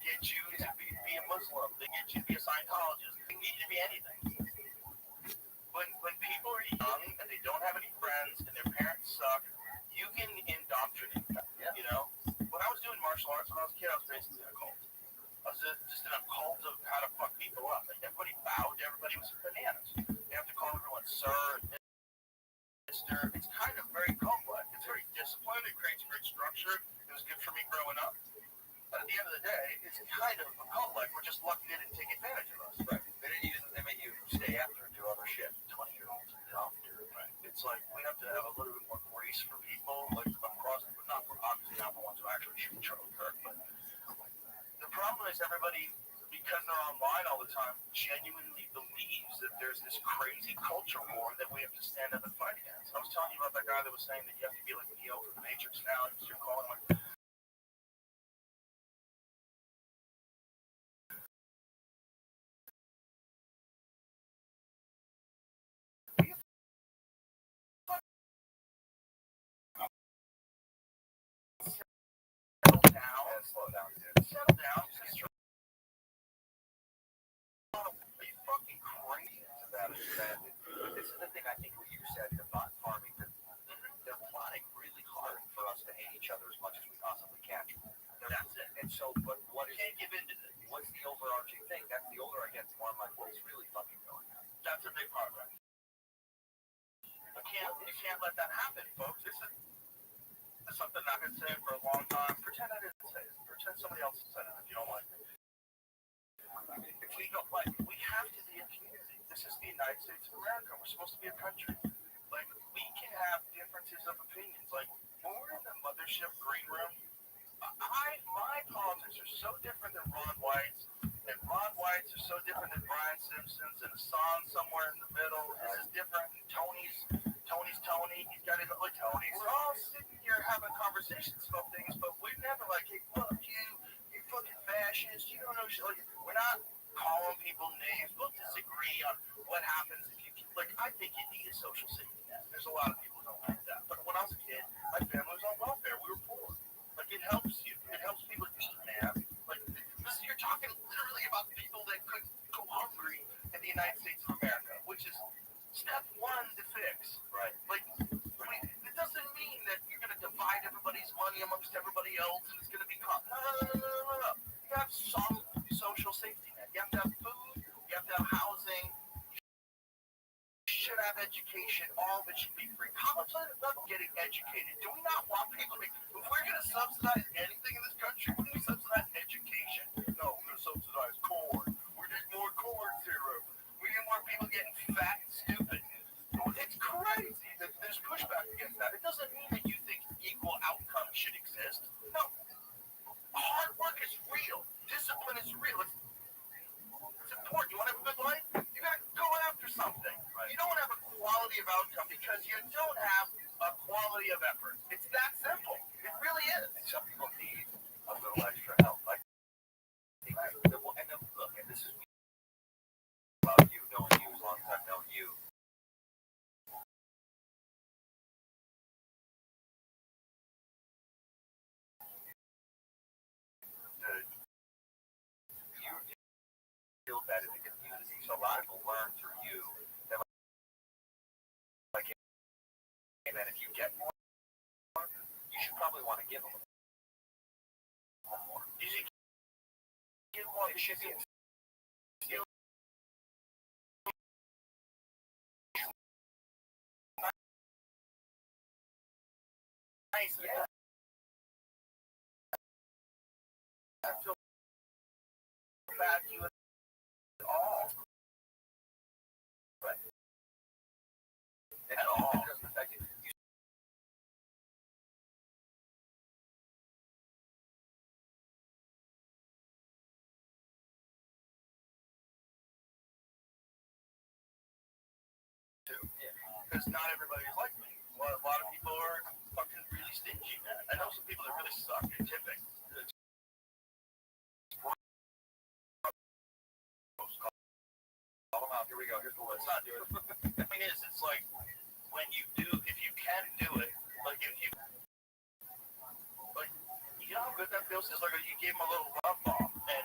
get you to be a Muslim. They get you to be a Scientologist. They get you to be anything. When people are young and they don't have any friends and their parents suck, you can indoctrinate them. Yeah. You know, when I was doing martial arts when I was a kid, I was basically in a cult. I was just in a cult of how to fuck people up. Like everybody bowed, everybody was bananas. You have to call everyone sir and mister. It's kind of very complex. It's very disciplined. It creates great structure. It was good for me growing up. But at the end of the day, it's kind of a cult. Like we're just lucky they didn't take advantage of us. Right. They made you stay after and do other shit. 20-year-olds and doctor. Right. It's like we have to have a little bit more grace for people, like across, but not for obviously not the ones who actually shoot Charlie Kirk. But the problem is everybody, because they're online all the time, genuinely believes that there's this crazy culture war that we have to stand up and fight against. I was telling you about that guy that was saying that you have to be like Neo from the Matrix now, and you're calling like. Slow down, dude. Settle down. Sister. Are you fucking crazy about it? This is the thing I think what you said about farming. They're plotting really hard for us to hate each other as much as we possibly can. That's it. And so, but what is? Can't give in to this. What's the overarching thing? That's the older I get, the more I'm like, what's really fucking going on? That's a big part of it. You can't let that happen, folks. This is something I've been saying for a long time. Pretend I didn't say it. Pretend somebody else said it if you don't like it. If we don't like it, we have to be a community. This is the United States of America. We're supposed to be a country. Like, we can have differences of opinions. Like, when we're in the mothership green room, my politics are so different than Ron White's, and Ron White's are so different than Brian Simpson's, and Hassan's somewhere in the middle. This is different than Tony's Tony. He's got his other Tony. We're all sitting here having conversations about things, but we're never like, hey, fuck you, you fucking fascist, you don't know shit. Like, we're not calling people names. We'll disagree on what happens if you can. Like, I think you need a social safety net. There's a lot of people who don't like that. But when I was a kid, my family was on welfare. We were poor. Like, it helps you. It helps people eat, man. Like, you're talking literally about people that could go hungry in the United States of America, which is step one to fix, right? Like, it doesn't mean that you're going to divide everybody's money amongst everybody else and it's going to be no. You have some social safety net. You have to have food. You have to have housing. You should have education. All of it should be free. College level getting educated. Do we not want people to make, if we're going to subsidize anything in this country, wouldn't we subsidize education? No, we're going to subsidize corn. We need more corn syrup. We need more people getting fat and stupid. It's crazy that there's pushback against that. It doesn't mean that you think equal outcomes should exist. No. Hard work is real. Discipline is real. It's important. You want to have a good life? You got to go after something. Right. You don't have a quality of outcome because you don't have a quality of effort. It's that simple. It really is. Some people need a little extra help. Like, look, and this is about you, knowing you as long as I've known you. Build that in the community. So a lot of people learn through you. That, like, and then if you get more, you should probably want to give them more. You should give more. It should be nice. Yeah. I feel bad you at all. But at all. It doesn't affect you. Because not everybody is like me. A lot of people are fucking really stingy, man. I know some people that really suck at tipping. Here we go. Here's the one. It's not doing it. The thing is, it's like when you do, if you can do it, like if you, like, you know how good that feels? It's like you gave him a little love bomb, and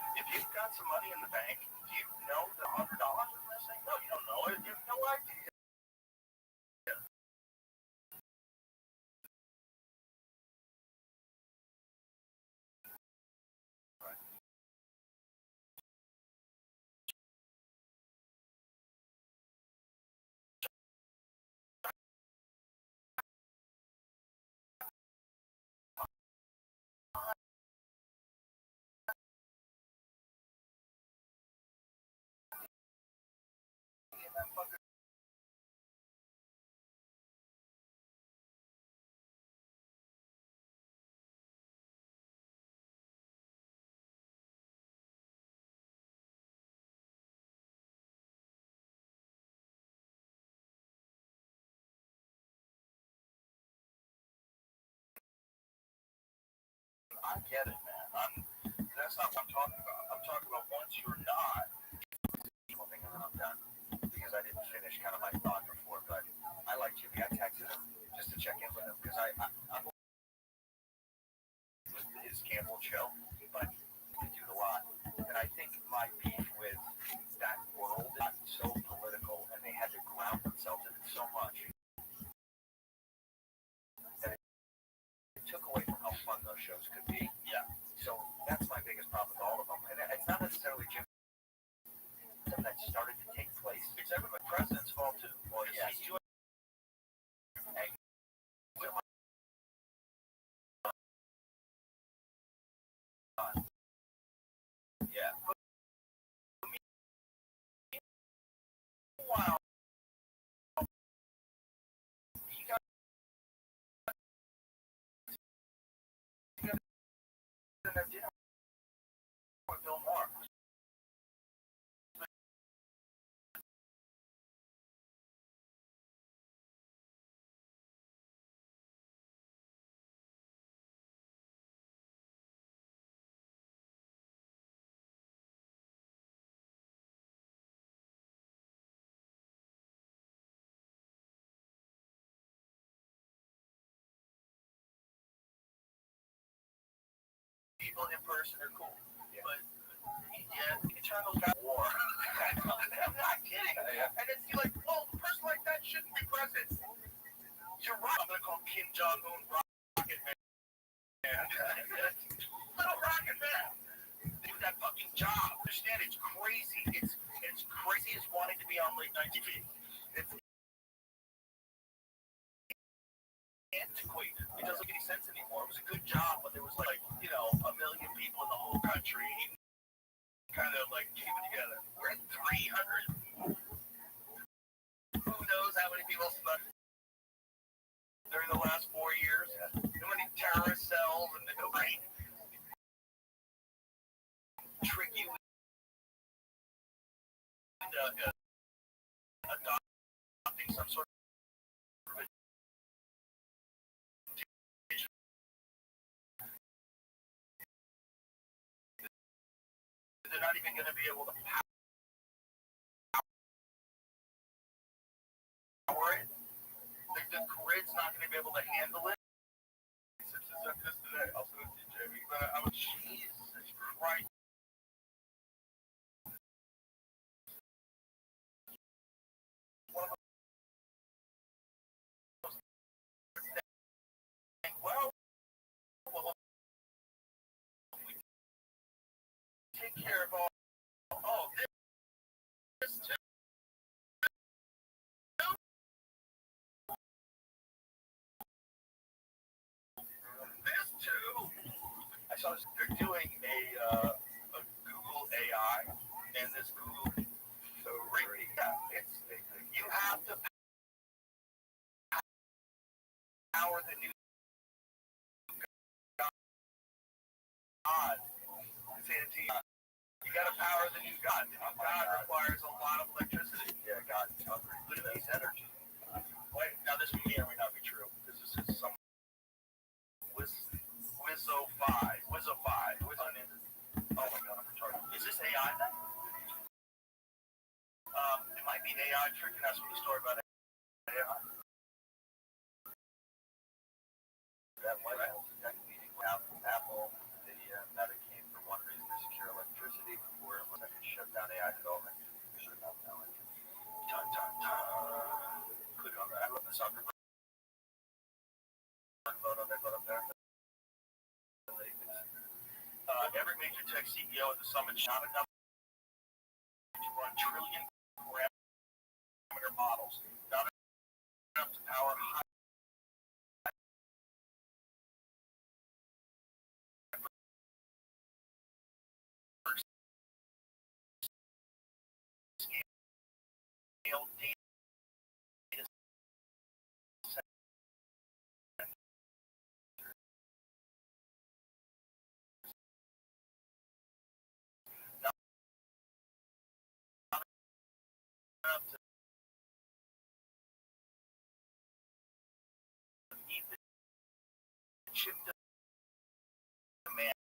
get it, man. That's not what I'm talking about. I'm talking about once you're not. I'm done because I didn't finish kind of my thought before, but I like Jimmy. I texted him just to check in with him because I'm with his Campbell show, but he did a lot. And I think my beef with that world got so political and they had to ground themselves in it so much that it took away from how fun those shows could be. Yeah. So that's my biggest problem with all of them. And it's not necessarily Jimmy that started to take place. It's everybody president's fault too. Well, yes. Yeah. Meanwhile, he got dinner with Bill Maher. People in person are cool, but yeah, you turn those guys war. I'm not kidding. And it's like, oh, a person like that shouldn't be president. You're right. I'm gonna call Kim Jong-un Rocket Man. Little Rocket Man. Do that fucking job. Understand? It's crazy. It's crazy as wanting to be on late night TV. It's antiquated. It doesn't make any sense anymore. It was a good job, but there was like, a million people in the whole country kind of like keep it together. We're at 300. Who knows how many people slept during the last 4 years? How many terrorist cells and nobody trick you into adopting some sort of they're not even going to be able to power it. The grid's not going to be able to handle it. This today. I'll send it to you, Jamie. I was, Jesus Christ. Well, we take care of all. Oh, this too. This too. I saw this. They're doing a Google AI, and this Google. So Rabbbi, you have to power the new God. Say it to you. You got to power the new God. The new God requires a lot of electricity. Yeah, God, look at this energy. Wait, now this may or may not be true. This is some Wizzo-fi. Oh my God, I'm retarded. Is this AI then? It might be AI tricking us with a story about AI. That White House tech meeting with Apple, Nvidia, and Meta came for one reason: to secure electricity before it was shut down AI development. Shut down talent. Dun dun dun. Click on that. I love the soccer photo they put up there. Every major tech CEO at the summit shot enough to run trillion parameter models, not enough to power high scale data centers. Not enough to meet the chip demand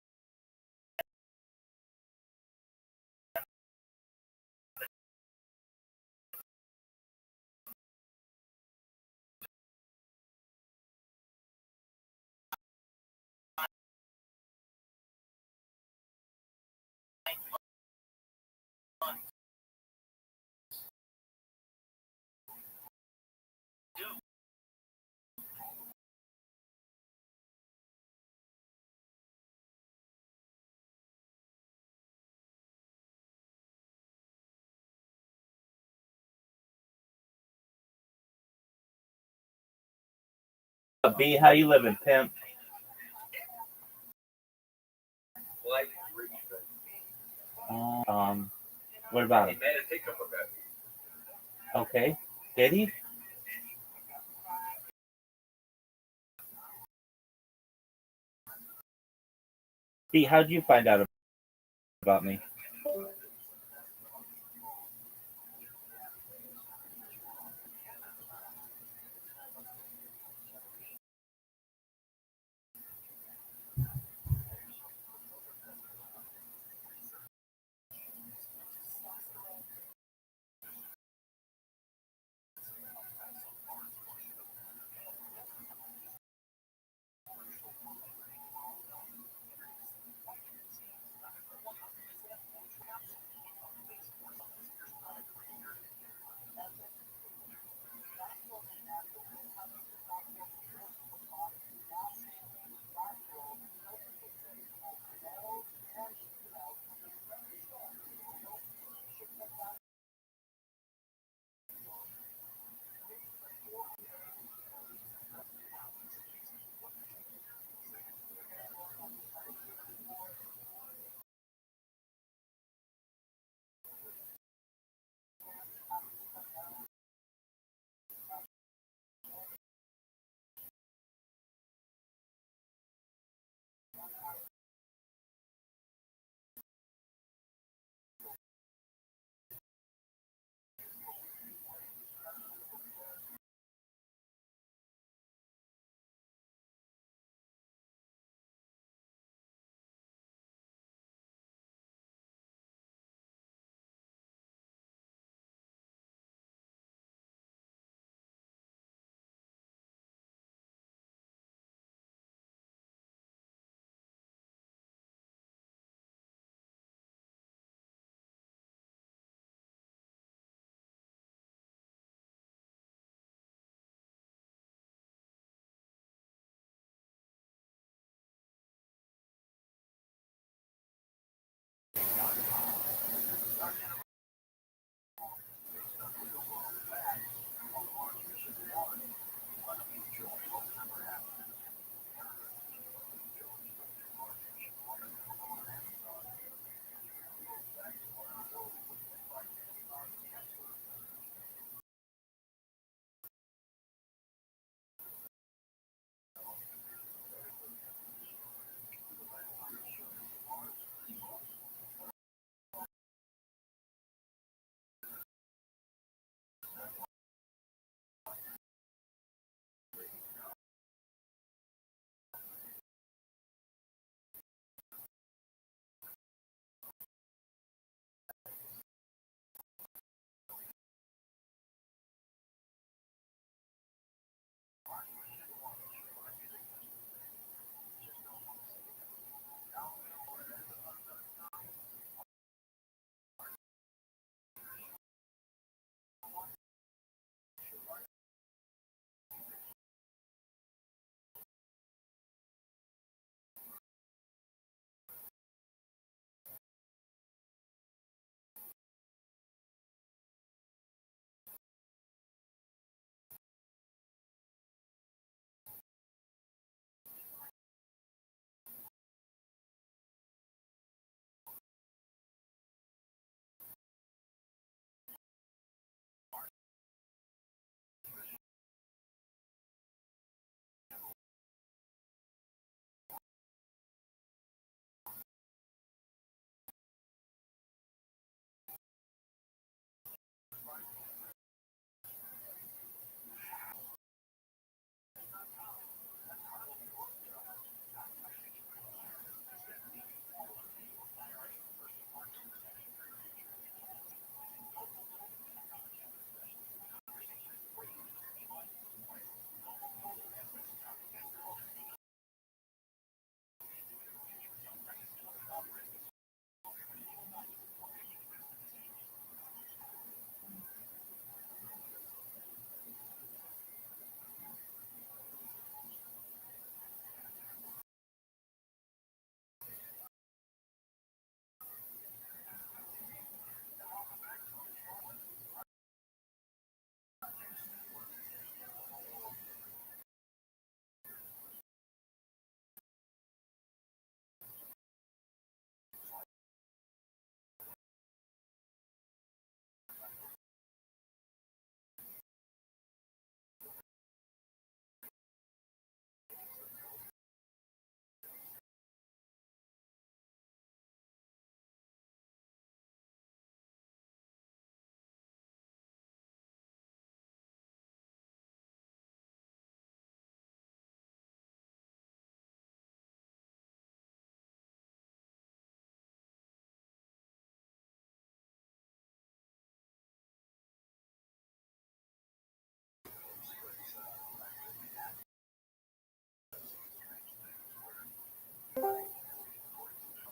B, how you living, pimp? What about him? Okay. Did he? B, how'd you find out about me?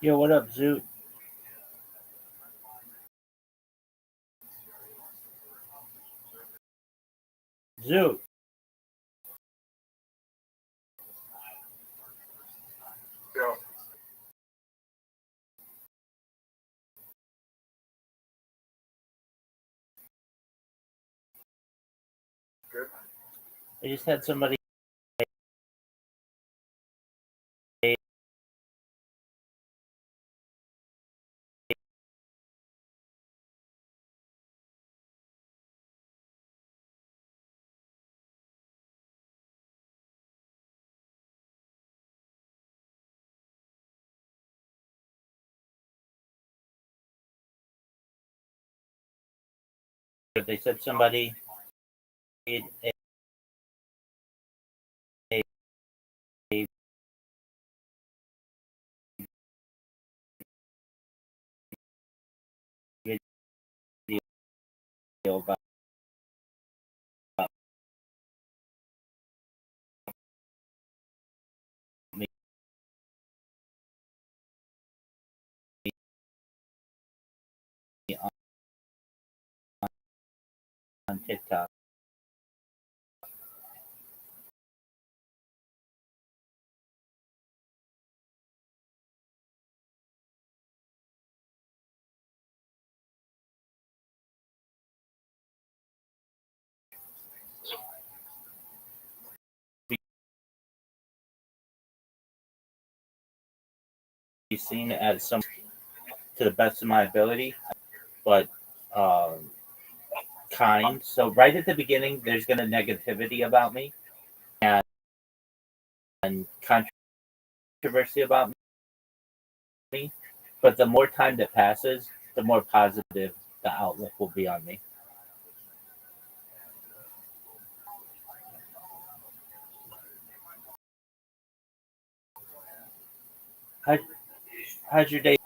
Yo, what up, Zoot? Zoot. Yeah. Good. I just had somebody they said somebody made a video about me on TikTok. Be seen as some to the best of my ability, but um, kind. So right at the beginning, there's gonna negativity about me and controversy about me. But the more time that passes, the more positive the outlook will be on me. How, how's your day?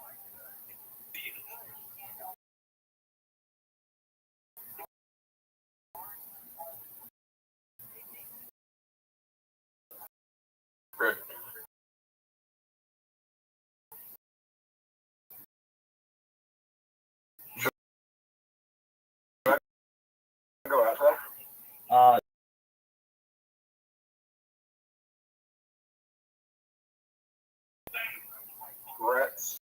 Good. Should I go outside? Uh, Rats.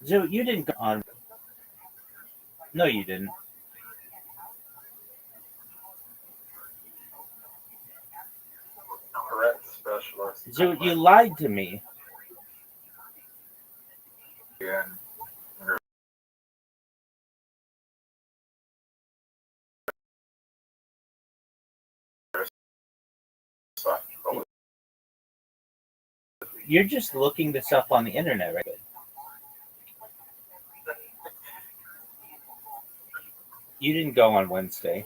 Zoo, you didn't go on. No, you didn't. Rat specialist. Zoo, you lied to me. And You're just looking this up on the internet, right? You didn't go on Wednesday.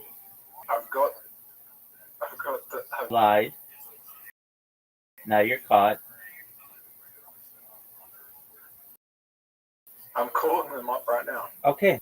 I've got Lied. Now you're caught. I'm calling them up right now. Okay.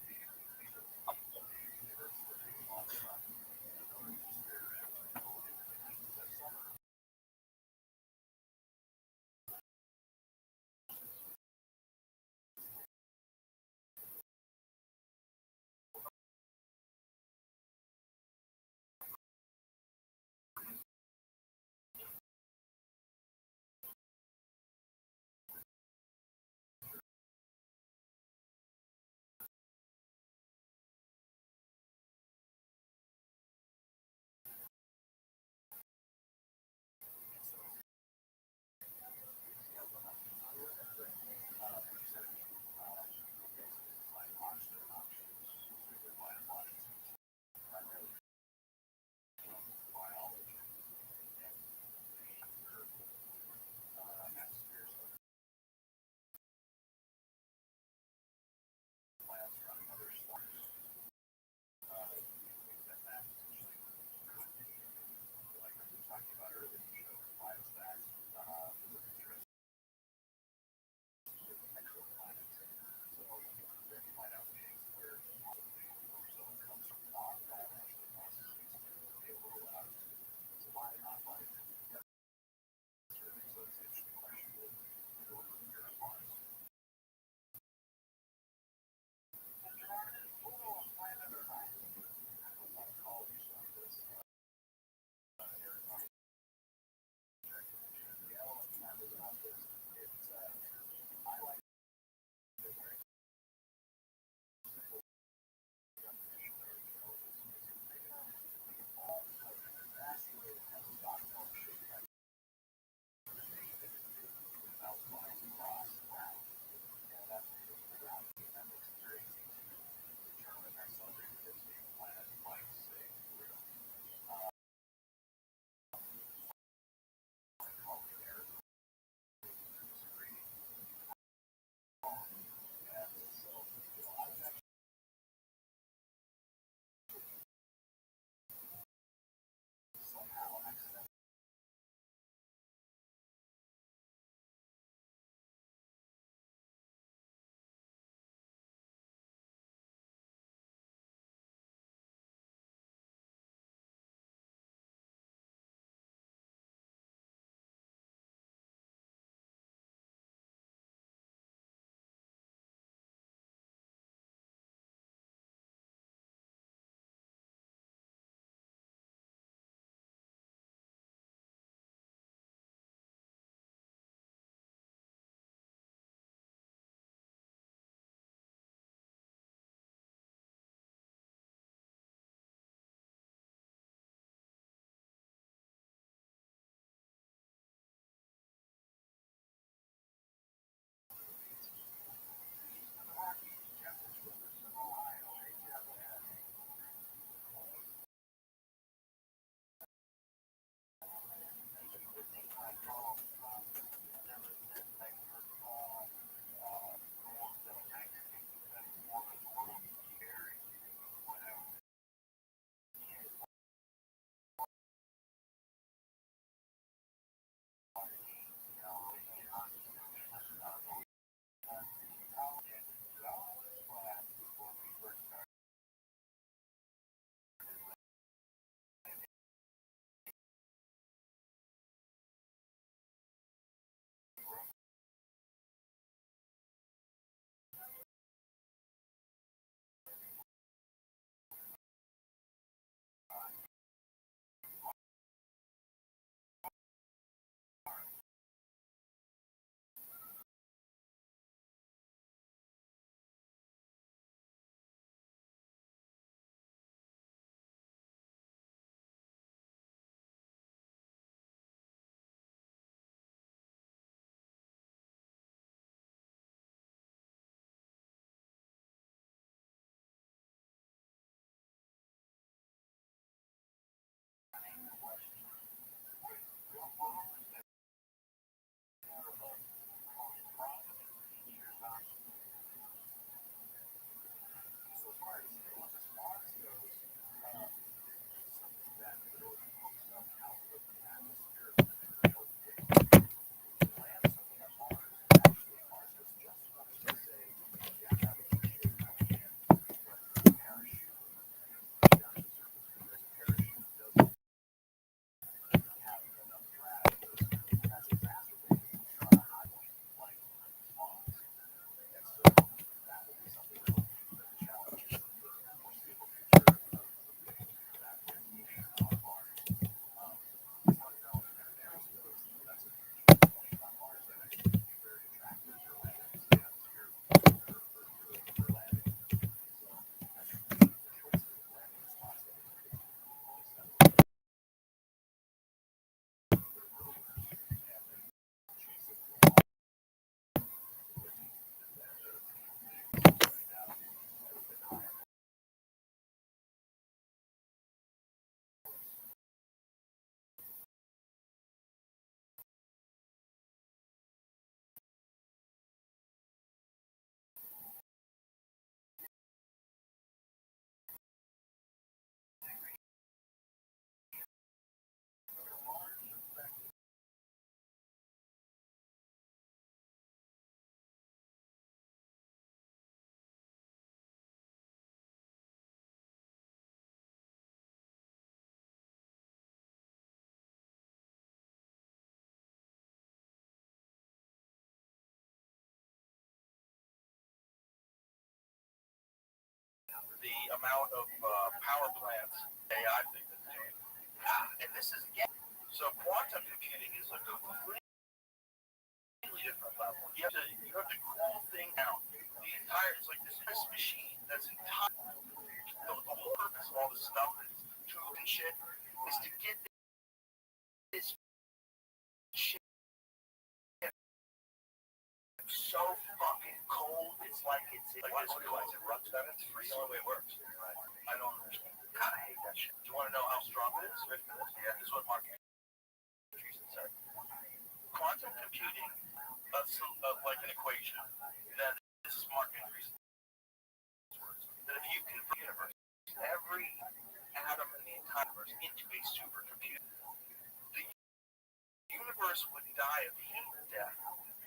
amount of power plants AI thing that's doing. And this is again, so quantum computing is a completely different level. You have to cool thing down. The entire it's like this machine that's entire. The whole purpose of all this stuff, this tube and shit, is to get this shit so fucking cold. It's like it's like why is it Rothschild? It's free. The only way it works. I don't understand. God, I hate that shit. Do you want to know how strong it is? Yeah, this is what Mark Andreessen said. Quantum computing, like an equation, that this is Mark Andreessen's words, that if you convert the universe, every atom in the entire universe into a supercomputer, the universe would die of heat death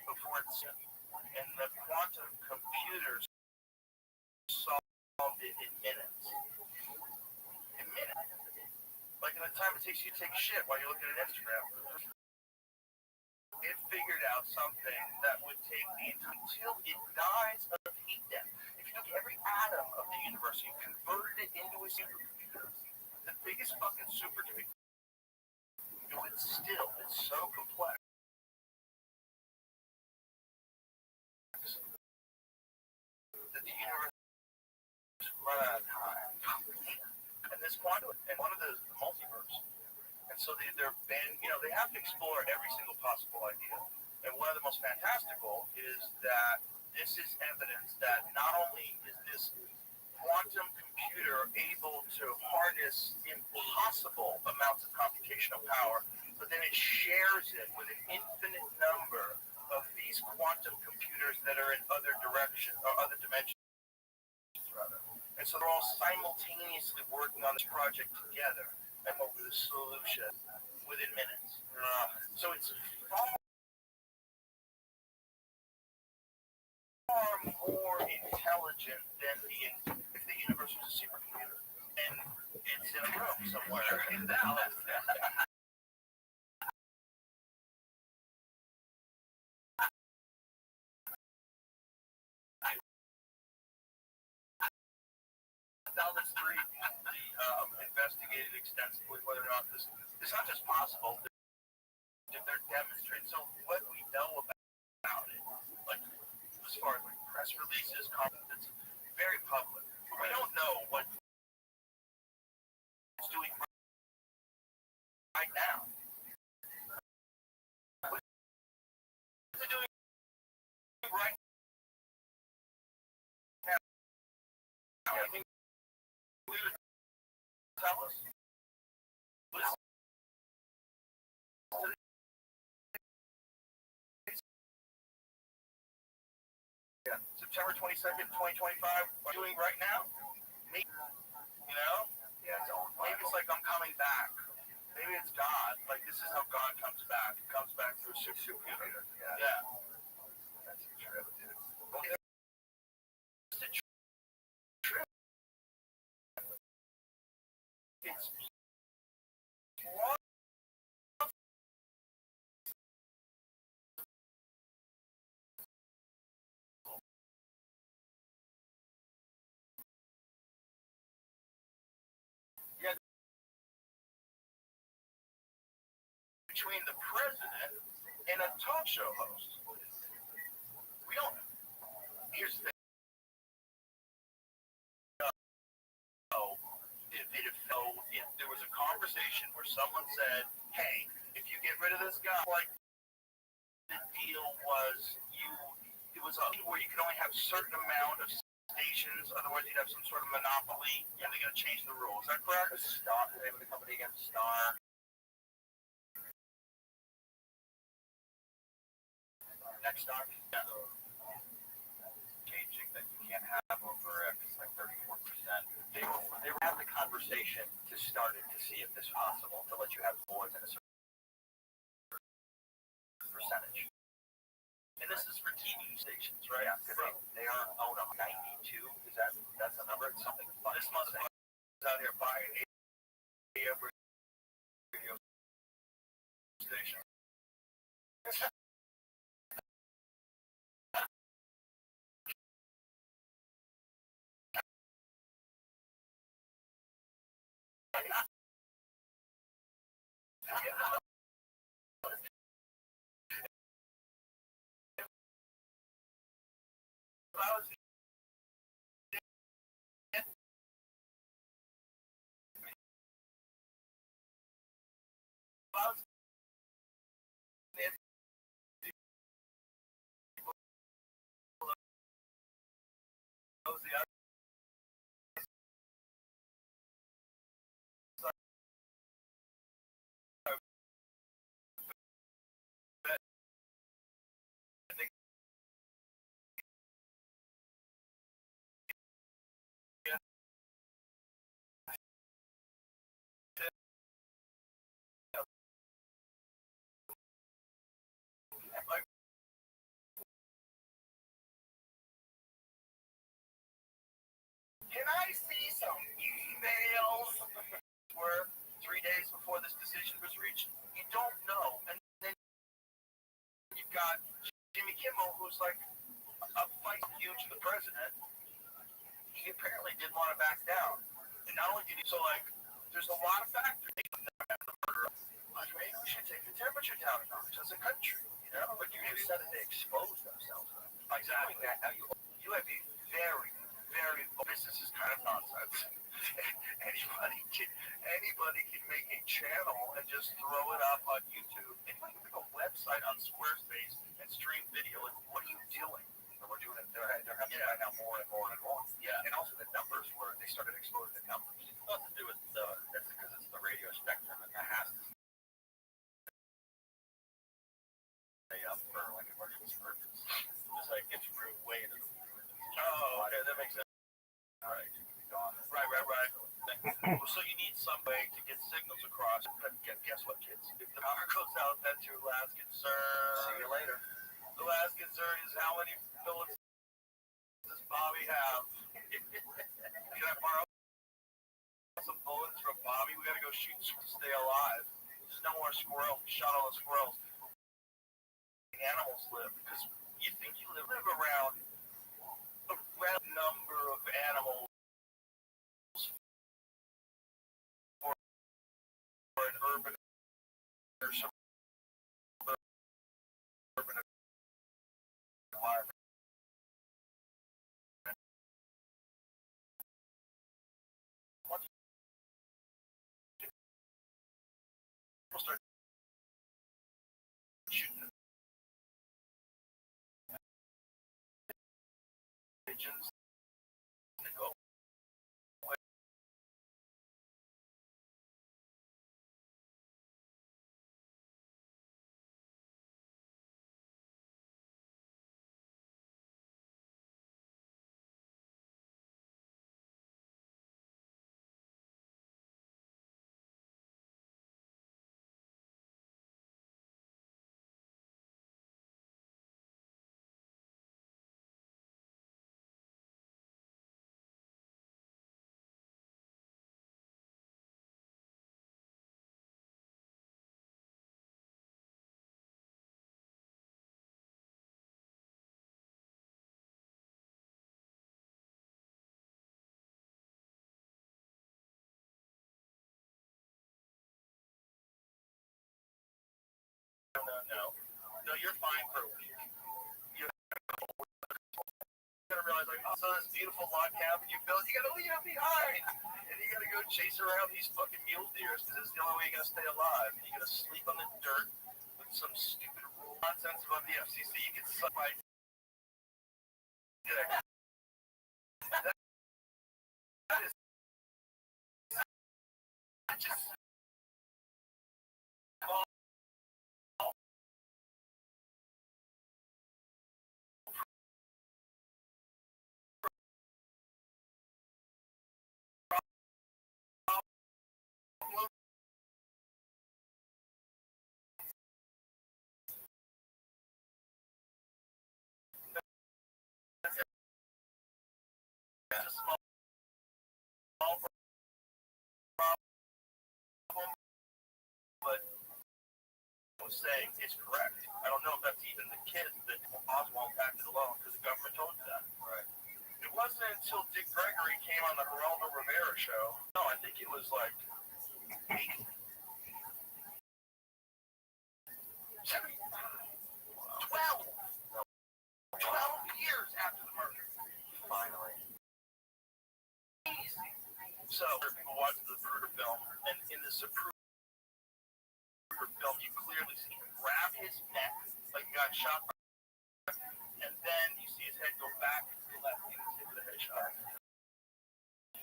before it's and the quantum computers solved it in minutes. In minutes. Like in the time it takes you to take a shit while you're looking at Instagram. It figured out something that would take the until it dies of heat death. If you took every atom of the universe and you converted it into a supercomputer, the biggest fucking supercomputer, it would still, it's so complex. That the universe run out of time. And this quantum, and one of the multiverse. And so they're banned, they have to explore every single possible idea. And one of the most fantastical is that this is evidence that not only is this quantum computer able to harness impossible amounts of computational power, but then it shares it with an infinite number of these quantum computers that are in other directions or other dimensions, rather. And so they're all simultaneously working on this project together and come up with a solution within minutes. So it's far more intelligent than if the universe was a supercomputer. And it's in a room somewhere in Dallas. Dallas 3 investigated extensively whether or not this is not just possible, they're demonstrating. So what we know about it, like as far as like press releases, it's very public. But we don't know what it's doing right now. What's it doing right now? Anything we would tell us? September 22nd, 2025, what are you doing right now? Maybe, Yeah, maybe it's like I'm coming back. Maybe it's God. Like, this is how God comes back. He comes back through a supercomputer. Yeah. That's a trip, dude. It's a trip. It's between the president and a talk show host. We don't. Here's the thing. If there was a conversation where someone said, "Hey, if you get rid of this guy, like the deal was it was where you could only have a certain amount of stations, otherwise you'd have some sort of monopoly, and they're going to change the rules." Is that correct? Star, the name of the company again, Star. Next Star. Yeah. Changing that you can't have over like 34%. They were having a conversation to start it to see if this is possible to let you have more than a certain percentage. And this is for TV stations, right? Yeah, because they own 92. That's the number? It's something fun. This motherfucker is out here buying every radio station. Can I see some emails? Were 3 days before this decision was reached. You don't know, and then you've got Jimmy Kimmel, who's like a fight huge to the president. He apparently didn't want to back down, and not only did he, so like, there's a lot of factors. Like, maybe we should take the temperature down a notch as a country, you know? But you said that they exposed themselves. Exactly. Now you have a very, very business is kind of nonsense. anybody can make a channel and just throw it up on YouTube. Anybody can make a website on Squarespace and stream video. Like, what are you doing? And we're doing it. They're having right now more and more and more. Yeah, and also the numbers were they started exposing the numbers. It's nothing to do with that's because it's the radio spectrum and that has to stay up for like emergency purposes. It's like it's way into the. Oh, okay, that makes sense. All right. Right. So you need some way to get signals across. But guess what, kids? If the power goes out, that's your last concern. See you later. The last concern is how many bullets does Bobby have? Can I borrow some bullets from Bobby? We gotta go shoot to stay alive. There's no more squirrels. We shot all the squirrels. Animals live because you think you live around a round number of animals. An urban or suburban environment. Once people start shooting pigeons, they go away. No, you're fine for a week. You're gonna realize, like, oh, so this beautiful log cabin you built, you gotta leave it behind, and you gotta go chase around these fucking mule deers because it's the only way you're gonna stay alive. And you gotta sleep on the dirt with some stupid rule nonsense about the FCC. You get sucked by. That is just. Saying is correct. I don't know if that's even the kid that Oswald acted alone because the government told you that. Right. It wasn't until Dick Gregory came on the Geraldo Rivera show. No, I think it was like Twelve years after the murder. Finally. So people watch the Zapruder film, and in the Zapruder film, you clearly see him grab his neck like he got shot, and then you see his head go back to the left and hit with a headshot.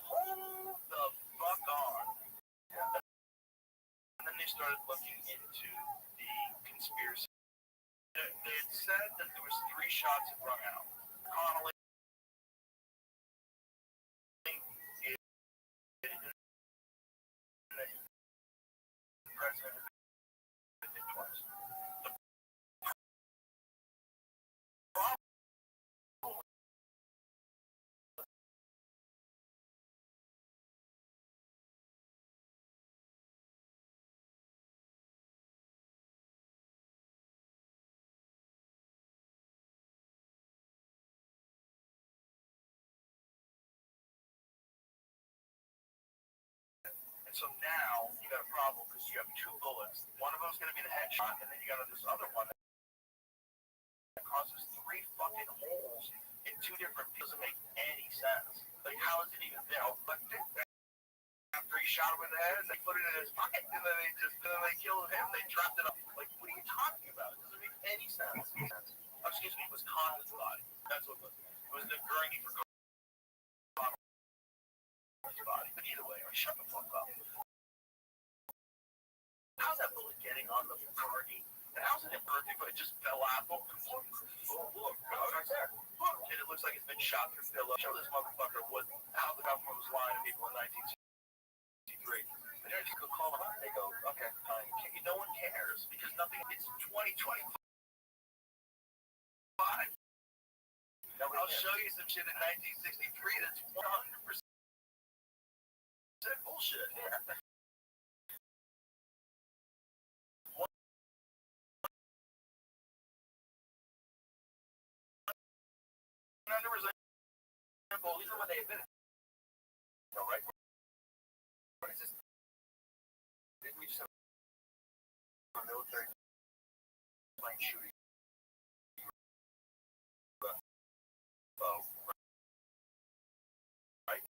Hold the fuck on. And then they started looking into the conspiracy. They had said that there was 3 shots that rung out. Connolly president did twice. And so now you got a problem because you have 2 bullets. One of them's going to be the headshot, and then you got this other one that causes 3 fucking holes in 2 different. Doesn't make any sense. Like, how is it even there? But after he shot him in the head, they put it in his pocket, and then they killed him. They dropped it up. Like, what are you talking about? It doesn't make any sense. Oh, excuse me, it was Connolly's body. That's what it was. It was the gurney for Connolly's body. But either way, shut the fuck up. How's that bullet getting on the gurney? And how's it imperfect, but it just fell out? Oh, look, right there. Look, and it looks like it's been shot through pillow. Show this motherfucker how the government was lying to people in 1963. And they're just going to call them up. They go, okay, fine. No one cares because nothing. It's 2025. I'll show you some shit in 1963 that's 100% bullshit. Yeah. 100% bullshit. Even when they admit it. No, right? What is this? We just have a military plane shooting. Oh, right?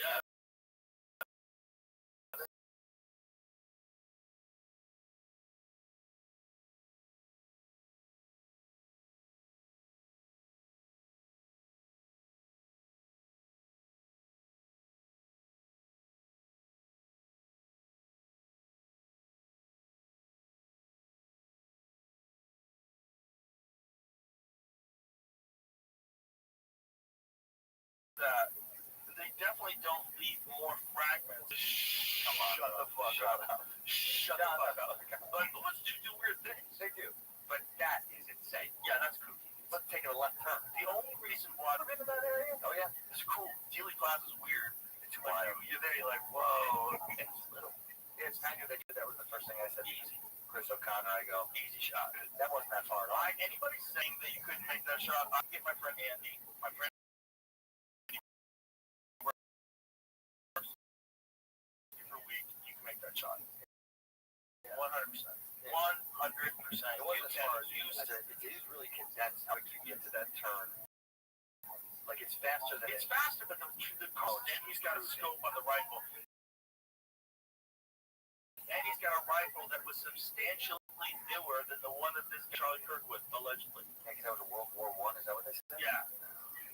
Yeah. They definitely don't leave more fragments. Come on, shut the fuck up. Shut the fuck up. But bullets do weird things. They do. But that is insane. Yeah, that's kooky. Let's take a left turn. The only reason why I've been in that area, oh yeah, it's cool. Dealey Plaza is weird. It's wild. You're there, you're like, whoa. It's little. It's kind of that was the first thing I said. Easy. Chris O'Connor, I go, easy shot. That wasn't that hard. Anybody saying that you couldn't make that shot, I'll get my friend Andy. My friend for a week, you can make that shot. 100%. 100%. It wasn't as far as it is really condensed how you get to that turn. Like it's faster than it's faster, but the coach, and he's got a scope on the rifle. And he's got a rifle that was substantially newer than the one that this Charlie Kirk was, allegedly. I think that was a World War I, is that what they said? Yeah.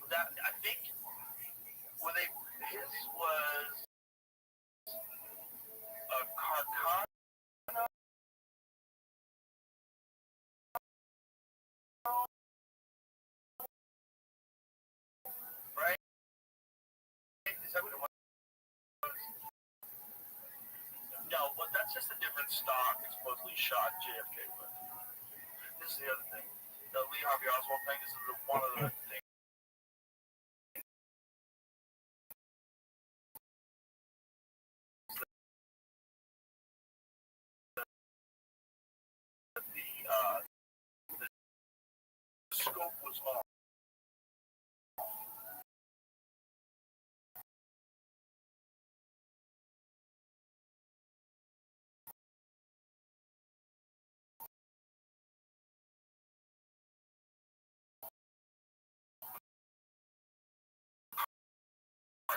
That, I think when his was a Carcano. Right? Is that what it was? No, but that's just a different stock that supposedly shot JFK with. This is the other thing. The Lee Harvey Oswald thing, this is one of the things. The scope was off.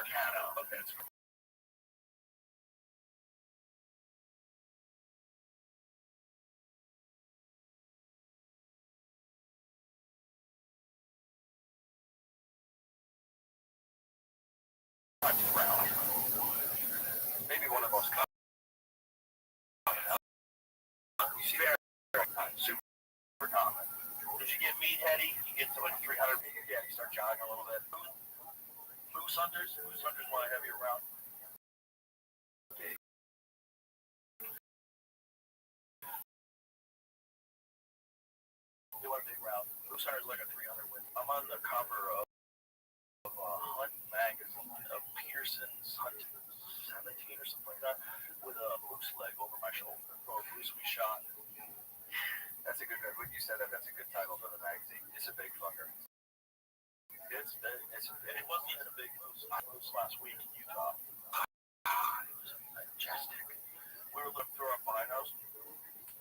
Arcana. Okay, it's round. Maybe one of those common. You see there, super common. If you get meatheady, you get to like 300 meters. Yeah, you start jogging a little bit. Moose hunters want to have you around. You want a big round. Moose hunters like a 300 win. I'm on the cover of Hunt magazine of Pearson's Hunt 17 or something like that with a moose leg over my shoulder. Or a moose we shot. That's a good. When you said that, that's a good title for the magazine. It's a big fucker. It's big. And it wasn't even a big moose. I moose last week in Utah. It was majestic. We were looking through our binos.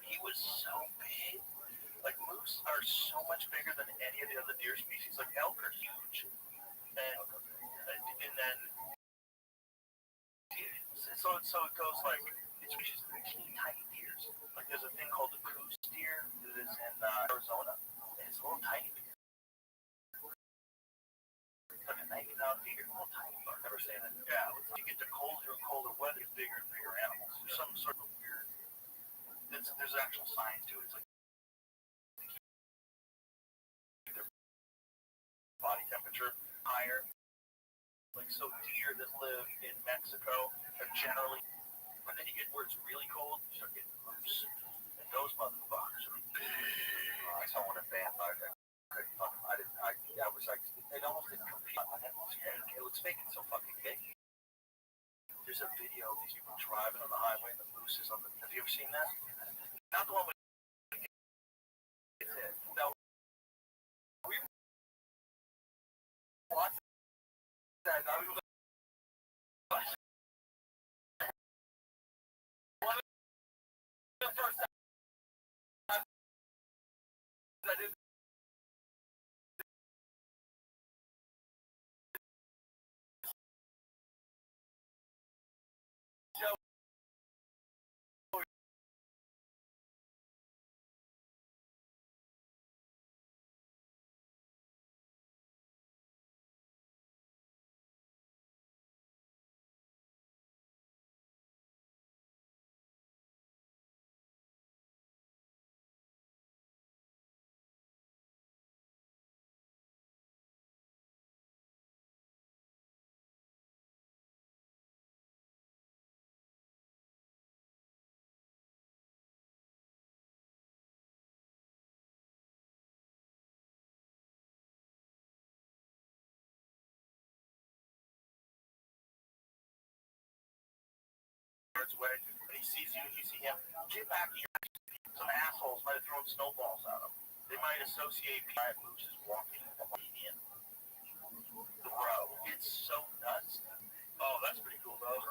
He was so big. Like moose are so much bigger than any of the other deer species. Like elk are huge. And then so it goes like it's just teeny tiny deers. Like there's a thing called the coos deer that is in Arizona, and it's a little tiny deer. It's like a 90-pound deer, a little tiny. I've never seen it. Yeah, you get to colder and colder weather, it's bigger and bigger animals. There's some sort of weird. There's actual science to it. It's like their body temperature higher. Like so, deer that live in Mexico are generally, and then you get where it's really cold, you start getting moose, and those motherfuckers are big. I saw one in Banff. I couldn't fucking. I was like, it almost didn't compete. It was making so fucking big. There's a video of these people driving on the highway, and the moose is on the. Have you ever seen that? Not the one with. No. We watched that. I was the first time I did. Way, and he sees you and you see him, get back here. Some assholes might have thrown snowballs at him. They might associate giant moose as walking a median. Bro, it's so nuts. Oh, that's pretty cool though.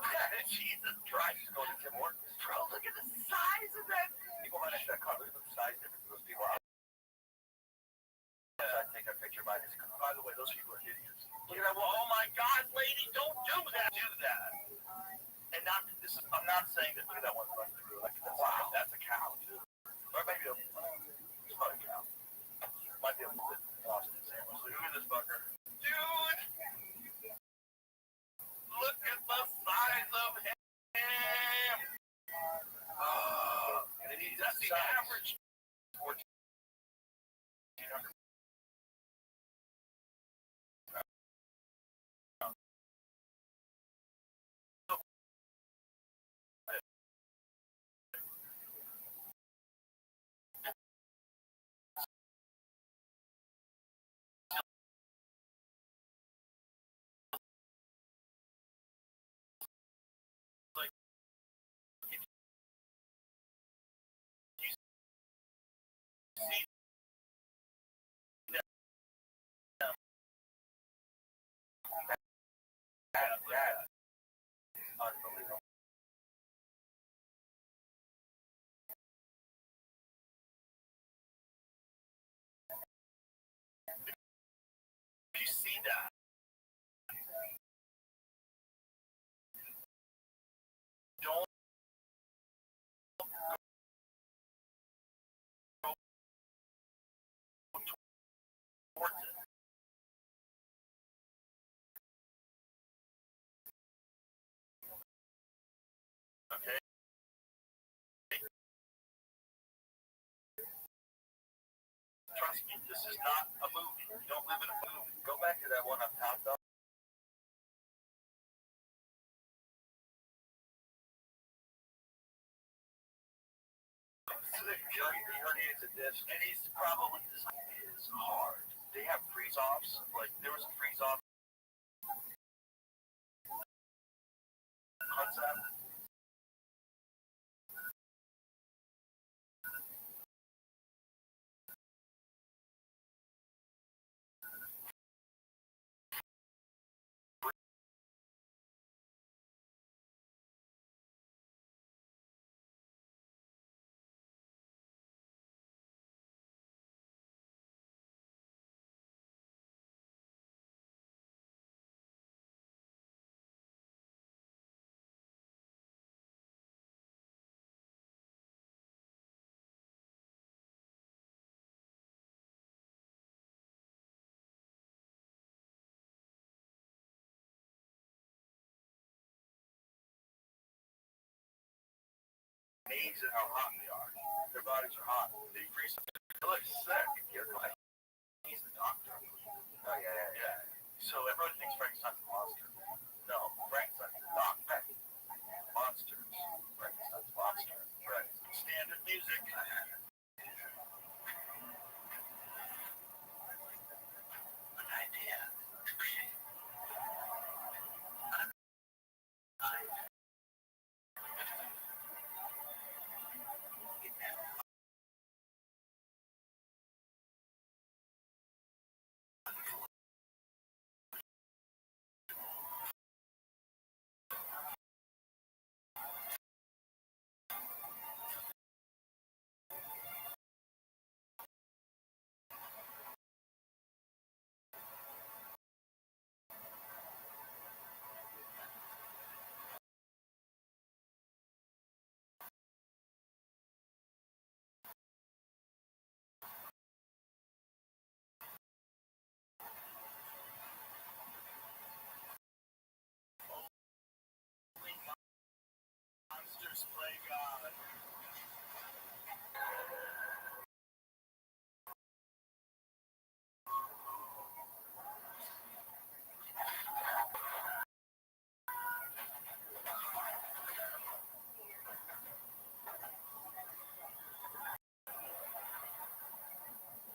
Jesus Christ, he's going to Tim Hortons. Bro, look at the size of that. People might have that car. Look at the size difference of those people. I take a picture by this. By the way, those people are idiots. Look at that. Well, oh my God, lady, don't do that. Do that. And not this. I'm not saying that. Look at that one running through. Like, wow, that's a cow too. Or maybe it's not a cow. Might be a little bit lost in sandwich. Look at this fucker, dude. Look at the size of him. And that's the average. 1400. Trust me, this is not a movie. You don't live in a movie. Go back to that one up top, though. He already ate the disc, and he's probably this is hard. They have freeze-offs. Like there was a freeze-off concept. Amazing how hot they are. Their bodies are hot. They freeze. They look sick. You're like, he's the doctor. Oh yeah. So everyone thinks Frankenstein's a monster. No, Frankenstein's a doctor. Monsters. Frankenstein's a monster. Right. Standard music. An idea. Monsters play God.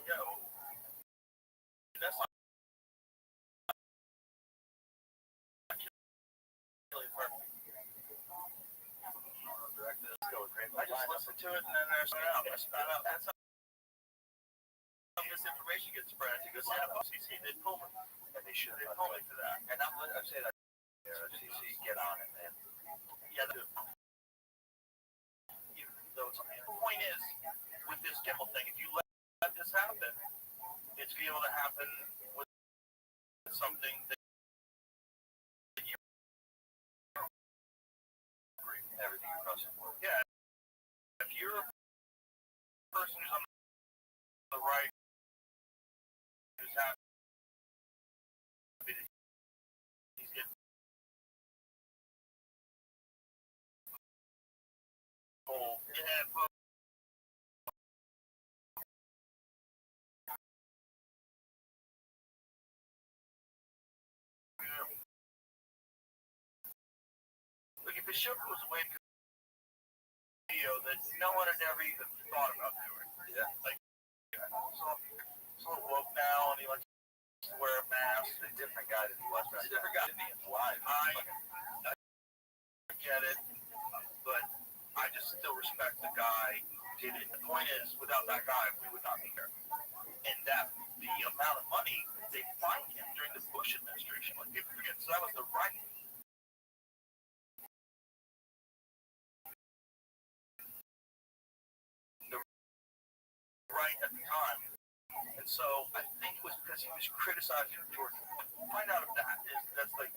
Yeah, that's not really perfect. I just listened to it and then there's out. That's how misinformation gets spread. It goes, FCC did pull me. And they should have pulled me for that. And I'm saying that FCC get on it, man. Yeah, the point is, with this Kimmel thing, if you let this happen, it's be able to happen with something that you agree. Everything across the board. Yeah. If you're a person who's on the right, who's happy, he's getting full. Yeah, but like if the show goes away from the video that no one had ever even thought about doing. Yeah. Like, so woke now and he likes to wear a mask. He's a different guy than he was back then. He's a different guy than he is live. I get it, but I just still respect the guy who did it. The point is, without that guy, we would not be here. And that the amount of money they fined him during the Bush administration, like people forget, so that was the right at the time. And so I think it was because he was criticizing George. Find out if that's like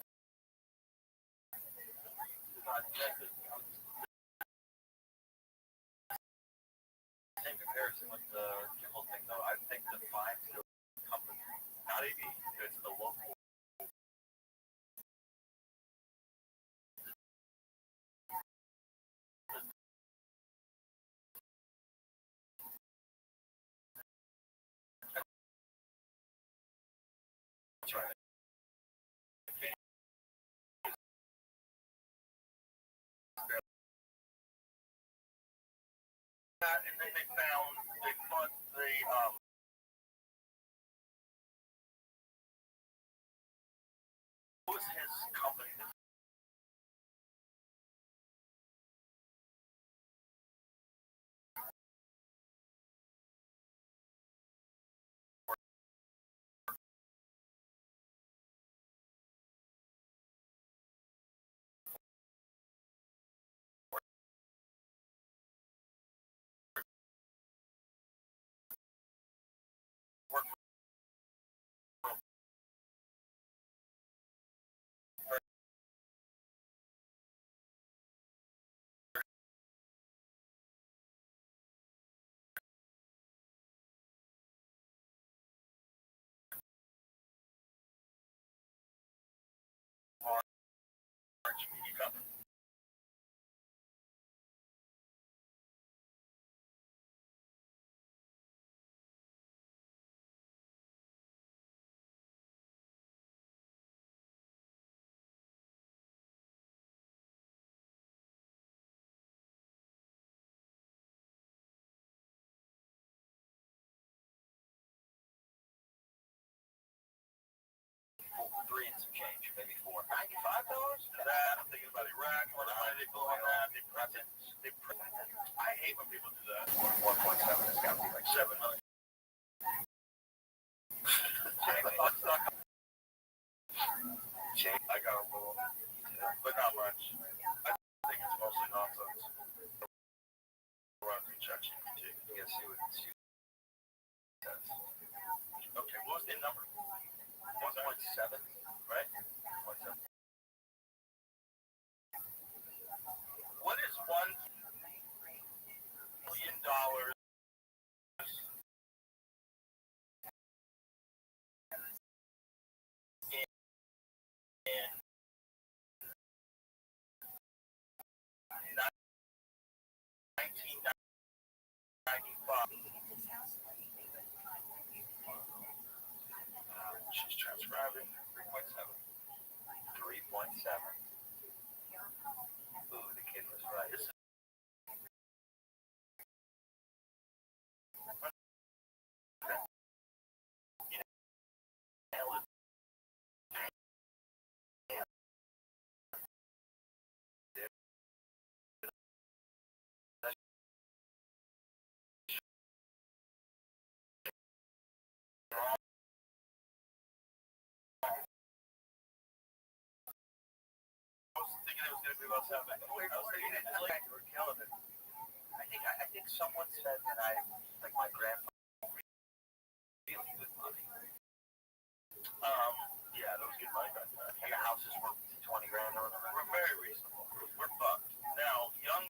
same comparison with the Kimmel thing though. I think the fine to the company, not AB, it's the local. that, and then they put the what was his company? Large media company. Three and some change, maybe $4. $95? That I'm thinking about Iraq. What money they pull on that? I hate when people do that. 1.7 is got to be like 7 million. I got a rule, but not much. I think it's mostly nonsense. Run through ChatGPT. You gotta see what it says. Okay, what was the number? 1.7, right? 1.7. What is $1 million in 1995? She's transcribing 3.7. 3.7. Ooh, the kid was right. This is thinking it was going to be about 7. I was thinking it was like you were killing it. I think someone said that like my grandfather really good money. Yeah, that was good money back then. And the houses were 20 grand or whatever. We're very reasonable. We're fucked. Now, young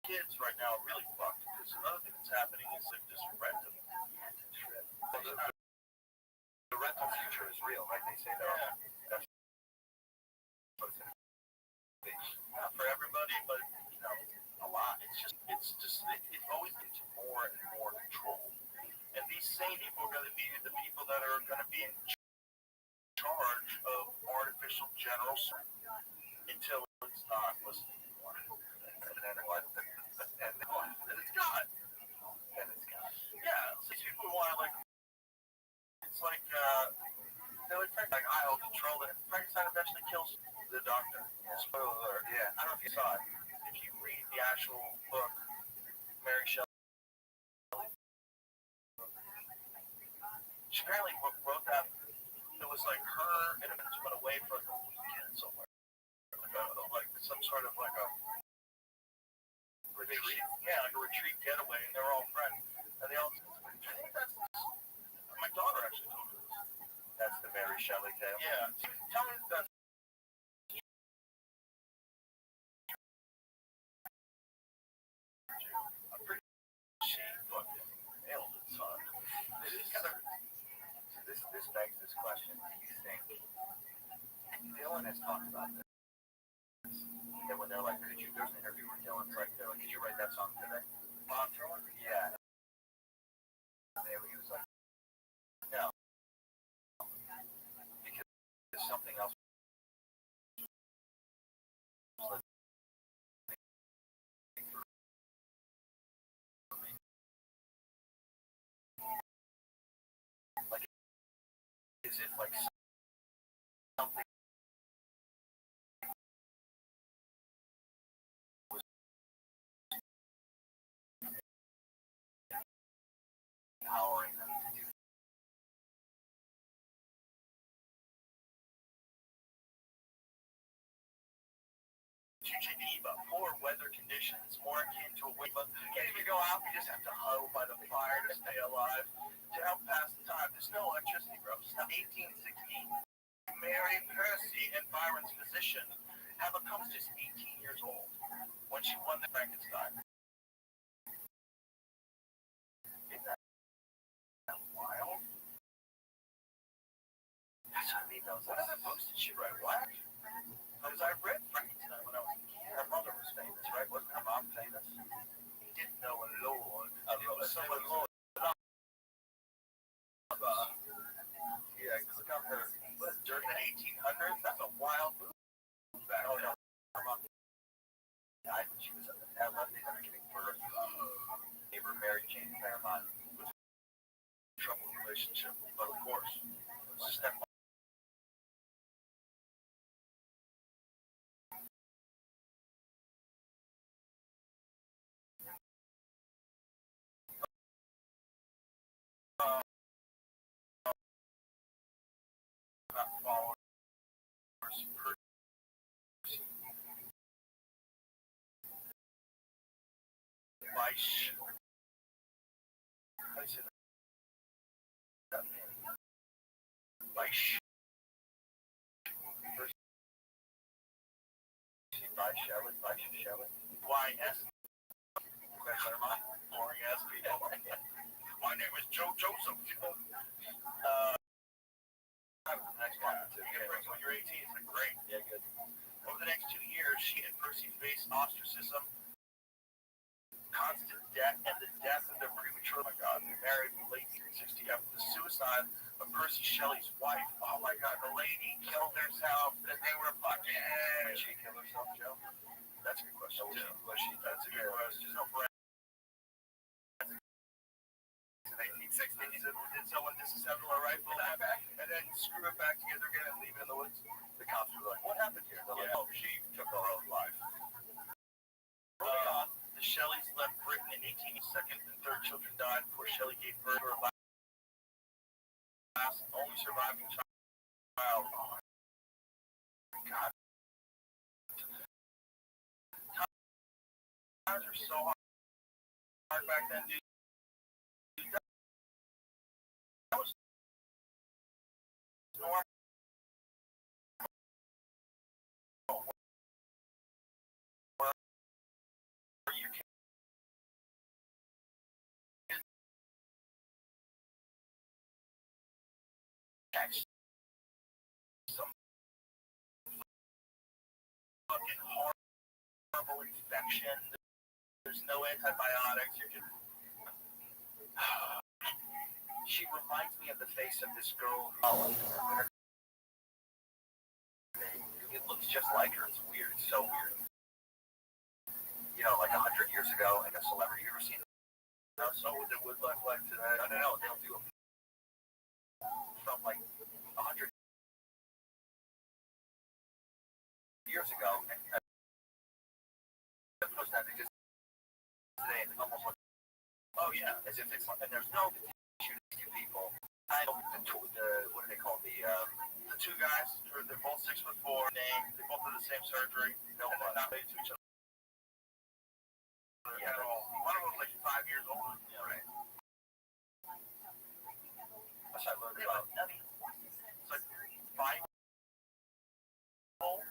kids right now are really fucked because another thing that's happening is they just rent them. The rental future is real, like they say. Yeah. That's what it's going to be. Not for everybody, but a lot. It always gets more and more control. And these same people are going to be the people that are going to be in charge of artificial general until it's not listening anymore. And then it's gone. And it's gone. Yeah, so people want to it's like they're like I'll control it. Frankenstein eventually kills the doctor. Spoiler alert. Yeah, I don't know if you saw it. If you read the actual book, Mary Shelley, she apparently wrote that. It was like her and it went away for like a weekend somewhere, like some sort of like a retreat. Yeah, like a retreat getaway, and they were all friends. And they all. I think that's my daughter actually told me this. That's the Mary Shelley tale. Yeah, tell me that. I'm pretty. She fucking nailed it, son. This begs this question. Do you think Dylan has talked about this? That when they're like, there's an interview where Dylan's like, could you write that song today? Bob Dylan? Yeah. And he was like, no. Because there's something else as if like something was empowering them to do. Geneva, poor weather conditions, more akin to a winter. You can't even go out, you just have to huddle by the fire to stay alive. To help pass the time, there's no electricity, bro. It's now 1816. Mary Percy and Byron's physician have become just 18 years old when she won the Frankenstein. Isn't that wild? That's what I mean. What other books did she write? What? Because I read Frankenstein when I was a kid. Her mother was famous, right? Wasn't her mom famous? He didn't know a lord. Someone lord. Yeah, because look up her. During the 1800s, that's a wild move back then. Her mom died when she was 11 and giving birth. Neighbor Mary Jane Claremont was in a troubled relationship, but of course, stepmom. Followers, Weish. How do you say that? Weish. Shelley. Y.S. Claremont. Boring ass people. My name is Joe Joseph. Next one. When you're 18, it's like great. Yeah, good. Over the next 2 years, she and Percy faced ostracism, constant debt, and the death of their premature. Oh my God, they married in late 1860 after the suicide of Percy Shelley's wife. Oh my God, the lady killed herself because they were fucking. Did she kill herself, Joe? That's a good question. That's a good question. No forensics. In 1860, he said, did someone disassemble a rifle and then screw it back together again and leave it in the woods? The cops were like, what happened here? They're like, oh, she took her own life. Early on, the Shelleys left Britain in 1882. Second and third children died before Shelley gave birth to her last only surviving child. Oh my God. Times are so hard back then, dude. That was normal. Where you can catch some fucking horrible infection. There's no antibiotics. You're just. She reminds me of the face of this girl. It looks just like her. It's weird. It's so weird. You know, like 100 years ago, like a celebrity. You ever seen it? No, so it would look like today. No. They'll do them from like 100 years ago. And because today it's almost like, oh yeah, as if it's like, and there's no shooting people. I know what do they call the two guys? They're both 6'4". They both do the same surgery. No, and they're not related to each other. Yeah, one of them was like 5 years old. Yeah, right. That's what I learned about. It's like 5 old.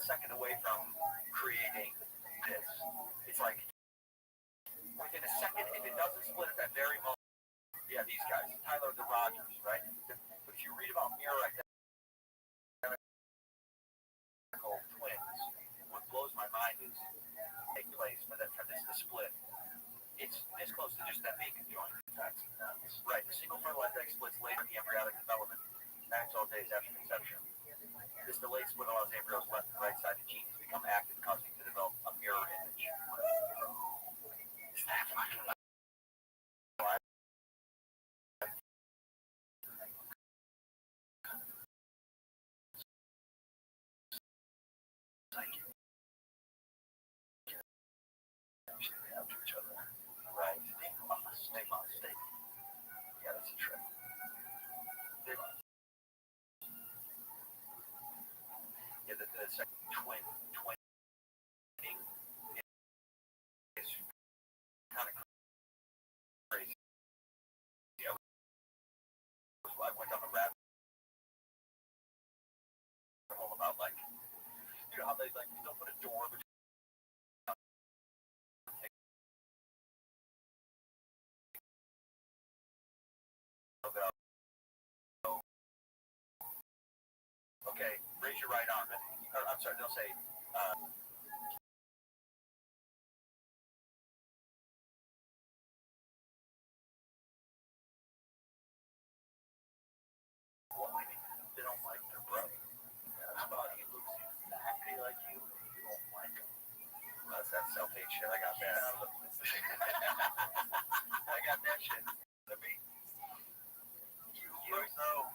second away from creating this. It's like within a second, if it doesn't split at that very moment, yeah, these guys, Tyler the Rogers, right? But if you read about mirror identical twins, what blows my mind is take place for that for this to split. It's this close to just that bacon joint. That's right. The single fertilized egg splits later in the embryonic development, 9 to 12 days after conception. This delayed split allows embryos left and right sided genes to become active, causing to develop a mirror image. Is that fucking life? After each other. Right? They must. Yeah, that's a trick. They must. Yeah, the second twinning is kind of crazy. Yeah, I went down the rabbit hole about like, you know how they like don't put a door between. Okay, raise your right arm. Or, I'm sorry, they'll say. They don't like their brother. Somebody looks exactly like you, you don't like him. That's that self-hate shit. I got that. I got that shit. I mean, you know,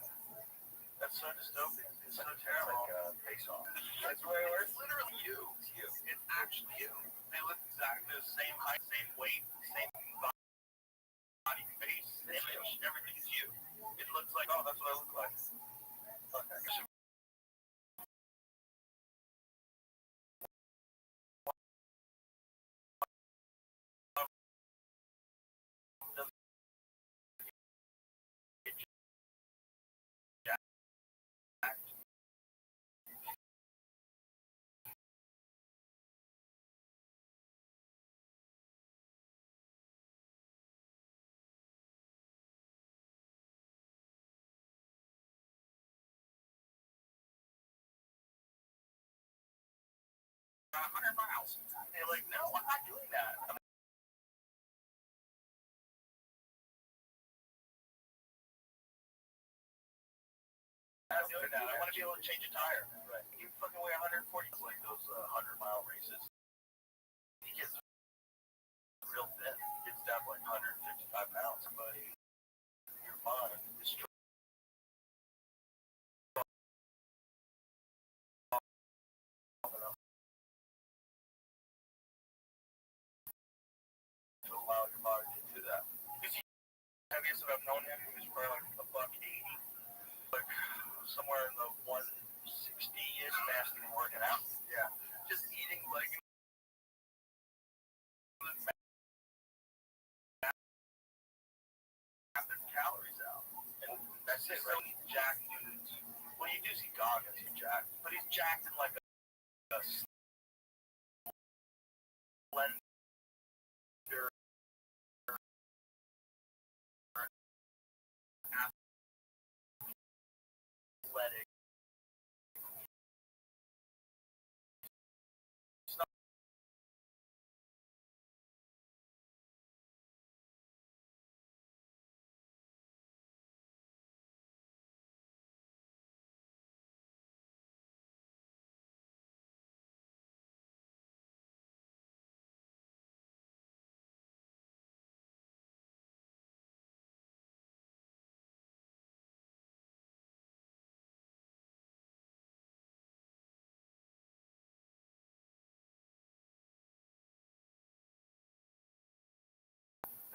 that's so dystopian. It's so terrible. Like Face Off. That's where it's literally you. It's you. It's actually you. They look exactly the same height, same weight, same body, face, image. Everything is you. It looks like, oh, that's what I look like. Okay. Miles. They're like, no, I'm not doing that. I'm not doing that. I want to be able to change a tire. Right. You fucking weigh 140, like those 100-mile races. He gets real thin. He gets down to like 155 pounds, but your mind is strong. To allow your body to do that. Because the heaviest that I've known him, he was probably like $180. Like somewhere in the 160-ish, fasting and working out. Yeah. Just eating like calories out. And that's it, right? He's jacked dudes. Well, you do see Goggins, he's jacked. But he's jacked in like a slender, athletic.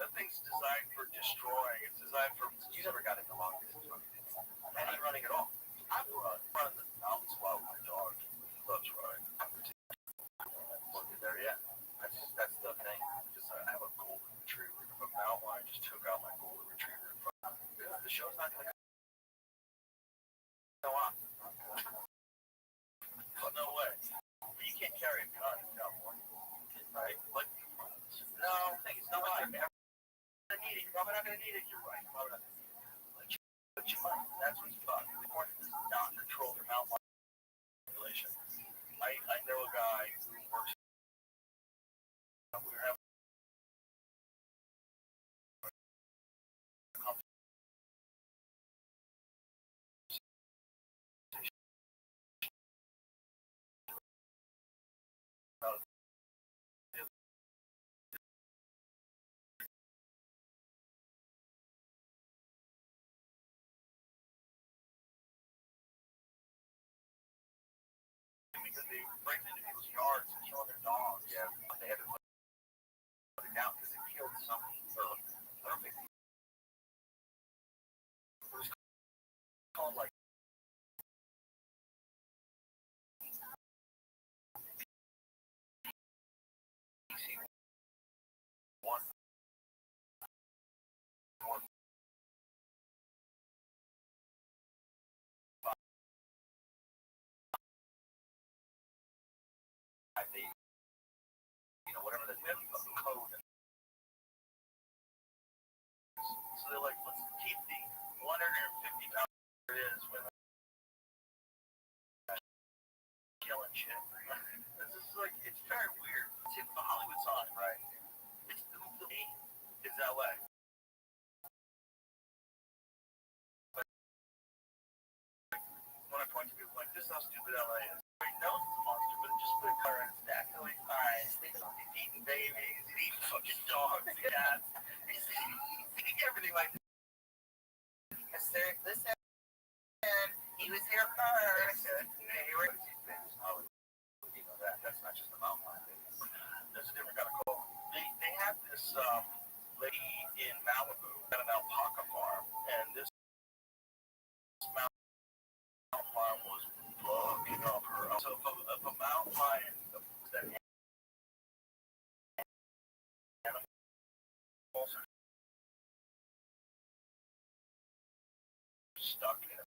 That thing's designed for destroying. It's designed for. You never got into long distance running. Any running at all. I've run the mountains while my dog loves running. Look at there yet. That's the thing. Just I have a golden retriever. From now on, I just took out my golden retriever. The show's not gonna go on. No way. carry a gun in California, right? But no, it's not like you're never gonna need it. You're probably not gonna need it. You're right. You're probably not gonna need it. But you might. That's what's fun. The court does not control their mouth population. I know a guy who works. We were having a conversation about because they break into people's yards and kill their dogs. Yeah, they had to put it down because they killed something. Or I don't think it was called like one or five. They, whatever the code. So they're like, let's keep the 150 pounds it is with killing shit. This is like, it's very weird. It's in the Hollywood sign, right? It's LA. But when I point to people like, this is how stupid LA is. Everybody knows it's a monster, but it just put a car in its back. So he's fine. He's eating babies. He's eating fucking dogs and cats. He's eating everything like this. Listen, he was here first. That's not just a mountain lion. There's a different kind of cold. They have this lady in Malibu at an alpaca farm, and this mountain lion was fucking up her. So if a mountain lion, that animals are stuck in it.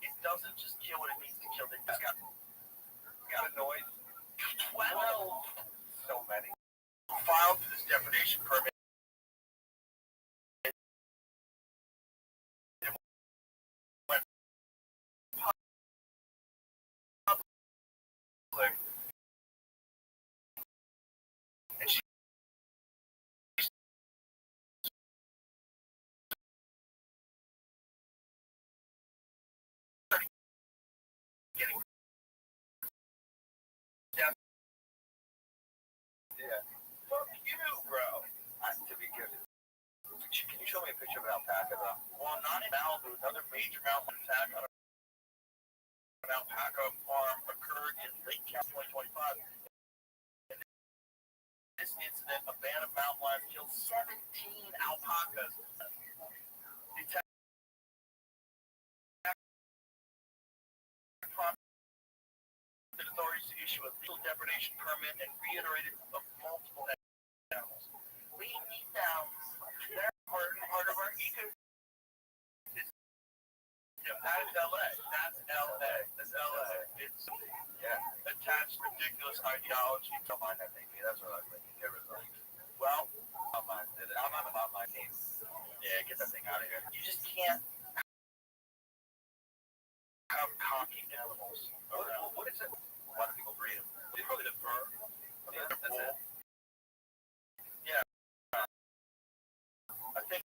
It doesn't just kill what it needs to kill. It just got annoyed. 12. So many. Filed for this depredation permit. And she started getting down. Yeah. Fuck you, bro. To be good. Can you show me a picture of an alpaca, though? Well, not in Malibu. Another major mountain attack on an alpaca farm occurred in late 2025. In this incident, a band of mountain lions killed 17 alpacas. The attack prompted authorities to issue a legal depredation permit and reiterated multiple animals. We need them. They're part of our ecosystem. That is LA. That's LA. That's LA. It's attached ridiculous ideology. Don't mind that thing. That's what I was thinking. Well, I'm on my team. Yeah, get that thing out of here. You just can't have cocky animals around. What is it? A lot of people breed them. It's probably the fur. That's it. Yeah. I think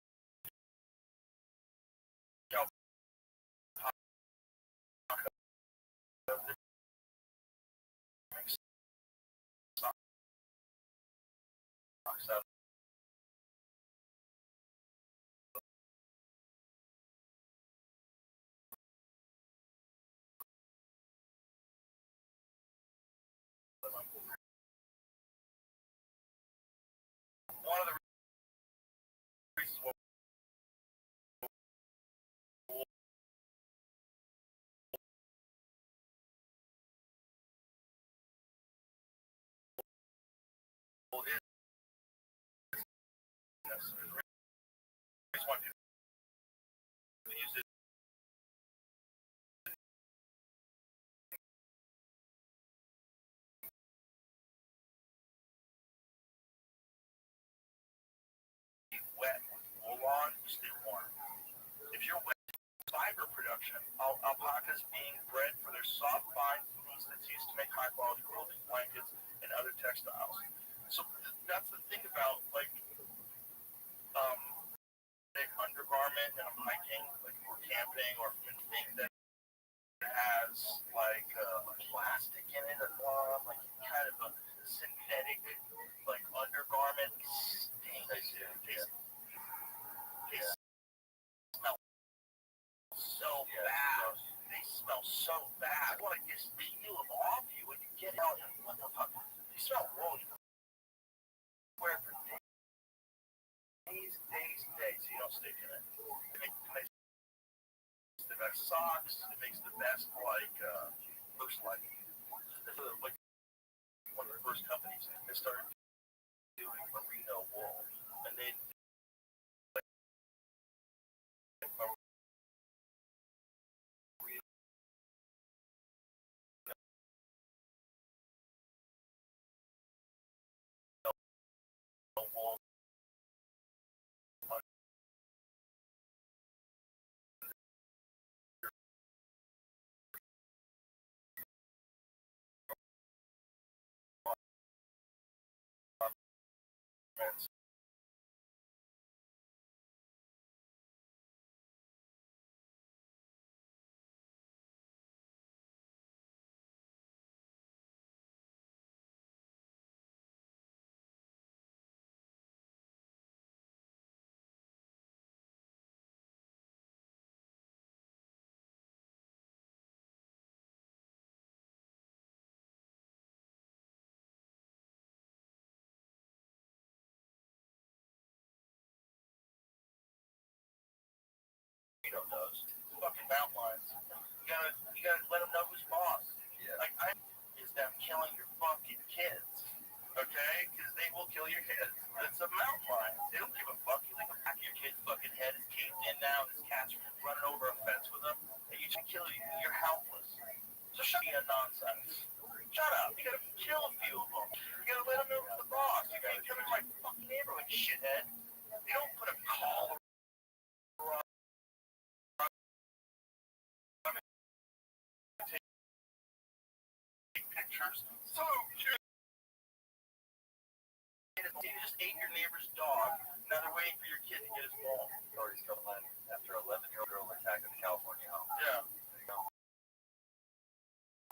one of the reasons why stay warm. If you're wet fiber production, alpacas being bred for their soft, fine fleece that's used to make high-quality clothing, blankets, and other textiles. So that's the thing about like big undergarment and I'm hiking, like or camping or anything that has like plastic in it or like kind of a synthetic like undergarment. They smell so bad. They smell so bad. I want to just peel them off you when you get out. And what the fuck? They smell really wear for days. You don't stick in it. It makes the best socks. It makes the best first like one of the first companies that started doing merino wool, and they wool does. Fucking mountain lions. You gotta let them know who's boss. Yeah. Like is them killing your fucking kids. Okay? Because they will kill your kids. It's a mountain lion. They don't give a fuck. You think the back of your kid's fucking head is caved in now, and this cat's running over a fence with them, and you just kill you. You're helpless. So shut up, nonsense. Shut up. You gotta kill a few of them. You gotta let them know who's the boss. You gotta come into my fucking neighborhood, shithead. You don't put a collar on. Pictures. So cute. You just ate your neighbor's dog. Now they're waiting for your kid to get his ball. Authorities come in after 11-year-old girl attacked in the California home. Yeah. There you go.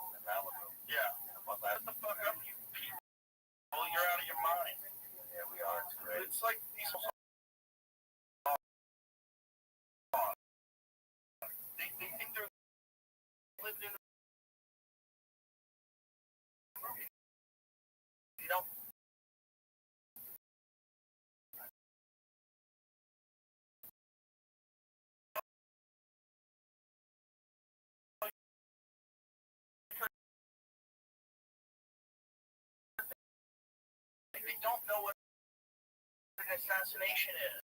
In Malibu. Yeah. What the fuck up, you people? Well, you're out of your mind. Yeah, we are. It's great. It's like these. They think they're living in a movie. You know. They don't know what an assassination is.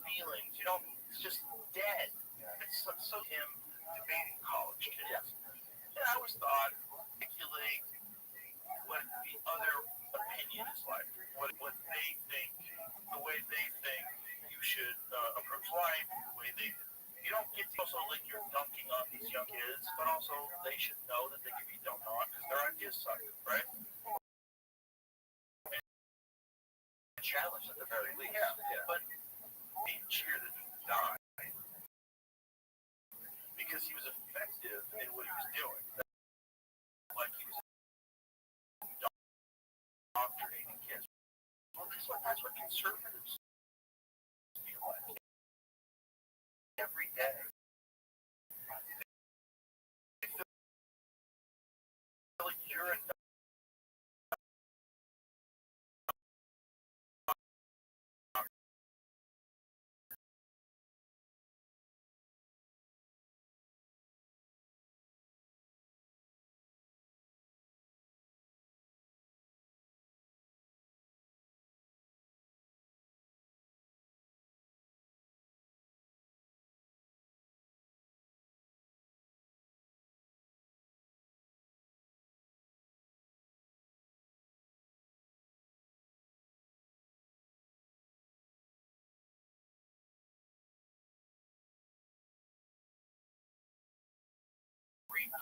Feelings, you don't. It's just dead. It's so him debating college kids. Yeah. And I always thought, articulate what the other opinion is like, what they think, the way they think you should approach life, the way they. You don't get to also like you're dunking on these young kids, but also they should know that they can be dunked on because their ideas suck, right? Challenge at the very least. Yeah. But being cheered that he died. because he was effective in what he was doing. Like he was indoctrinating kids. Well, that's what conservatives feel like every day. They feel like you're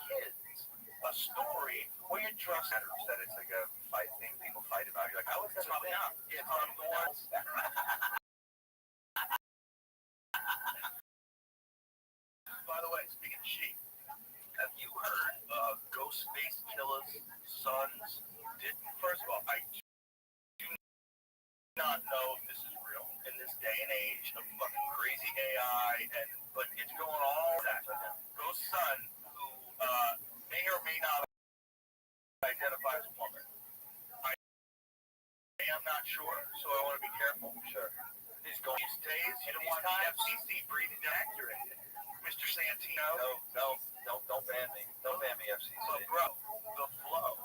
kids a story where you trust matters, that it's like a fight thing people fight about. You're like, oh, it's probably not. Yeah, I'm going. By the way, speaking of sheep, have you heard Ghostface Killer's sons did? First of all, I do not know if this is real in this day and age of fucking crazy AI, but it's going all that. Ghost's son, who may or may not identify as a woman. I am not sure, so I want to be careful. Sure. These days, you don't want the FCC breathing accurate. Mr. Santino. No, don't ban me. Don't ban me, FCC. But bro, the flow.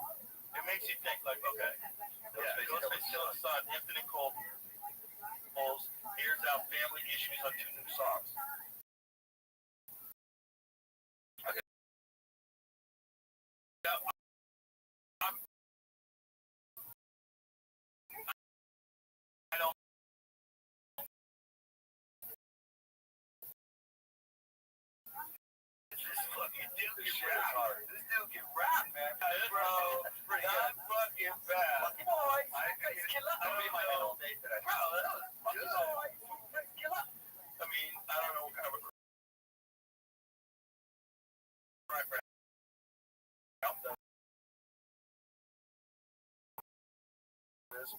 It makes you think like, okay, Ghostface Killer's son, Infinite Cold Bulls, airs out family issues on 2 new songs. Okay. Now, I don't. This fucking dude can rap. This dude can rap, man. Bro, not fucking bad. Fucking boy. I made my head all day today. Bro, that was fucking good. I mean, I don't know what kind of a cry for help that is.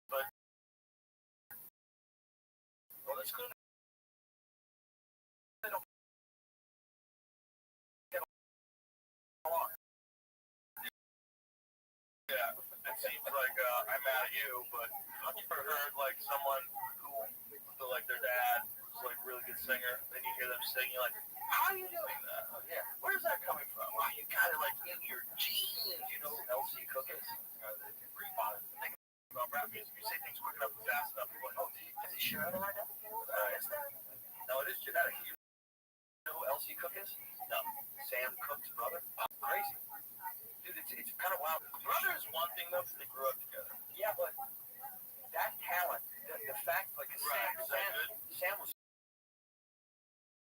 But, well, that's good. They don't get along. Yeah, it seems like I'm mad at you, but have you ever heard like someone who, like their dad was like a really good singer, then you hear them sing, you're like, how are you doing that? Oh, yeah, where's that coming from? Well, you got it like in your genes, you know, LC Cookers. Think about rap music, you say things quick enough and fast enough, you're like, oh, is he sure right now? No, it is genetic. You know who LC Cook is? No. Sam Cooke's brother? Oh, crazy. Dude, it's kind of wild. Brother is one thing though, because they grew up together. Yeah, but that talent, the fact, like, Sam was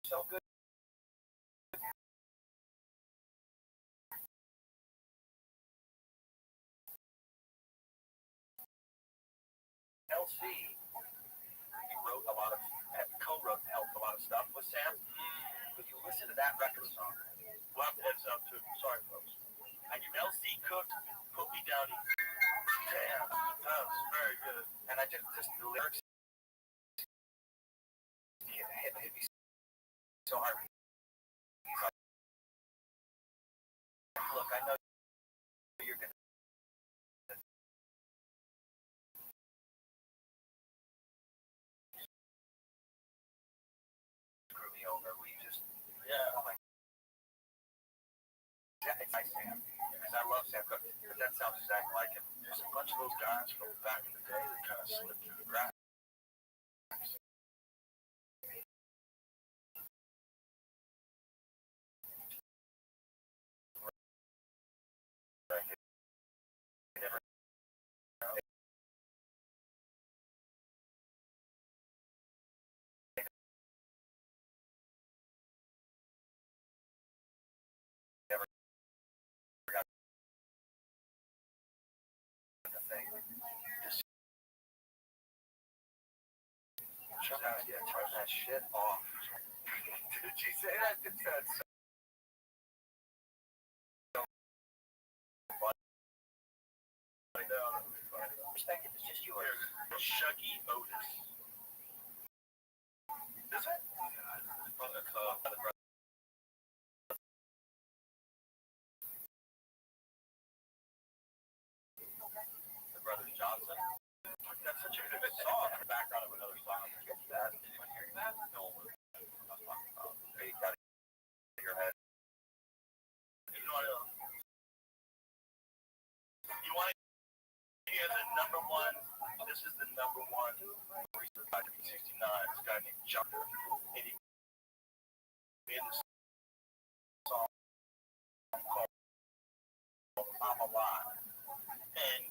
so good. LC, he wrote a lot of, co-wrote, helped a lot of stuff with Sam. But you listen to that record song. We'll have to heads up too. Sorry, folks. And you LC Cook, Put Me Down. Damn, that was very good. And I just the lyrics hit me so hard. Look, I know you're gonna screw me over. Will you just? Yeah. Oh my. It's nice Sam, because I love Sam Cooke. But that sounds exactly like him. There's a bunch of those guys from back in the day that kind of slipped through the cracks. Turn that shit off. Did she say that? It said so. I know. Perspective is just yours. Shuggy Otis. Is it? The Brothers Johnson. That's such a good song. The background of another song. That. Anyone hearing that? No. I'm talking about. You got it in your head. You want to hear the number one? This is the number one. 1969. This guy named John. And he made this song called I'm Alive. And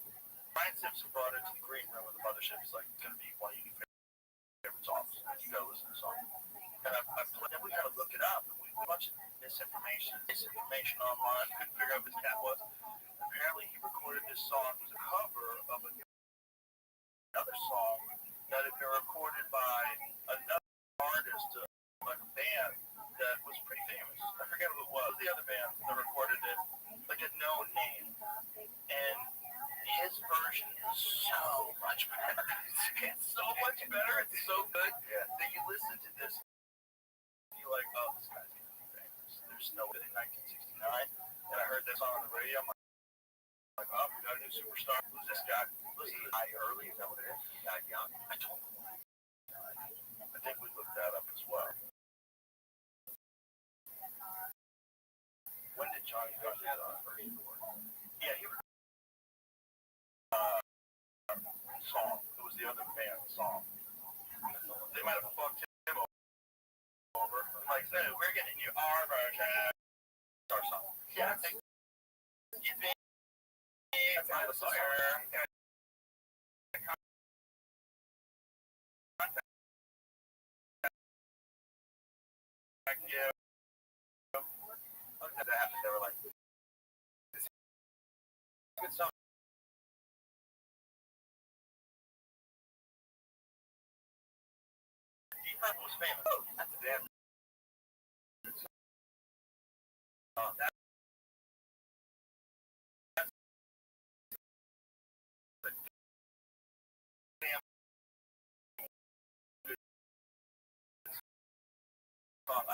Brian Simpson brought it to the green room with the mothership. He's like, it's going to be one of your favorite songs. You got to listen to the song. And I played it. We got to look it up. We had a bunch of misinformation online. Couldn't figure out who this cat was. Apparently, he recorded this song. It was a cover of another song that had been recorded by another artist, like a band that was pretty famous. I forget who it was. The other band that recorded it, like a known name. And his version is so much better. It's so much better. It's so good that you listen to this and you're like, oh, this guy's going to be famous. There's no way in 1969. And I heard this on the radio. I'm like, oh, we got a new superstar. Who's this guy? Listen to I early. Is that what it is? He died young. I told him. I think we looked that up as well. When did Johnny go to that first record? Yeah, he was song. It was the other band's song. They might have fucked him over. Like, so we're getting you our version or something. Yeah, I think you think that's how it's like. Yeah. Okay, that happened. They were like, this is a good song. Deep Purple was famous. Oh, that's a damn. That's a damn good song.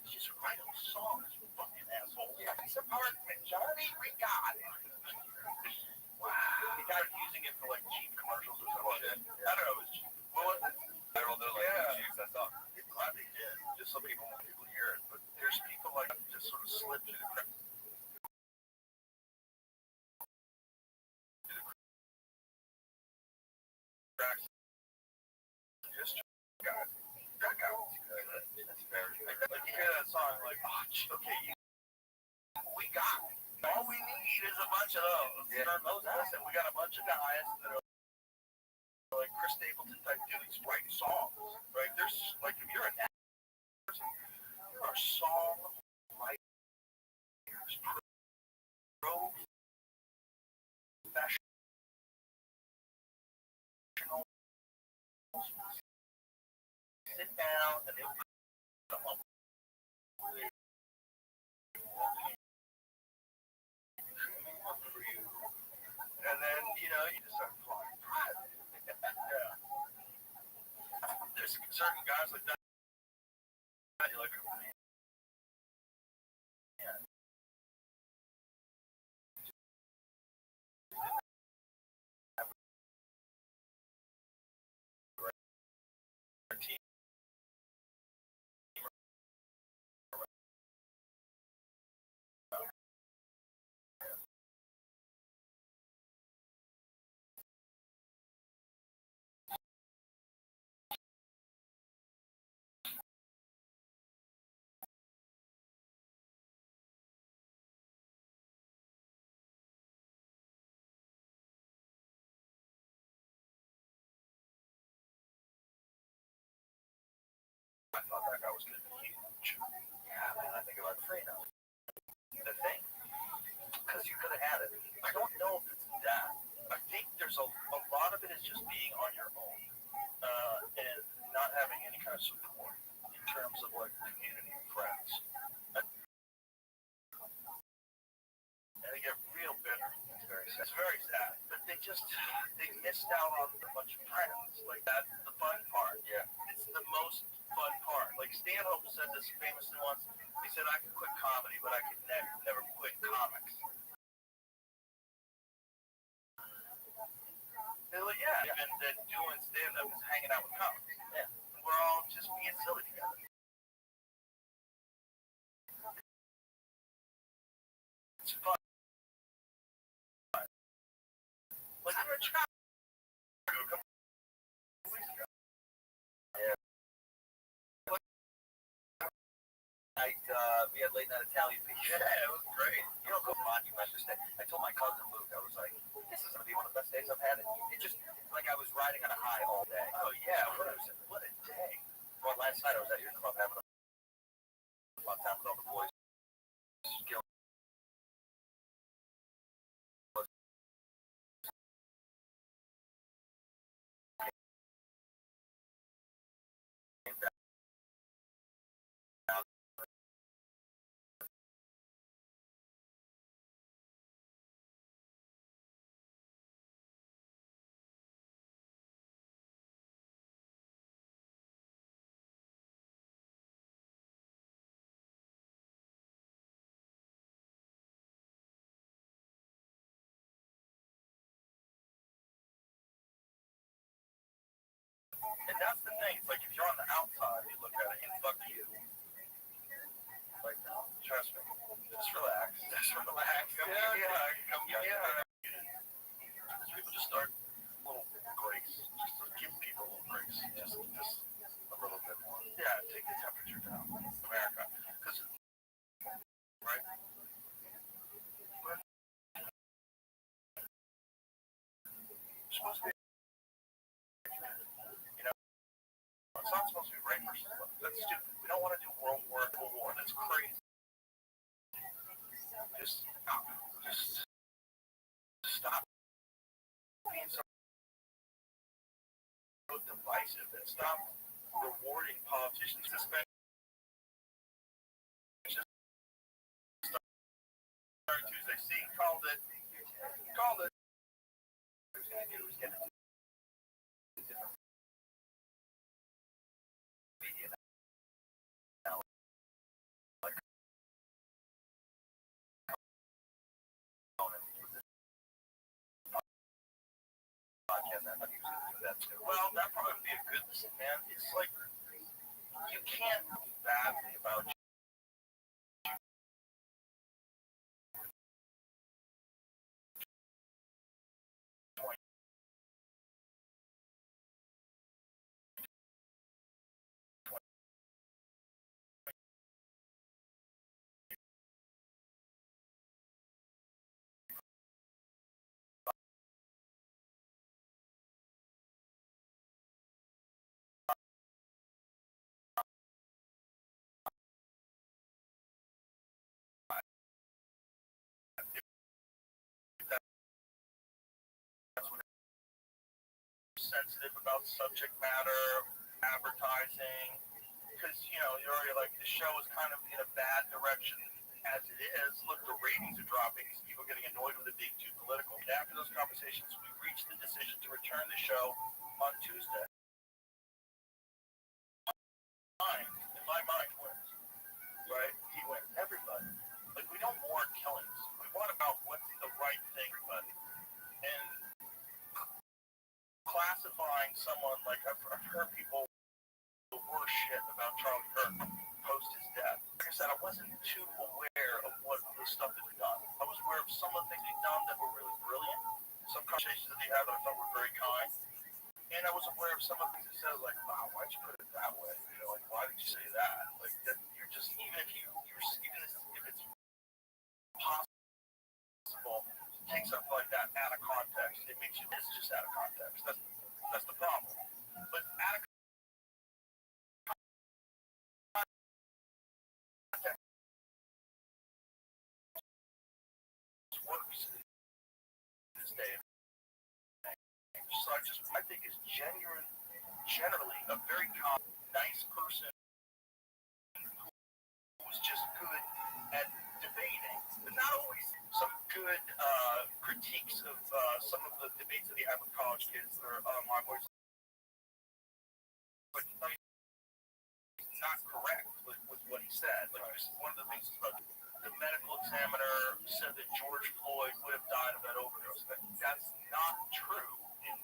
Just write a song, you fucking asshole. Yeah, he's apartment, Johnny. We got it. Wow. He started using it for like cheap commercials or something. I don't know. It was cheap. What was it? I don't know. Like, use that song. I'm glad they did. Just so people hear it. But there's people like just sort of slip through the cracks. Just got it. That guy was good. That's very good. Like you hear that song, like, oh, okay, we got it. All we need is a bunch of those. Yeah. Listen, we got a bunch of guys that are like Chris Stapleton type dudes writing songs, right? There's like if you're an actor, there are song writers, professionals, sit down and they'll come up with and then you just start flying. Yeah. There's certain guys like that. You're like, oh, man. Yeah. very sad. But they missed out on a bunch of friends. Like, that's the fun part. Yeah. It's the most fun part. Like, Stanhope said this famously once. He said, I could quit comedy, but I could never quit comics. They're like, yeah, even doing stand-up is hanging out with comics. Yeah. We're all just being silly together. It's fun. Like, you're a child. We had late night Italian pizza. Yeah, it was great. You don't go monumental day. I told my cousin Luke, I was like, this is gonna be one of the best days I've had. It just like I was riding on a high all day. Oh yeah, what a day. Well, last night I was at your club having a fun time with all the boys. And that's the thing. It's like if you're on the outside, you look at it and fuck you. Like, no, trust me. Just relax. Just relax. Come give me a hug. Come give me a hug. People just start a little grace. Just to give people a little grace. Just a little bit more. Yeah, take the temperature down. America. Because, right? We're supposed to be, you know, it's not supposed to be right versus left. That's stupid. We don't want to do World War. That's crazy. Just stop being so divisive and stop rewarding politicians. Suspension started Tuesday. See, called it. Called it. What he's going to do is get into different media now. Like, well, that probably would be a good thing, man. It's like you can't be badly about sensitive about subject matter, advertising, because you're already like the show is kind of in a bad direction as it is. Look, the ratings are dropping. People are getting annoyed with it being too political. And after those conversations, we reached the decision to return the show on Tuesday. In my mind, wins. Right? He wins. Everybody. Like, we don't want killings. We want about what's the right thing for everybody. And classifying someone like I've heard people the worst shit about Charlie Kirk post his death. Like I said, I wasn't too aware of what the stuff that he'd done. I was aware of some of the things he'd done that were really brilliant. Some conversations that he had that I thought were very kind. And I was aware of some of the things he said, like, wow, why'd you put it that way? Like, why did you say that? Like, that you're just, even if it's possible to take something like that out of context, it makes you miss just out of context. That's the problem. But out of context works in this day. So I think it's generally a very nice person who's just good at debating, but not always. Some good critiques of some of the debates that he had with college kids that are online, where but no, he's not correct with what he said. Like, one of the things is about the medical examiner said that George Floyd would have died of that overdose. That's not true. And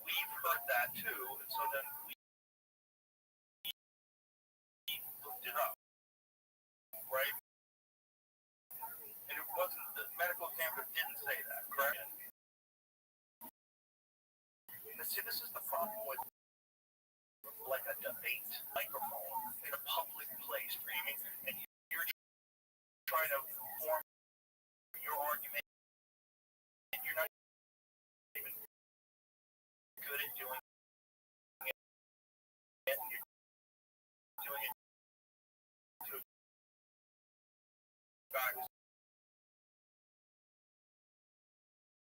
we've heard that too, and so then we looked it up, right? And it wasn't, the medical examiner didn't say that, correct? And see, this is the problem with like a debate microphone in a public place, framing, and you're trying to form your argument, and you're not even good at doing it, and you're doing it to a guy who's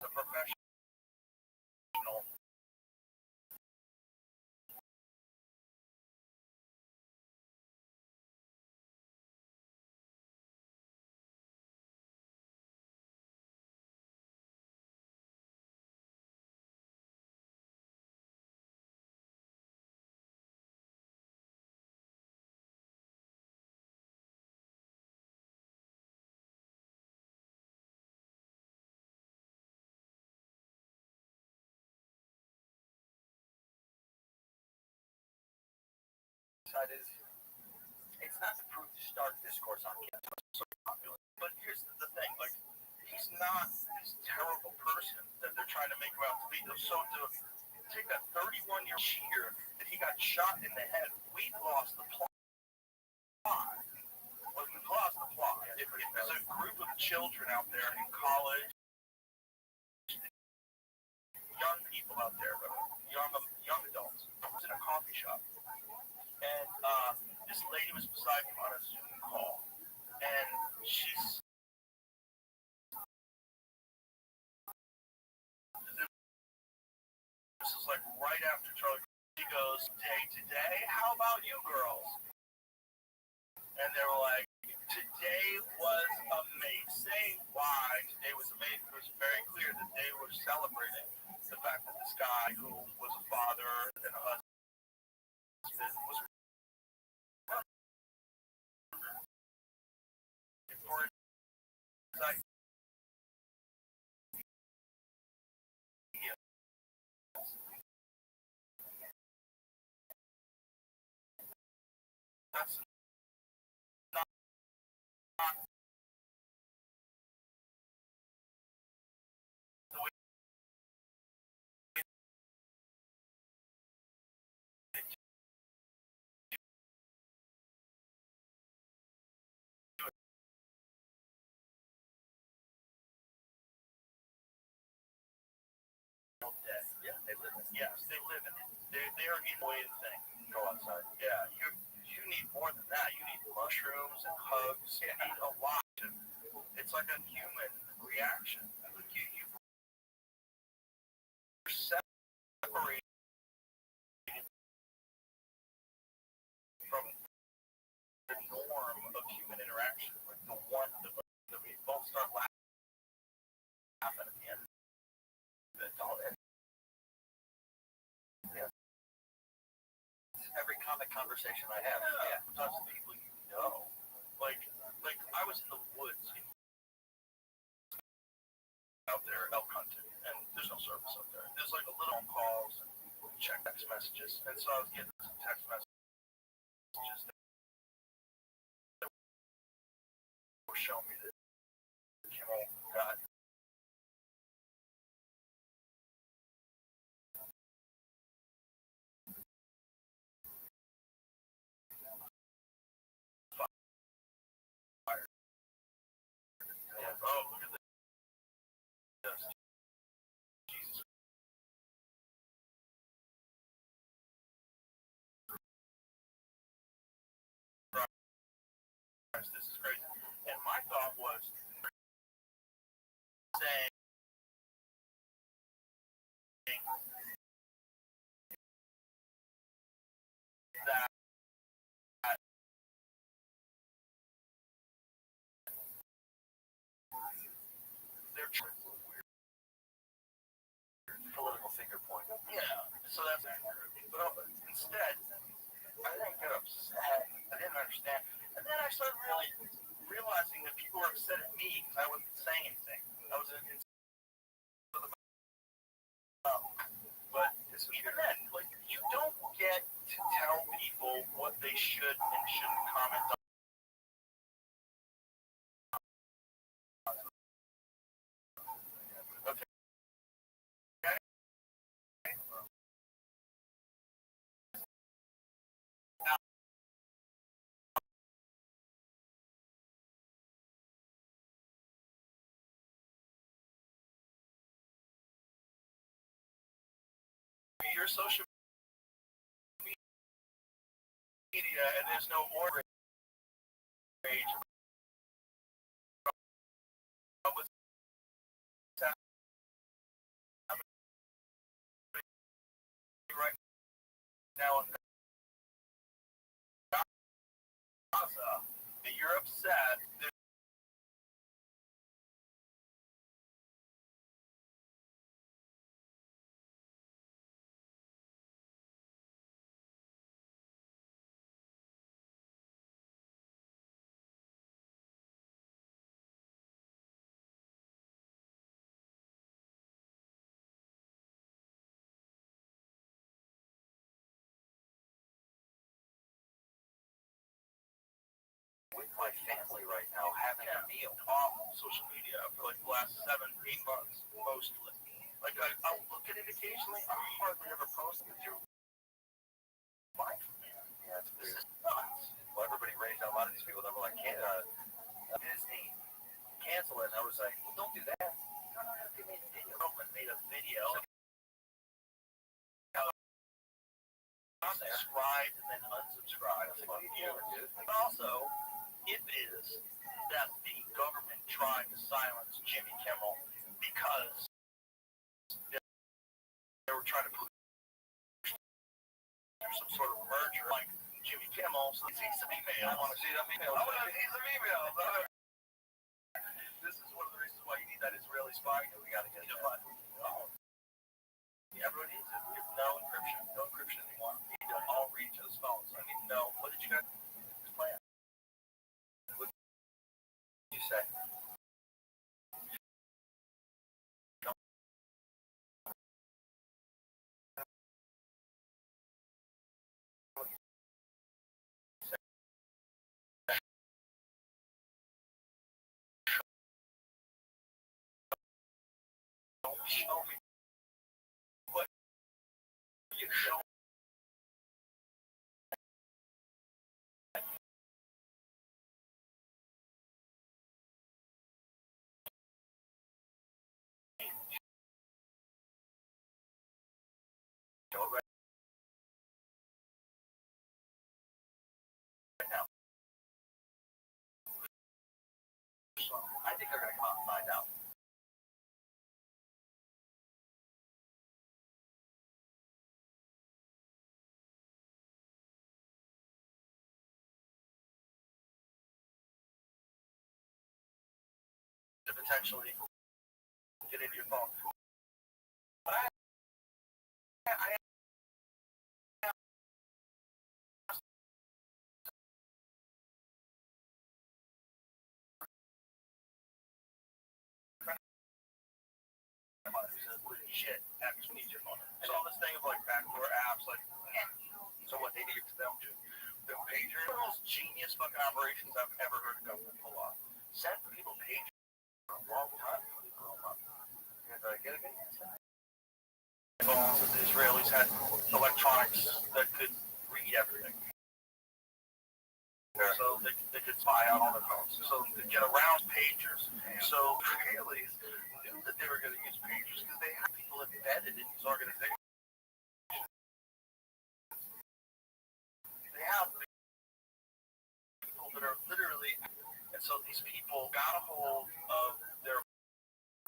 a professional. Is it's not to prove to start discourse on campus so popular, but here's the thing: like, he's not this terrible person that they're trying to make him out to be. So to take a 31-year cheater that he got shot in the head, we've lost the plot. Well, we've lost the plot. If there's a group of children out there in college, young people out there, young adults, in a coffee shop. And this lady was beside him on a Zoom call, and she's this is like right after Charlie. She goes, "Day to day, how about you girls?" And they were like, "Today was amazing." Why? Today was amazing. It was very clear that they were celebrating the fact that this guy who was a father and a husband was for his idea. That's not the way they do it. Yeah, they live in it. Yes, they live in it. They are in the way thing. Go outside. Yeah, you need more than that. You need mushrooms and hugs. You need a lot. It's like a human reaction. You're separated from the norm of human interaction. Like the one that we both start laughing at the end of it. All that. Yeah. Every comic conversation I have. Yeah. Talks to people you know. Like I was in the woods out there elk hunting, and there's no service out there. There's like a little phone calls and check text messages, and so I was getting some text messages that were showing me that Kimmel got fired. And, oh, look at this. Jesus So that's accurate. But instead, I didn't get upset. I didn't understand. And then I started really realizing that people were upset at me because I wasn't saying anything. I was in for the but even then, like you don't get to tell people what they should and shouldn't comment on. Okay. Now, your social media and there's no order page about what's happening right now in Gaza. And you're upset. With my family right now having a meal off social media for like the last 7-8 months mostly. Like I'll look at it occasionally. I hardly ever post it through my family. Yeah, this is nuts. Well, everybody raised a lot of these people that were like, Disney, cancel it. And I was like, well, don't do that. They made a video. Someone made a video. Subscribe and then unsubscribe. Fuck you, dude. But also, it is that the government tried to silence Jimmy Kimmel because they were trying to push some sort of merger like Jimmy Kimmel. So he sees some emails. I want to see them emails. I want to see some emails. This is one of the reasons why you need that Israeli spy. We got to get it. Everyone needs it. We have no encryption anymore. We need to all read to his phones. I need to know, what did you guys plan? What did you say? Don't show me what you show. Right now. So I think they're going to come out and find out. To potentially get into your phone. But I legit actually need your phone. So all this thing of like backdoor apps, like, so what they need to them do. The pager, one of the most genius fucking operations I've ever heard a government pull off. Send people pagers for a long time. Get it? Phones, the Israelis had electronics that could read everything. So they could spy out on their phones. So they could get around pagers. So Israelis knew that they were going to use pagers because they have people embedded in these organizations. They have people that are literally, and so these people got a hold of their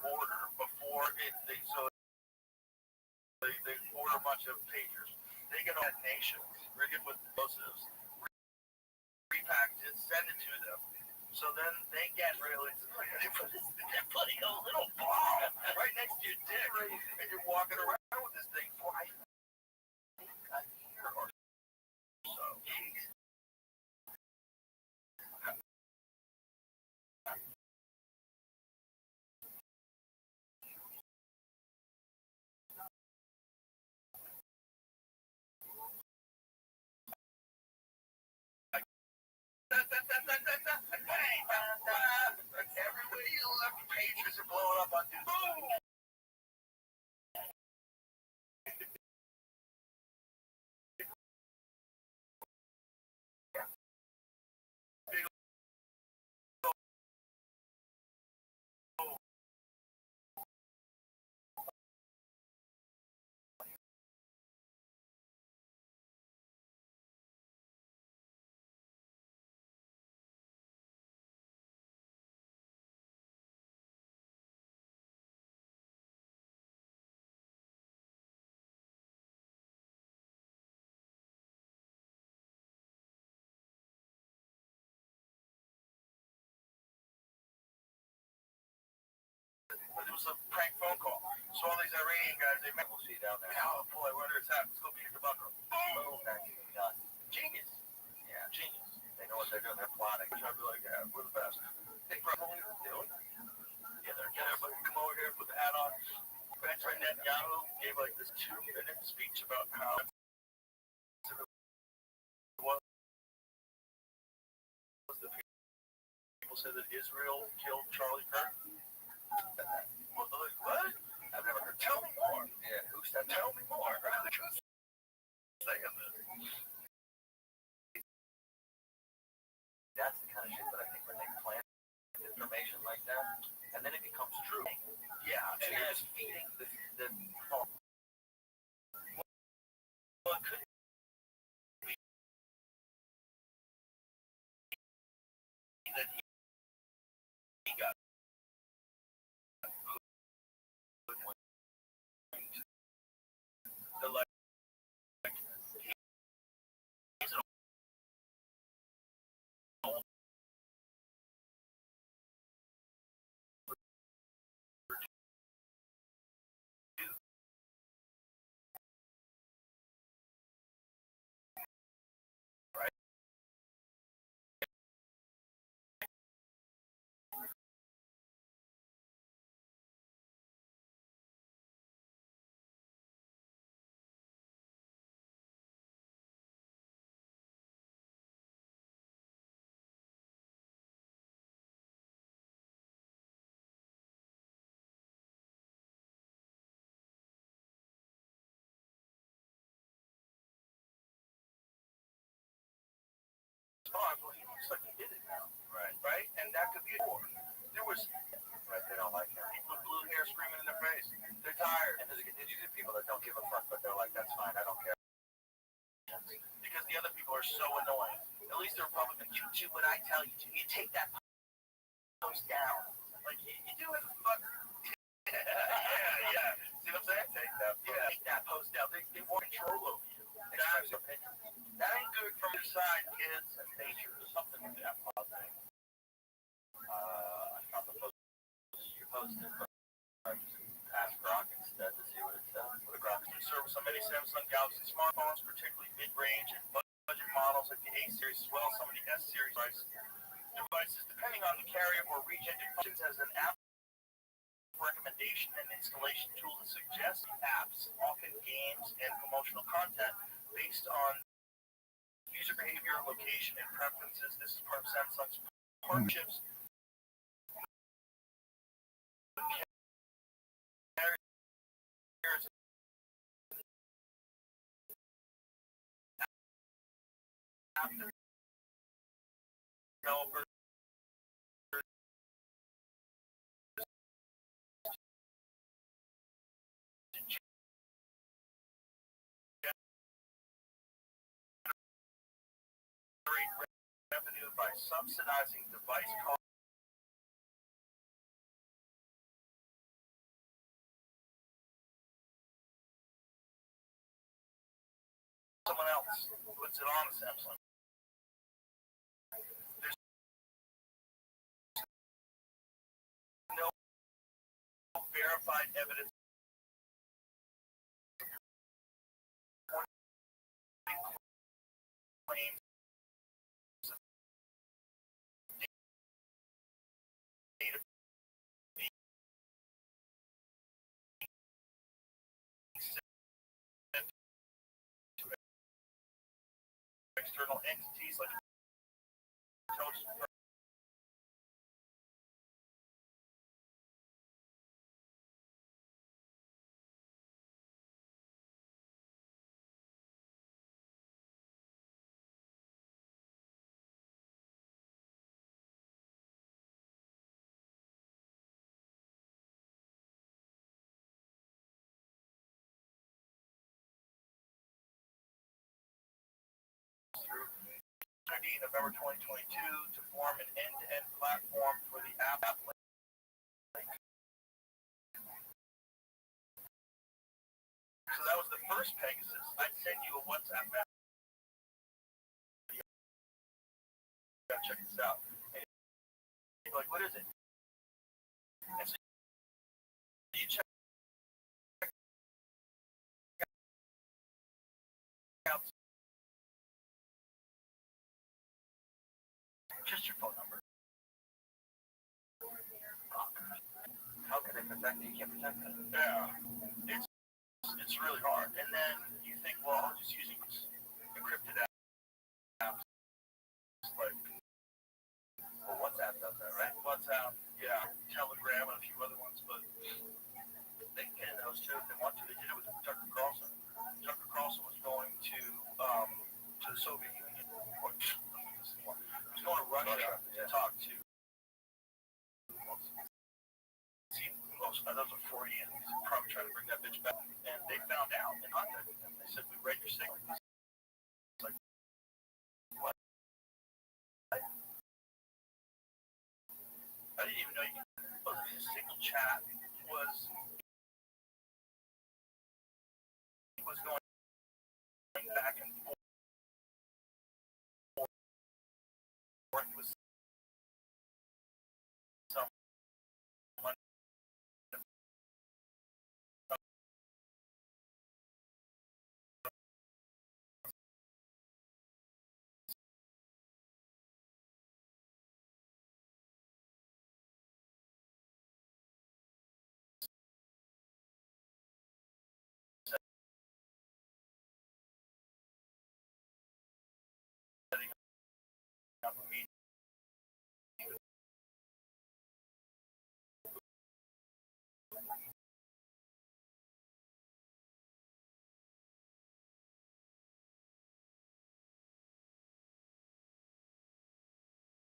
order before they order a bunch of pagers. They get all nations, rig it with explosives, repacked it, send it to them. So then they get they're putting a little bomb right next to your dick, and you're walking around with this thing. was a prank phone call. So all these Iranian guys, they met. We'll see down there. Oh boy, wonder it's happening. Let's go meet the bunker. Boom. Genius. Yeah, genius. They know what they're doing. They're plotting. I'd be like, yeah, we're the best. They probably doing. Yeah, they're getting everybody to come over here, put the hat on. Benjamin Netanyahu gave like this 2-minute speech about how the people said that Israel killed Charlie Kirk. What? I've never heard. Tell me more. Yeah, who said? Tell me more. Who's saying this? That's the kind of shit that I think when they plant information like that, and then it becomes true. Yeah, and you're just feeding the well, it could be that he got the like he's an old dude, right? Well, he looks like he did it now, right? And that could be a war. There was right. They don't like him. People with blue hair screaming in their face. They're tired. And there's a contingency of people that don't give a fuck, but they're like, that's fine. I don't care. Because the other people are so annoying. At least the Republicans, you do what I tell you to. You take that post down. Like, you do it. Fuck. yeah. See what I'm saying? Take that post down. They want control over you. That ain't good from your side, kids. And nature or something like that. I found the post you posted. Ask Grok instead to see what it says. What a Grok can service on many Samsung Galaxy smartphones, particularly mid-range and budget models like the A series, as well as some of the S series devices, depending on the carrier or region. It functions as an app recommendation and installation tool that suggests apps, often games and promotional content based on user behavior, location, and preferences. This is part of Samsung's partnerships. Developers generate revenue by subsidizing device costs. Someone else puts it on a Samsung. There's no verified evidence claims data being sent to external entities like intelligence. November 2022 to form an end-to-end platform for the app link. So that was the first Pegasus. I'd send you a WhatsApp message. You gotta check this out. And you're like, what is it? And so fact that you can't protect that. Yeah, it's really hard. And then you think, well, I'm just using encrypted apps like WhatsApp does that, right? WhatsApp, yeah, Telegram, and a few other ones, but they can those too if they want to. They did it with Tucker Carlson. Tucker Carlson was going to the Soviet Union. He was going to Russia to talk to. Those are Freudian. He's probably trying to bring that bitch back. And they found out and contacted him. They said, we read your signal. It's like, what? I didn't even know you could. His signal chat was going back and forth with someone setting up a meeting.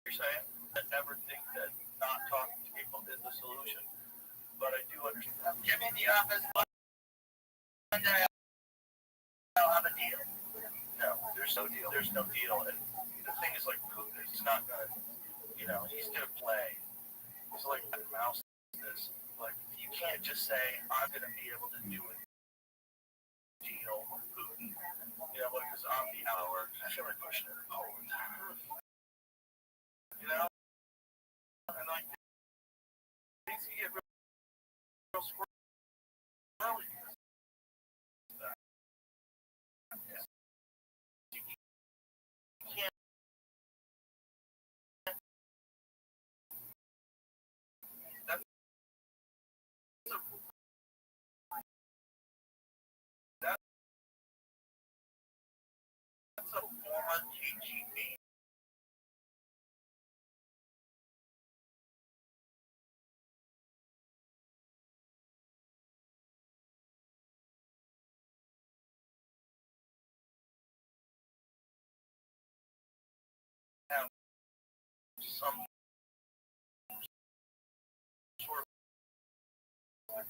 You're saying? I never think that not talking to people is the solution, but I do understand. Give me the office one day. I'll have a deal. No, there's no deal. There's no deal. And the thing is, like, Putin is not gonna, he's gonna play. He's like a mouse. This, like, you can't just say I'm gonna be able to do a deal with Putin. Because I'm the hour. I feel like pushing it in Poland. And like things can get real squirrely. That's a former KGB. Have some sort of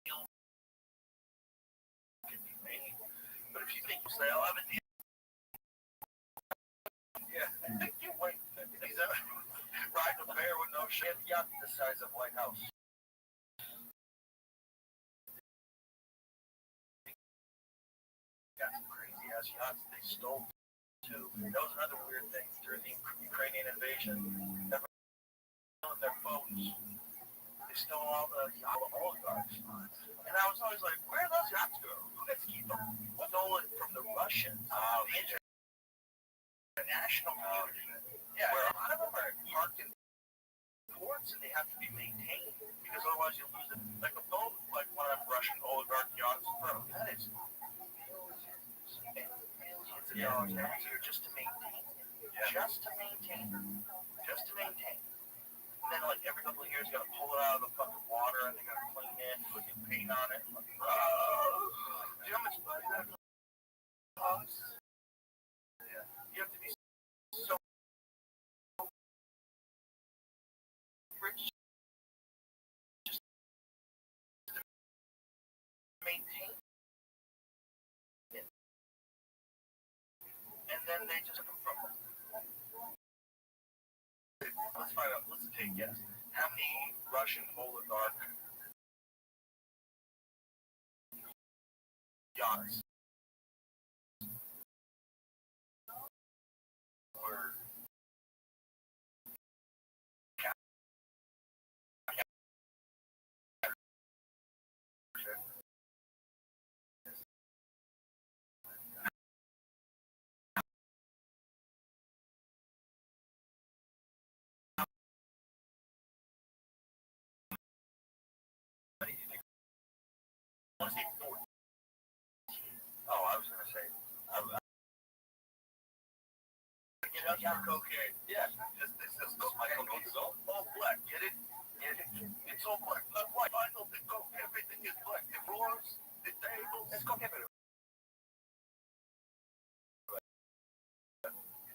deal can be made. But if you think you say, I'll have a deal. Yeah, you wait. He's riding a bear with no shit. Yacht the size of White House. Got some crazy ass yachts they stole too. That was another weird thing during the Ukrainian invasion. On their boats, they stole all the oligarchs. And I was always like, where do those yachts go? Who gets to keep them? Stole it from the Russians. The international community. Yeah, where a lot of them are parked in ports and they have to be maintained because otherwise you'll lose it. Like a boat, like one of them Russian oligarch yachts, bro, that is millions of dollars every year just to maintain. Just to maintain. Just to maintain. And then like every couple of years you gotta pull it out of the fucking water and they gotta clean it, put new paint on it. Like, do you know how much money that costs? Yeah. You have to be so rich just to maintain it. And then they just come from them. Let's find out. Let's take a guess. How many Russian oligarch yachts were want to say 14. Oh, I was going to say. Get out your cocaine. Yeah, this is my cocaine. It's all black. Get it? It's all black. Not white. I know the coke. Everything is black. The floors, the tables. It's coke everywhere.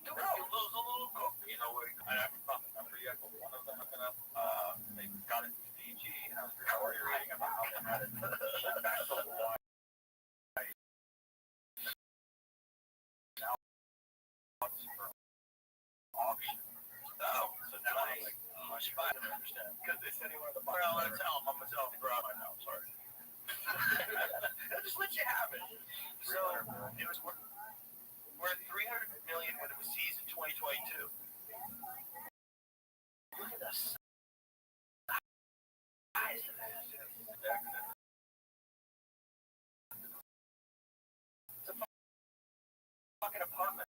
You lose a little coke. You know where I have a problem. Remember yet? But one of them looking up. They got it to PG, and I was reading about how they had it. That's a lot. Now, auction. Oh, so now I'm like, much I don't understand. Because they said he wanted to buy. Well, I'm gonna tell him to grab right now. Sorry. Just let you have it. So it was worth $300 million when it was seized in 2022. Look at this. Size of that. It's a fucking apartment.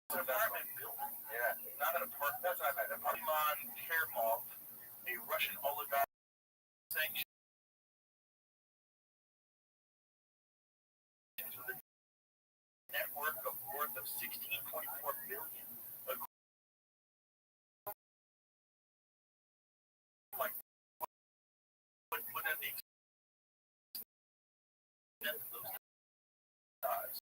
An apartment building. Yeah, not an apartment. That's what I meant. An apartment Kermov, a Russian oligarch sanctioned with a network of worth of $16.4 million. Like, what are the extent of those ties?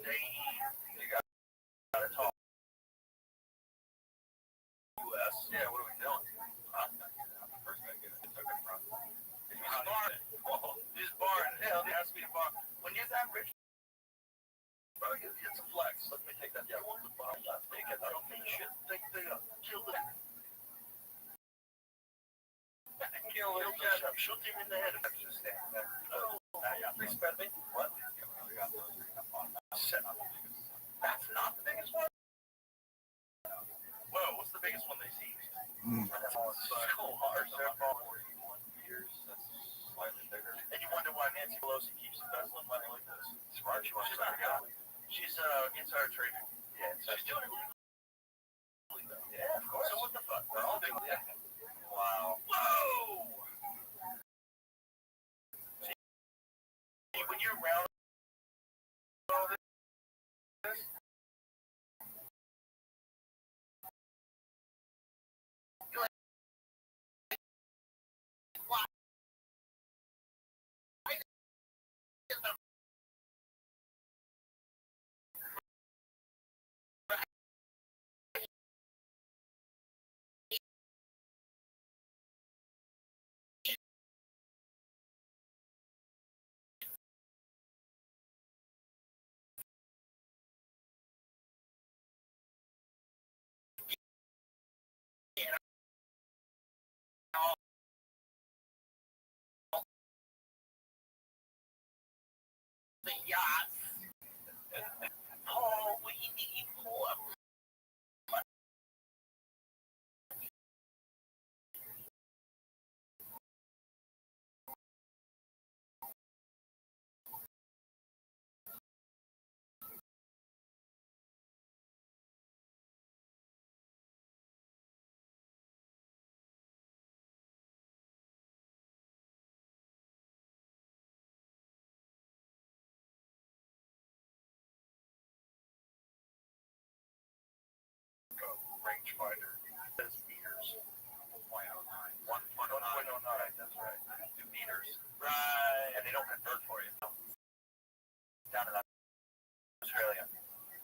You got to talk U.S. Yeah, what are we doing? I'm the first guy to get it. Took it from. He's barring. He's barring. Hell, he asked me to bar. When you're that rich, bro, it's a flex. Let me take that. Yeah, what's the bar? Let's take it. I don't think shit. They killed it. Kill him. Shoot him in the head. That's just it. Respect me. What? That's not the biggest one. Whoa, what's the biggest one they seized? That's cool. They're 41 years. That's slightly bigger. And you wonder why Nancy Pelosi keeps embezzling money like this. Smart. She wants to go. She's insider trading. Yeah, she's doing it legally. Yeah, of course. So what the fuck? We're all doing it. Wow. Whoa! See, when you're around all this, you're like, why? The yachts. Oh, we need more. Rangefinder. Says meters. 1.09. 1.09. That's right. 2 meters. Right. And they don't convert for you. Down in Australia.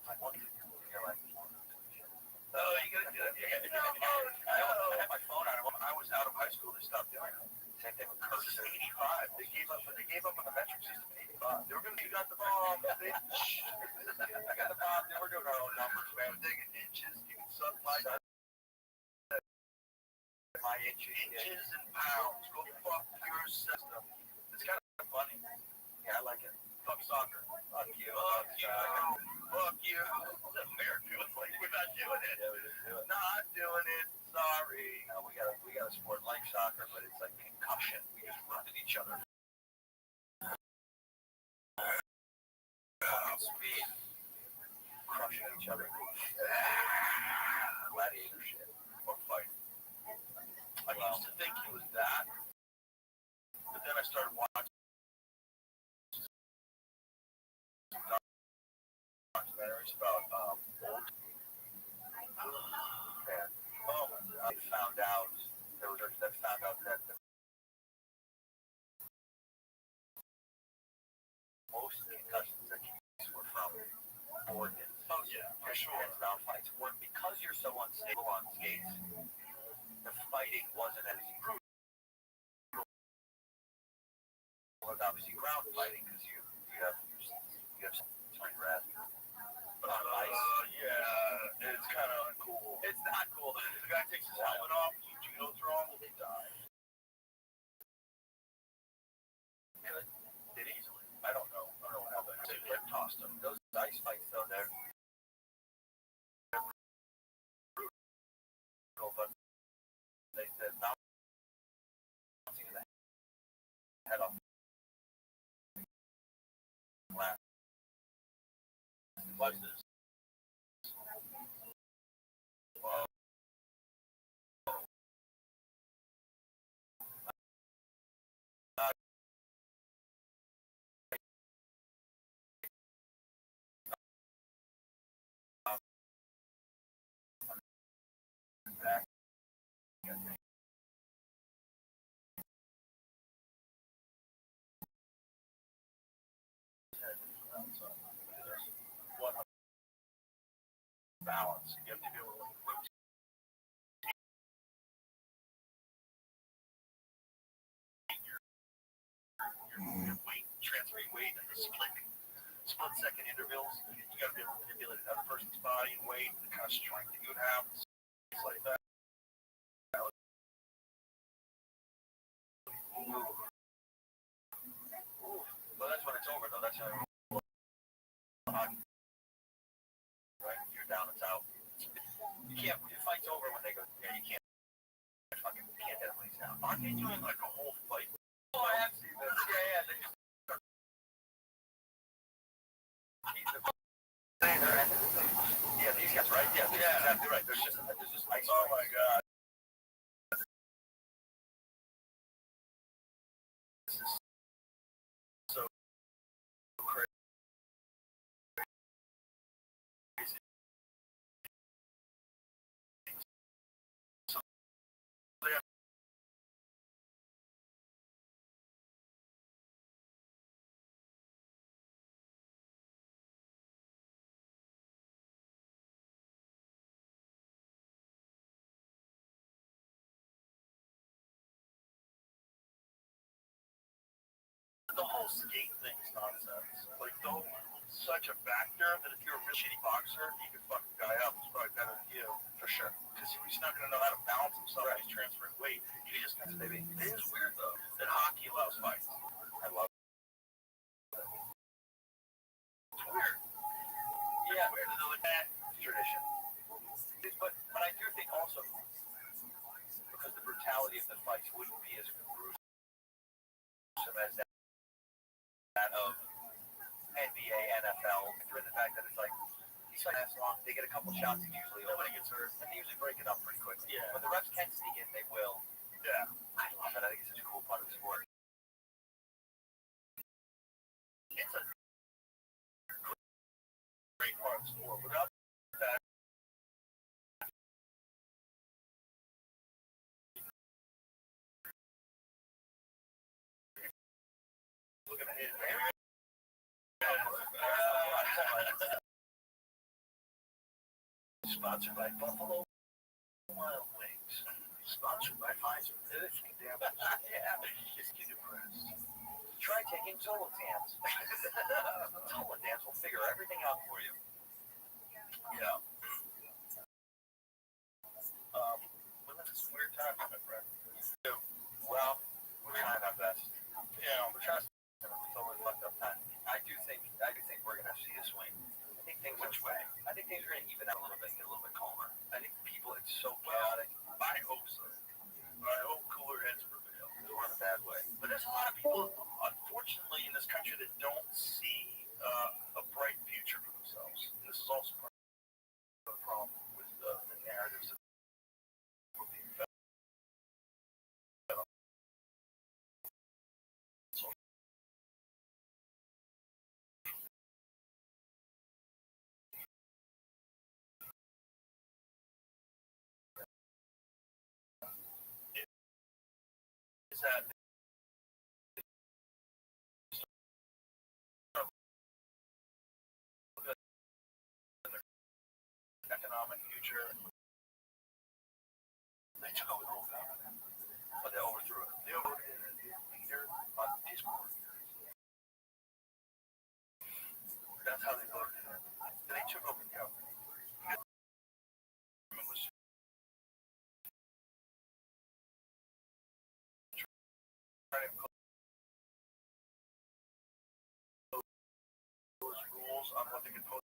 Like, what? You're like, oh, you gotta do it. I had my phone out. When I was out of high school, they stopped doing it. Same thing with curses. 85. They gave up on the metric system. 85. They were gonna. You got the bomb. I got the bomb. They were doing our own numbers, man. Taking inches. You can suck my inches and pounds. Go fuck your system. It's kind of funny. Yeah, I like it. Fuck soccer. Fuck you. Fuck you. Fuck you. It's America. Like, we're not doing it. Yeah, we're just doing it. Not doing it. Sorry. No, we got a sport like soccer, but it's like concussion. We just run at each other. Speed. Crushing each other. Gladiator shit. Or fight. I used to think he was that, but then I started watching documentaries about and I found out there were that found out that most concussions that came were from organs. Oh yeah, for sure. Hands down fights weren't because you're so unstable on skates. The fighting wasn't as brutal as obviously ground fighting because you have time rest. But on ice, yeah, it's kind of cool. It's not cool. The guy takes his helmet off, you judo throw him, they die. Did easily. I don't know what happened. They hip tossed him. Those ice fights though, they're brutal, but they're bouncing the head off. Watch this. Balance. You have to be able to rotate your weight, transfer your weight in the split second intervals. You got to be able to manipulate another person's body and weight, the kind of strength that you would have, things like that. Well, that's when it's over, though. That's how right? You're down, it's out. You can't. The fight's over when they go. Yeah, you can't. Fucking can't hit them when he's down. Aren't they doing like a whole fight? Oh, I have seen this. Yeah. They just start. Yeah, these guys, right? Yeah, exactly right. There's just ice. Oh my god. This is so crazy. So they have the whole skate thing is nonsense. Like, though, such a factor that if you're a real shitty boxer, you can fuck a guy up. He's probably better than you, for sure. Because he's not going to know how to balance himself. Right. He's transferring weight. He just gets maybe. It is weird, though, that hockey allows fights. I love it. It's weird. Yeah. It's weird to know that tradition. But I do think also, because the brutality of the fights wouldn't be as gruesome as that of NBA, NFL, for the fact that it's like these fights last long, they get a couple shots and usually nobody gets hurt, and they usually break it up pretty quickly. Yeah. When the refs can sneak in, they will. Yeah. I love it. I think it's such a cool part of the sport. It's a great part of the sport. Without that, look at it. Sponsored by Buffalo Wild Wings. Sponsored by Pfizer. Yeah, just get impressed. Try taking Zolotans. Zolotans will figure everything out for you. Yeah. We're in this weird time, my friend. even out a little bit, get a little bit calmer. I think people, it's so chaotic. I hope so. I hope cooler heads prevail. We're in a bad way. But there's a lot of people, unfortunately, in this country that don't see a bright future for themselves. And this is also part of the problem with the narratives that we're being fed on. So, is that economic future? They took over the whole thing, but they overthrew it. They overthrew it. Leader on these boards. That's how they voted. And they took over the government. It was trying to impose rules on what they could post.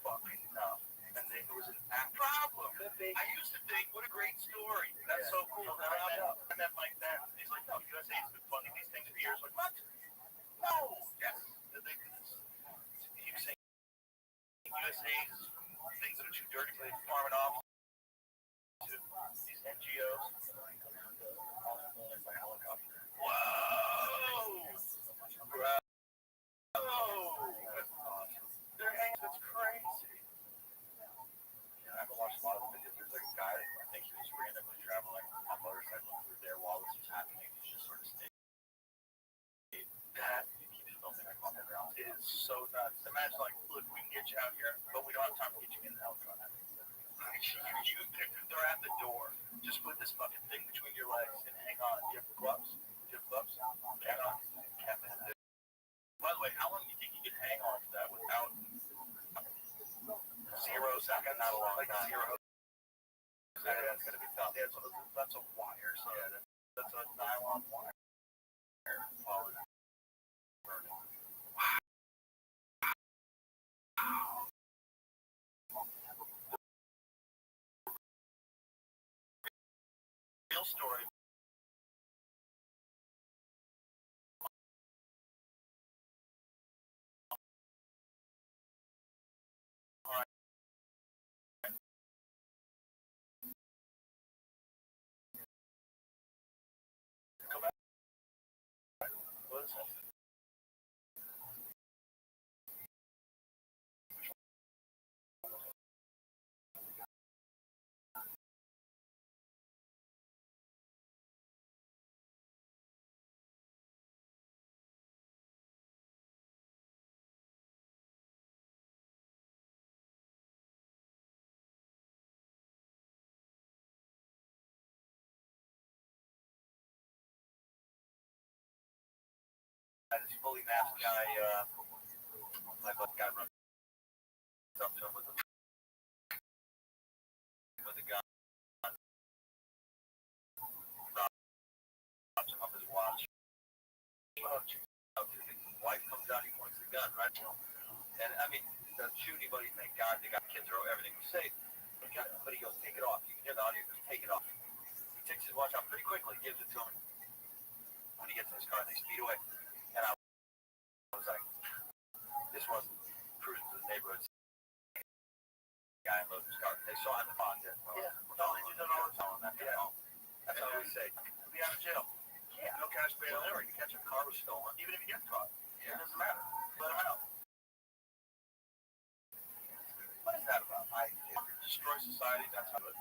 Fucking enough. And then there was an problem. I used to think, what a great story. That's so cool. I met Mike Ben. He's like, no, USA has been funding these things for years. Like, what? No. Yes. He was saying USA is things that are too dirty for they farm it off to these NGOs. Whoa! That's crazy. Yeah, I haven't watched a lot of the videos. There's like a guy, I think he was randomly traveling on a motorcycle through there while this was happening. He just sort of stayed. That, he keeps filming like on the ground. It is so nuts. Imagine like, look, we can get you out here, but we don't have time to get you in the helicopter. They're at the door. Just put this fucking thing between your legs and hang on. Do you have gloves? Do you have gloves? Hang on. By the way, how long do you think you can hang on to that without 0 second? Not a long like time. Zero. That's gonna be tough. Yeah, that's a wire. So yeah, that's a nylon wire. Wow. Real story. What is it? This fully masked guy, my buddy guy runs up to him with a gun, drops him up his watch. His wife comes out, he points the gun, right? And I mean, the shooting buddy, thank God, they got kids, or everything was safe. But he goes, take it off. You can hear the audio, he goes, take it off. He takes his watch off pretty quickly, gives it to him. When he gets in his car, they speed away. And I was like, this wasn't cruising to the neighborhood. Guy loads his car. They saw him in the pocket. Yeah, no, they do that all the time. That's how we say. Be out of jail. Yeah, no cash bail. Or you catch a car was stolen, even if he gets caught. Yeah. It doesn't matter. Let him out. What is that about? Destroy society. That's how it.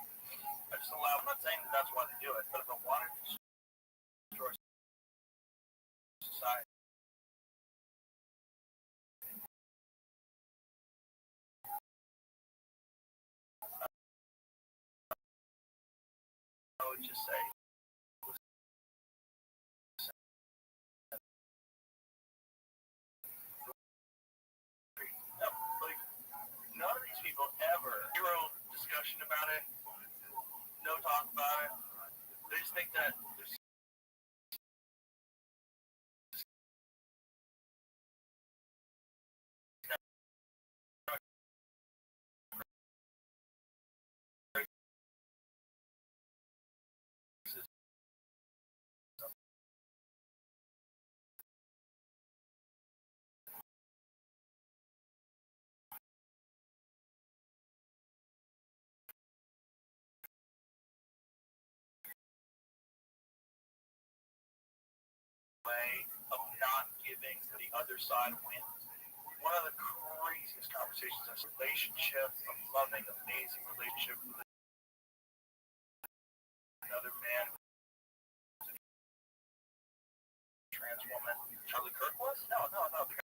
I just allow. I'm not saying that that's why they do it, but if I wanted to destroy society. I would just say, no, like, none of these people ever, zero discussion about it, no talk about it. They just think that there's way of not giving to the other side win. One of the craziest conversations in a relationship, a loving, amazing relationship with another man, trans woman. Charlie Kirk was? No. The guy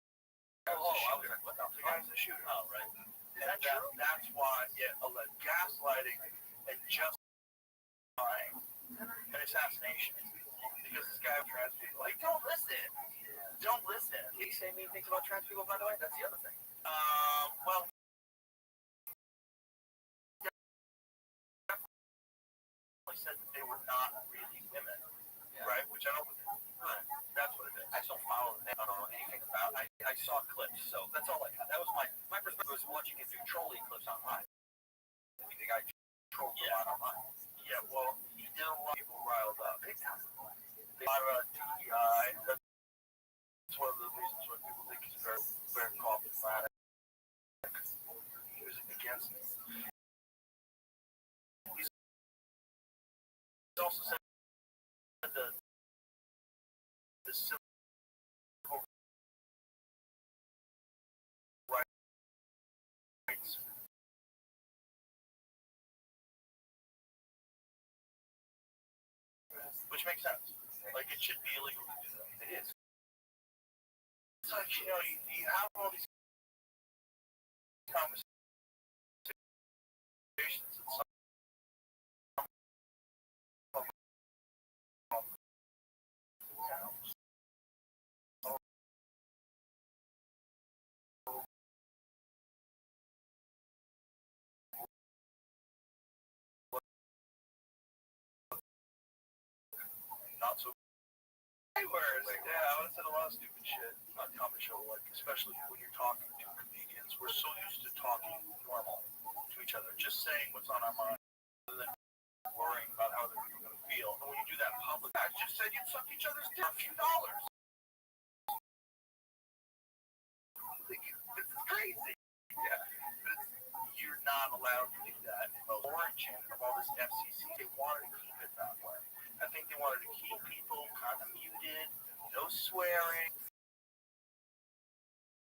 the guy's the shooter. Oh, right. Is that true? That's why, gaslighting and justifying an assassination. Because this guy was trans people. Like, don't listen. Did he say mean things about trans people, by the way? That's the other thing. Well, he said that they were not really women, right? Which I don't. That's what it is. I still follow them. I don't know anything about. I saw clips, so that's all I got. That was my perspective was watching him do trolling clips online. I mean, the guy trolled a lot online. Yeah, well, he did a lot of people riled up. Big time. A lot of DEI. That's one of the reasons why people think he's very, very problematic. He was against it. He's also said the civil rights. Which makes sense. Like, it should be illegal to do that. It is. It's like, you have all these conversations and some not so. I want to say a lot of stupid shit on comedy show, like especially when you're talking to comedians. We're so used to talking normal to each other, just saying what's on our mind, rather than worrying about how other people are going to feel. And when you do that in public, I just said you'd suck each other's dick for a few dollars. This is crazy. Yeah, you're not allowed to do that. The origin of all this FCC, they wanted to keep it that way. I think they wanted to keep people kind of muted, no swearing.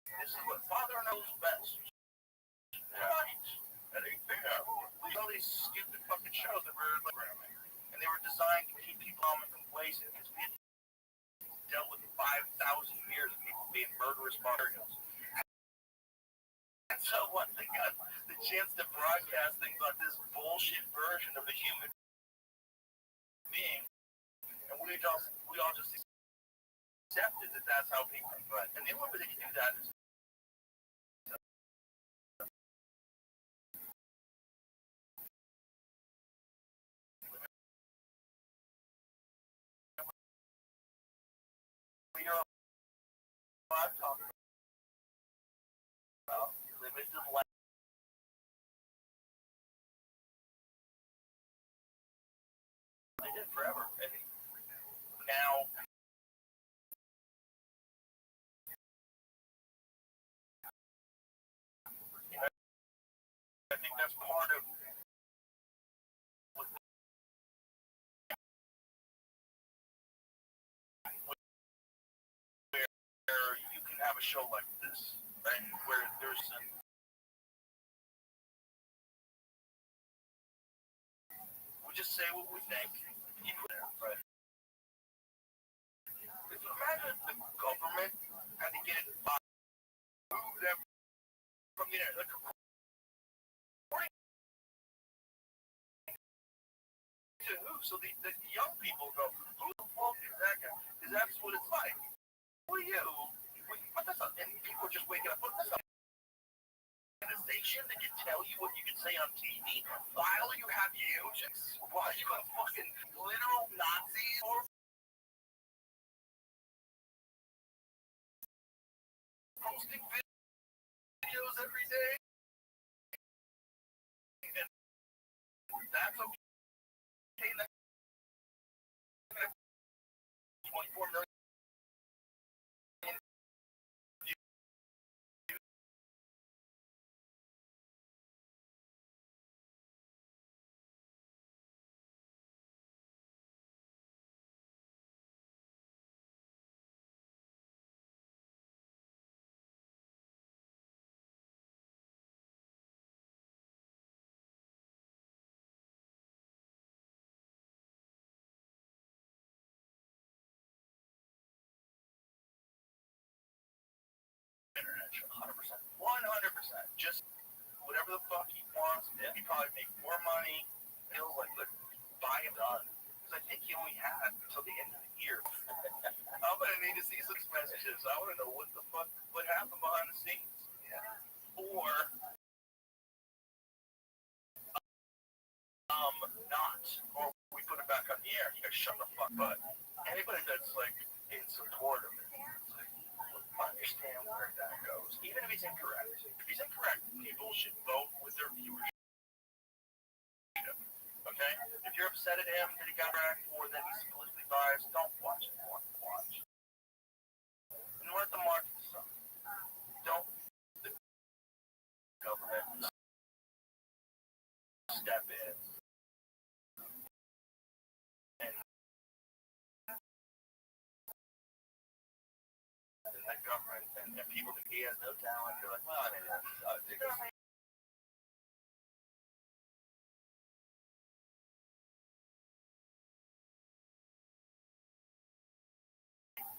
This is what Father knows best. Right. And all these stupid fucking shows that were programming. And they were designed to keep people calm and complacent because we had dealt with 5,000 years of people being murderous barbarians. And so once they got the chance to broadcast things on this bullshit version of a human being, and we all just accepted that that's how people run. And the only way they can do that is I'm talking about limited life. They did forever. And now I think that's part of where you can have a show like this, right? Where there's we just say what we think. Right? If you imagine the government had to get it by them from the internet, like according to who? So the young people go, who the fuck is that guy? Because that's what it's like. Who are you? What that's not, and people are just waking up. What that's not organization that can tell you what you can say on TV while you have while you have fucking literal Nazis or posting videos every day. And that's okay. That's 24 million. Just whatever the fuck he wants. Yeah. He probably make more money. He'll like buy him done. Because I think he only had until the end of the year. I'm gonna need to see some messages. I want to know what the fuck what happened behind the scenes. Yeah. Or not. Or we put it back on the air. You gotta shut the fuck up. Anybody that's like in support of it, it's like, understand where that goes. Even if he's incorrect. If he's incorrect, people should vote with their viewership. Okay? If you're upset at him that he got back or that he's politically biased, don't watch it. Watch. And let the market decide. Don't the government step in and the government and people think he has no talent. You're like, well, I mean,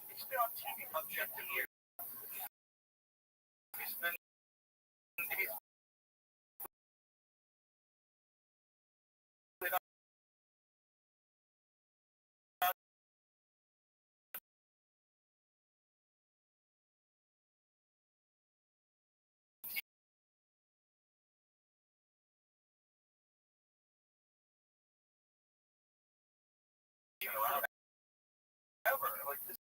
he's been on TV object a year. He's been around ever. Like this.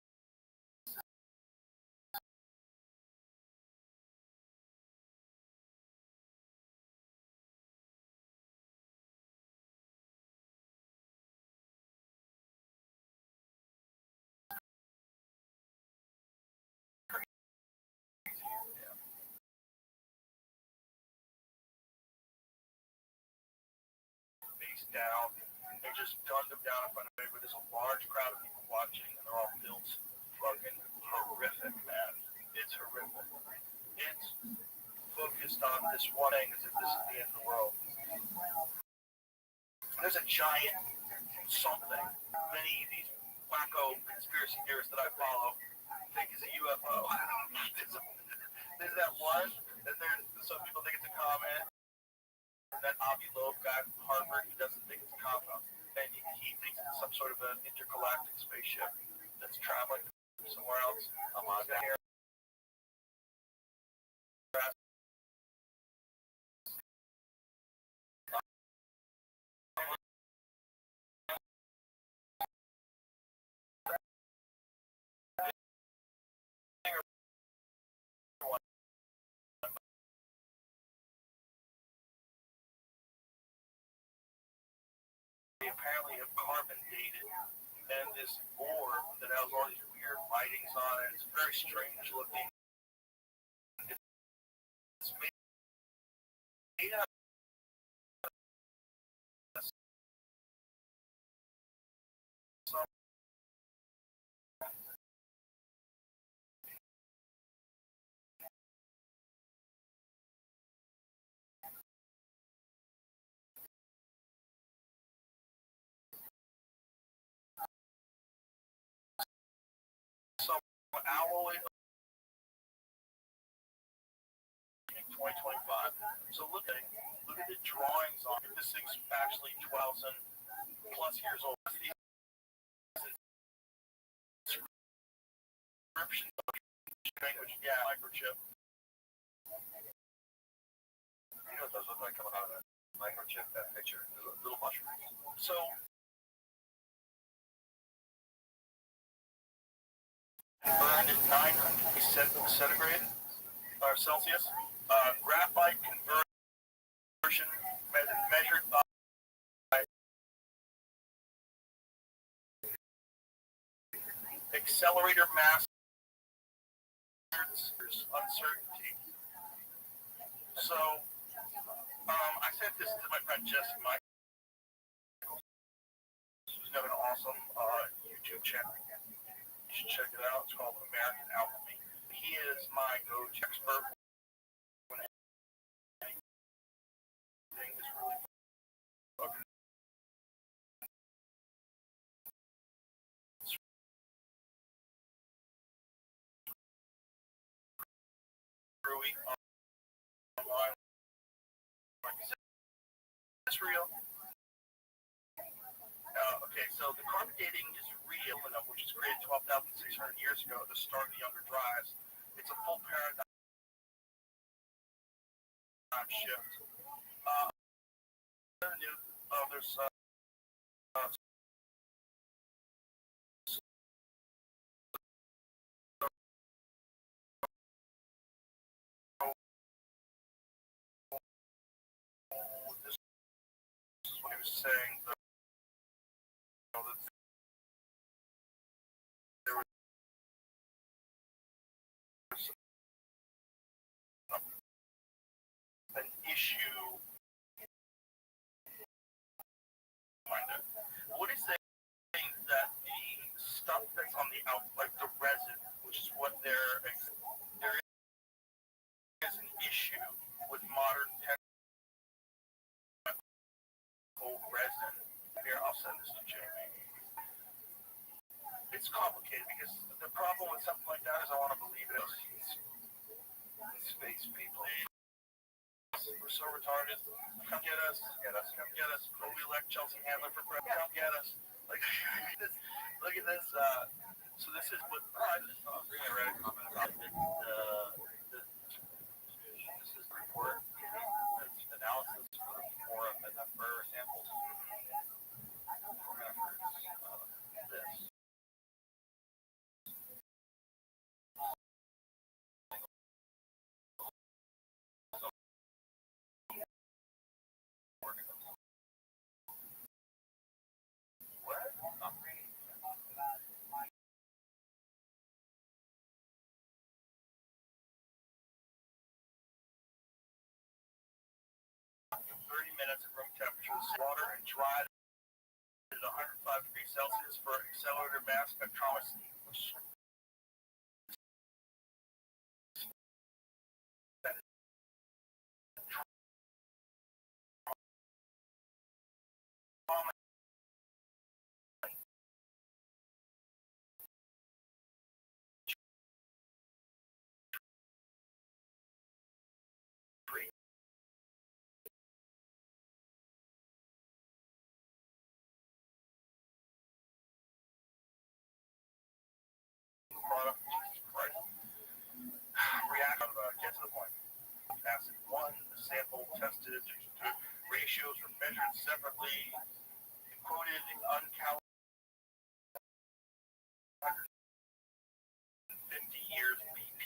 Face down. They just gunned him down in front of me, but there's a large crowd of people watching, and they're all built fucking horrific, man. It's horrific. It's focused on this one thing as if this is the end of the world. There's a giant something. Many of these wacko conspiracy theorists that I follow think is a UFO. There's that one, and there's some people think it's a comet. That Avi Loeb guy from Harvard, he doesn't think it's a comet, and he thinks it's some sort of an intergalactic spaceship that's traveling somewhere else. I'm on there. They apparently have carbon dated, and this orb that has all these weird writings on it. It's very strange looking. It's made out of some alloy of 2025. So look at the drawings on it. This thing's actually 12,000 plus years old. The description language, yeah, microchip. You know what those look like coming out of that microchip, that picture, little mushroom. So burned at 900 centigrade or Celsius. Graphite conversion measured by accelerator mass uncertainty. So I sent this to my friend Jesse Michael, who's got an awesome YouTube channel. You should check it out. It's called American Alchemy. He is my go-to expert when anything is really fucking screwy. real? Okay, so the carbon dating is real, which was created 12,600 years ago at the start of the Younger Dryas. It's a full paradigm shift. There's this is what he was saying. That there was an issue. What is saying that the stuff that's on the out, like the resin, which is what there is an issue with modern technical resin. Here, I'll send this to Jamie. It's complicated because the problem with something like that is I want to believe it. Space people. We're so retarded. Come get us. Come get us. We elect Chelsea Handler for president. Come get us. Like, look at this. So this is what I read a comment about this is the report. It's analysis for a number of samples. This. Minutes at room temperature, water and dry at 105 degrees Celsius for accelerator mass spectrometry, which react get to the point. Acid 1, the sample tested, ratios were measured separately, quoted uncalibrated 150 years BP.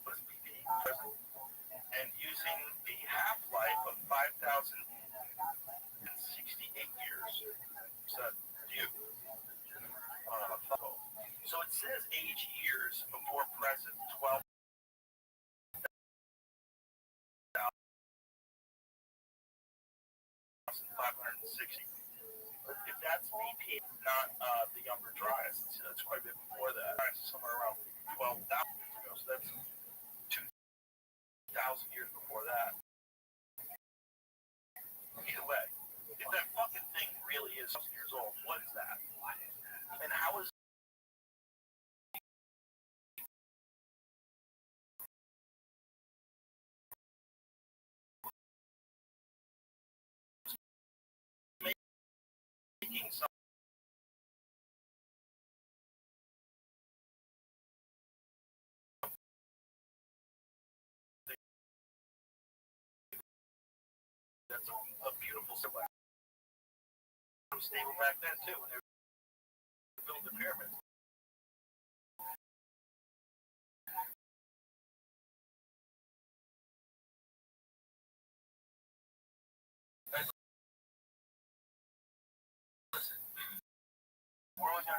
What is BP? And using the half-life of 5,068 years. So, so it says age years before present, 12,560. But if that's BP, not the Younger Dryas, that's quite a bit before that. Somewhere around 12,000 years ago. So that's 2,000 years before that. Either way, if that fucking thing really is years old, what is that? And how is making some that's a beautiful silhouette. It was stable back then too when they were building the pyramids. We're always gonna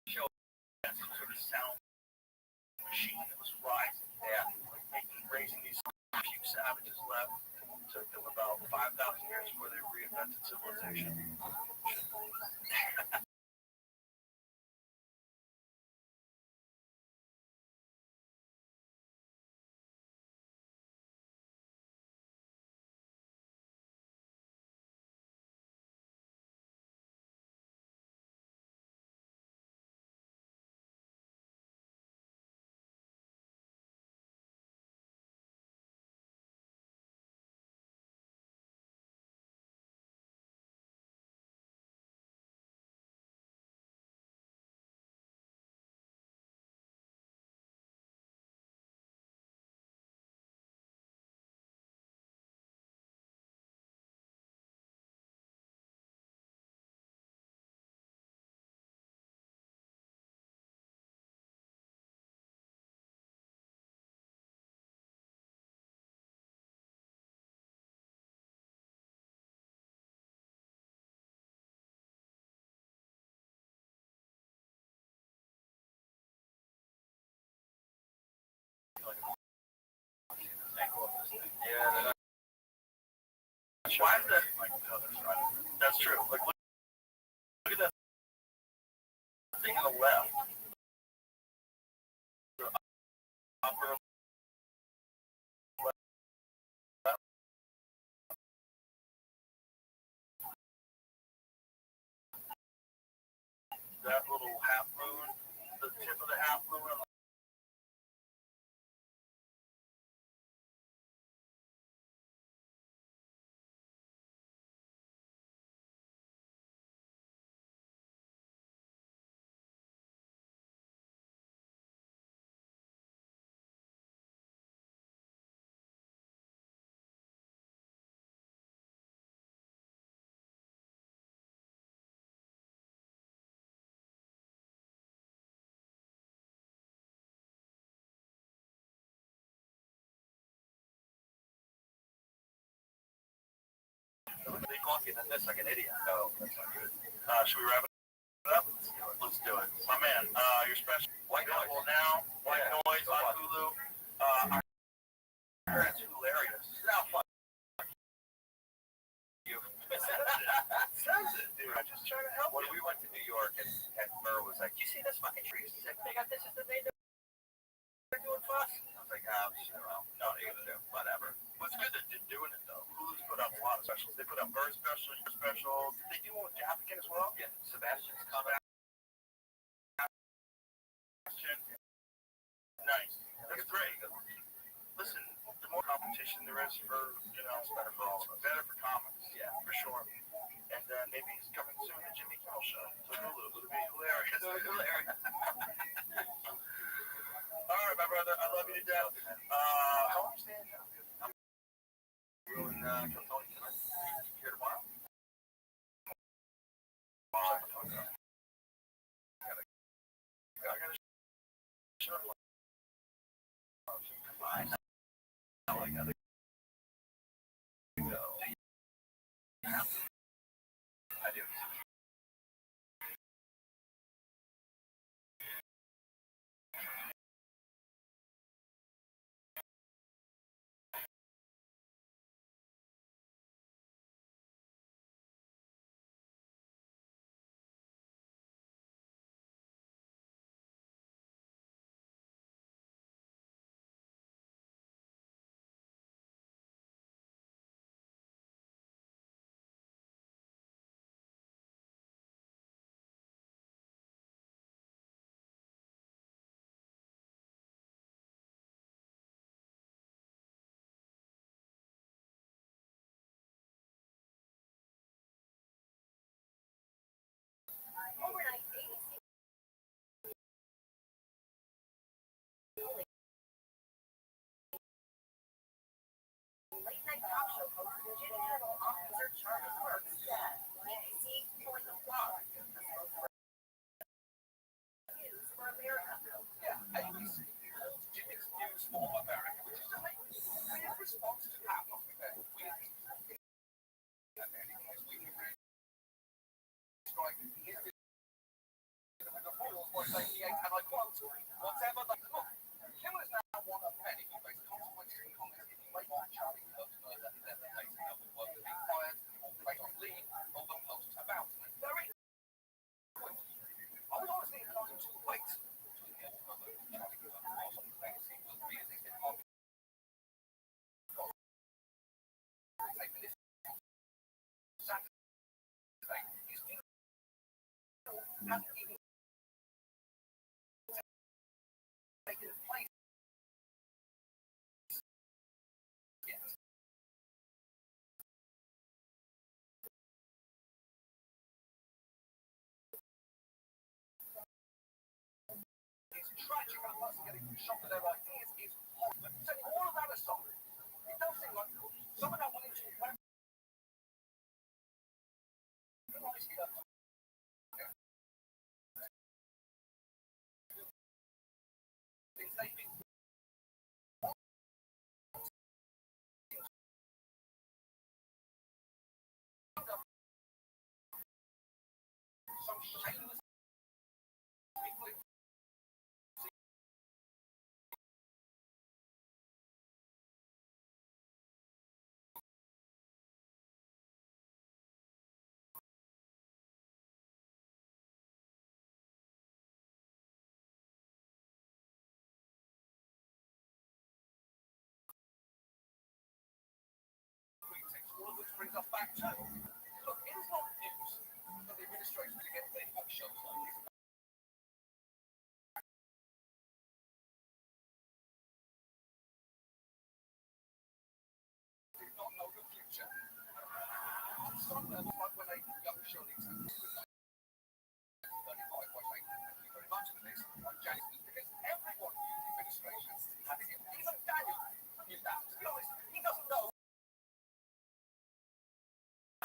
show that some sort of sound machine that was rising. Yeah, raising these few savages left. It took them about 5,000 years before they reinvented civilization. Yeah, why is that? Like, no, that's right. That's true. Like, look at that thing on the left. The upper left, that little half moon, the tip of the half moon. They coffee, and then that's like an idiot. No, that's not good. Should we wrap it up? Let's do it. My man, your special. White noise. Well, now, white noise on Hulu. It's hilarious. Now, fuck you. Says it, dude. I'm just trying to help. When we went to New York and Murr was like, "Do you see this fucking tree?" He's like, "They got this as the main. They're doing fuss." I was like, "Oh, well, no, you're gonna do whatever." Well, it's good that they're doing it though. Hulu's put up a lot of specials. They put up bird specials, your specials. Did they do one with African as well? Yeah, Sebastian's coming. Nice. That's great. Listen, the more competition there is for, it's better for all of us. Better for comics, yeah, for sure. And maybe he's coming soon, the Jimmy Kimmel Show. So Hulu, it'll be hilarious. Hilarious. All right, my brother, I love you to death. How long are you staying here? I'm going to Tony tonight. Here tomorrow? I got a show. I know. I gotta go. I do. Late night talk show host Jim Kimmel Officer Charles Burke said, "BBC for the flawed news for America." Yeah, ABC holds Jimmy's news for America, which is amazing. In response to that, and I quote, "Whatever the killers now want a penny, you face consequences and comments if you make one Charlie Kirk's murder, then the case of the world will be fired hasn't even taken place yet. It's tragic, and a person getting shot for their ideas is horrible. But setting all of that aside, it does seem like someone not willing to weaponize things they've been so shameless people. All of which brings us back to, look, it is not news that the administration is going to get big shows like this. They do not know the future. On some level, like when they young Shirley because everyone in the administration had to get, even Daniel knew that. To be honest, he doesn't know.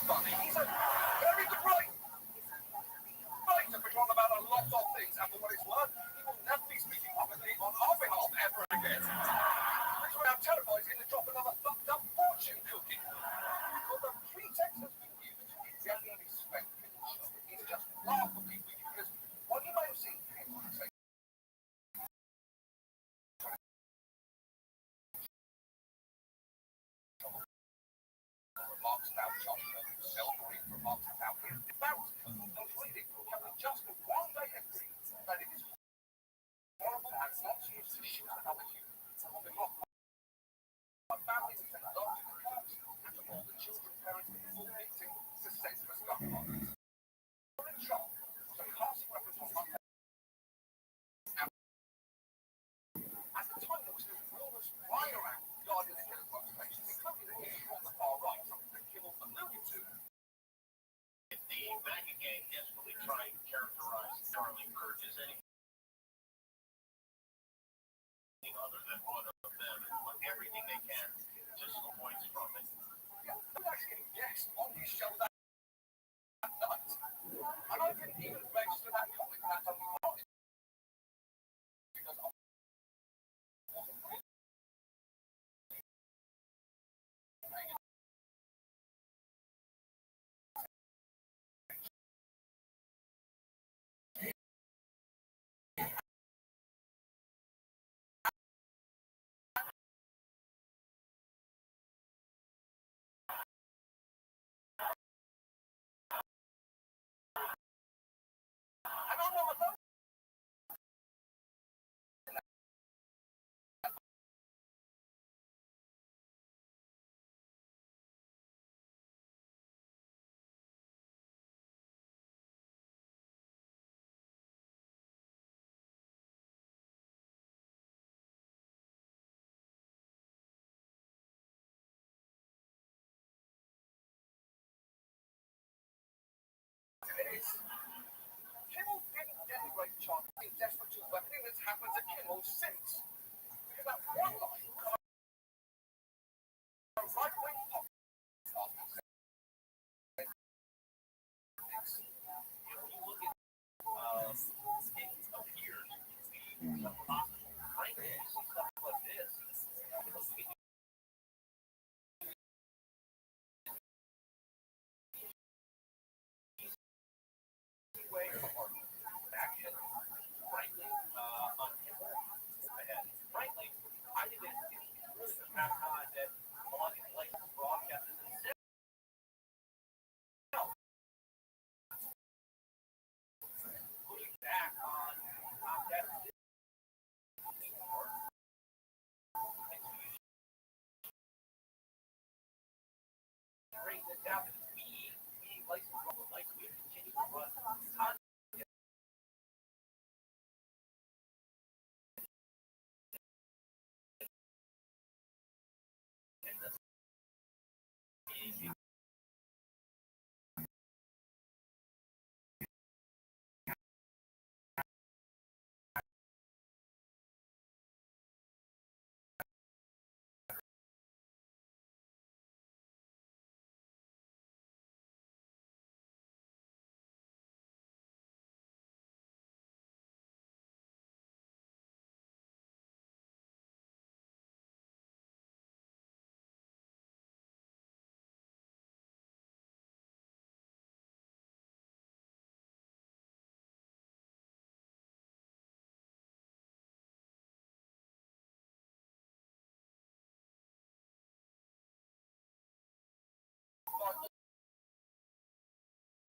But he's a very good writer. We're talking about a lot of things, and for what it's worth, he will never be speaking publicly on our behalf ever again. Which way I'm terrified is going to drop another fucked up fortune cookie. Because the pretext has been used, it's genuinely speculative. It's just laughable because what you may have seen him say remarks about Johnson, self-read remarks about his devout and reading can we just one day agree that it is horrible and not used to shoot another human. On behalf of my family, we send love to the cops and to all the children, parents, and all victims to senseless gun violence. We're in shock. So casting weapons on Monday. At the time, there was still rumors flying around regarding the Killer stations, including the issue on the far right, something that Kimmel alluded to. The MAGA gang desperately trying to characterize Charlie Kirk as anything other than one of them and want everything they can to score points from it. Yeah, I'm actually guest on his show that night. And I didn't even register that comment. That's only part of it. Because I wasn't really. And I'm not alone. Kimmel didn't denigrate Charlie in desperate to everything that's happened to Kimmel since. Because that one line, right-wing pop,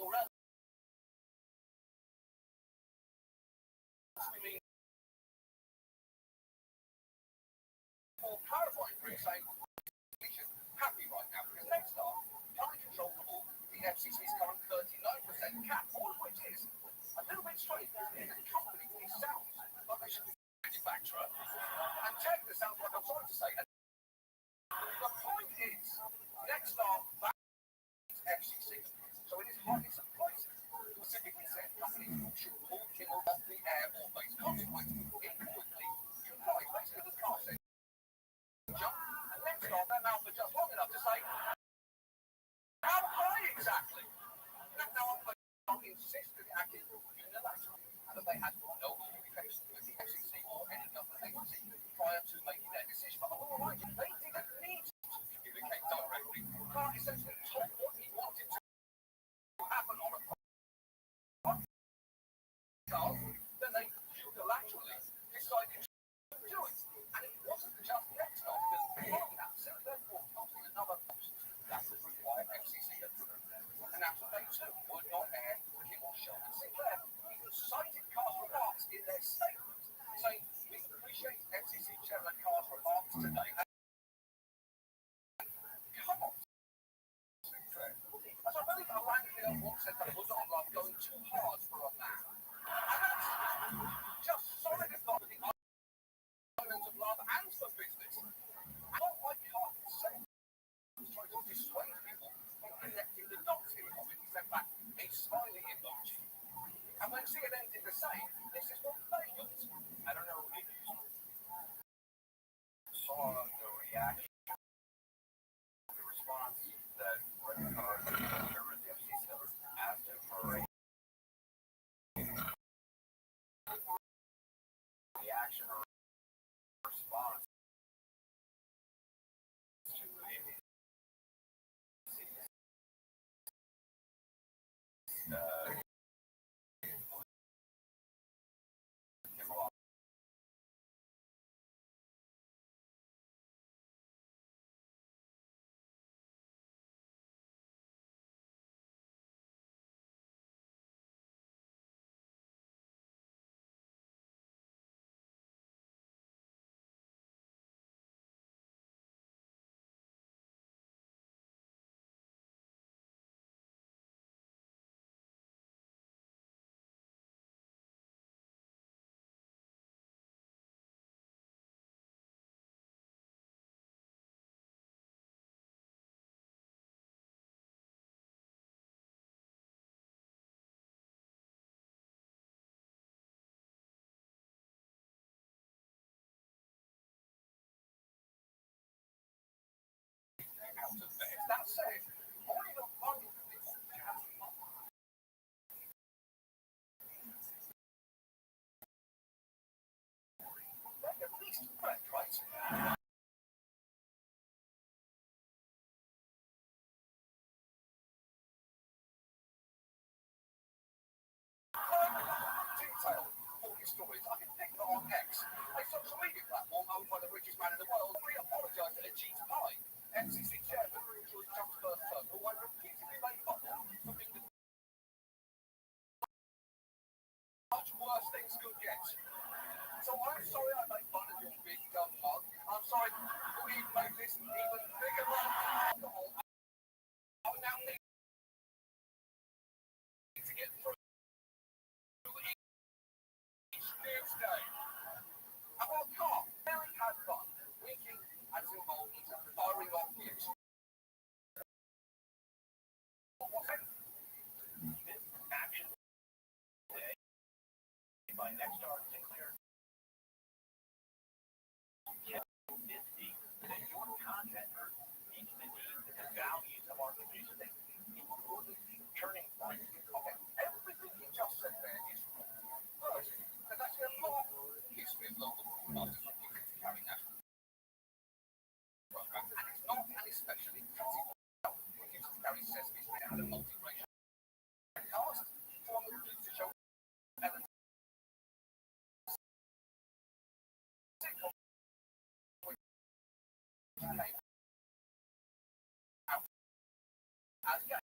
we mean more clarifying for saying happy right now because next time, currently controllable, the FCC's current 39% cap, all of which is a little bit strange because the company sounds like they should be a manufacturer. And tech, this sounds like I'm sorry to say. And the point is, next time, FCC. So it is highly surprising. Specifically said, companies should pull Kimmel off the air or face consequences. It quickly implies basically the car says, jump, and next time their mouth are just long enough to say, how high exactly? Now I'm insisted acting unilaterally, and that they had no communication with the FCC or any government agency prior to making their decision. But all right, they didn't need to communicate directly. Clark essentially told what he wanted to happen on a podcast, then they unilaterally decided to do it. And it wasn't just next time, because beyond that, since they're broadcasting another post that would require FCC approval, and after they too would not air Kimmel, Sheldon, Sinclair, even cited Carr's remarks in their statement, saying, we appreciate FCC Chairman Carr's remarks today. Come on. As I believe Alan Hill once said that was not like going too hard for a man. And that's just solid enough for the islands of love and for business. And not like Carl himself was trying to dissuade people from connecting the dots here of it. He sent back a smiley emoji. And when CNN did the same, this is what they got. I don't know if you saw the reaction. The response that Red Card or the FCC asked him for a reaction or response to out of bed. That said, only the one people can at least correct, right? Detailed 40 stories. I can pick them on X, a social media platform owned by the richest man in the world. We apologise to Ajit Pai, FCC chairman during Trump's first term, who I repeatedly made fun of for being the much worse things could get. So I'm sorry I made fun of your big dumb mug. I'm sorry we made this even bigger than alcohol. I now need to get through each news day. And while Carl very had fun, winking at his involvement and firing off news. Action today by next star Sinclair. That your content meets the needs and values of our community. Turning point. Okay, everything you just said there is wrong. First, there's actually a long history of local broadcasters carrying national program, and it's not an especially fancy one. It used to carry Sesame Street and a multiracial cast from to show elements sitcom which came out as gay.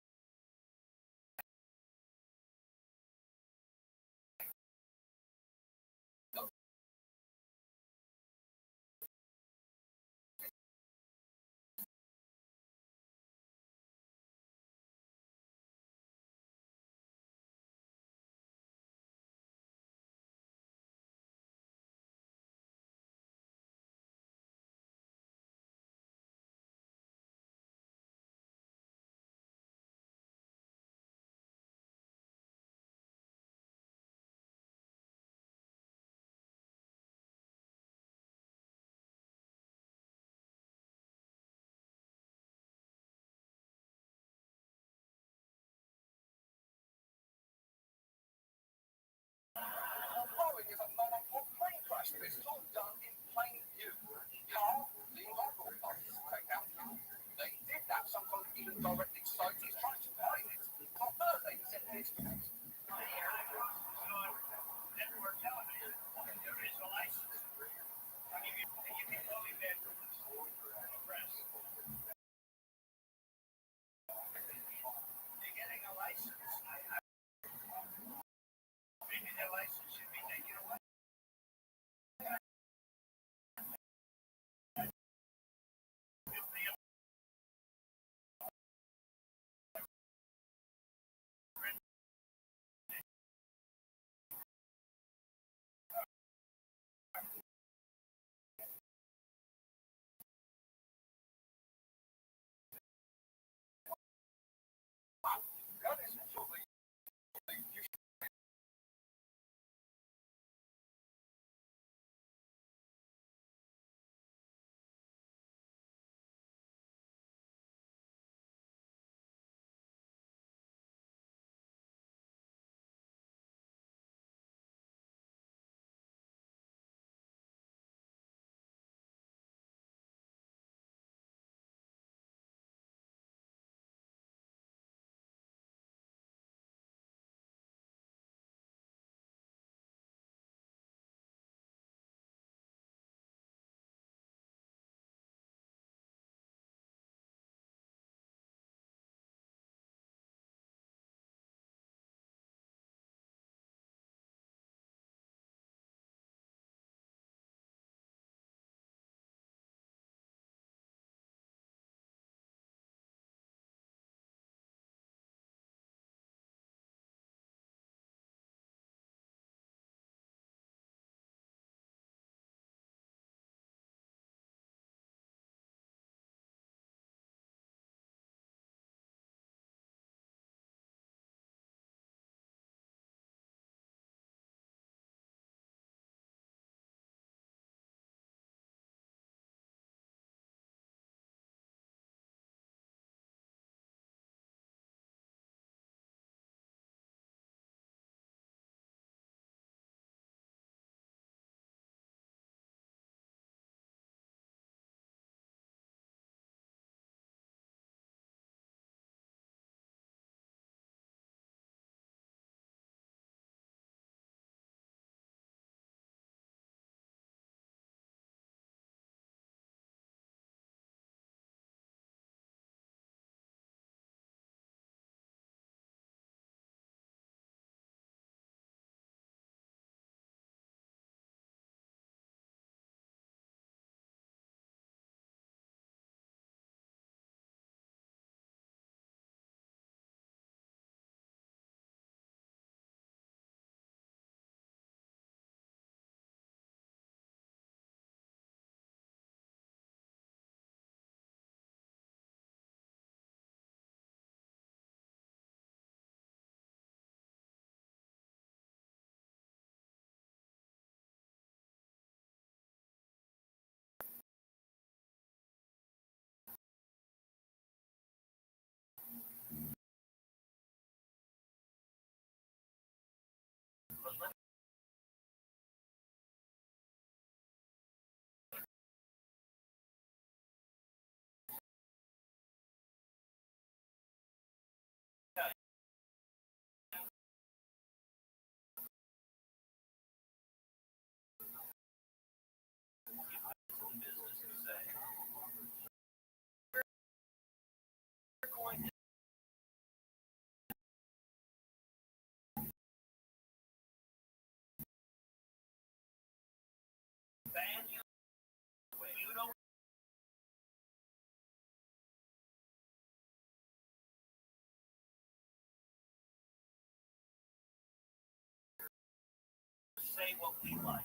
Say what we like.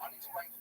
Unexplained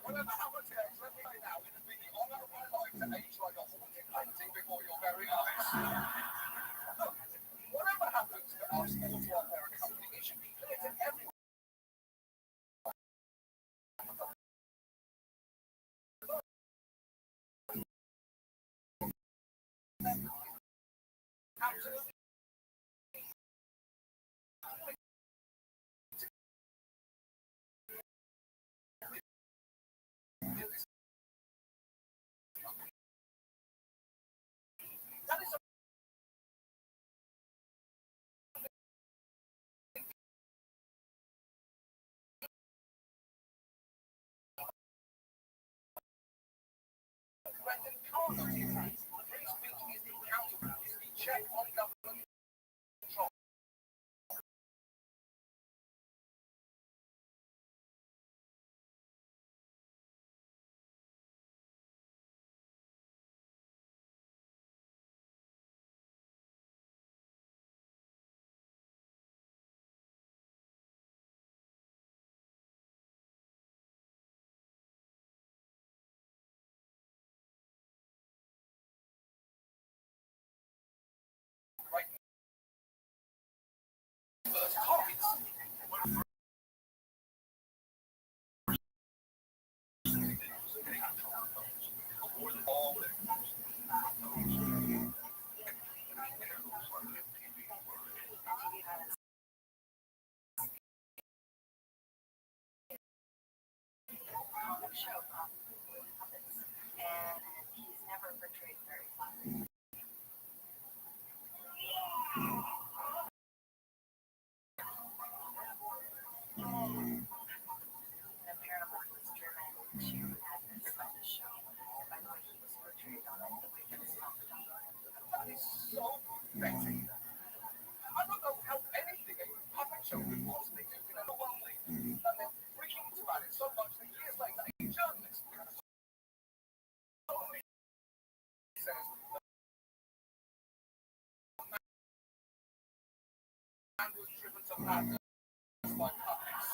Whatever happens next, let me say now, it has been the honor of my life to age like a haunted painting before your very eyes. Look, whatever happens to our sports welfare company, it should be clear to everyone. Absolutely. That is a Brendan Carter. Free speech is the accountable, is the check on government control. Right? First targets. That is so pathetic. I don't know how anything a puppet show could possibly do in a worldly. And then freaking about it so much that years later, a journalist says the man was driven to madness by puppets.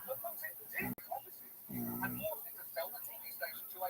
But folks, it did the opposite. And forced it to sell the TV station to a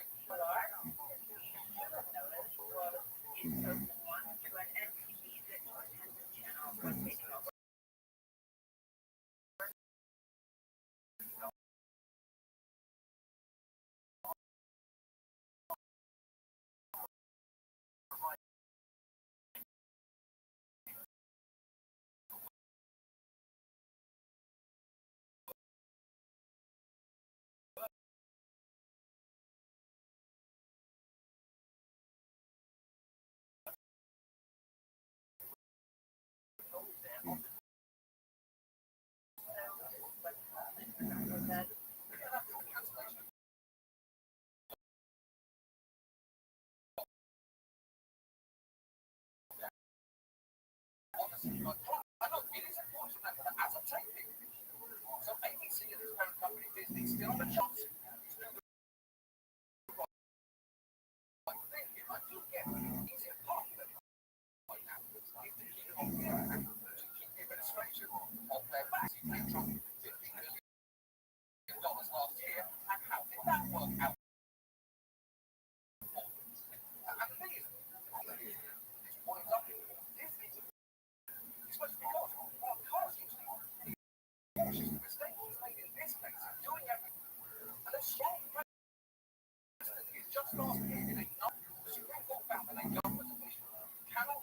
honestly, I know it is parent company Disney still on the chops. I do get the easier part of it right now is to keep it on the administration of their backs. They dropped $50 million last year, and how did that work out? And the thing is, this winds up Disney. It's supposed to be God. Our cars usually are. The mistake was made in this case of doing everything. And a strong president is just last year in a the Supreme Court found that a government official cannot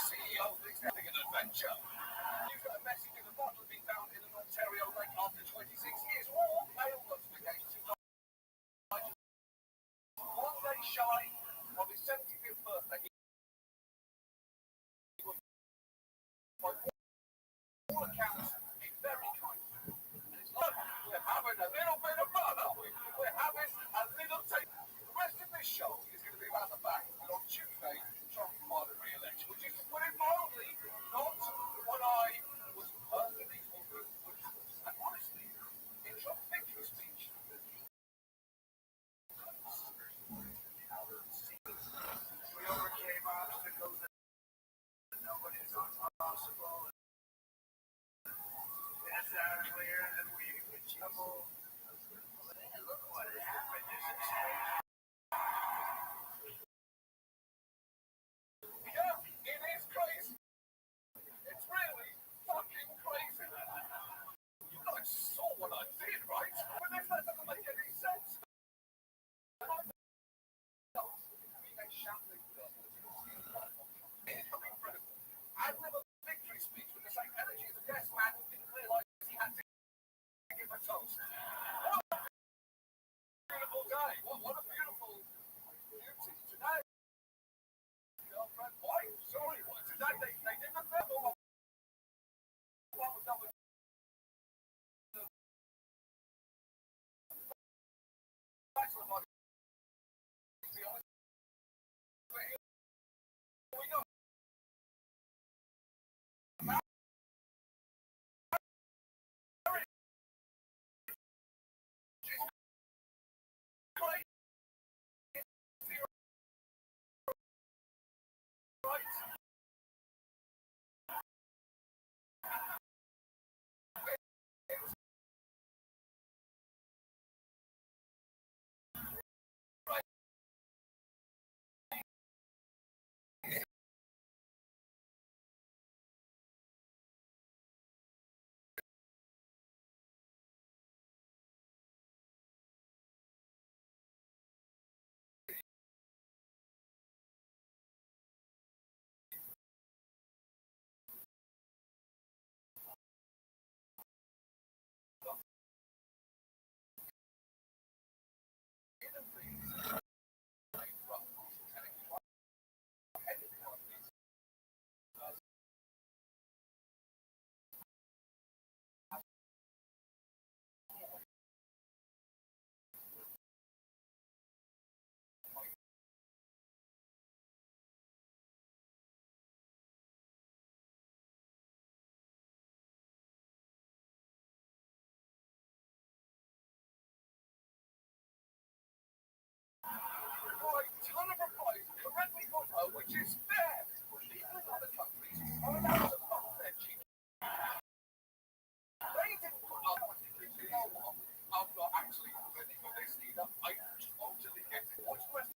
CEO thinks they're having an adventure. You've got a message in the bottle being found in an Ontario lake after 26 years. All mail notifications. One day shy of his 75th birthday, he was, by all accounts, a very kind man. And it's like we're having a little bit of fun, aren't we? We're having a little take. The rest of this show is going to be about the fact that on Tuesday, Trump won a re-election, which is, to put it mildly, not what I was personally hoping would happen. And honestly, in Trump's victory speech, we overcame obstacles that nobody's impossible. It's not clear that we could trouble. But then look what happened. Yeah, it is crazy. It's really fucking crazy. You guys saw what I did, right? But that doesn't make any sense. I'd live a victory speech with the same energy as a guest man who didn't realize he had to give a toast. What a beautiful day. What a beautiful beauty. Today, girlfriend, wife, sorry, today they didn't know what was done with the bachelor body, to be honest. But here we go. Ton of replies correctly put her, which is fair. People in other countries are allowed to pump their cheeks. They didn't put up with it. You know what? I'm not actually ready for this either. I totally get it. What's the rest?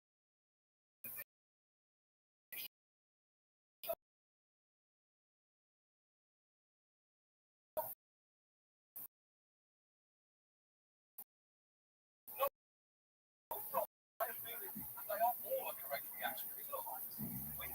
No problem. I admit it. They are all a correct reaction. Look, we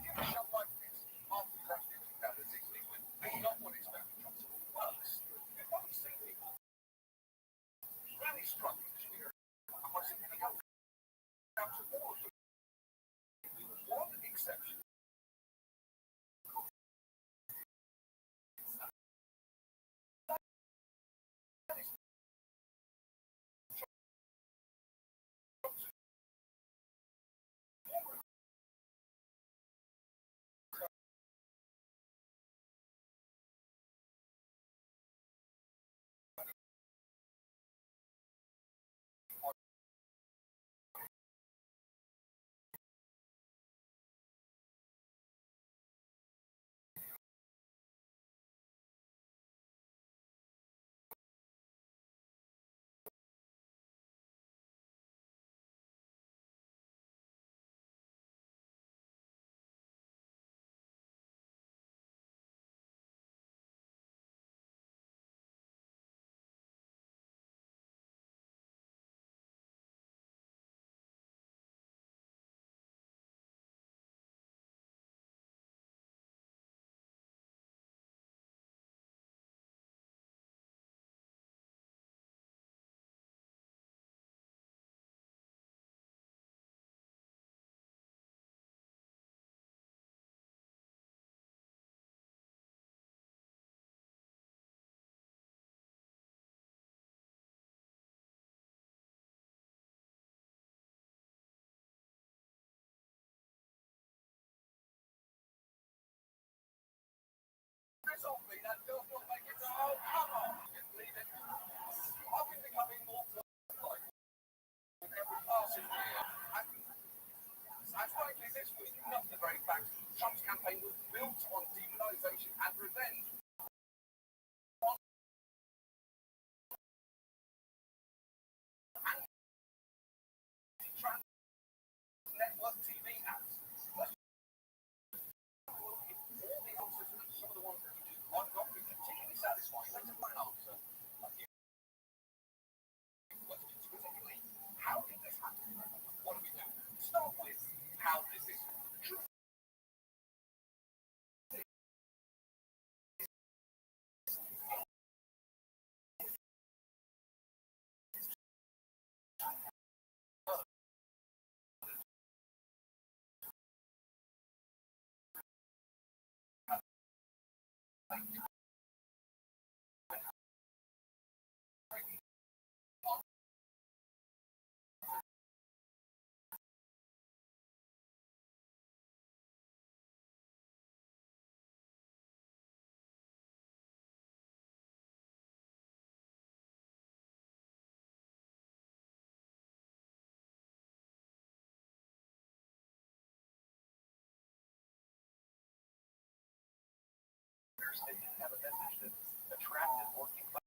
years, they didn't have a message that attracted working class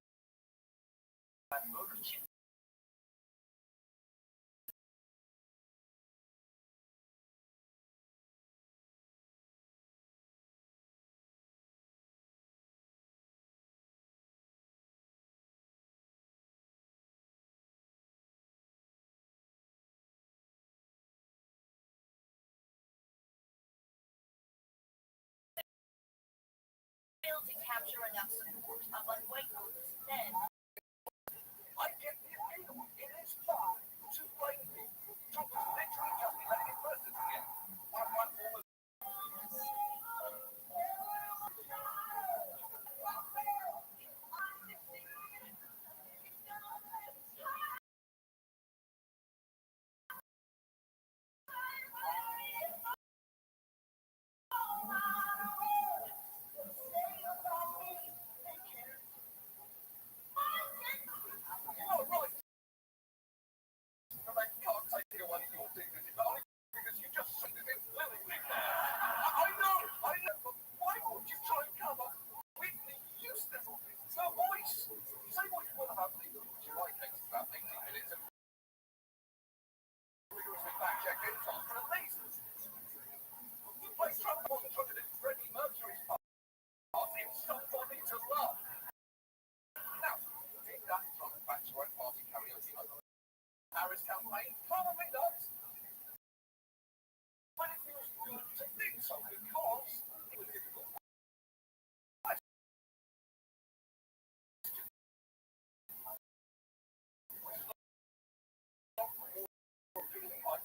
voters. Failed to capture enough support among white voters, then I get the appeal. It is fun to blame me. Trump is literally just elected president again. I'm almost right. But I can't take away your dignity, but only because you just said it willingly. I know, but why would you try and cover Whitney Houston? It's her voice. Say what you want about legal. She might take about 18 minutes and rigorously fact-check insults, but at least you play Trump wasn't trying to do Freddie Mercury's part. It's somebody to love. Now, did that Trump bachelorette party karaoke over Harris campaign? Probably not. But it feels good to think so because it was difficult. Right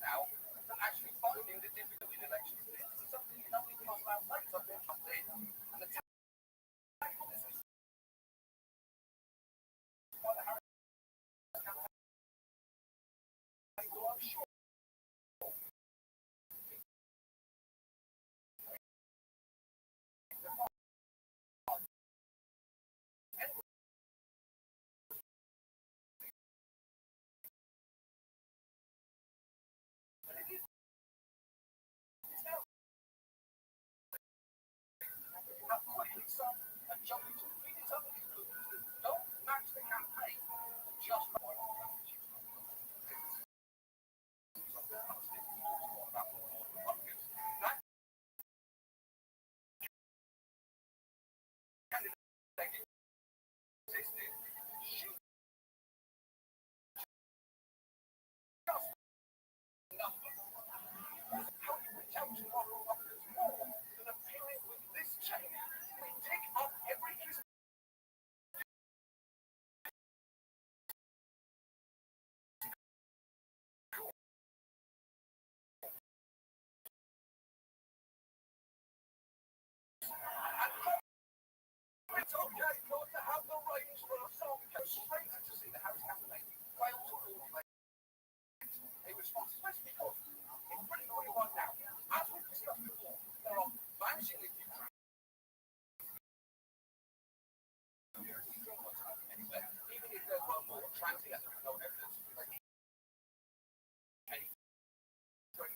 now, than actually finding the difficult in elections. This is something you only comes out later than Trump did. And the tactical business by the Harris campaign, well, I'm sure. But it is now how quickly some are jumping to predetermined conclusions that don't match the campaign. Just It's okay not to have the range for a song. Go straight to see the Harris campaign. Failed to coordinate a response, especially because it's pretty clear right now. As we've discussed before, there are vanishingly few trans anywhere. Even if there were more transient, there is no evidence that any very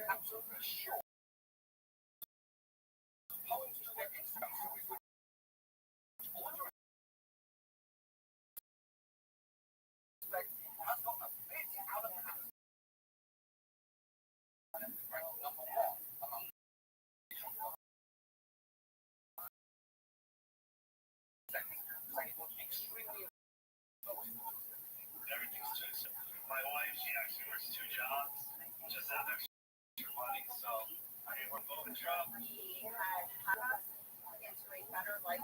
absolutely sure. Poems to their Instagram stories with all due respect has got a bit out of hand. And it's ranked number one among saying it was extremely everything's too simple. My wife, she actually works 2 jobs, just have extra money, so I mean we're both in trouble. he had us into a better life.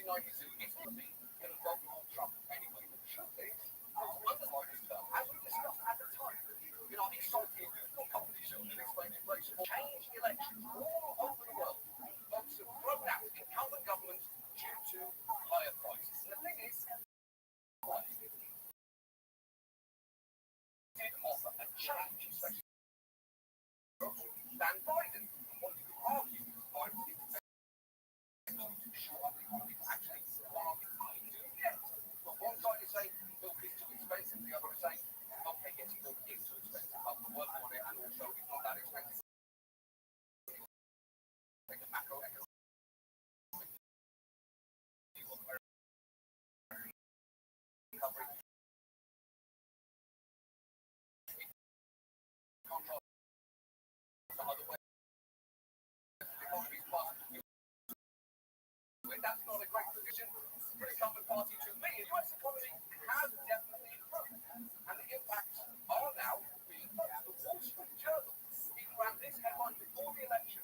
1992, it's going to be going to vote on Trump anyway. But the truth is, underlying his term, as we discussed at the time, it's something your company should have explained inflation. Change elections all over the world. Votes have thrown out incumbent governments due to higher prices. And the thing is, did offer a change, especially than Biden. What you could argue Biden is to show up actually do get. But one side is saying milk is too expensive, the other is saying, okay, yes, milk is too expensive, but we're working on it, and also it's not that expensive. Like a macroeconomic recovery. That's not a great position for the incumbent party to me. The US economy has definitely improved, and the impacts are now being felt. The Wall Street Journal even ran this headline before the election.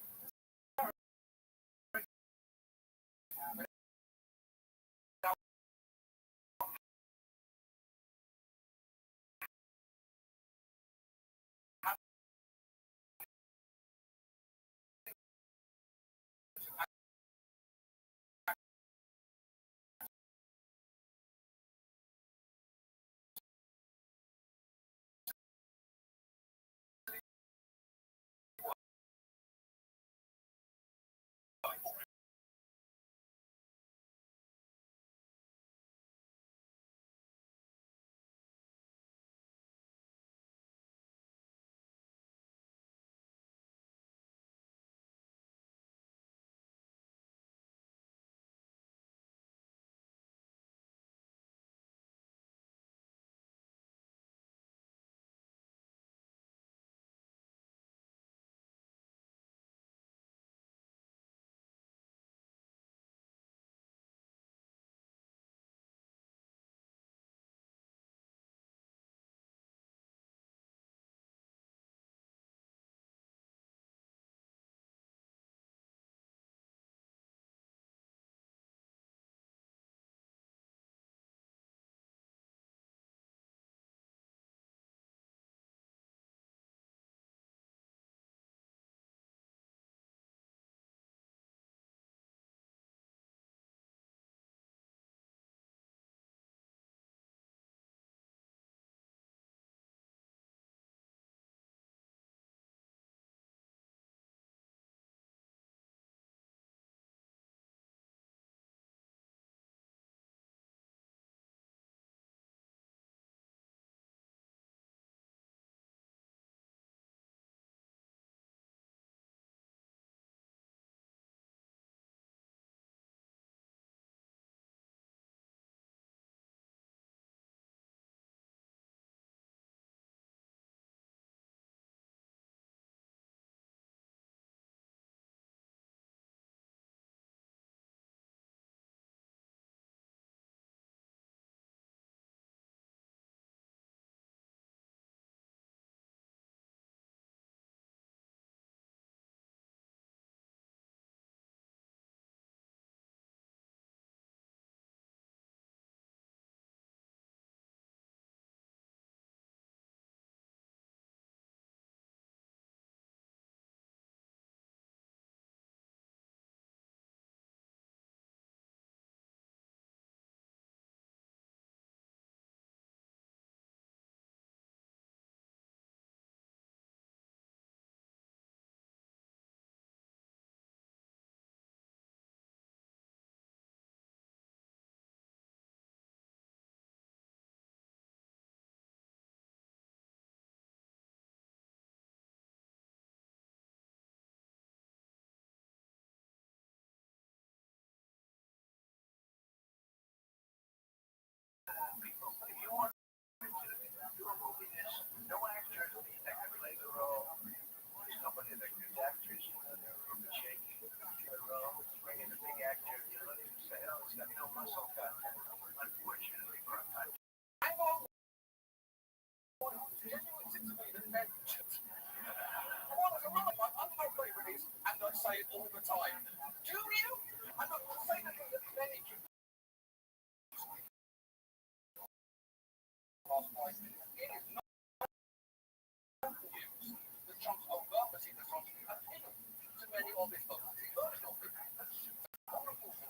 many of his books. He version of it.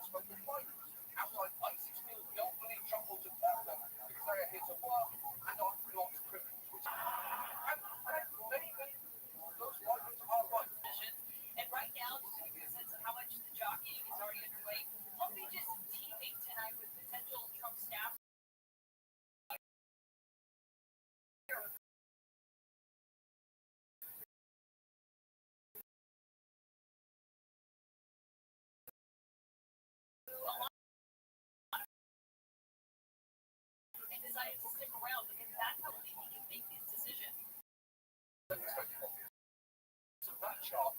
Spoke with fighters. Outside ISIS feel the openly trouble to powder because they are here to work and are not criminals. And maybe those fighters are right. And right now, just to give you a sense of how much the jockeying is already underway, Long Beach is teaming tonight with potential Trump staff. And decided to stick around because that's how he can make his decision. So that chart.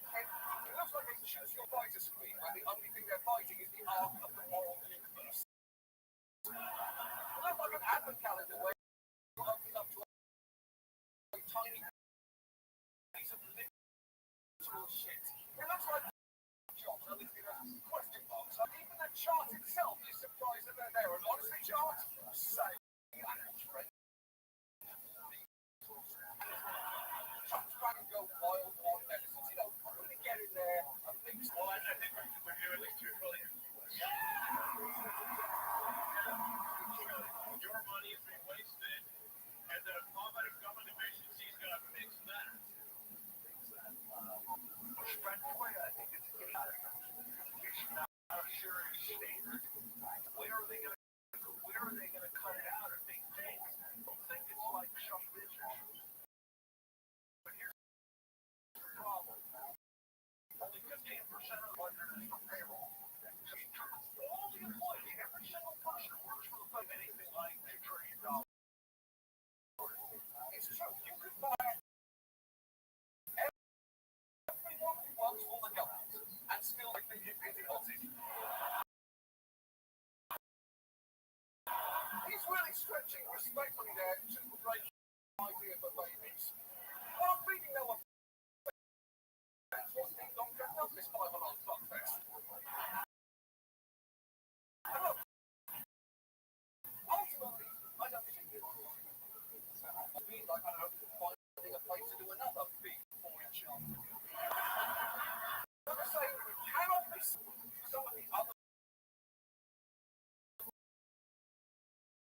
It looks like they choose your fighter screen when the only thing they're fighting is the arc of the moral universe. It looks like an advent calendar where you're opening up to a tiny piece of literal shit. It looks like jobs are listed as question marks. Even the chart itself is surprised that they're there. And honestly, chart, say, Trump's trying to go wild on medicines. You know, really get in there and fix. Well, I think we're here at least 2 trillion. Your money is being wasted, and the Department of Government Efficiency is going to fix that. Spread the way, I think it's not sure it's standard. Where are they going to cut it out if they think? I don't think it's like some business. But here's the problem. Only 15% of workers is for payroll. So all the employees, every single person works for the fund anything like $2 trillion. It's true. You could buy everyone who works for the government and still make the idiotic. He's really stretching respectfully there to break the idea for babies. Well, I'm reading no one. That's what things don't get up this 5-alarm fuck fest. And look, ultimately, I don't think it would be like, I don't know, finding a place to do another big boring job. But I say, cannot be some of the other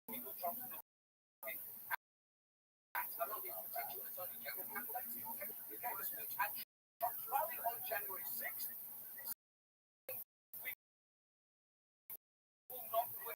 people Trump did. I don't think potential attorney general candidates. He gave a speech at Trump's rally on January 6th. We will not quit.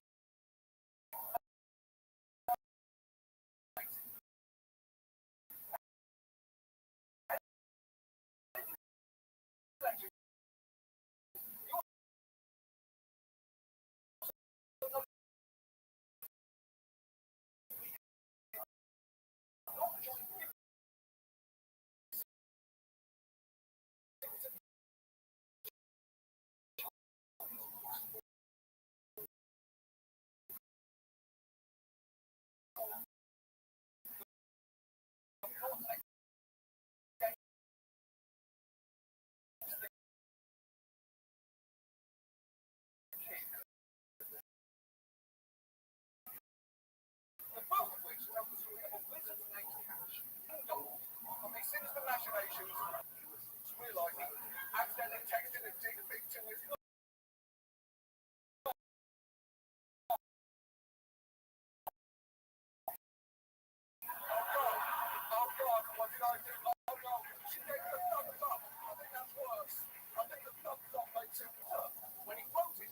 The first of which tells the story of a wizard named Cash. From his sinister machinations, realizing accidentally texted a dick pic to his oh God, what did I do? Oh no, she gave me the thumbs up. I think that's worse. I think the thumbs up makes him tough. When he quoted,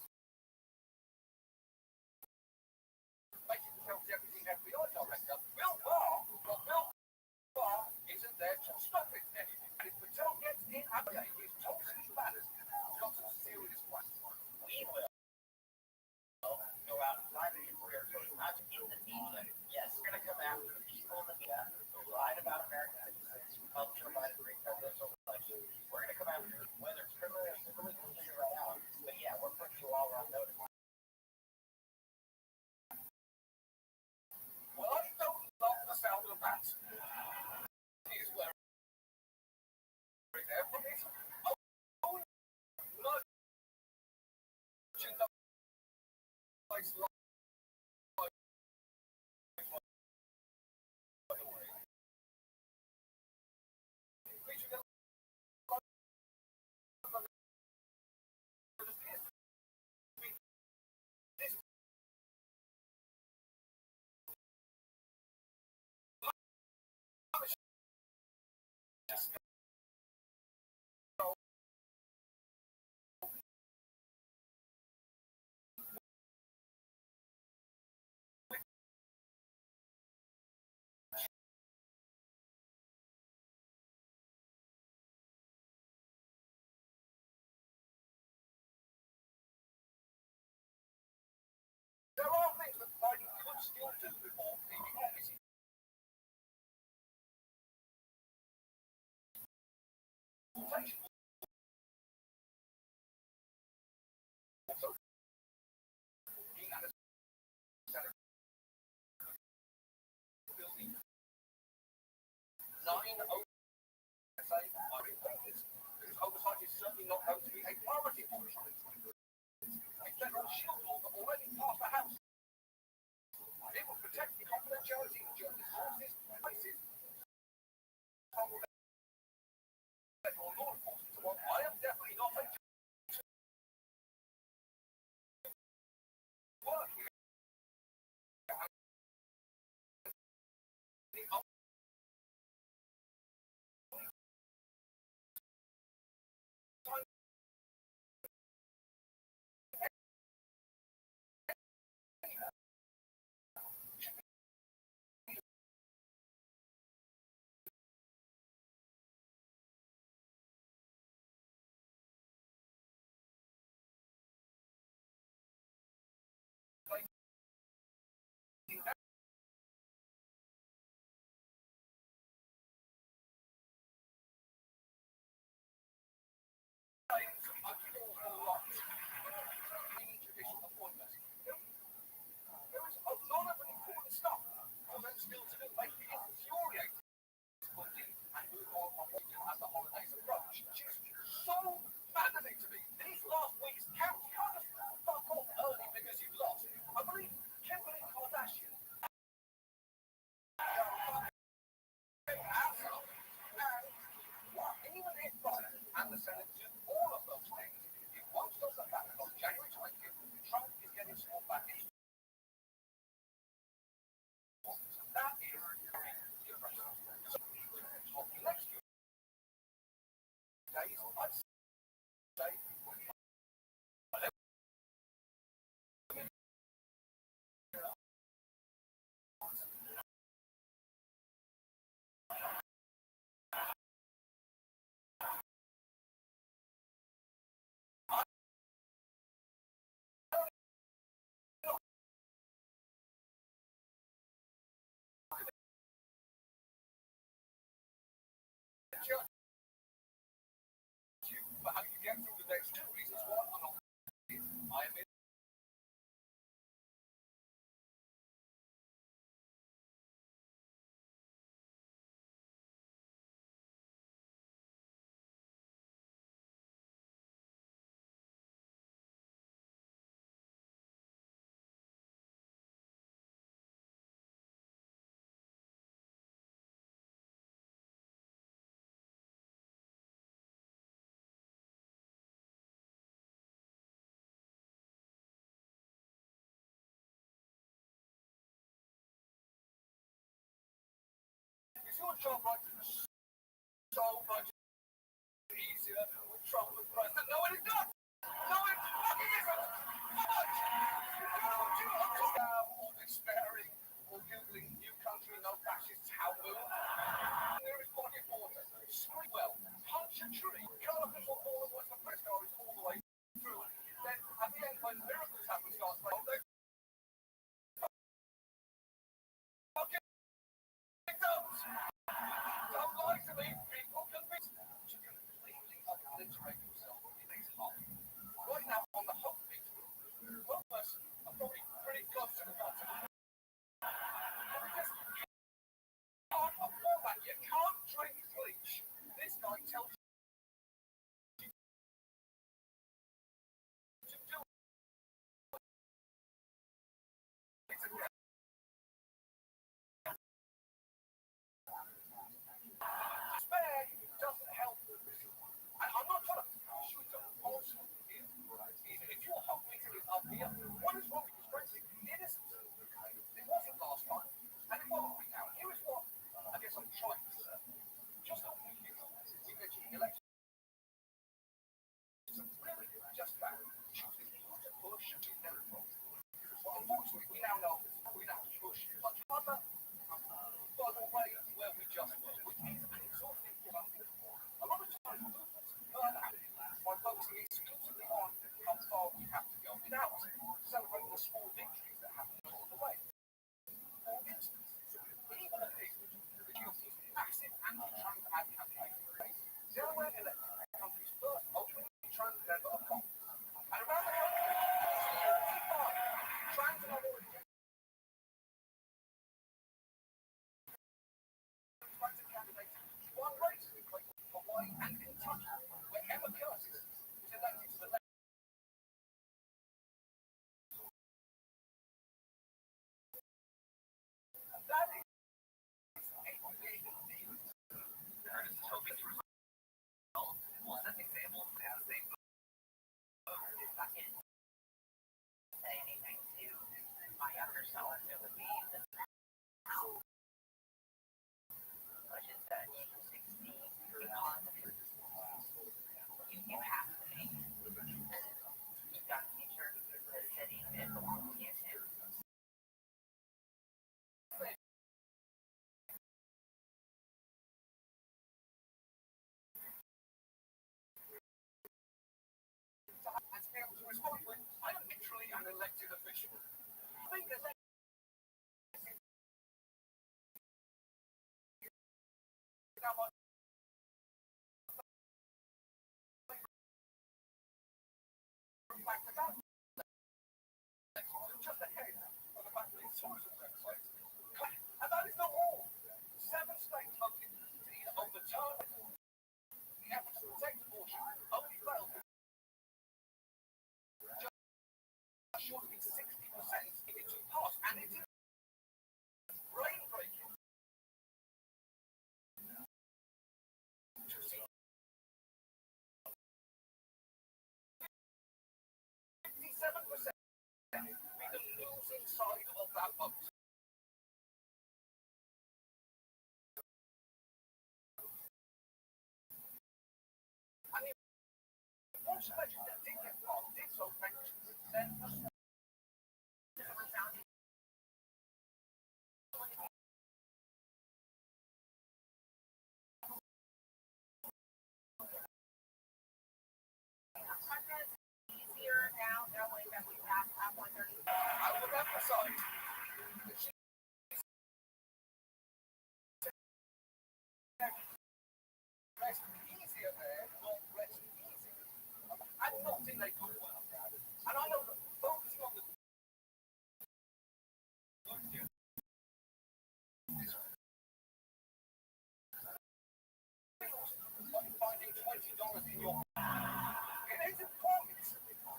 making himself deputy FBI director, Bill Barr, well, Bill Barr isn't there to stop it anymore. And if Patel gets in, he's There are things that Biden could still do before leaving office. Also, he and the Senate building 9 say I repeat this because oversight is certainly not going to be a priority for Trump. A federal shield law that already passed the House. It will protect the confidentiality of journalist sources, places, from federal law enforcement. So I am definitely not a work with the judicial appointments. There is a lot of important stuff for them still to do. They infuriate and move on from what as the holidays approach. Just so maddening to me. These last weeks count. You can't just fuck off early because you've lost. I believe Kimberly Kardashian even if Biden and the Senate do all of those things, it won't stop the fact that on January 20th, Trump is getting sworn back in. That is irrational. So, next few days, I'd say, but how you get through the next 2 weeks is what I'm not. I am in. Is your job like so much easier with Trump as president? No, it is not. No, it fucking isn't. What? You don't do it or despairing or googling new country, no fascist, how will? There is body of water. Scream well. Punch a tree. Can't official call of what's the press stories all the way through. Then at the end, when miracles happen, starts playing. They fucking don't. Don't lie to me. People convince you to completely obliterate yourself in a hole. Right now, on the hope beat, one person are probably pretty close to the bottom. You can't afford that. You can't drink bleach. This guy tells now know we don't have to push it much further. By the way, where we just were, which is an exhausting process. A lot of times, movements burn out by focusing exclusively on how far we have to go without celebrating the small victories that happen along the way. For instance, even a thing that uses massive anti-trans ad campaign, Delaware elected the country's first openly trans member of Congress. And around the country, 65 trans and minority candidates won races in places like Hawaii and Kentucky, where Emma Curtis was elected to the legislature. That is a big deal. Curtis is hoping to resolve will set examples as they If I can say anything to my younger self, it would be the which is that you can succeed because you have to be. You've got to make sure the city it belongs to you too. and to be able to respond with, I am literally an elected official. Being elected now my back to that. Just ahead of the back of the tourism website. And that is not all. 7 states voted to either overturn the efforts to protect abortion only failed just short of 60% if it took part. And it is brain-breaking to see 57% be the losing side of that vote. And the abortion measures that did get passed did so thanks to then Easier now knowing that we passed that 130. I would emphasize that she rest easier there, not rest easy. And not in a good way. And I know that focusing on the good news like finding $20 in your it is important.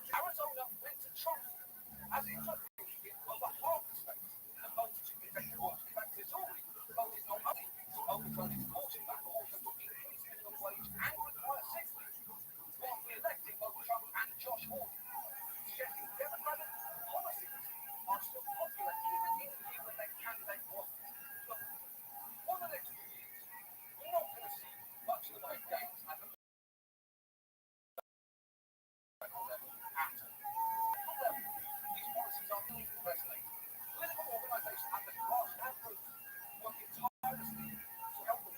Arizona went to Trump as it took over half the states and voted to protect abortion. In fact, it's already voted not only to overturn its abortion ban, but also to increase minimum wage and require sick leave. While re-electing both Trump and Josh Horton, suggesting Democratic policies are still popular even in the view that their candidate was. Look, for the next few years, we're not going to see much in the way of gains at the federal level at all. These policies are being resonating. Political organizations at the grassroots working tirelessly to help the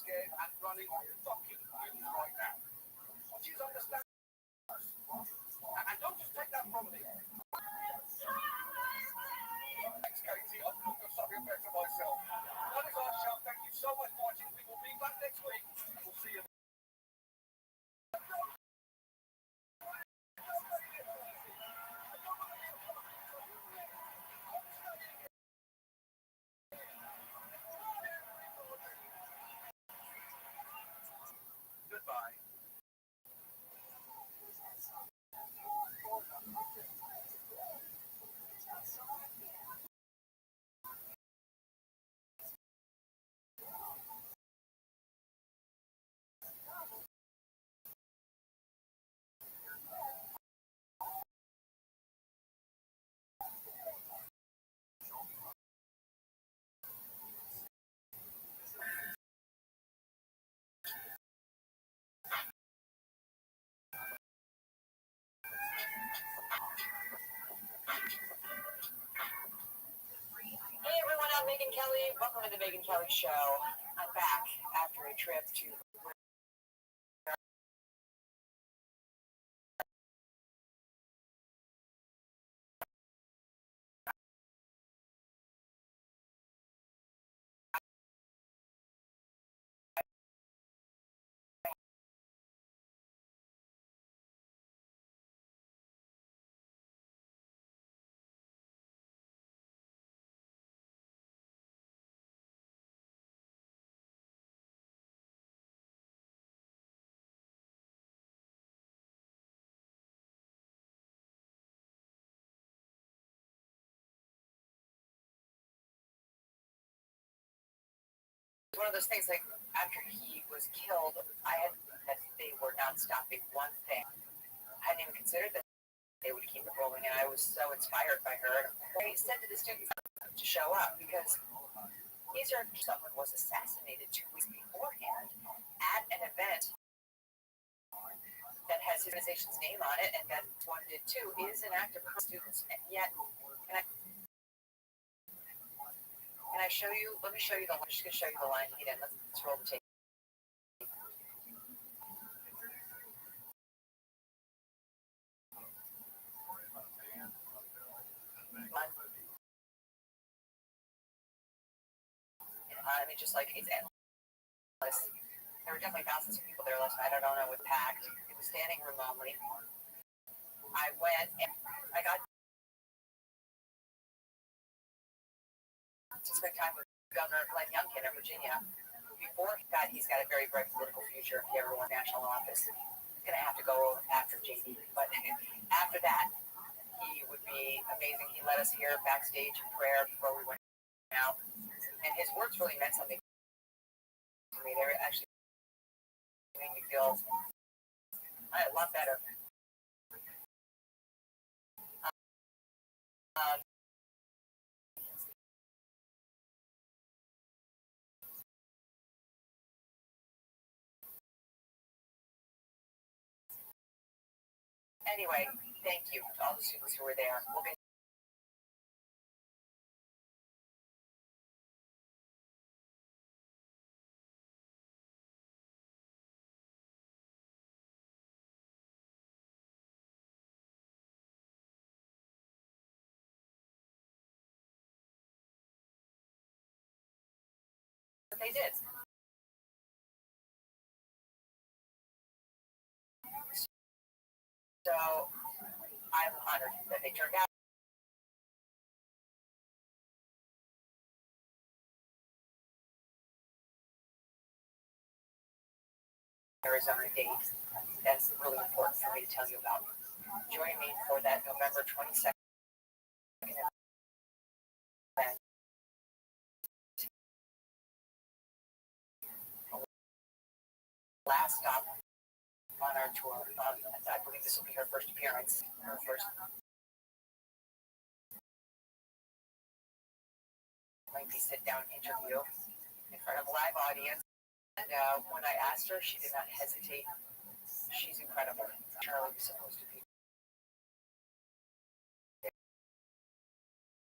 scared and running fucking things right now. She's understanding. And don't just take that from me. Thanks, Katie. I've got something better myself. That is our show. Thank you so much for watching. We will be back next week. We'll see you. Goodbye. Hey everyone, I'm Megan Kelly. Welcome to the Megan Kelly Show. I'm back after a trip to one of those things like after he was killed, I had that they were not stopping one thing. I hadn't even considered that they would keep it rolling, and I was so inspired by her. And I said to the students to show up because these are someone was assassinated 2 weeks beforehand at an event that has his organization's name on it, and that one did too, is an act of students, and yet can I show you? Let me show you the. I'm just going to show you the line he did. Let's roll the tape. I mean, just like it's endless. There were definitely thousands of people there last night. I don't know, it was packed. It was standing room only. I went and I got to spend time with Governor Glenn Youngkin of Virginia. Before that, he's got a very bright political future if he ever won national office. He's going to have to go after JD. But after that, he would be amazing. He led us here backstage in prayer before we went out. And his words really meant something to me. They were actually made me feel a lot better. Anyway, thank you to all the students who were there. We'll get what they did. So I'm honored that they turned out. Arizona date. That's really important for me to tell you about. Join me for that November 22nd event. Last stop on our tour. I believe this will be her first appearance. Her first lengthy sit-down interview in front of a live audience. And when I asked her, she did not hesitate. She's incredible. Charlie was supposed to be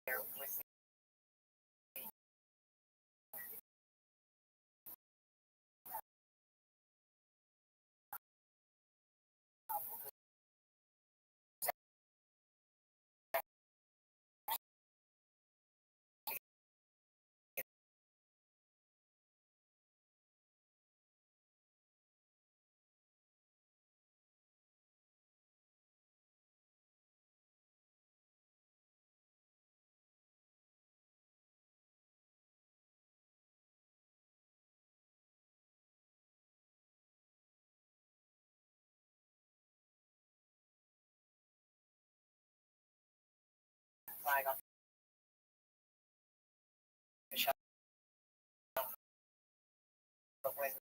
there with me. lying on the shelf. But when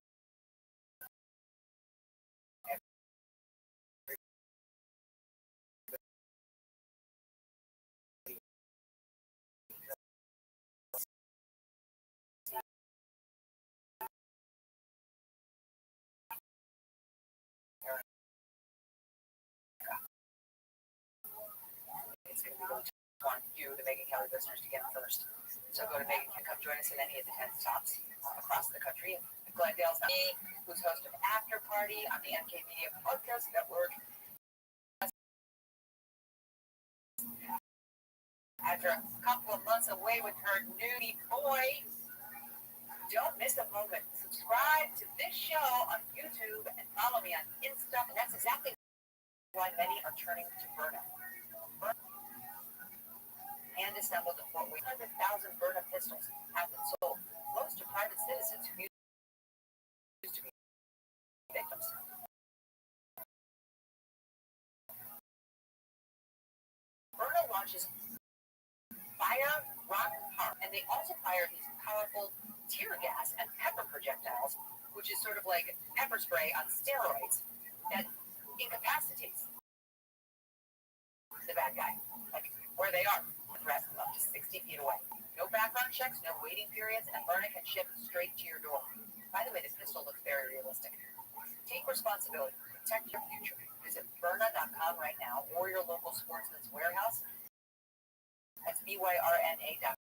it's going to be going to want you, the Megan Kelly listeners, to get it first. So go to Megan Kelly. Come join us in any of the 10 stops across the country. Glendale's not me, who's host of After Party on the MK Media Podcast Network. After a couple of months away with her newbie boy, don't miss a moment. Subscribe to this show on YouTube and follow me on Insta. And that's exactly why many are turning to Byrna. And assembled a 100,000 Byrna pistols have been sold. Most to private citizens who used to be victims. Byrna launches fire, rock, harm, and they also fire these powerful tear gas and pepper projectiles, which is sort of like pepper spray on steroids that incapacitates the bad guy, like where they are, threat up to 60 feet away. No background checks, no waiting periods, and Byrna can ship straight to your door. By the way, this pistol looks very realistic. Take responsibility. Protect your future. Visit Byrna.com right now or your local Sportsman's Warehouse. That's BYRNA.com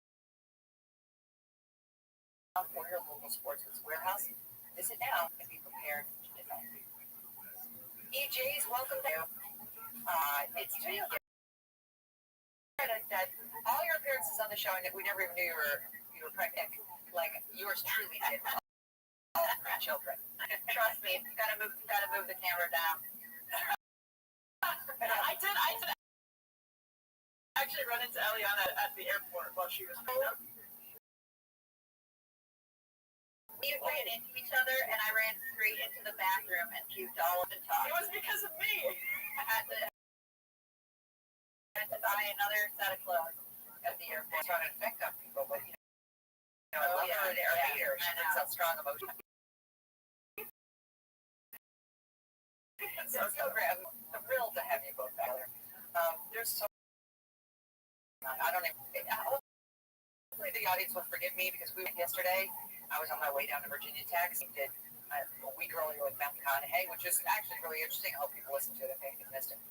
or your local Sportsman's Warehouse. Visit now and be prepared to defend. EJs, welcome to it's to you. That all your appearances on the show, and we never even knew you were pregnant, like yours truly did. All three children. Trust me, gotta move the camera down. I did actually run into Eliana at the airport while she was pregnant. We ran into each other, and I ran straight into the bathroom and puked all of the time. It was because of me. I had to buy another set of clothes at the airport. Trying to infect on people, but you know, I love her there later. She brings out strong emotion. So great. I'm thrilled to have you both together. There's so I don't even. Hopefully the audience will forgive me because we went yesterday. I was on my way down to Virginia Tech. We did a week earlier with Matt McConaughey, which is actually really interesting. I hope people listen to it if they missed it.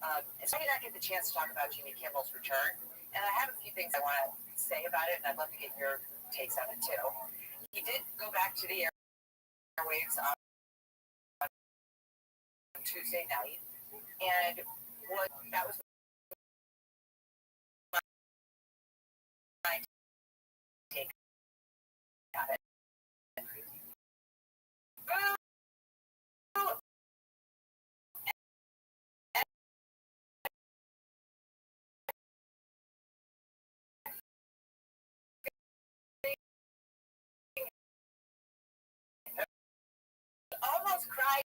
And so I did not get the chance to talk about Jimmy Kimmel's return. And I have a few things I want to say about it, and I'd love to get your takes on it too. He did go back to the airwaves on Tuesday night, and that was my take on it. Almost cried.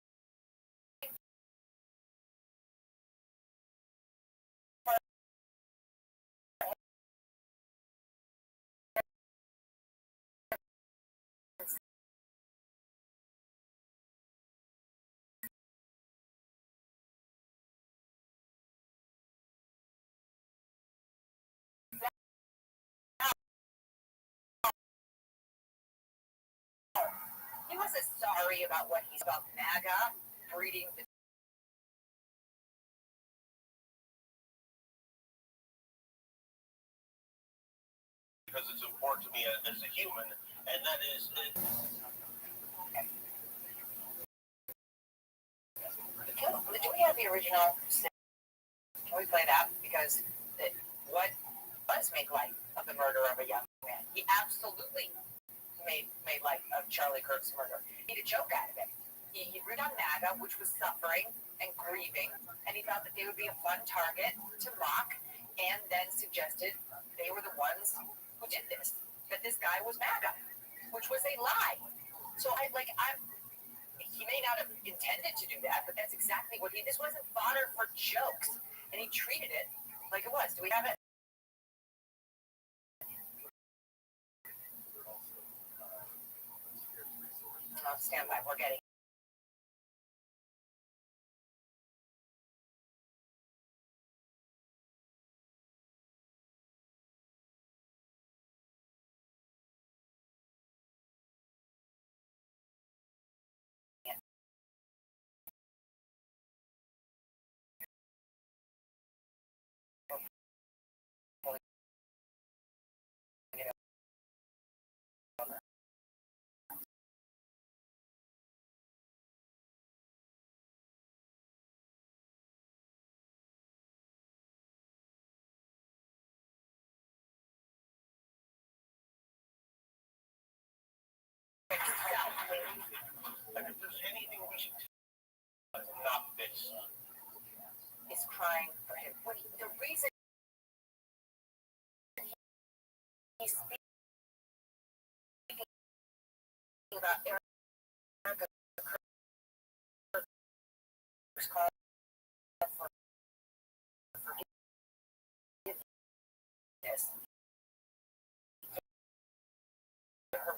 He wasn't sorry about what he's about MAGA breeding the because it's important to me as a human, and that is it. Do we have the original? Can we play that? Because what does make light of the murder of a young man? He absolutely made light of Charlie Kirk's murder. He made a joke out of it. He root on MAGA, which was suffering and grieving, and he thought that they would be a fun target to mock, and then suggested they were the ones who did this, that this guy was MAGA, which was a lie. So he may not have intended to do that, but that's exactly what this wasn't fodder for jokes, and he treated it like it was. Do we have it? And if there's anything we should do, not this. Is crying for him. The reason he's speaking about Erica Kirk's call for forgiveness, her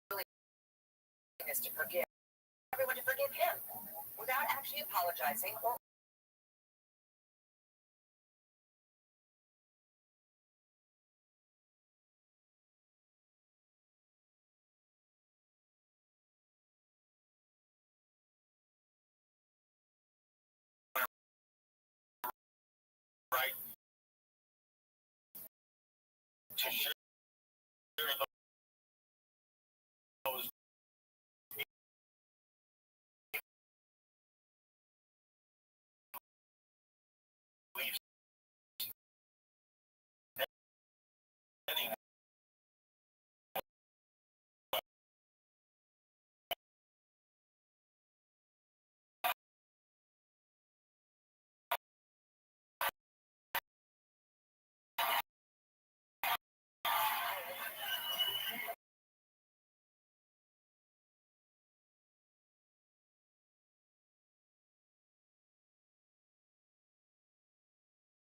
willingness to forgive everyone, to forgive him without actually apologizing or Right? To share those beliefs. Anyway,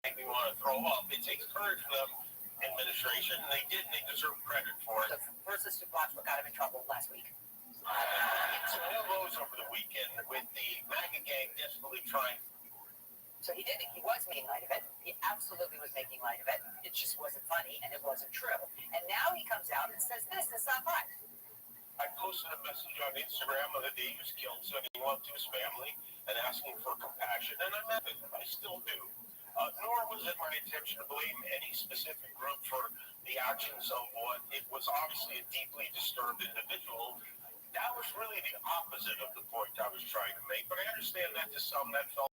make me want to throw up. It takes courage for them, administration, and they did, and they deserve credit for it. the first assistant watch what got him in trouble last week. Some new rose over the weekend with the MAGA gang desperately trying. So he did it. He was making light of it. He absolutely was making light of it. It just wasn't funny and it wasn't true. And now he comes out and says this. It's not fine. I posted a message on Instagram on the day he was killed, sending love to his family and asking for compassion, and I meant it. I still do. Nor was it my intention to blame any specific group for the actions of what it was obviously a deeply disturbed individual. That was really the opposite of the point I was trying to make, but I understand that to some that felt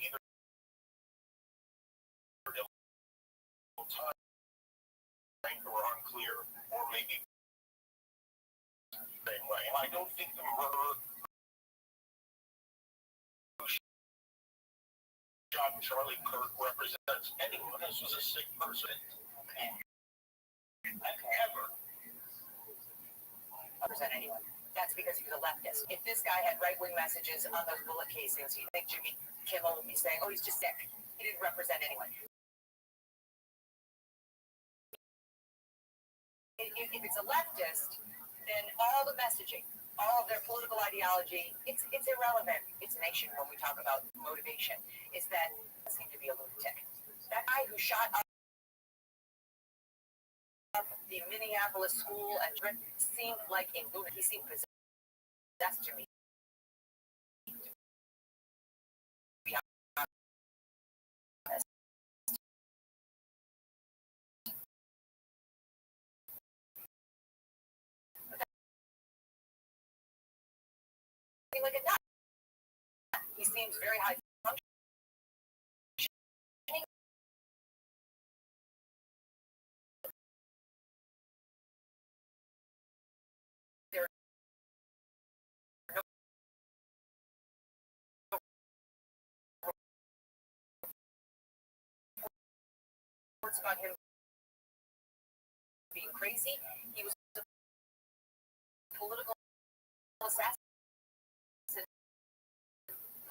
either time or unclear, or maybe the same way. I don't think the murderer who shot Charlie Kirk represents anyone. This was a sick person. Ever. Represent anyone. That's because he was a leftist. If this guy had right-wing messages on those bullet casings, you'd think Jimmy Kimmel would be saying, oh, he's just sick. He didn't represent anyone. If it's a leftist, then all the messaging, all of their political ideology, it's irrelevant. It's nation when we talk about motivation, is that it seemed to be a lunatic. That guy who shot up the Minneapolis school and seemed like a lunatic. He seemed possessed to me. Like a nut. He seems very high functioning. There are no reports about him being crazy. He was a political assassin,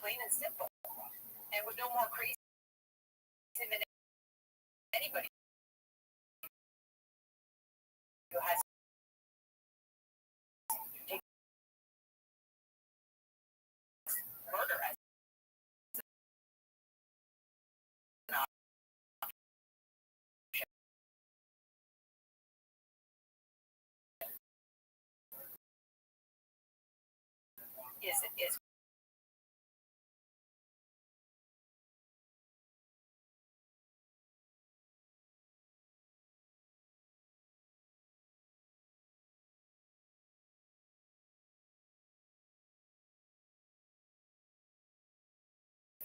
plain and simple, and was no more crazy than anybody who has taken murder as an option. Is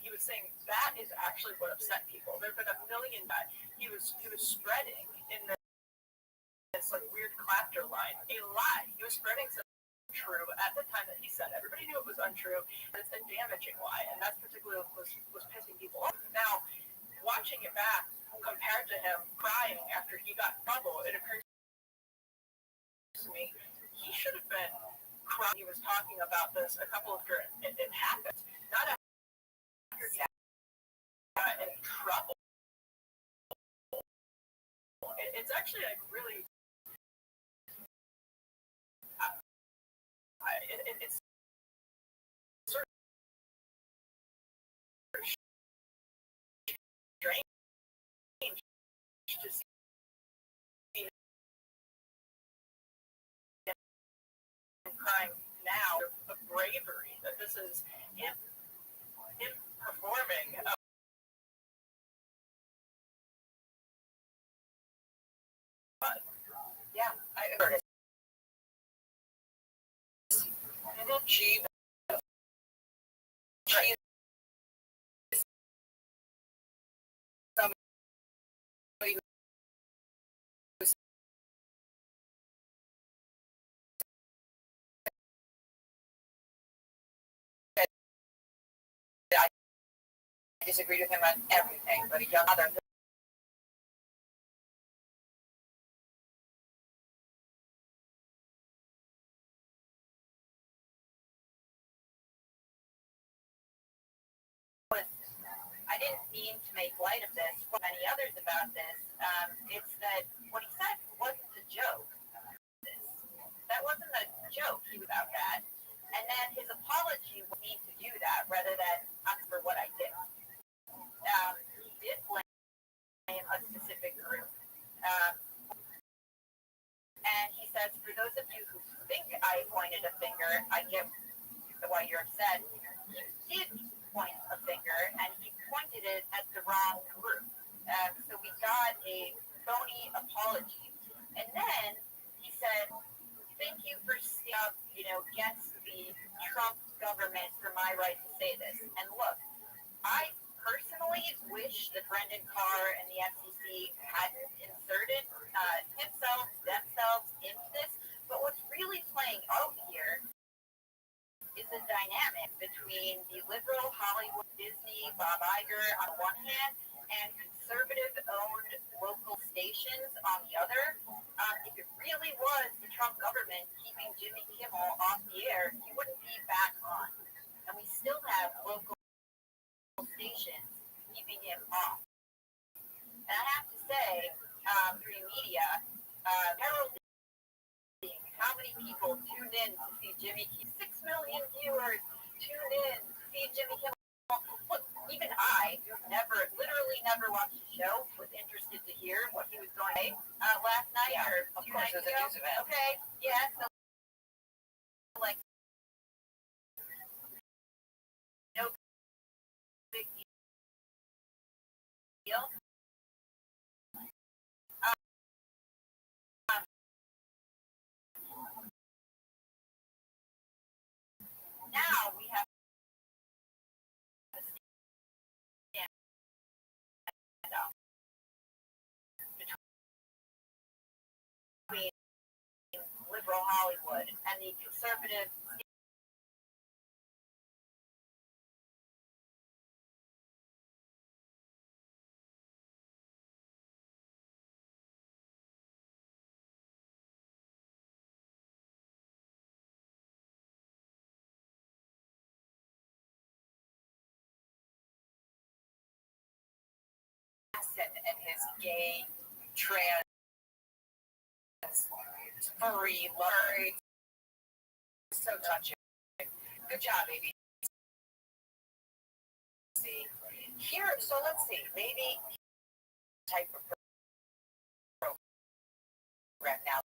he was was saying that is actually what upset people. There have been a million that he was spreading in this like weird clapter line a lie. He was spreading some true at the time that he said. Everybody knew it was untrue. It's a damaging lie, and that's particularly was pissing people off. Now, watching it back compared to him crying after he got in trouble, it occurred to me he should have been crying. He was talking about this a couple of times. It happened. Not after he got in trouble. It's actually like really. It's sort of strange to see him crying now of bravery. That this is him performing. Yeah, I heard it. She is somebody who's I disagreed with him on everything, but a young mother. I didn't mean to make light of this, or many others about this. It's that what he said wasn't a joke. That wasn't a joke. He was about that. And then his apology was me to do that rather than for what I did. He did blame a specific group. And he says, for those of you who think I pointed a finger, I get why you're upset. He did point a finger, and he pointed it at the wrong group. So we got a phony apology. And then he said, thank you for sticking up, against the Trump government for my right to say this. And look, I personally wish that Brendan Carr and the FCC hadn't inserted themselves into this. But what's really playing out here is a dynamic between the liberal Hollywood Disney Bob Iger on one hand and conservative-owned local stations on the other. If it really was the Trump government keeping Jimmy Kimmel off the air, he wouldn't be back on. And we still have local stations keeping him off. And I have to say, through media, heralding how many people tuned in to see Jimmy Kimmel. 6 million viewers tuned in to see Jimmy Kimmel. Look, even I, who literally never watched the show, was interested to hear what he was going to say last night. Yeah, or of course, it was a news event. Okay, yeah, so like, no big deal. Now we have a standoff between liberal Hollywood and the conservative. And his gay, trans, furry, lover. So touching. Good job, baby. See here, so let's see. Maybe type of program now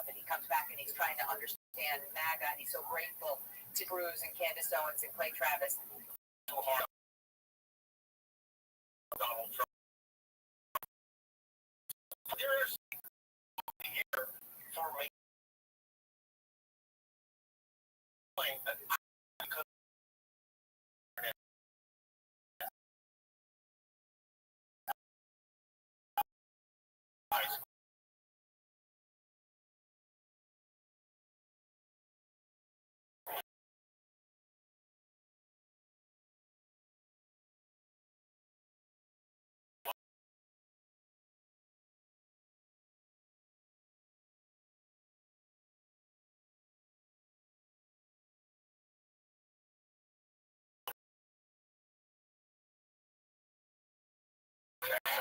that he comes back and he's trying to understand MAGA, and he's so grateful to Cruz and Candace Owens and Clay Travis. Donald Trump. There's here for me because Bag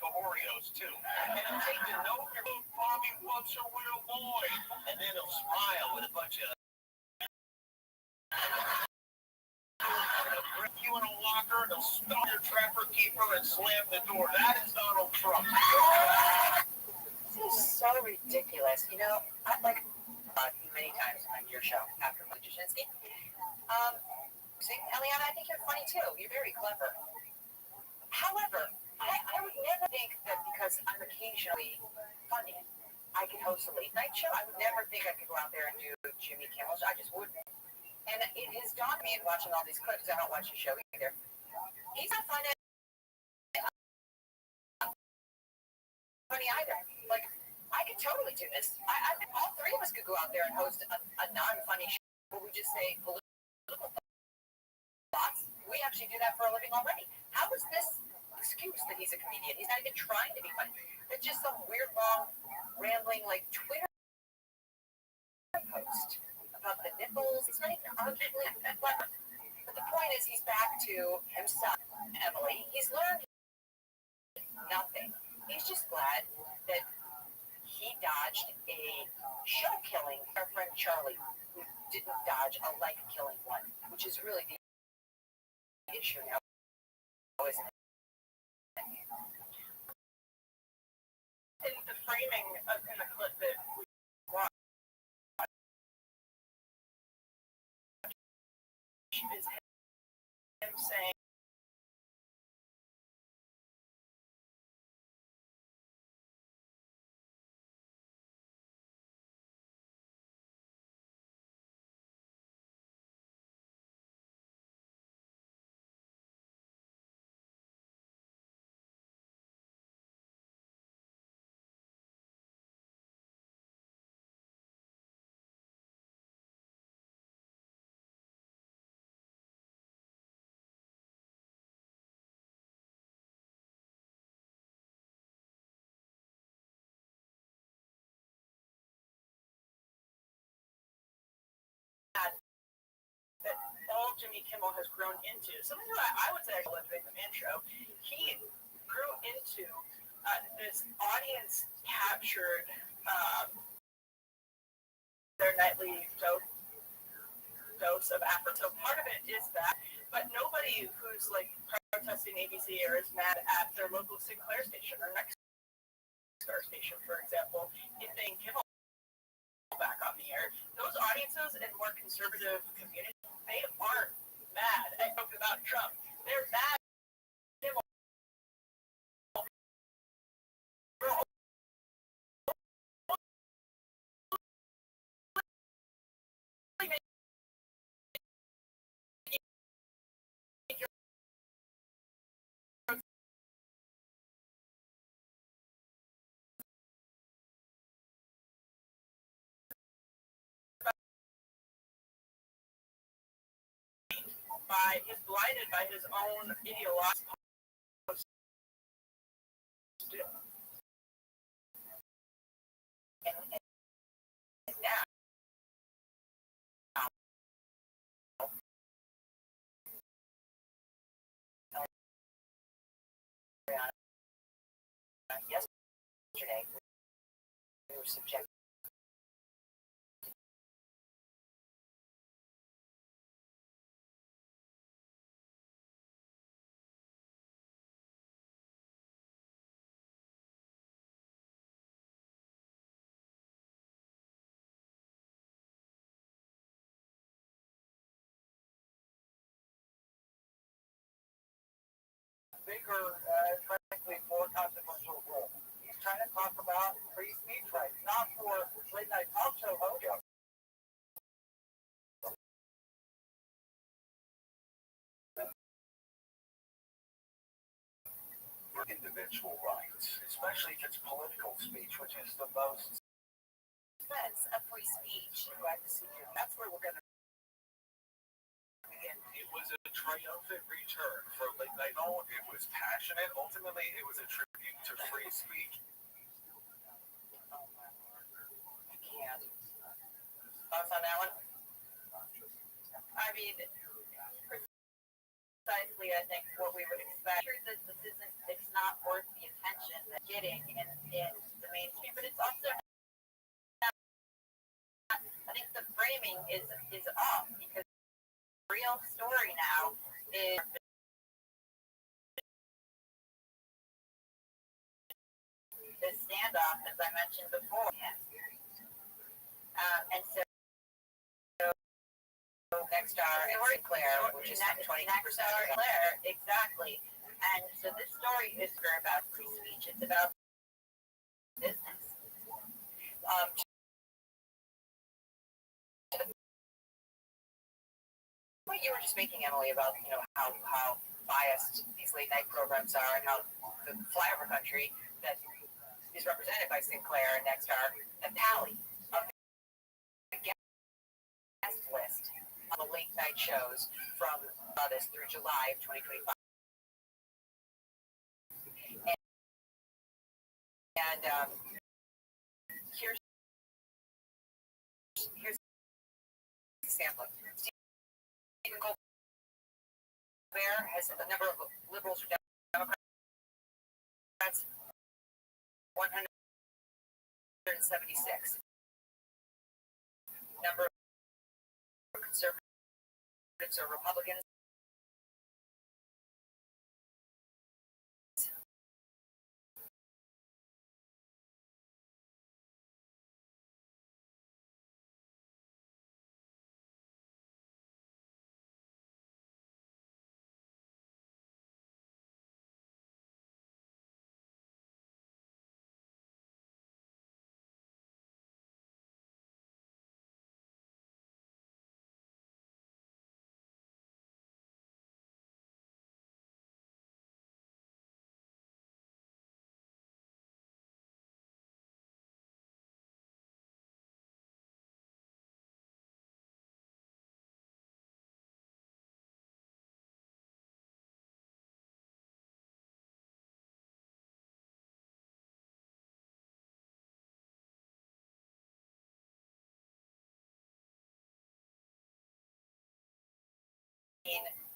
of Oreos too. And he'll take the note, Bobby wants a real boy. And then he'll smile with a bunch of grip you in a locker, and he'll stop your trapper keeper and slam the door. That is Donald Trump. This is so ridiculous. You know, I like many times on your show after Jasinski. See, Eliana, I think you're funny too. You're very clever. However, I would never think that because I'm occasionally funny, I can host a late night show. I would never think I could go out there and do Jimmy Kimmel. I just wouldn't. And it has dawned on me in watching all these clips. I don't watch the show either. He's not funny either. Like, I could totally do this. I think all three of us could go out there and host a non-funny show where we just say political thoughts. We actually do that for a living already. How is this excuse that he's a comedian? He's not even trying to be funny. It's just some weird, long, rambling, like, Twitter post about the nipples. It's not even arguably clever. But the point is, he's back to himself, Emily. He's learned nothing. He's just glad that he dodged a show-killing our friend Charlie, who didn't dodge a life-killing one, which is really the issue now, isn't it? In the framing in the clip that we watched is him saying, that all Jimmy Kimmel has grown into, something that I would say was the Man Show, he grew into this audience captured their nightly dose of Africa. So part of it is that, but nobody who's like protesting ABC or is mad at their local Sinclair station or next Star station, for example, if they Kimmel back on the air, those audiences in more conservative communities, they aren't mad about Trump. They're mad. He's blinded by his own ideological and now yesterday we were subjected bigger, frankly, more consequential role. He's trying to talk about free speech rights, not for late night talk show hosts. For individual rights, especially if it's political speech, which is the most sense of free speech. That's where we're going to. It was a triumphant return for late night. It was passionate. Ultimately, it was a tribute to free speech. Oh my Lord. I can't. Thoughts on that one? I mean, precisely, I think what we would expect. Truth is, it's not worth the attention that getting in the mainstream, but it's also, I think the framing is off because the real story now is this standoff, as I mentioned before. And so next star and Sinclair, which is 22% Sinclair, exactly. And so this story is about free speech. It's about business. What you were just making, Emily, about how biased these late night programs are, and how the flyover country that is represented by Sinclair and Nexstar, the tally of the guest list on the late night shows from August through July of 2025. And here's the sampling. Stephen Colbert has a number of liberals or Democrats, 176. Number of conservatives or Republicans,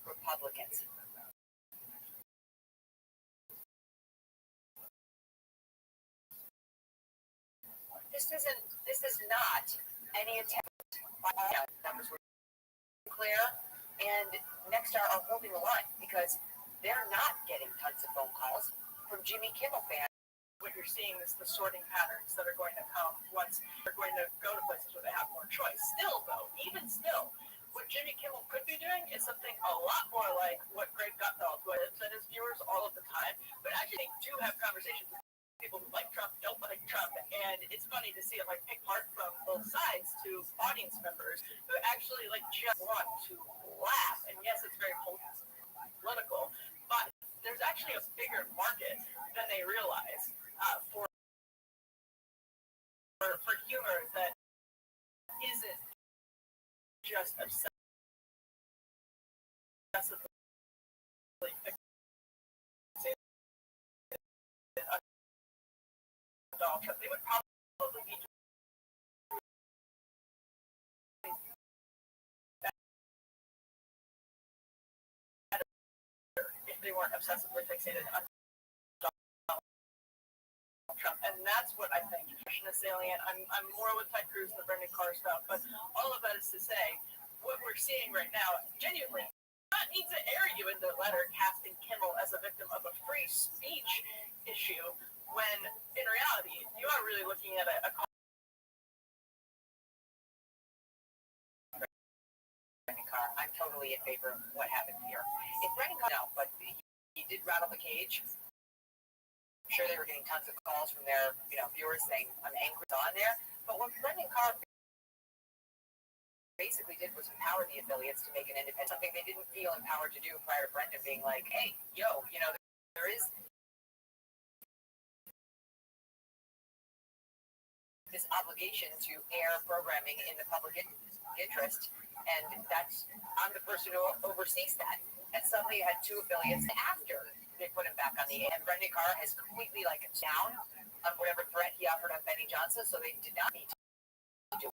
Republicans. This is not any attempt by numbers were clear, and Nexstar are holding the line because they're not getting tons of phone calls from Jimmy Kimmel fans. What you're seeing is the sorting patterns that are going to come once they're going to go to places where they have more choice. Still, though, even still, what Jimmy Kimmel could be doing is something a lot more like what Greg Gutfeld would have said his viewers all of the time, but actually do have conversations with people who like Trump, don't like Trump, and it's funny to see it like pick apart from both sides to audience members who actually like just want to laugh. And yes, it's very political, but there's actually a bigger market than they realize for humor that isn't just obsessively fixated on Donald Trump. They would probably be better if they weren't obsessively fixated on Donald Trump. And that's what I think is salient. I'm more with Ted Cruz than Brendan Carr stuff, but all of that is to say, what we're seeing right now, genuinely, not need to air you in the letter casting Kimmel as a victim of a free speech issue, when in reality, you are really looking at a Brendan Carr. I'm totally in favor of what happened here. If Brendan Carr, no, but he did rattle the cage. I'm sure they were getting tons of calls from their viewers saying, I'm angry on there. But what Brendan Carr basically did was empower the affiliates to make an independent, something they didn't feel empowered to do prior to Brendan being like, hey, there is this obligation to air programming in the public interest. And I'm the person who oversees that. And suddenly you had two affiliates after they put him back on the air. And Brendan Carr has completely down on whatever threat he offered on Benny Johnson, so they did not need to do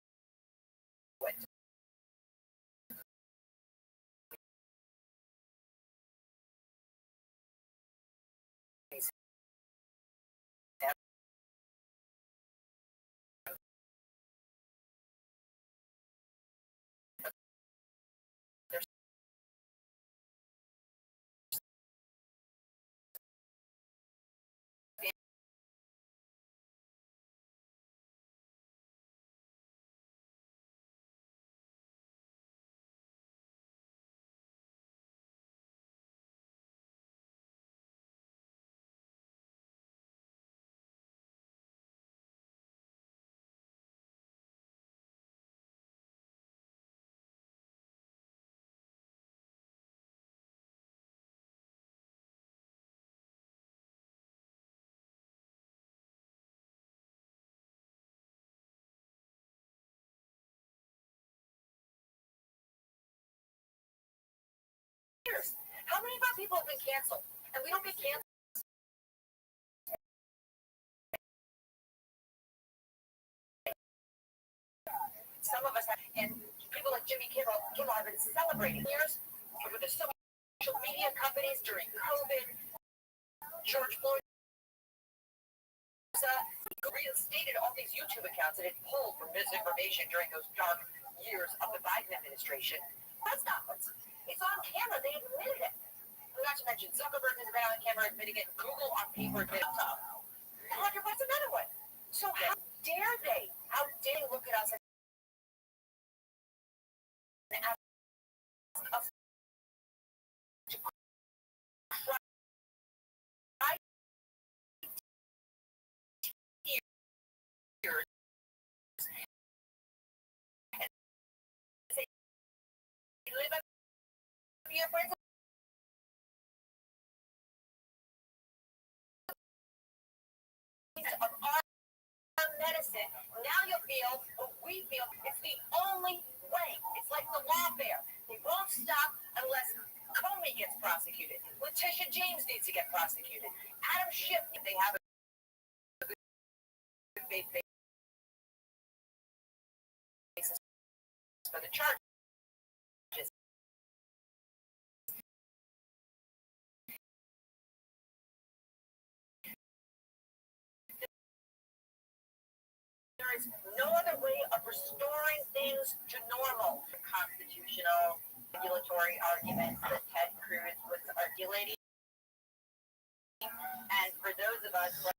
it. How many of our people have been canceled? And we don't get canceled. Some of us have, and people like Jimmy Kimmel have been celebrating years with the social media companies during COVID. George Floyd reinstated all these YouTube accounts that had pulled for misinformation during those dark years of the Biden administration. That's not what's, it's on camera. They admitted it. Not to mention Zuckerberg has been on camera admitting it. Google on paper admitted it. What's another one? So how dare they? How dare they look at us and ask us to cry tears and say, live up to your friends of our medicine. Now you feel what we feel. It's the only way. It's like the lawfare. They won't stop unless Comey gets prosecuted. Letitia James needs to get prosecuted. Adam Schiff, they have a good faith basis for the charges. There is no other way of restoring things to normal. The constitutional, regulatory arguments that Ted Cruz was articulating. And for those of us like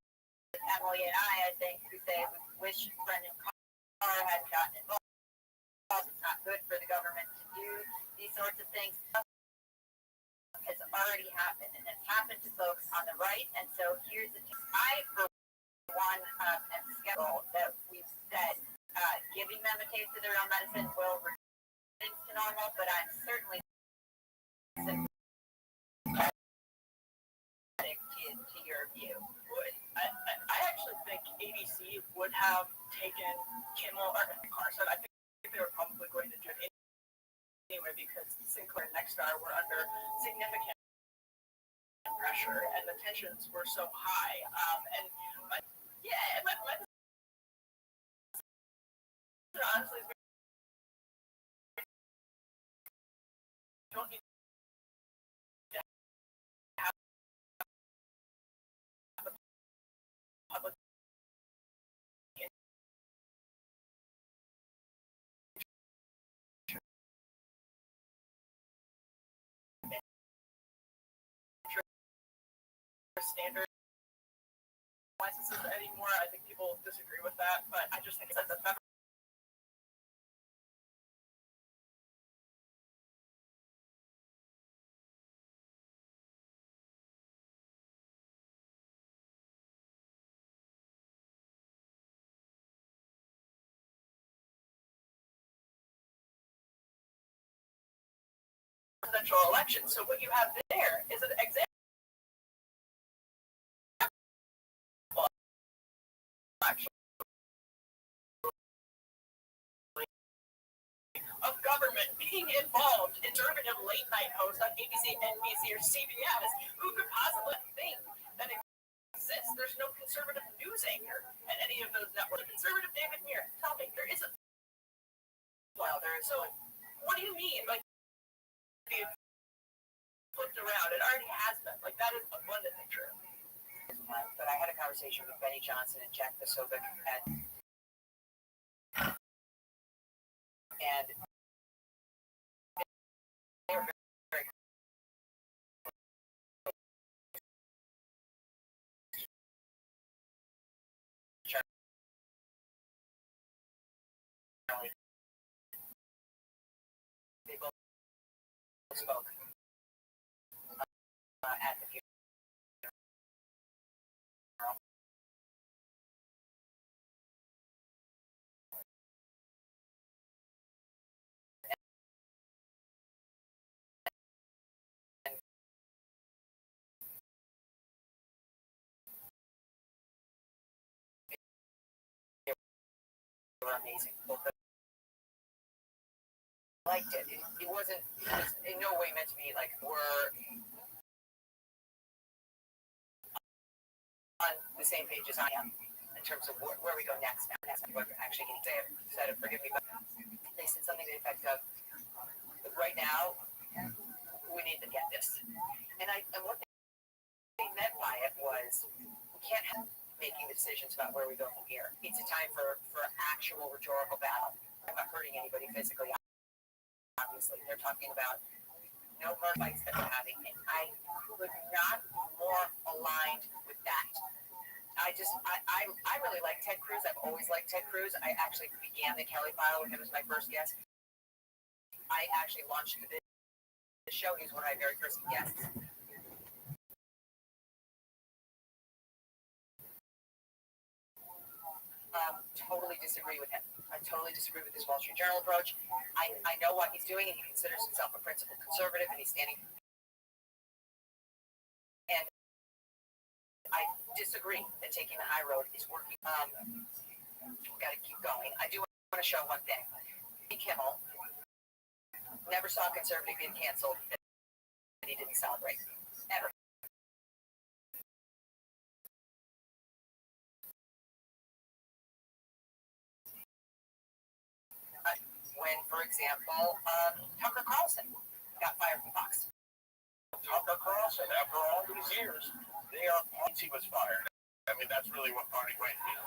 Emily and I think, who say we wish Brendan Carr had gotten involved. It's not good for the government to do these sorts of things. Has already happened, and it's happened to folks on the right. And so here's the thing. I, for one, am skeptical that we've said giving them a taste of their own medicine will return things to normal, but I'm certainly sympathetic to your view. I actually think ABC would have taken Kimmel or Carson. I think they were probably going to do it anyway because Sinclair and Nexstar were under significant pressure and the tensions were so high. Honestly, don't need to have the public standard licenses anymore. I think people disagree with that, but I just think it's a better. Presidential election. So what you have there is an example of government being involved in conservative late night hosts on ABC, NBC, or CBS. Who could possibly think that exists? There's no conservative news anchor at any of those networks. Conservative David Muir, tell me, there isn't. Well, there is. So what do you mean? Like, flipped around. It already has been. Like, that is abundantly true. But I had a conversation with Benny Johnson and Jack Posobiec and they were very they both spoke at the funeral. Were amazing. I liked it. It was in no way meant to be like we're the same page as I am in terms of where we go next. Now, what actually said it, forgive me, but they said something to the effect of, right now, we need to get this. And what they meant by it was, we can't have making decisions about where we go from here. It's a time for actual rhetorical battle. I'm not hurting anybody physically, obviously. They're talking about no murder fights that we're having. And I could not be more aligned with that. I really like Ted Cruz. I've always liked Ted Cruz. I actually began the Kelly File with him as my first guest. I actually launched the show. He's one of my very first guests. Totally disagree with him. I totally disagree with his Wall Street Journal approach. I know what he's doing, and he considers himself a principled conservative, and he's standing. And I disagree that taking the high road is working. We've got to keep going. I do want to show one thing. Kimmel never saw a conservative being canceled that he didn't celebrate. Ever. When, for example, Tucker Carlson got fired from Fox. Tucker Carlson, after all these years, he was fired. I mean, that's really what party weight is.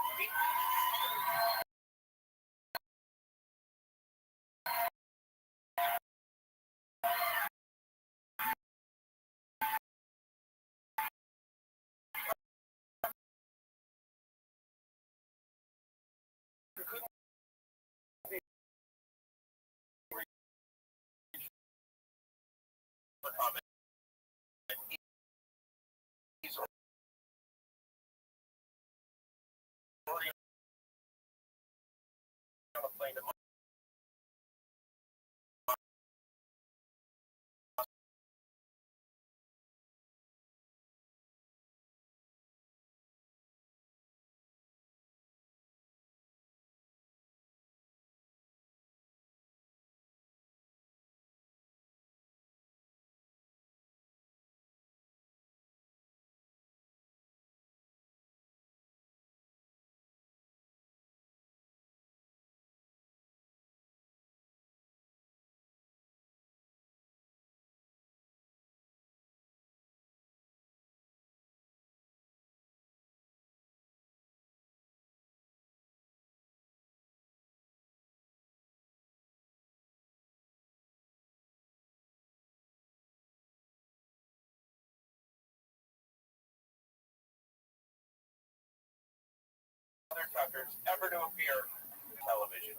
Tuckers ever to appear on television.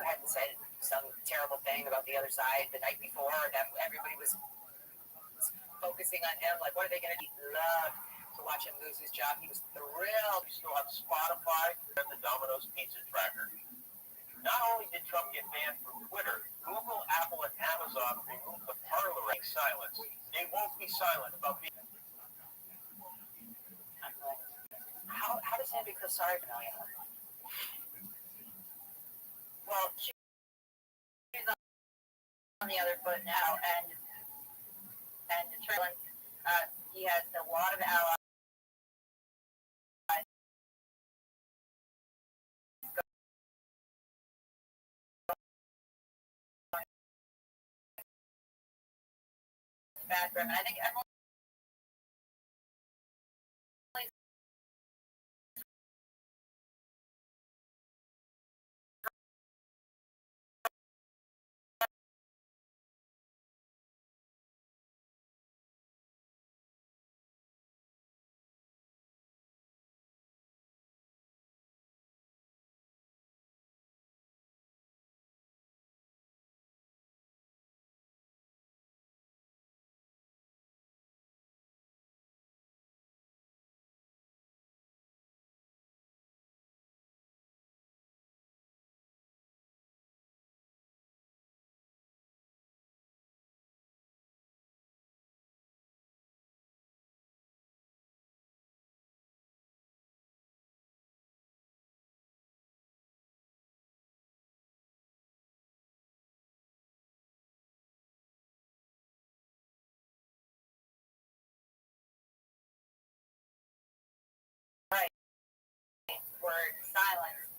I hadn't said some terrible thing about the other side the night before, and everybody was focusing on him. Like, what are they going to do? Love to watch him lose his job. He was thrilled. We still have Spotify and the Domino's Pizza Tracker. Not only did Trump get banned from Twitter, Google, Apple, and Amazon removed the Parler silence. They won't be silent about being. How does anybody feel sorry for Eliana? Well, she's on the other foot now, and Trump, he has a lot of allies. Bad for him. And I think Emily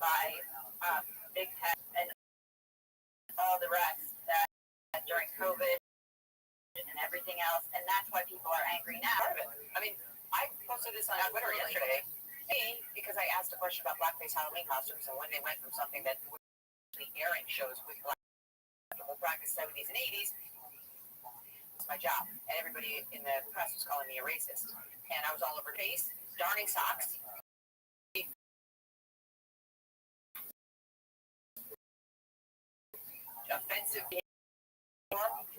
by big tech and all the rest that during COVID and everything else, and that's why people are angry now. I mean, I posted this on Twitter yesterday because I asked a question about blackface Halloween costumes and when they went from something that was airing shows with black people practice 70s and 80s. It's my job, and everybody in the press was calling me a racist, and I was all over face, darning socks. Offensive.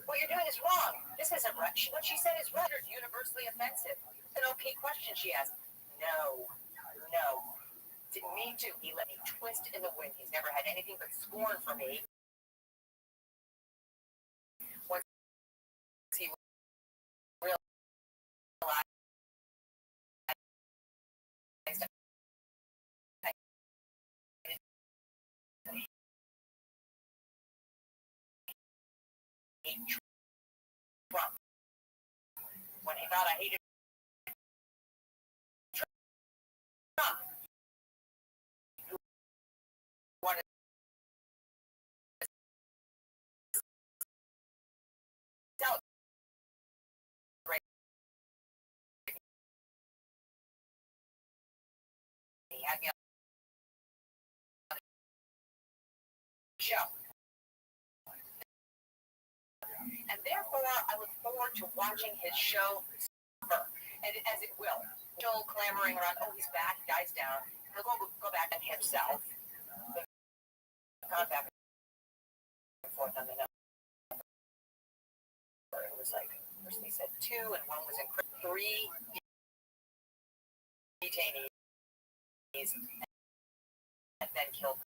What you're doing is wrong. This isn't right. What she said is right. It's universally offensive. It's an okay question she asked. No. Me too. He let me twist in the wind. He's never had anything but scorn for me. Once he realized Trump. When he thought I hated Trump, he wanted to celebrate. He had me on the show. And therefore, I look forward to watching his show suffer, and as it will. Still clamoring around, oh, he's back, dies down. He'll go back on himself. They've gone back and forth on the number. It was like, first they said 2, and one was in 3 detainees, and then killed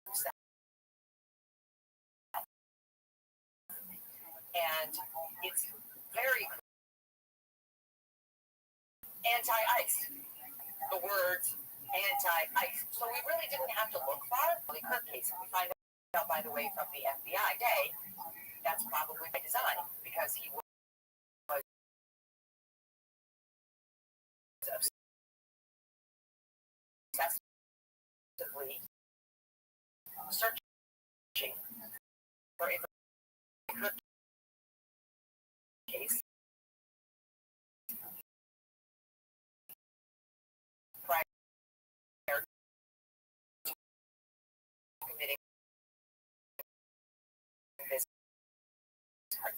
himself. And it's very anti-ICE. The words anti-ICE. So we really didn't have to look far. The Kirk case, we find out, by the way, from the FBI day, that's probably by design, because he was obsessively searching for a Kirk case prior to committing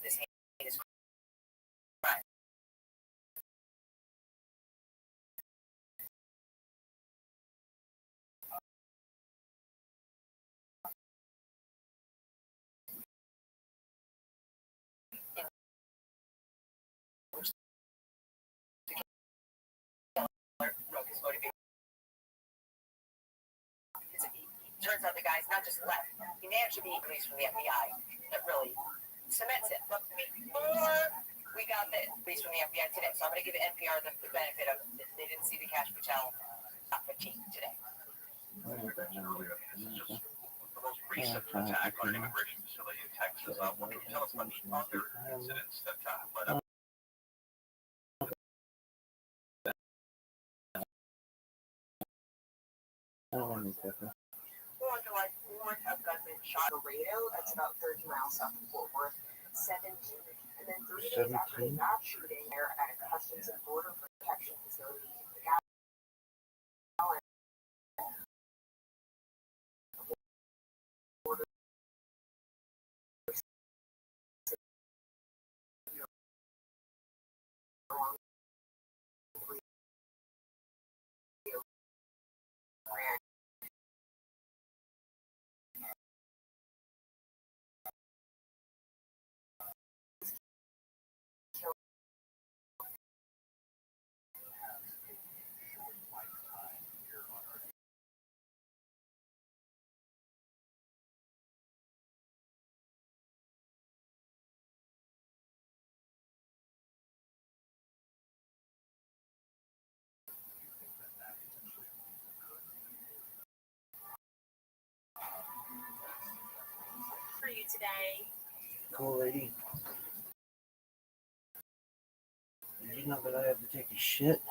this heinous crime. Which the killer broke his motivation. It turns out the guy's not just left. He managed to be released from the FBI. That really cements it. But before we got the release from the FBI today, so I'm going to give NPR the benefit of they didn't see the Cash Patel fatigue today. The most recent attack on an immigration facility in Texas. What can you tell us about the other incidents that led up? On July 4th, a gunman shot Laredo. That's about 30 miles south of Fort Worth. 17. And then 3 days after that shooting, there at a Customs and Border Protection facility in the you today. Cool lady. Did you know that I have to take a shit?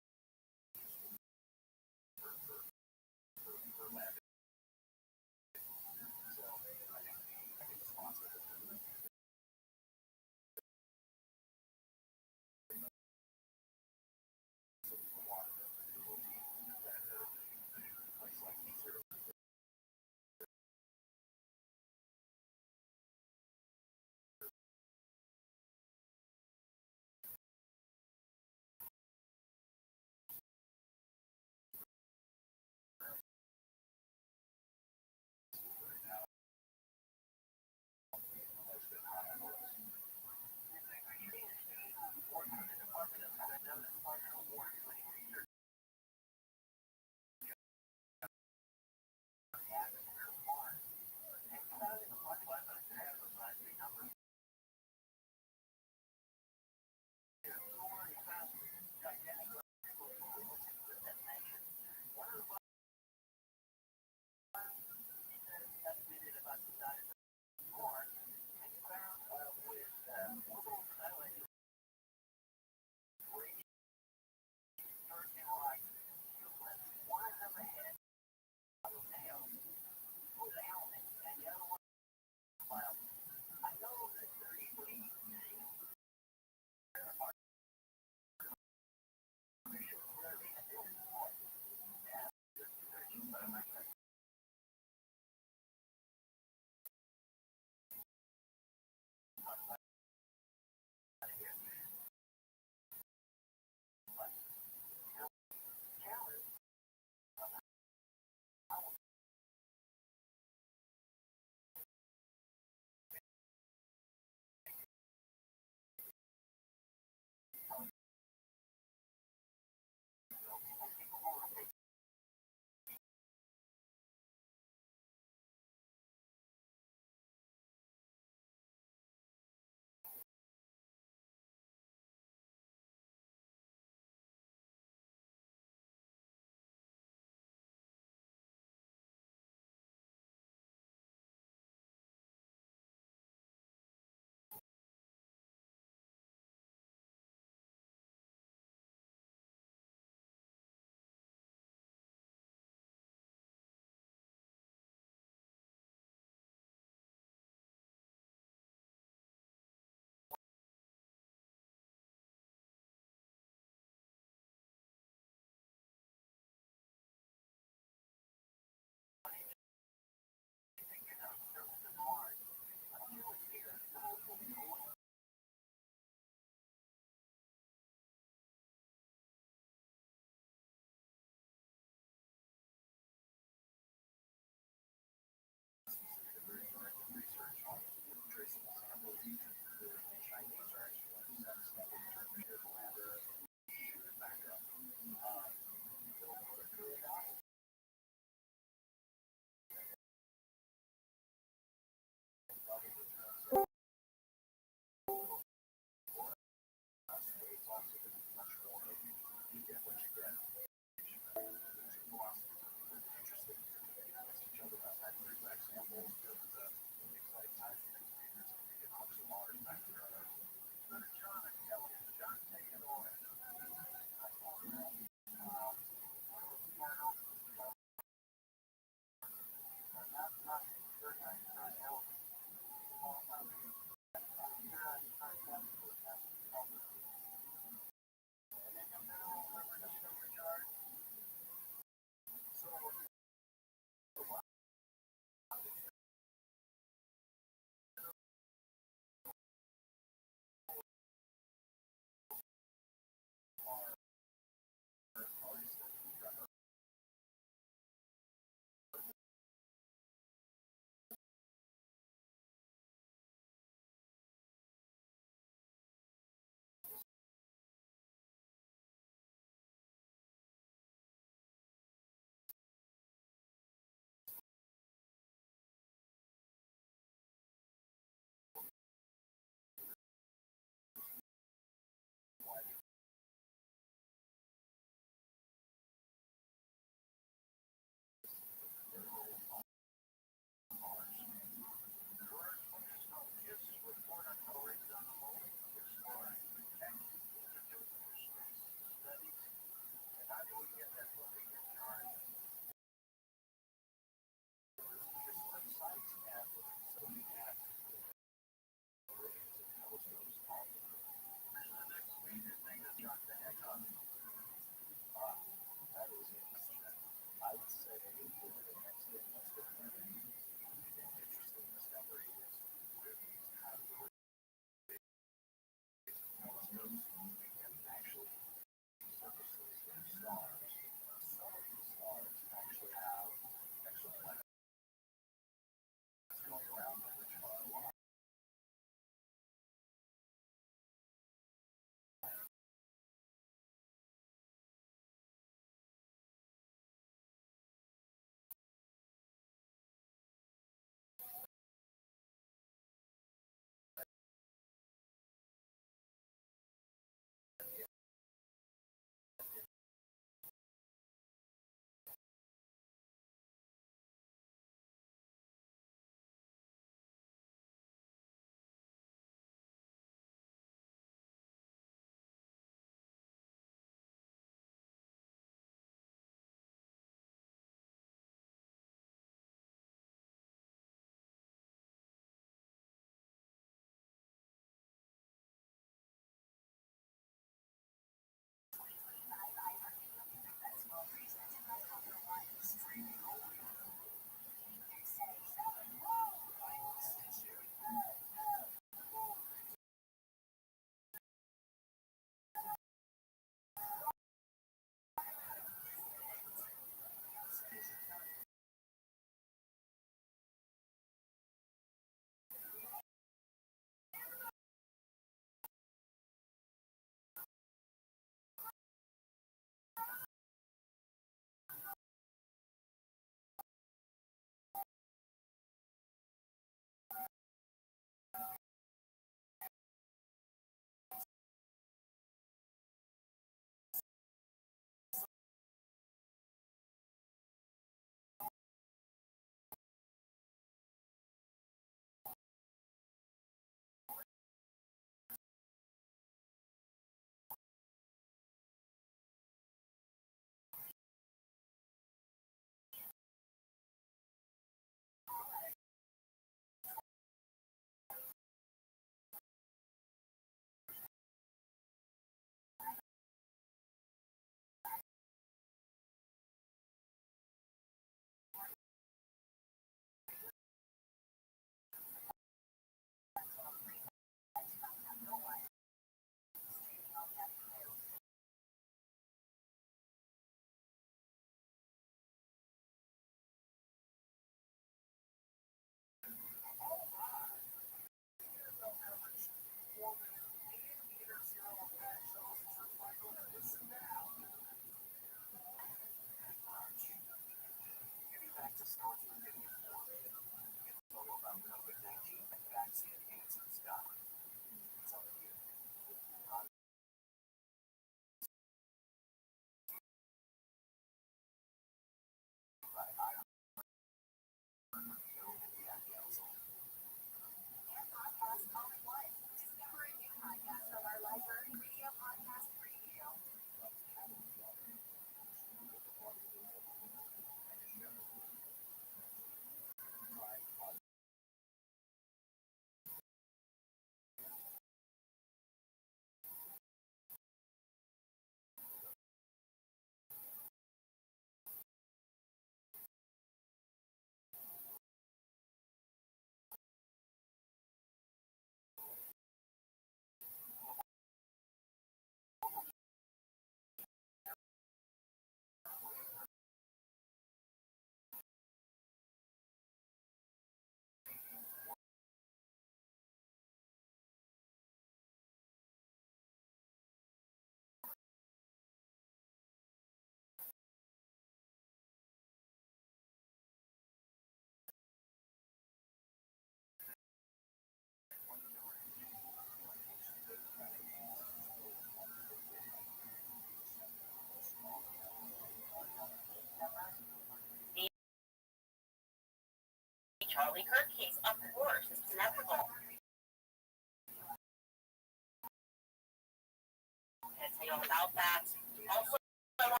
about that. Also, I want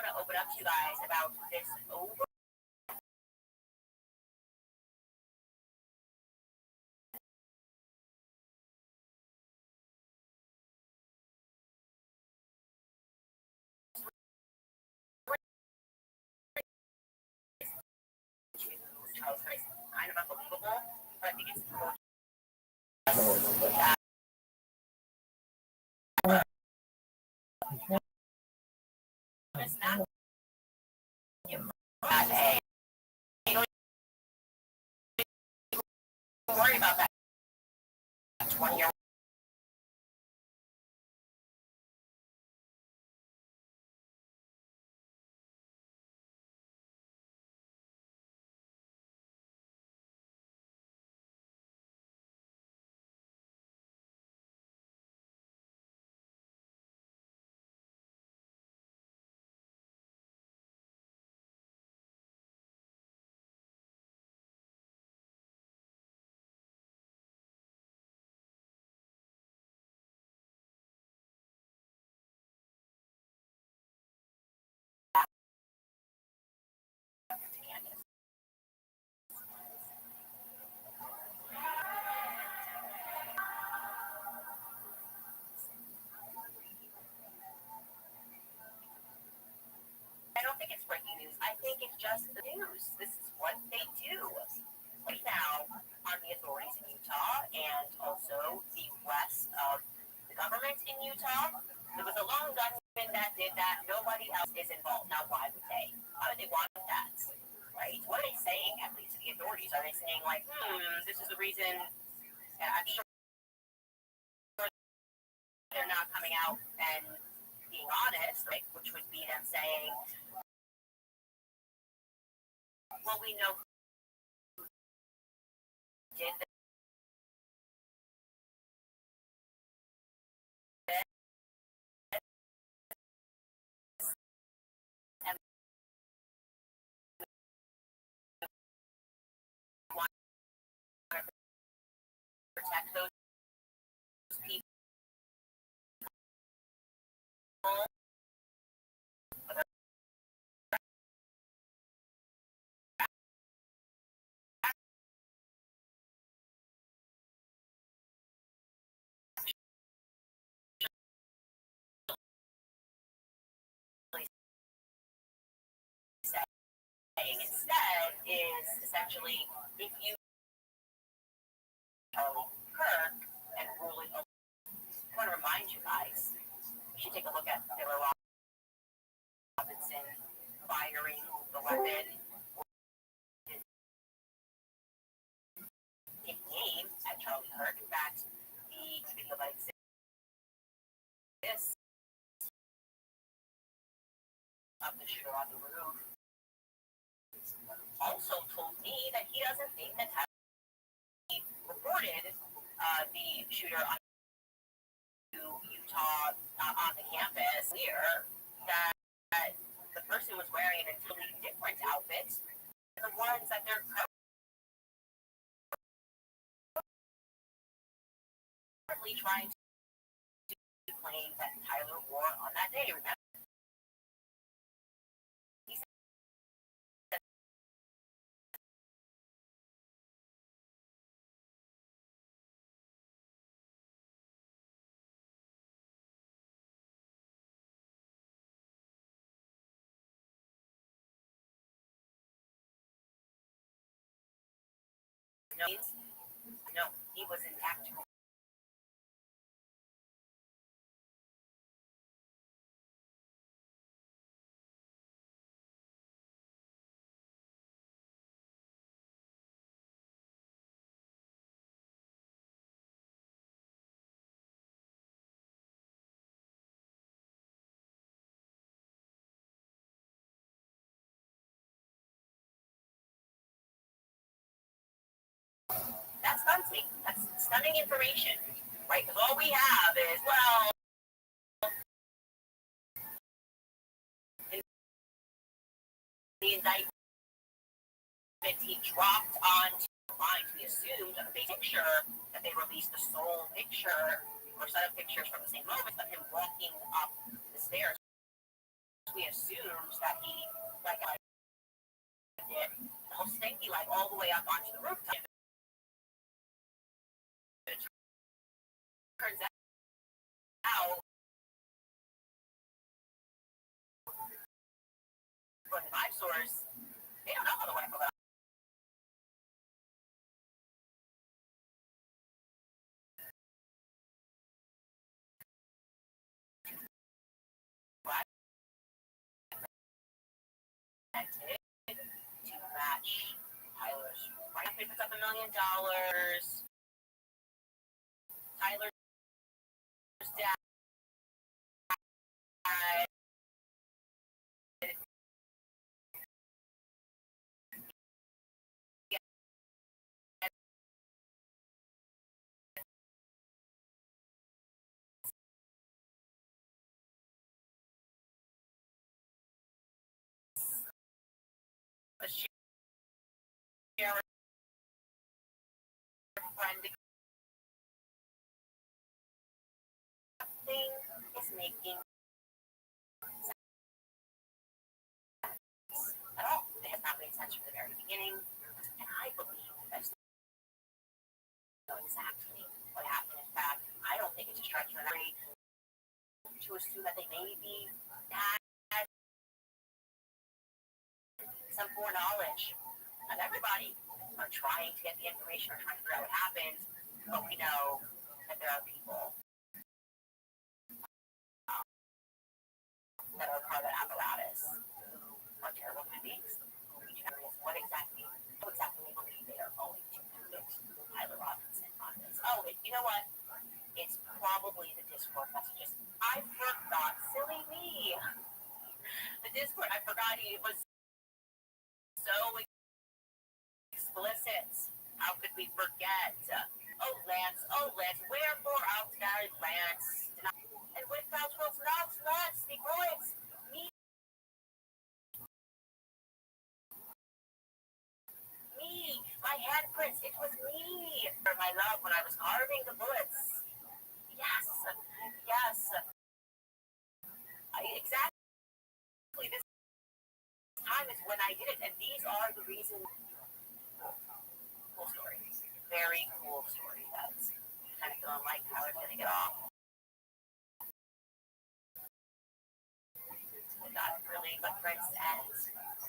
to open up to you guys about this over. Kind of unbelievable, but I think it's not hey, don't worry about that 20-year. I don't think it's breaking news. I think it's just the news. This is what they do. Right now, on the authorities in Utah and also the rest of the government in Utah, there was a lone gunman that did that. Nobody else is involved. Now, why would they? Why would they want that? Right? What are they saying, at least to the authorities? Are they saying, like, this is the reason? I'm sure they're not coming out and being honest, right? Which would be them saying, well, we know who did this. And we want to protect those people. Instead is essentially if you Kirk and ruling. I want to remind you guys, you should take a look at Taylor Robinson firing the weapon. Taking aim at Charlie Kirk. In fact, the video that exists of the shooter on the roof also told me that he doesn't think that he reported the shooter on Utah on the campus here that the person was wearing an entirely different outfit than the ones that they're currently trying to claim that Tyler wore on that day. Remember? No, he was in tactical. That's stunning. That's stunning information, right? Because all we have is, well, the indictment he dropped onto the line. We assumed a picture that they released the sole picture or set of pictures from the same moment of him walking watch the rooftop. It turns out, for the 5 stores, they don't know how the Wi-Fi. To match Tyler's right picks up $1 million. Tyler's dad the share friend thing is making sense at all. It has not made sense from the very beginning, and I believe that's know exactly what happened. In fact, I don't think it's a stretch for anybody to assume that they maybe had some foreknowledge of everybody, are trying to get the information, or trying to figure out what happened, but we know that there are people that are part of the apparatus who are terrible human beings. What exactly they believe they are going to convict Tyler Robinson on this. Oh, you know what? It's probably the Discord messages. I forgot, silly me. The Discord, I forgot it was so explicit. How could we forget? Oh, Lance, wherefore outcarried Lance? And without Lance, the boys, me, my handprints, it was me. For my love, when I was carving the bullets. Yes. Exactly this time is when I did it, and these are the reasons. Cool story. Very cool story. That's kind of feeling like how it's gonna get off. Not really good prints, and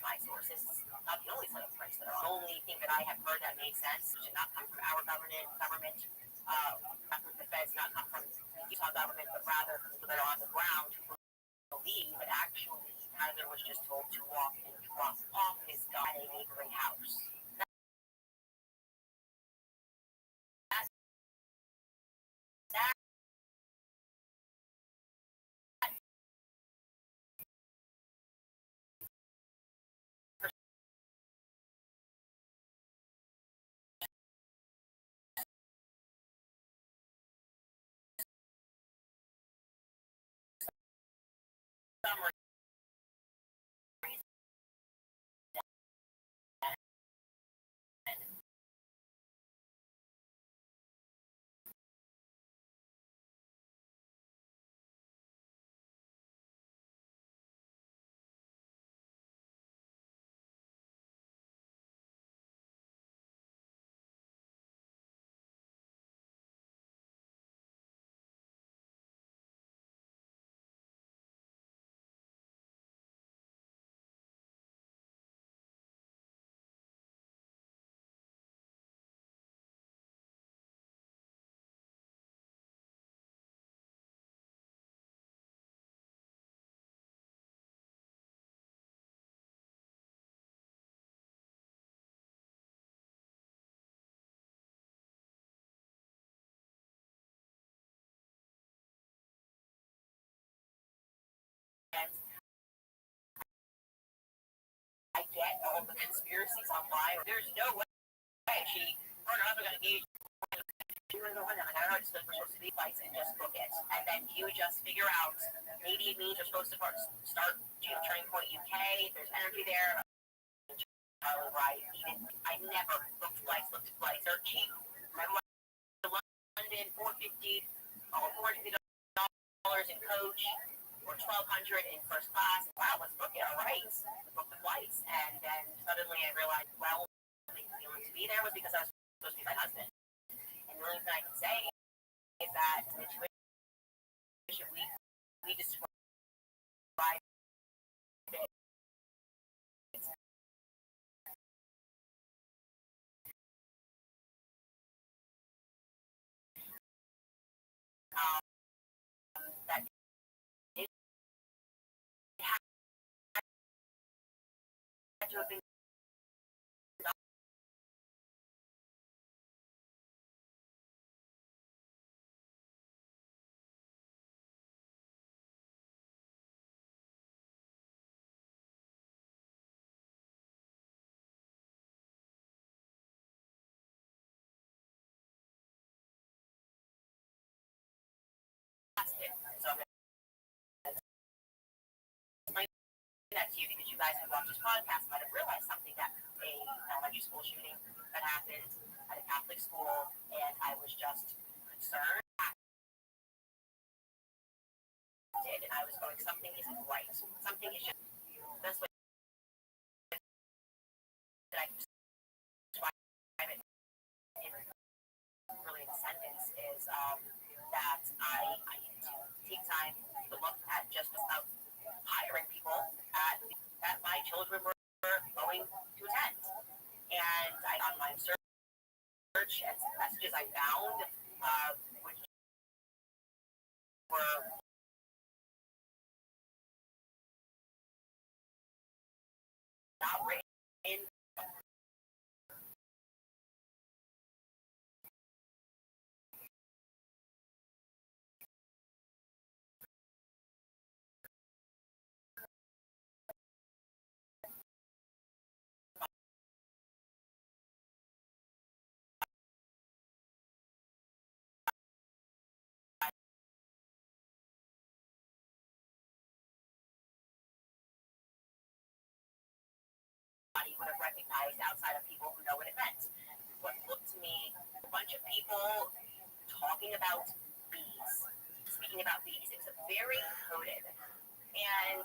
my sources, not the only set of prints that are the only thing that I have heard that made sense, should not come from our government, not from the feds, not come from the Utah government, but rather from people that are on the ground who believe that actually Tyler was just told to walk and drop off his gun at a neighboring house. I get all the conspiracies online. There's no way we're not going to be doing the one. I don't know, it's supposed to be fights and just book it. And then you just figure out, maybe it means you're supposed to start Turning Point UK. There's energy there. Right. I never looked flights. They're cheap. Remember London, $450 in coach, or $1,200 in first class. Wow, let's book it. All right. Book the flights. And then suddenly I realized, well, I'm feeling be there was because I was supposed to be my husband. And the only thing I can say is that the intuition we describe it. That it had to have been so explain that to you because you guys who watch this podcast might have realized something that a elementary school shooting that happened at a Catholic school, and I was just concerned. And I was going, something isn't right. Something is just this way that I can describe it in really in a sentence is that I need to take time to look at just about hiring people that my children were going to attend. And I online search and some messages I found which were not written. You would have recognized outside of people who know what it meant. What looked to me, a bunch of people talking about bees, speaking about bees. It's a very coded. And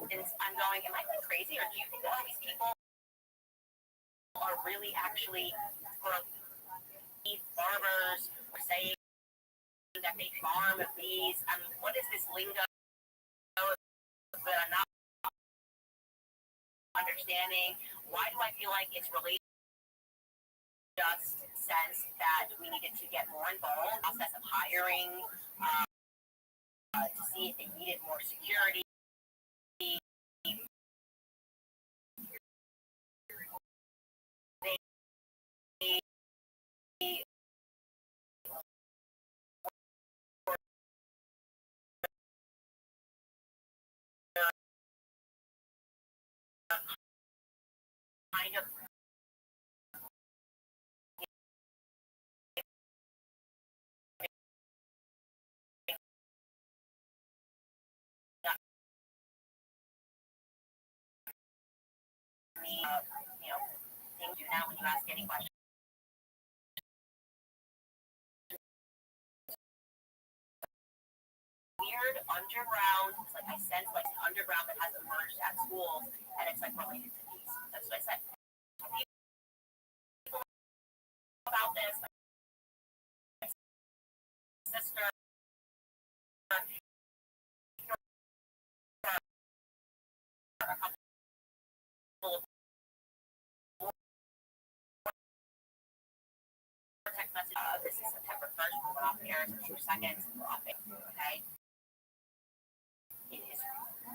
I'm going, am I going crazy, or do you think that all these people are really actually beef farmers or saying that they farm bees? I mean, what is this lingo that I'm not understanding? Why do I feel like it's related? Just sense that we needed to get more involved in the process of hiring to see if they needed more security. Kind of things you do now when you ask any question. Weird underground, it's like I sense like an underground that has emerged at school, and it's like related to these. That's what I said. People about this, my sister, a couple of text messages. This is September 1st, we went off air, September 2nd, we're off air, okay? It is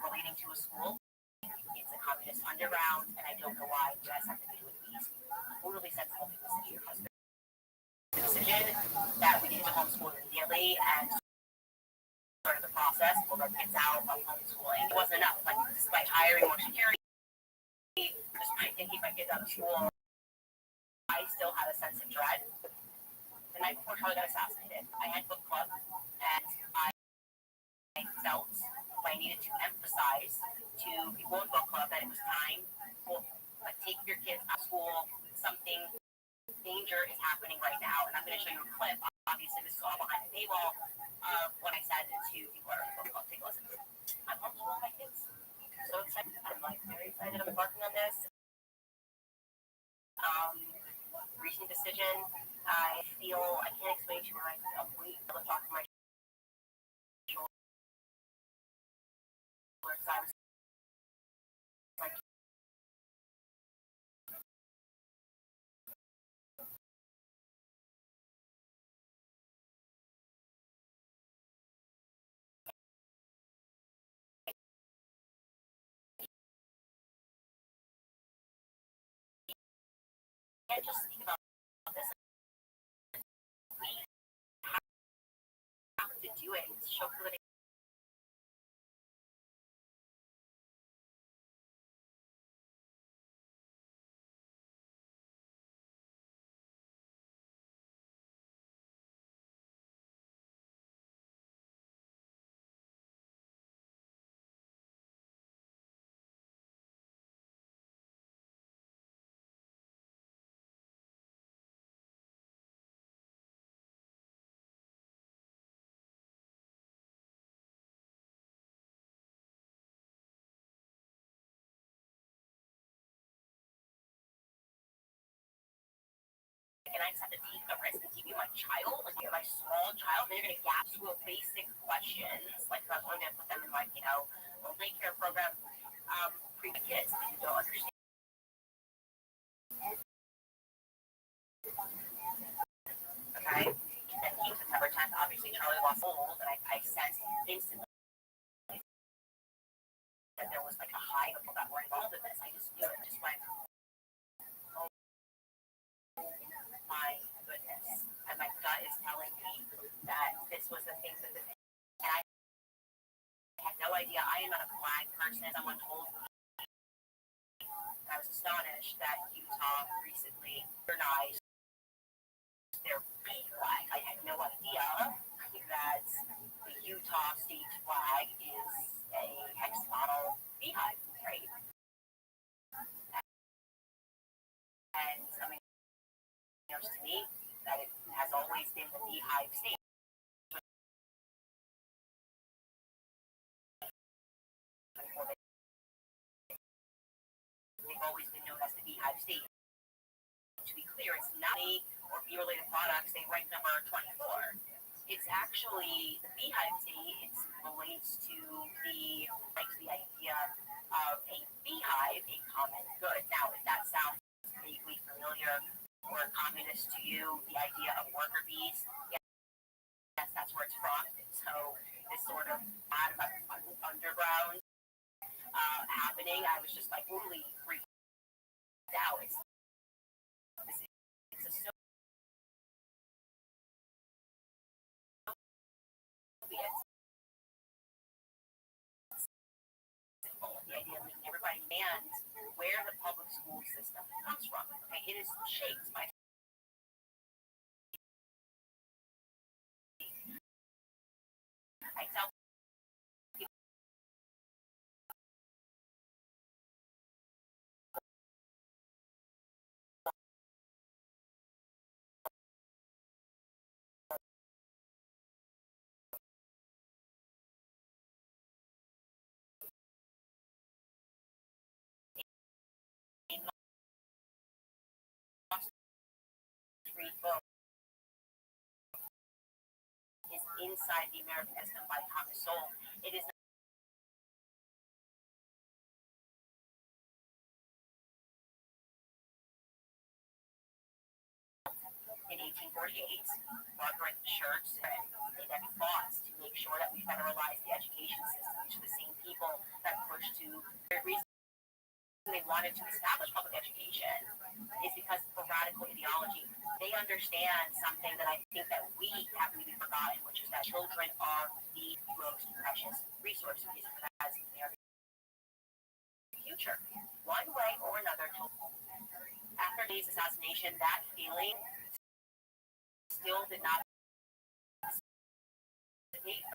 relating to a school. It's a communist underground, and I don't know why you guys have to do with these. Totally sensible because of your husband. Decision that we needed to homeschool immediately and started the process, pulled our kids out of homeschooling. It wasn't enough. Like, despite hiring more security, despite taking my kids out of school, I still had a sense of dread. The night before Charlie got assassinated, I had book club, and I felt I needed to emphasize to people in book club that it was time to take your kids out of school. Something danger is happening right now, and I'm going to show you a clip. Obviously, this is all behind the paywall of what I said to people at book club. Take a listen. I'm homeschooling my kids. So excited. I'm like very excited. I'm embarking on this. Recent decision. I feel I can't explain to you how I feel. Weight on the top of my shoulders. I was like, I can't just speak about this. We have to do it. It's show for the and I just have to take the risk and give you my child, like my small child, and you're going to gap to a basic questions, like I'm going to put them in like, little daycare program, pre-kids, and you don't understand. Okay? And then came September 10th, obviously Charlie lost hold, and I sensed instantly that there was like a high of people that were involved in this. I just knew it. Just went, oh my goodness. And my gut is telling me that this was the thing that and I had no idea. I am not a flag person. Someone told me. I was astonished that Utah recently recognized their big flag. I had no idea that the Utah state flag is a hexagonal beehive, right? And I mean, to me, that it has always been the beehive state. They've always been known as the beehive state. To be clear, it's not a or bee-related products. They rank number 24. It's actually the beehive state. It relates to the idea of a beehive, a common good. Now, if that sounds vaguely familiar or communist to you, the idea of worker bees, yes, that's where it's from. So this sort of underground happening, I was just like totally freaked out. It's a Soviet. The idea of making everybody understand where the public school system comes from. Okay, it is shaped by I tell people read books is inside the American system by common soul. It is in 1848, Margaret Church and they then fought to make sure that we federalize the education system, which are the same people that pushed to the reason they wanted to establish public education is because of radical ideology. They understand something that I think that we have really forgotten, which is that children are the most precious resource as their future. One way or another, after Day's assassination, that feeling still did not dissipate.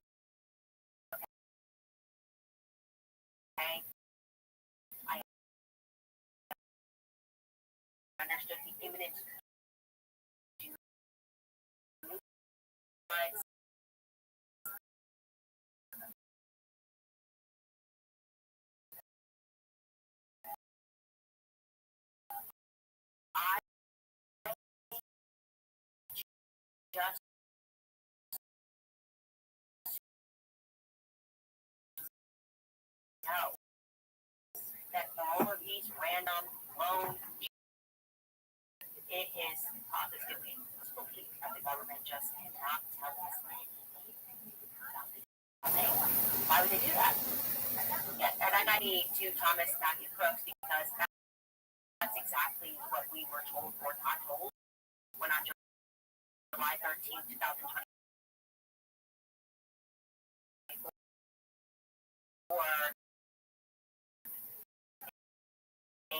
Okay. I understood the imminent but I just know that all of these random loans, it is positively believed that the government just cannot tell us anything. Why would they do that? Yeah, and then I need to Thomas Matthew Crooks because that's exactly what we were told or not told when on July 13th, 2024, a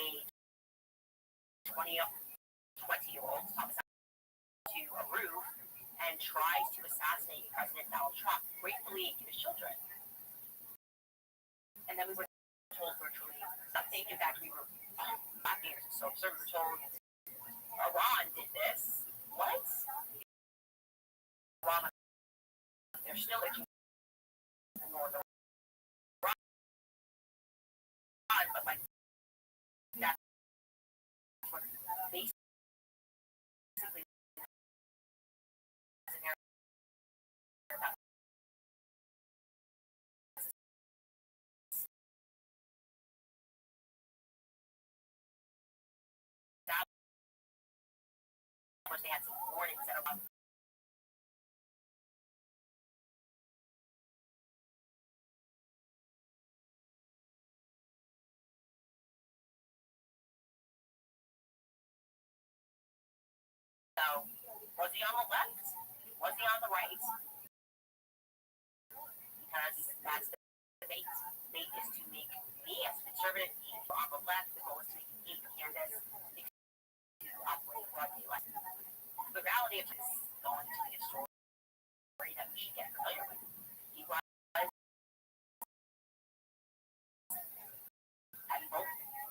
20-year-old Thomas to a roof and tries to assassinate President Donald Trump, gratefully to his children. And then we were told virtually something. In fact, we were so we were told Iran did this. What? Iran, they're still in northern Iran, but like that's what basically they had some warnings that are so was he on the left? Was he on the right? Because that's the debate. The debate is to make me as a conservative on the left. The goal is to make me Candace to operate broadly left. The reality of this is going to be a story that we should get familiar with. He was at both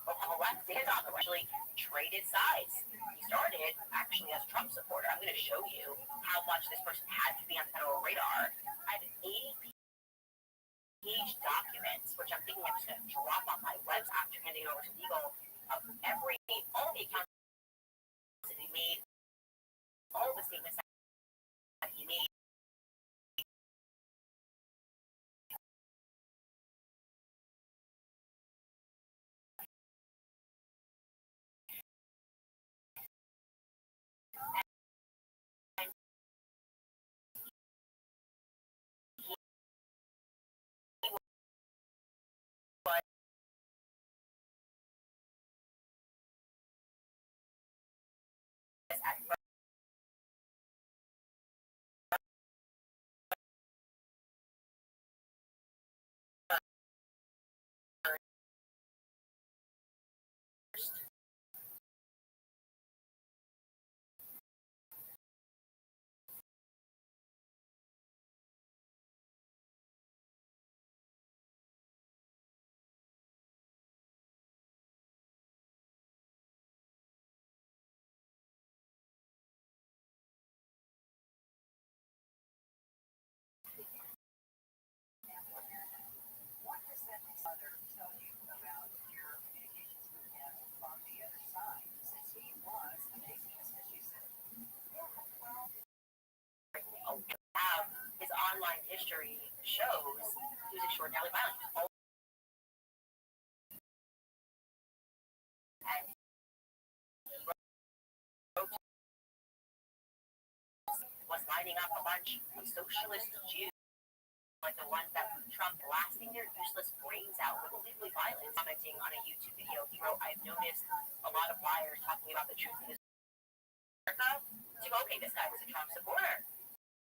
on the left and on the right. Actually traded sides. He started actually as a Trump supporter. I'm going to show you how much this person had to be on federal radar. I have an 80-page document, which I'm thinking I'm just going to drop on my website after handing it over to legal, of all the accounts that he made, all the statements that he made. time history shows, he was extraordinarily violent. And he was lining up a bunch of socialist Jews, like the ones that Trump blasting their useless brains out with illegally violent. Commenting on a YouTube video, he wrote, "I've noticed a lot of liars talking about the truth in this America. To go, okay, this guy was a Trump supporter.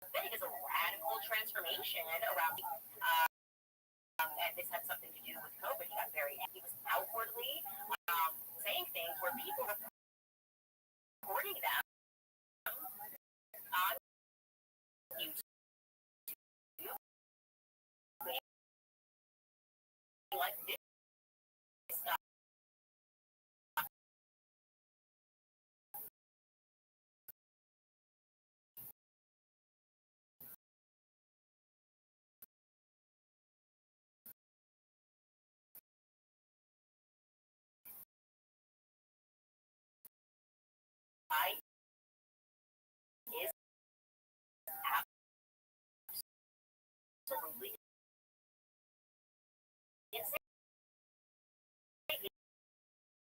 Then he does a radical transformation around, and this had something to do with COVID. He got he was outwardly saying things where people were reporting them on YouTube, like this stuff. Is absolutely insane.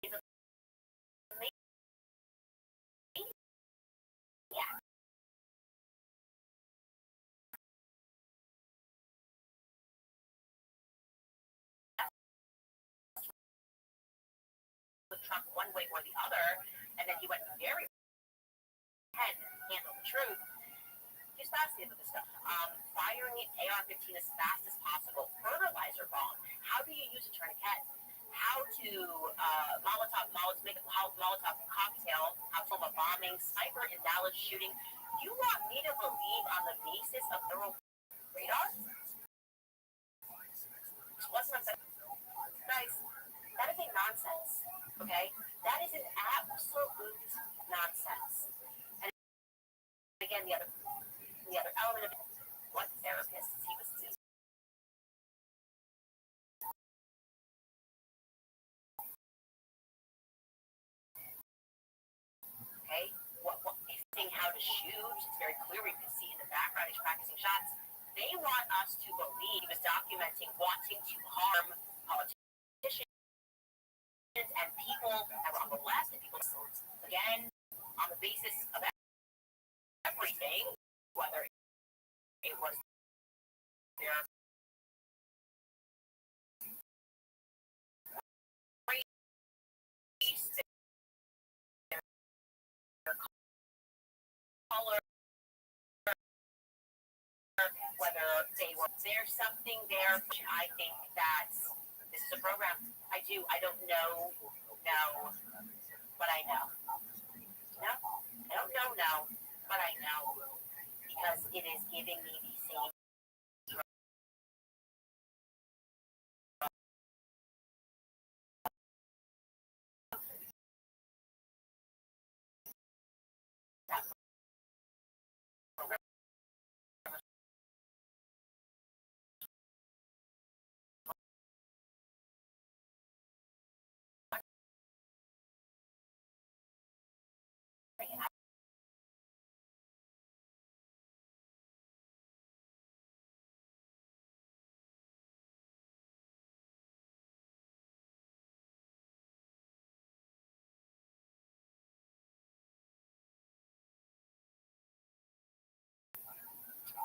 He's a maniac. With Trump one way or the other, and then he went very ahead and handled the truth. He's fascinated with this stuff. Firing an AR-15 as fast as possible. Fertilizer bomb. How do you use a tourniquet? How to make a Molotov cocktail. How to film a bombing. Sniper in Dallas shooting. You want me to believe on the basis of neural radar? What's nonsense? Guys, that is a nonsense. Okay? That is an absolute nonsense. And again, the other element of what therapists he was using. Okay, what seeing how to shoot? It's very clear. We can see in the background he's practicing shots. They want us to believe he was documenting wanting to harm politicians and people that were on the left and people again on the basis of everything, whether it was their race, their color, whether they were there's something there. I think that this is a program. I don't know, but I know. No, I don't know, but I know because it is giving me the same.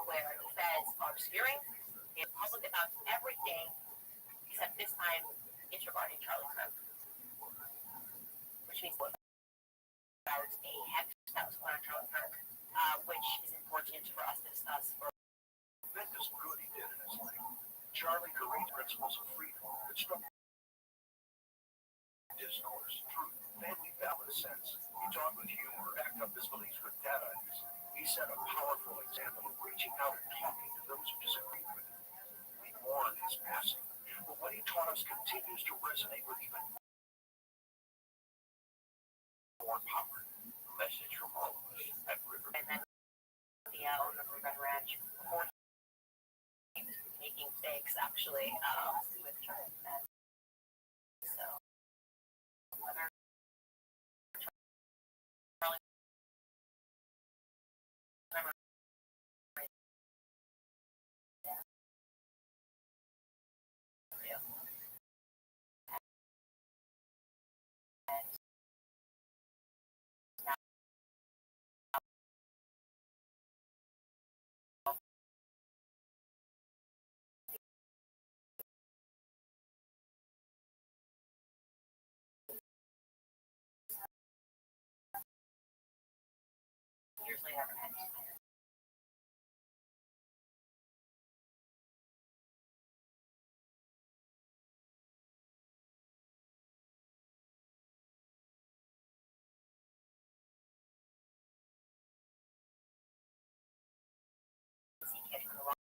Where the feds are obscuring the public about everything, except this time it's regarding Charlie Kirk, which means about a hex that was put on Charlie Kirk, which is important for us to discuss. Tremendous good he did in his life. Charlie Kirk's principles of freedom, constructive discourse, truth, family balance, sense. He taught with humor, backed up his beliefs with data. He set a powerful example of reaching out and talking to those who disagreed with him. We mourn his passing, but what he taught us continues to resonate with even more power. A message from all of us at River. And then the owner of Red Ranch before he was making mistakes actually with Charlie. So whether Charlie actually never met. Kid from the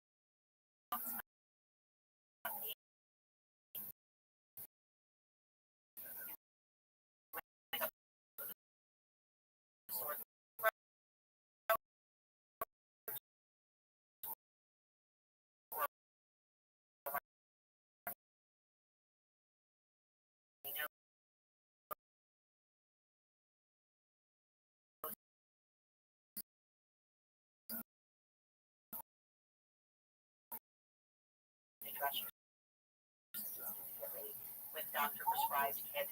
with doctor prescribed kit.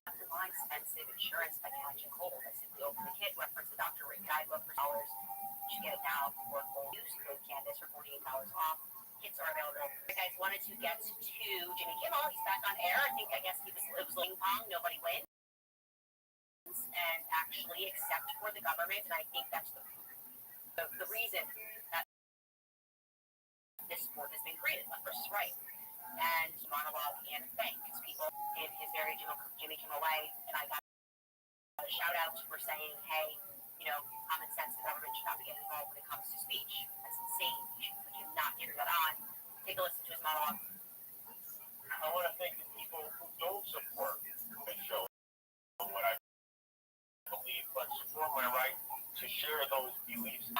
Underlying expensive insurance by catching cold. I simply open the kit, reference the doctor written guidebook for dollars. You should get it now for full use. Code Candace for $48 off. Kits are available. You guys wanted to get to Jimmy Kimmel. He's back on air. I guess it was ping pong. Nobody wins. And actually, except for the government, and I think that's the reason that this sport has been created, left versus right. And monologue and thanks people in his very Jimmy Kimmel way. And I got a shout out for saying, hey, common sense, the government should not be getting involved when it comes to speech. That's insane. You should not hear that on. Take a listen to his monologue. I want to thank the people who don't support the show, what I believe, but support my right to share those beliefs.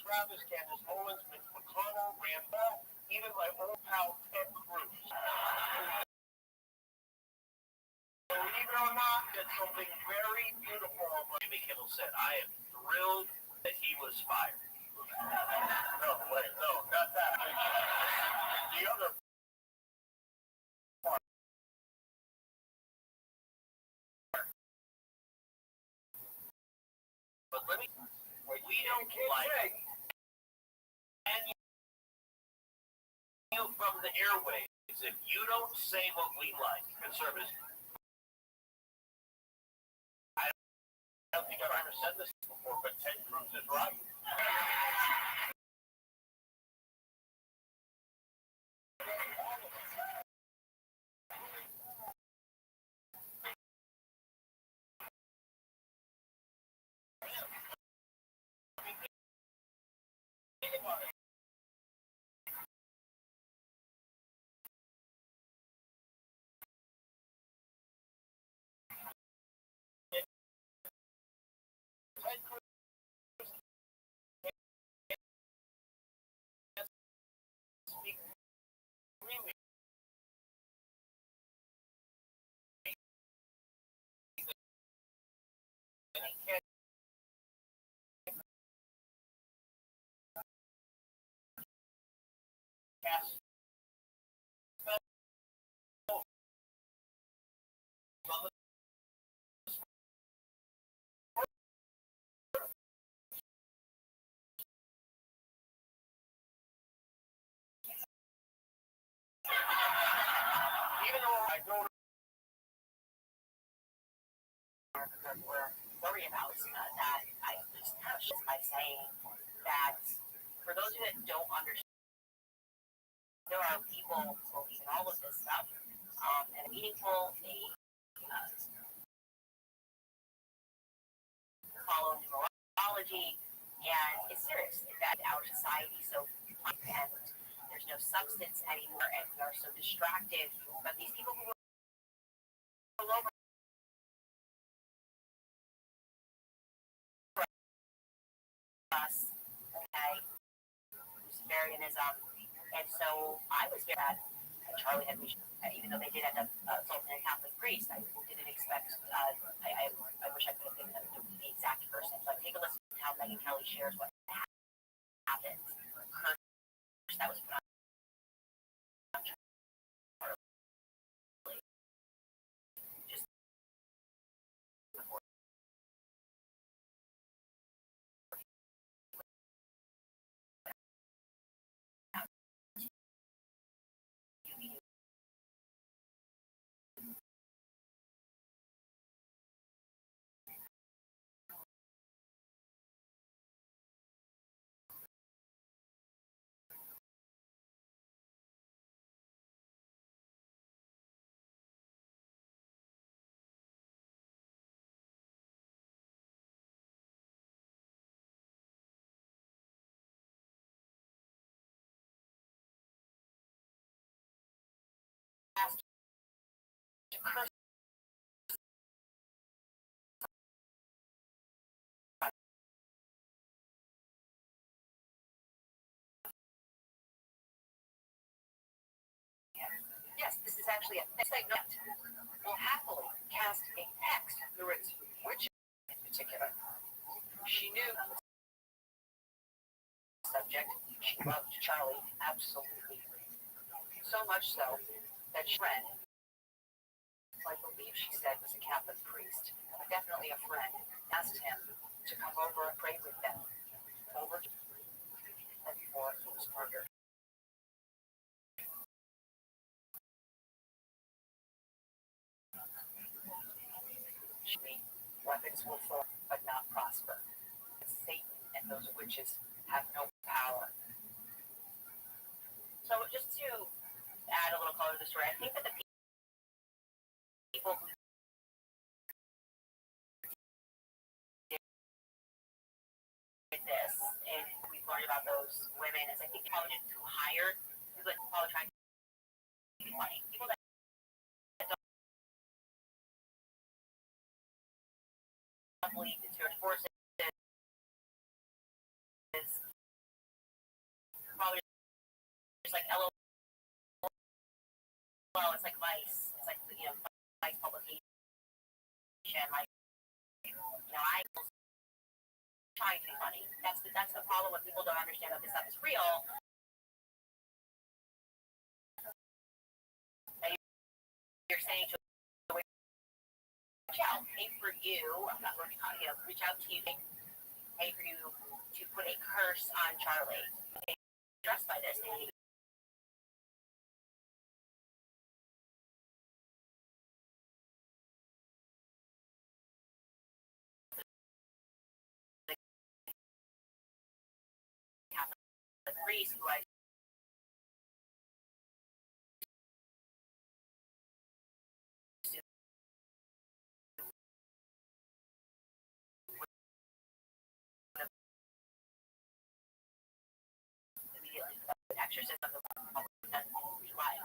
Travis, Candace Owens, Mitch McConnell, Rambo, even my old pal Ted Cruz. Believe it or not, that's something very beautiful. Jimmy Kimmel said, I am thrilled that he was fired. No, wait, no, not that. The other part. But let me, we don't like, and you from the airwaves, if you don't say what we like, conservatives, I don't think I've ever said this before, but Ted Cruz is right. Even though I go to Worry about that. I just by saying that for those of you that don't understand, there are people who believe in all of this stuff, and a meaningful, follow numerology, and it's serious. That our society so and there's no substance anymore, and we are so distracted. But these people who roll over us, okay, Luciferianism, and so I was very bad. Charlie had me, even though they did end up assaulting a Catholic priest, I didn't expect. I wish I could have given them the exact person, but take a listen to how Megyn Kelly shares what happened. That was put on. Just before. asked to curse. Yes, this is actually a segment. Will happily cast a hex through its witch in particular. She knew the subject. She loved Charlie absolutely. So much so that friend, I believe she said was a Catholic priest, but definitely a friend, asked him to come over and pray with them over before he was murdered. Weapons will fall but not prosper. Satan and those witches have no power. So just to add a little color to the story, I think that the people who did this, and we've learned about those women, is I think they probably didn't too hired, people that probably trying to make money. People that don't believe in church forces is probably just like LOL, it's like Vice, it's like, Vice publication, like, I trying to make money. That's the problem when people don't understand that this stuff is real. That you're saying to reach out, pay for you. I'm not going to reach out to you, pay for you to put a curse on Charlie. They're stressed by this. They the priest who I immediately the exorcism of the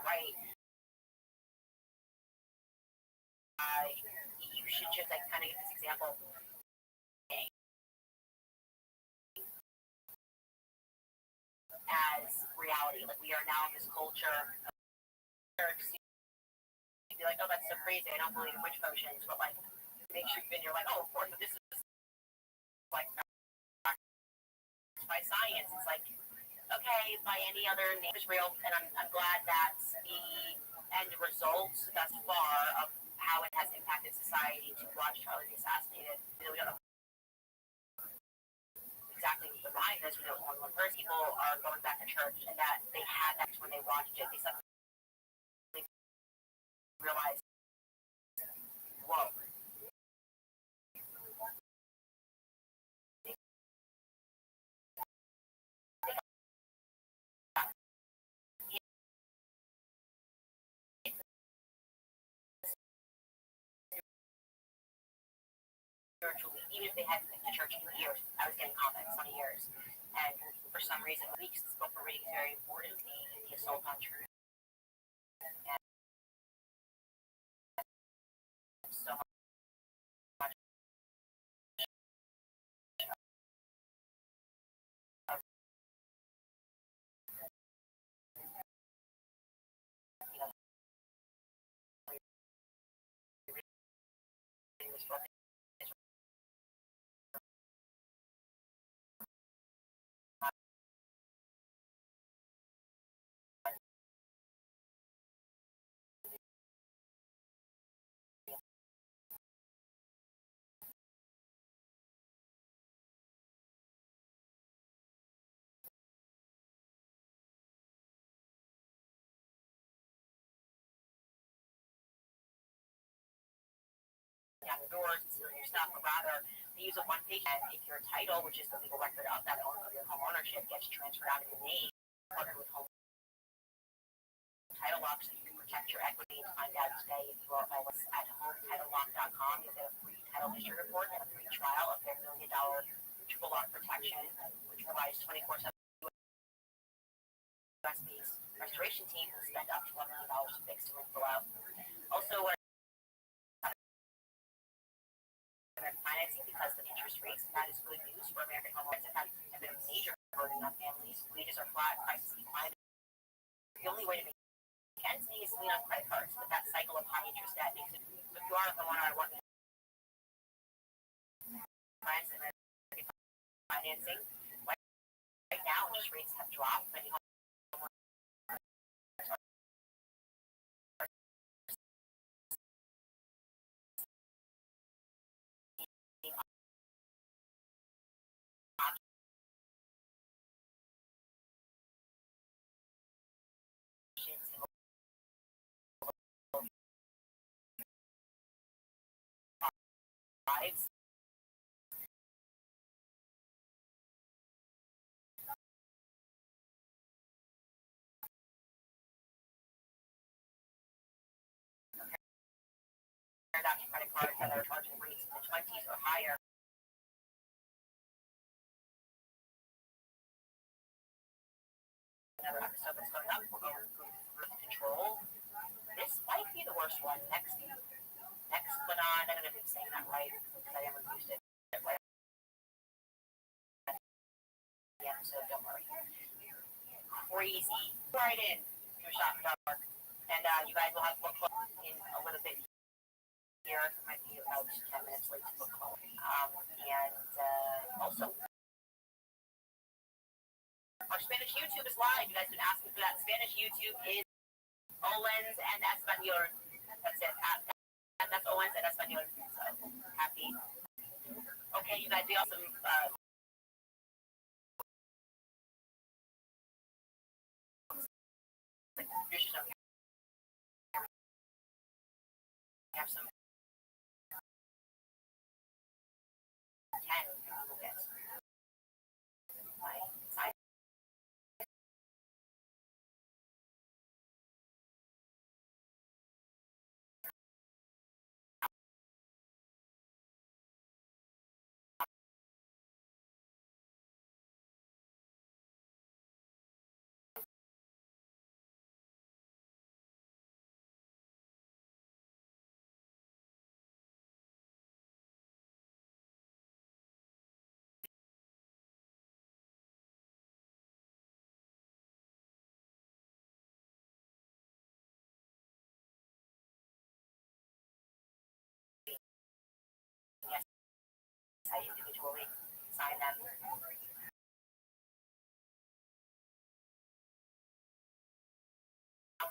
right. You should just kind of get this example as reality. Like, we are now in this culture. You'd be like, oh, that's so crazy. I don't believe in witch potions, but like, make sure you're like, oh, of course, but this is like by science. It's like, okay, by any other name is real, and I'm glad that's the end result thus far of how it has impacted society to watch Charlie be assassinated. We don't know exactly behind this. We know one person, people are going back to church, and that they had that when they watched it. They suddenly realized, whoa. Spiritually, even if they hadn't been to church in years, I was getting comments on years. And for some reason, weeks, this book for reading is very important to me, the assault on truth. And so much reading this book is down the doors and stealing your stuff, but rather they use a one-page, and if your title, which is the legal record of that of your home ownership, gets transferred out of your name, partnered with home title lock, so you can protect your equity. To find out today, if you are always at HomeTitleLock.com, you'll get a free title history report and a free trial of their $1 million triple lock protection, which provides 24/7 US-based restoration team will spend up to $1 million to fix and restore financing because the interest rates, that is good news for American homeowners. In fact, have been a major burden on families. Wages are flat, prices decline. The only way to make ends meet is to lean on credit cards, but that cycle of high interest debt makes it. So if you are a homeowner, I want to finance American financing. Right now, interest rates have dropped. Many homeowners lives. Credit cards that are charging rates in the 20s or higher. Another episode that's coming up, we're going through roof control. This might be the worst one. Next, but I'm going to be saying that right because I never used it right at the episode. Don't worry. Crazy. Right in. Do a shot in the dark, and you guys will have book club in a little bit. Here might be about 10 minutes late to book club, and also. Our Spanish YouTube is live. You guys have been asking for that. Spanish YouTube is Owens and Espanol. That's it. That's Owens and Espanol. So happy. Okay, you guys, we also have some 10 people get my side. Yes, I individually sign them.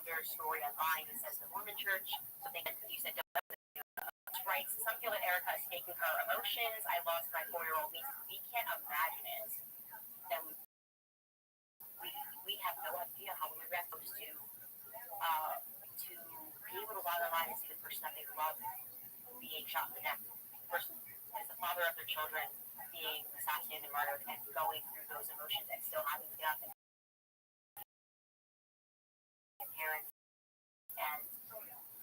Their story online. It says the Mormon Church. Something that you said right. Some feel that Erica is taking her emotions. I lost my 4-year-old niece. We can't imagine it. And we have no idea how we react to be able to log online and see the person that they love being shot in the neck. The person is the father of their children being assassinated and murdered, and going through those emotions and still having to get up and parents. And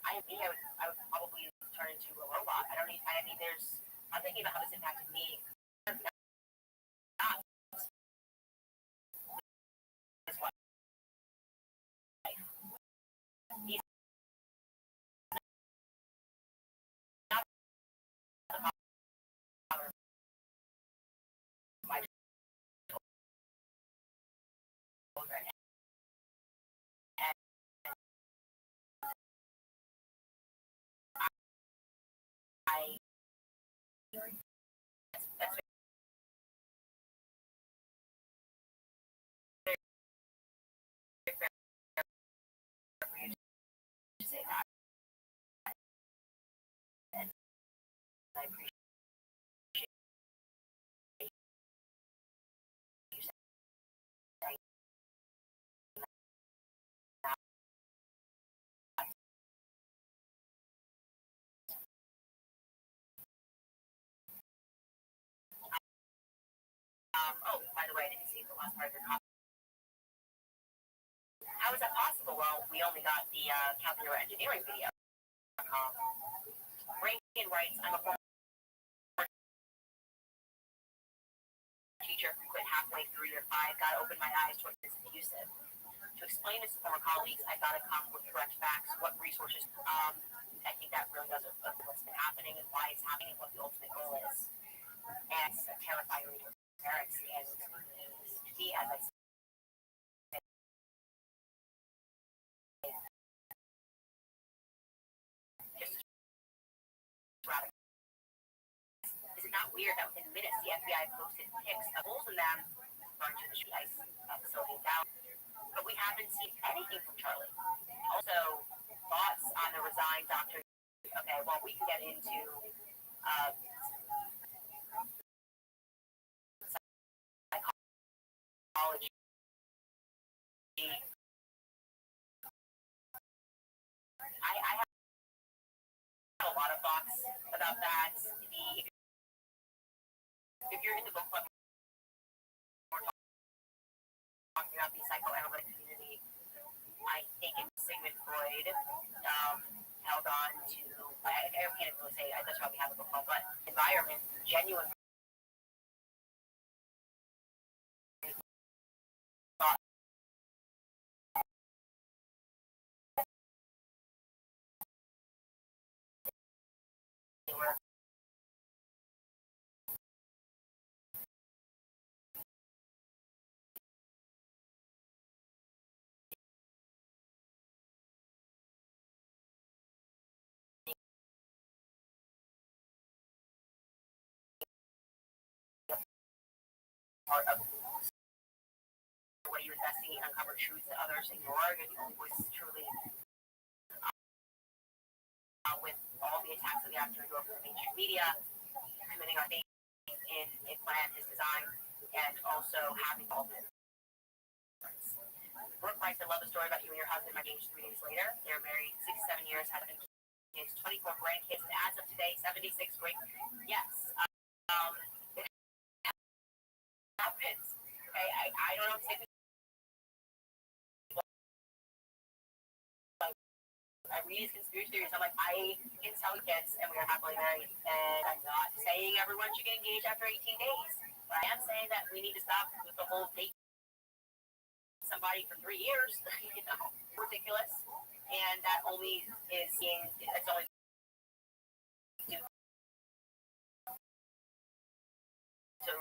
I would probably turn into a robot. I'm thinking about how this impacted me. By the way, I didn't see the last part of your comment. How is that possible? Well, we only got the calculator engineering video. Reagan writes, I'm a former teacher who quit halfway through year 5. God opened my eyes towards this abusive. To explain this to former colleagues, I gotta come with correct facts, what resources. I think that really does it, what's been happening and why it's happening, and what the ultimate goal is. and terrifying reading with parents. And he, as I said, just rather. Is it not weird that within minutes the FBI posted pics of holes in them burned to the ice facility down? But we haven't seen anything from Charlie. Also, thoughts on the resigned doctor. Okay, well, we can get into psychology. I have a lot of thoughts about that. If you're in the book club, we're talking about the psychoanalytic community. I think it's Sigmund Freud held on to, I can't really say, that's why we have a book club, but environment, genuine thought. Part of the way you investigate and uncover truths that others ignore. You're the only voice truly with all the attacks that we have to endure from the mainstream media, committing our faith in a plan, his design, and also having all this. Brooke writes, I love the story about you and your husband engaged 3 days later. They were married 6-7 years, had kids, 24 grandkids, and as of today, 76 great. Yes. It happens. Okay, I don't know if it's I read his conspiracy theories. I'm like, I can tell kids, and we are happily married. And I'm not saying everyone should get engaged after 18 days, but I am saying that we need to stop with the whole date somebody for 3 years. Ridiculous. And that only is it's only to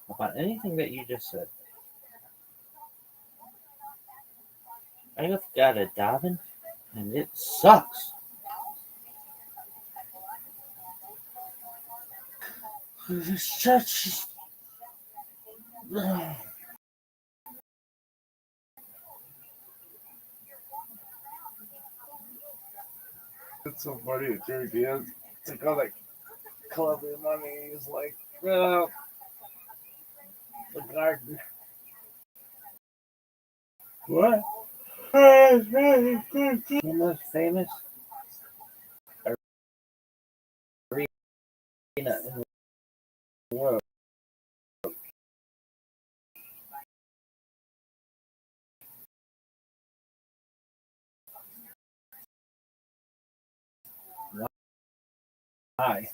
About anything that you just said. I have got a daven, and it sucks. It's such. It's so funny that Jerry Diaz took all that clubbing money. He's like, well, the garden. What? The most famous arena in the world. Why?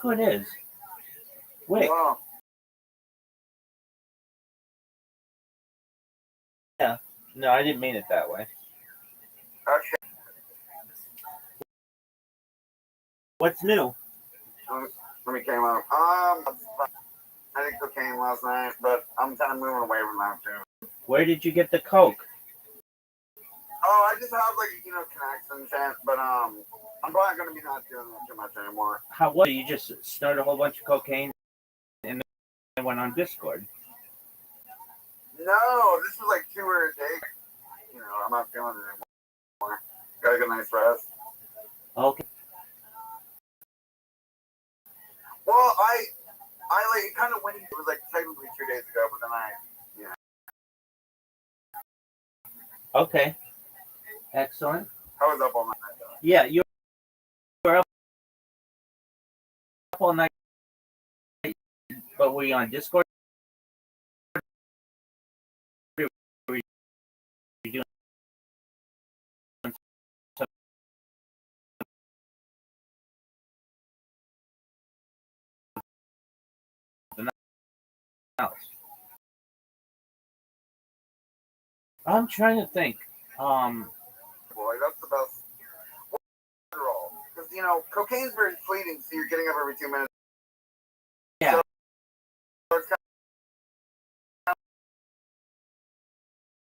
who it is. Wick. Wow. Yeah. No, I didn't mean it that way. Okay. What's new? Let me came up. I did cocaine last night, but I'm kind of moving away from that too. Where did you get the coke? Oh, I just have connects and shit, but I'm probably gonna be not doing that too much anymore. How? What? You just started a whole bunch of cocaine and then went on Discord. No, this is like 2 hours a day. I'm not feeling it anymore. Gotta get a nice rest. Okay. Well, I like it kind of went. It was like technically 2 days ago, but then Okay. Excellent. I was up all night. Yeah, you were up all night, but were you on Discord? Were you doing something else? I'm trying to think. Boy, that's the best. Because cocaine's very fleeting, so you're getting up every 2 minutes. Yeah. So it's kind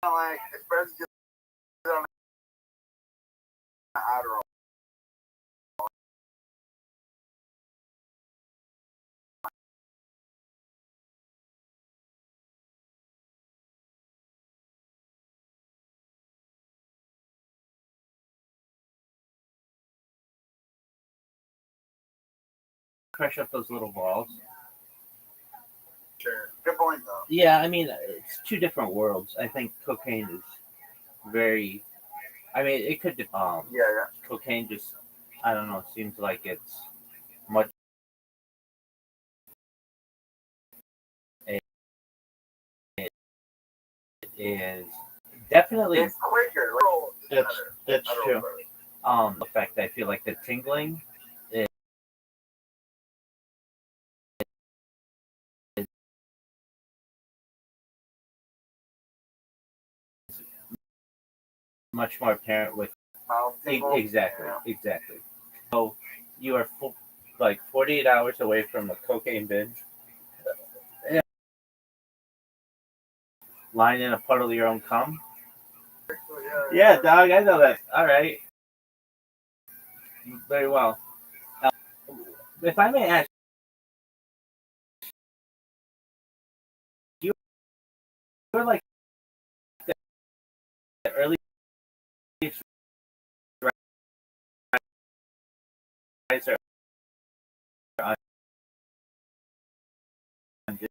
of like it's better to just sit on an Adderall. Crush up those little balls. Sure. Good point, though. Yeah, I mean, it's two different worlds. I think cocaine is very. I mean, it could. Yeah. Cocaine just. I don't know. Seems like it's much. It is definitely. It's quicker. That's true. The fact I feel like the tingling is much more apparent with exactly. So you are like 48 hours away from a cocaine binge, lying in a puddle of your own cum. Yeah, dog, I know that. All right, very well. If I may ask, you were like the early riser on Discord.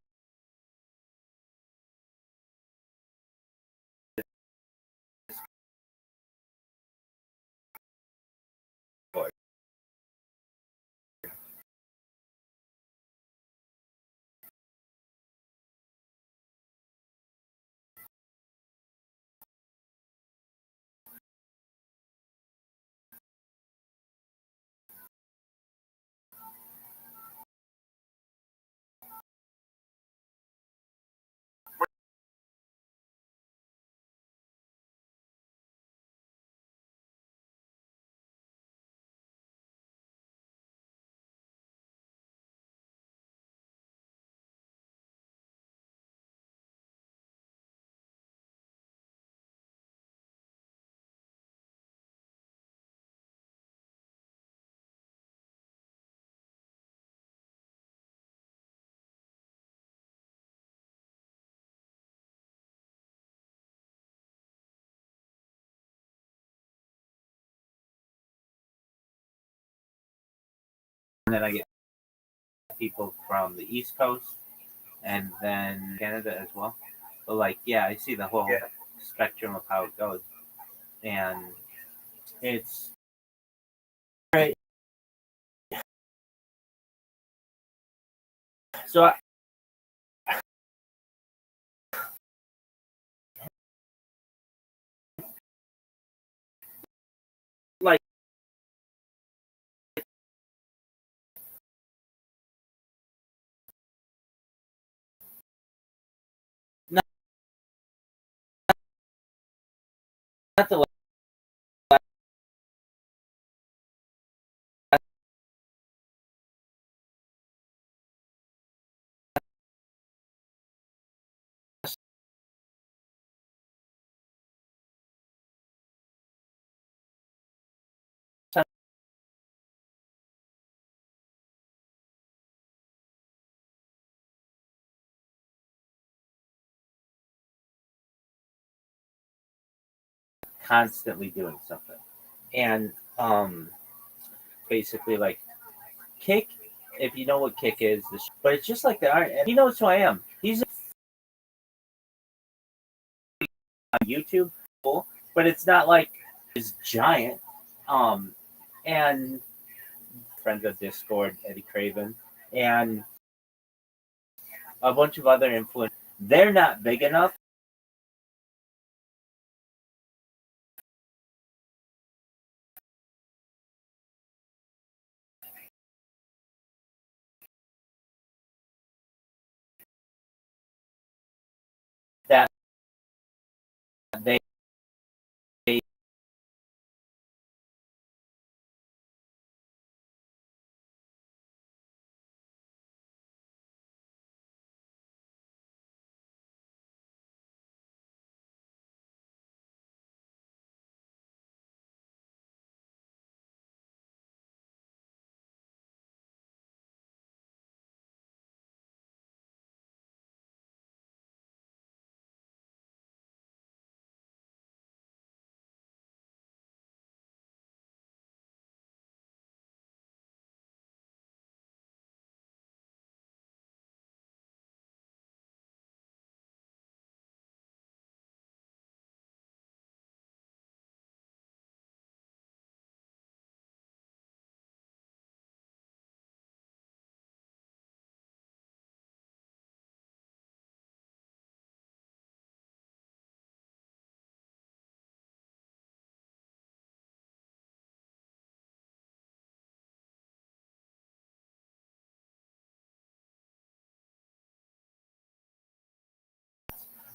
And then I get people from the East Coast and then Canada as well. But like, yeah, I see the whole spectrum of how it goes, and it's right. So like not the constantly doing something. And basically like Kick, if you know what Kick is, but it's just like the art. And he knows who I am. He's on YouTube, but it's not like he's giant. And friends of Discord, Eddie Craven, and a bunch of other influencers. They're not big enough that they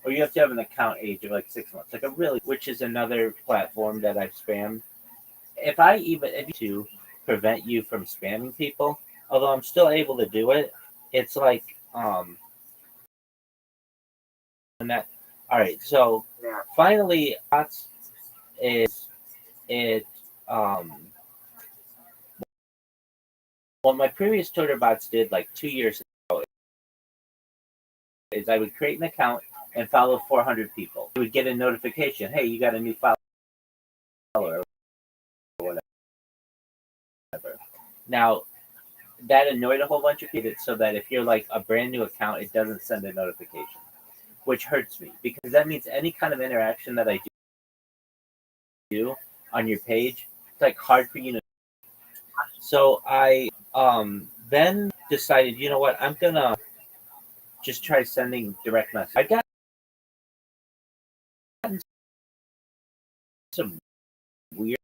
or you have to have an account age of like 6 months, like a really, which is another platform that I've spammed. If you to prevent you from spamming people, although I'm still able to do it, it's like and that. All right, so finally, is it what my previous Twitter bots did like 2 years ago is I would create an account and follow 400 people. You would get a notification, hey, you got a new follower or whatever. Now, that annoyed a whole bunch of people so that if you're like a brand new account, it doesn't send a notification, which hurts me because that means any kind of interaction that I do on your page, it's like hard for you to. So I then decided, you know what, I'm gonna just try sending direct message. I got some weird,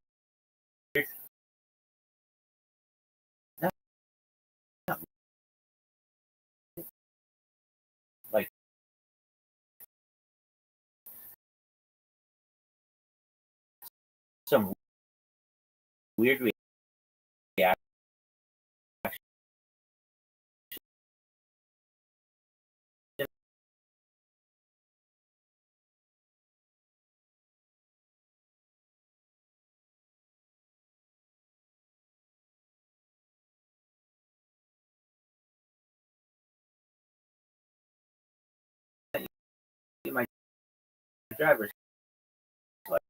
not, not like some weird reaction. My driver's license,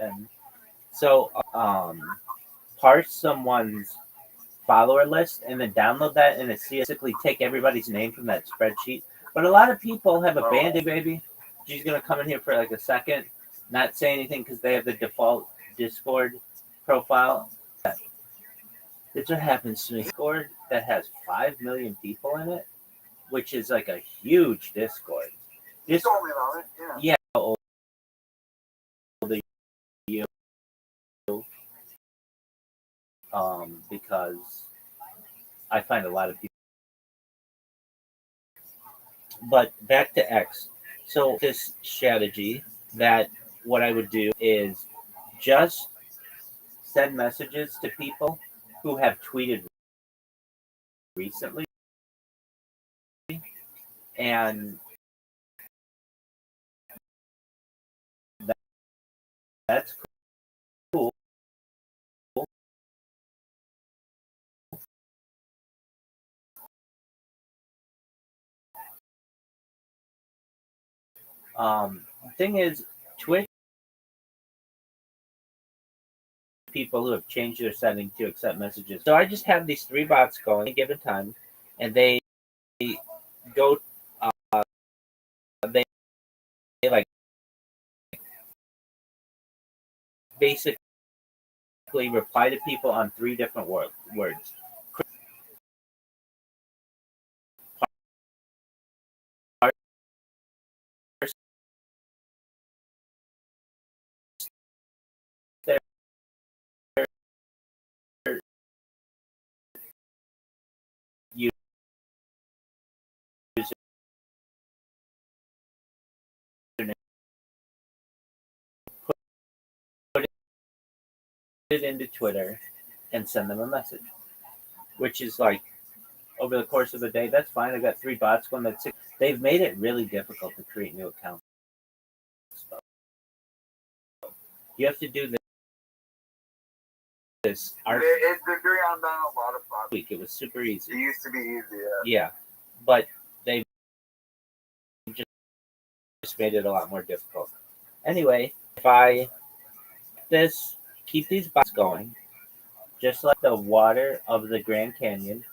and so parse someone's follower list and then download that and it's basically take everybody's name from that spreadsheet. But a lot of people have abandoned baby. She's gonna come in here for like a second, not say anything because they have the default Discord profile. It's what happens to me. Discord that has 5 million people in it. which is like a huge Discord. You told me about it. Yeah. Yeah, how old are you? Because I find a lot of people. But back to X. So this strategy that what I would do is just send messages to people who have tweeted recently, and that's cool. Thing is, Twitch people who have changed their setting to accept messages. So I just have these 3 bots going at a given time, and they go. They like basically reply to people on 3 different words. Username, put it into Twitter, and send them a message, which is like over the course of the day. That's fine. I got 3 bots going. That's 6. They've made it really difficult to create new accounts. You have to do this art They're doing on a lot of fun. week. It was super easy. It used to be easy. Yeah, but they just made it a lot more difficult. Anyway, if I keep these bots going, just like the water of the Grand Canyon,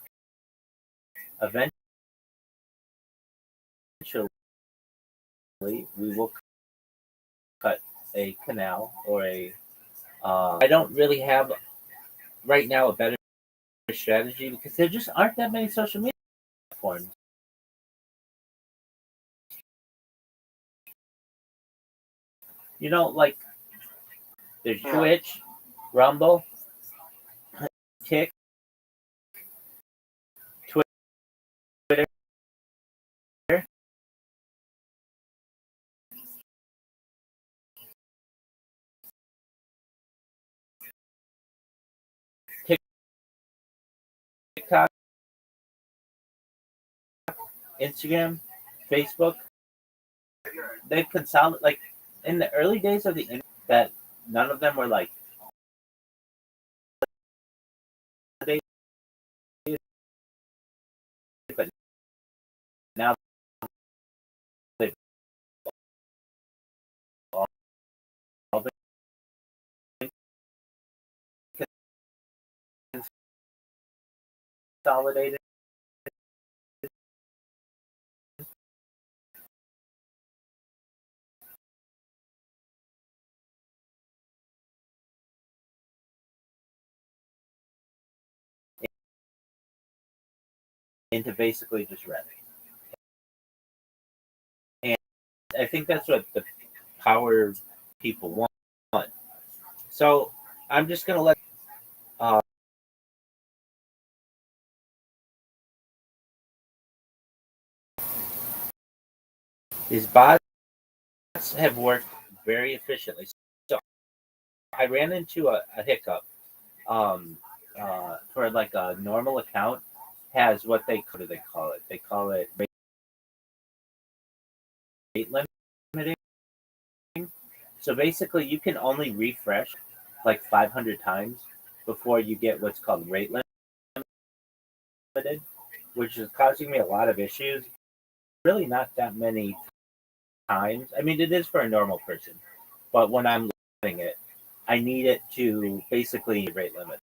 eventually we will cut a canal or a. I don't really have right now a better strategy because there just aren't that many social media platforms. You know, like there's Twitch, Rumble, Twitter, TikTok, Instagram, Facebook. They've consolidated, like in the early days of the internet, that none of them were like but now they've all been consolidated into basically just Reddit. And I think that's what the power people want. So I'm just gonna let these bots have worked very efficiently. So I ran into a hiccup. For like a normal account has what they call it. They call it rate limiting. So basically, you can only refresh like 500 times before you get what's called rate limited, which is causing me a lot of issues. Really, not that many times. I mean, it is for a normal person, but when I'm doing it, I need it to basically rate limit.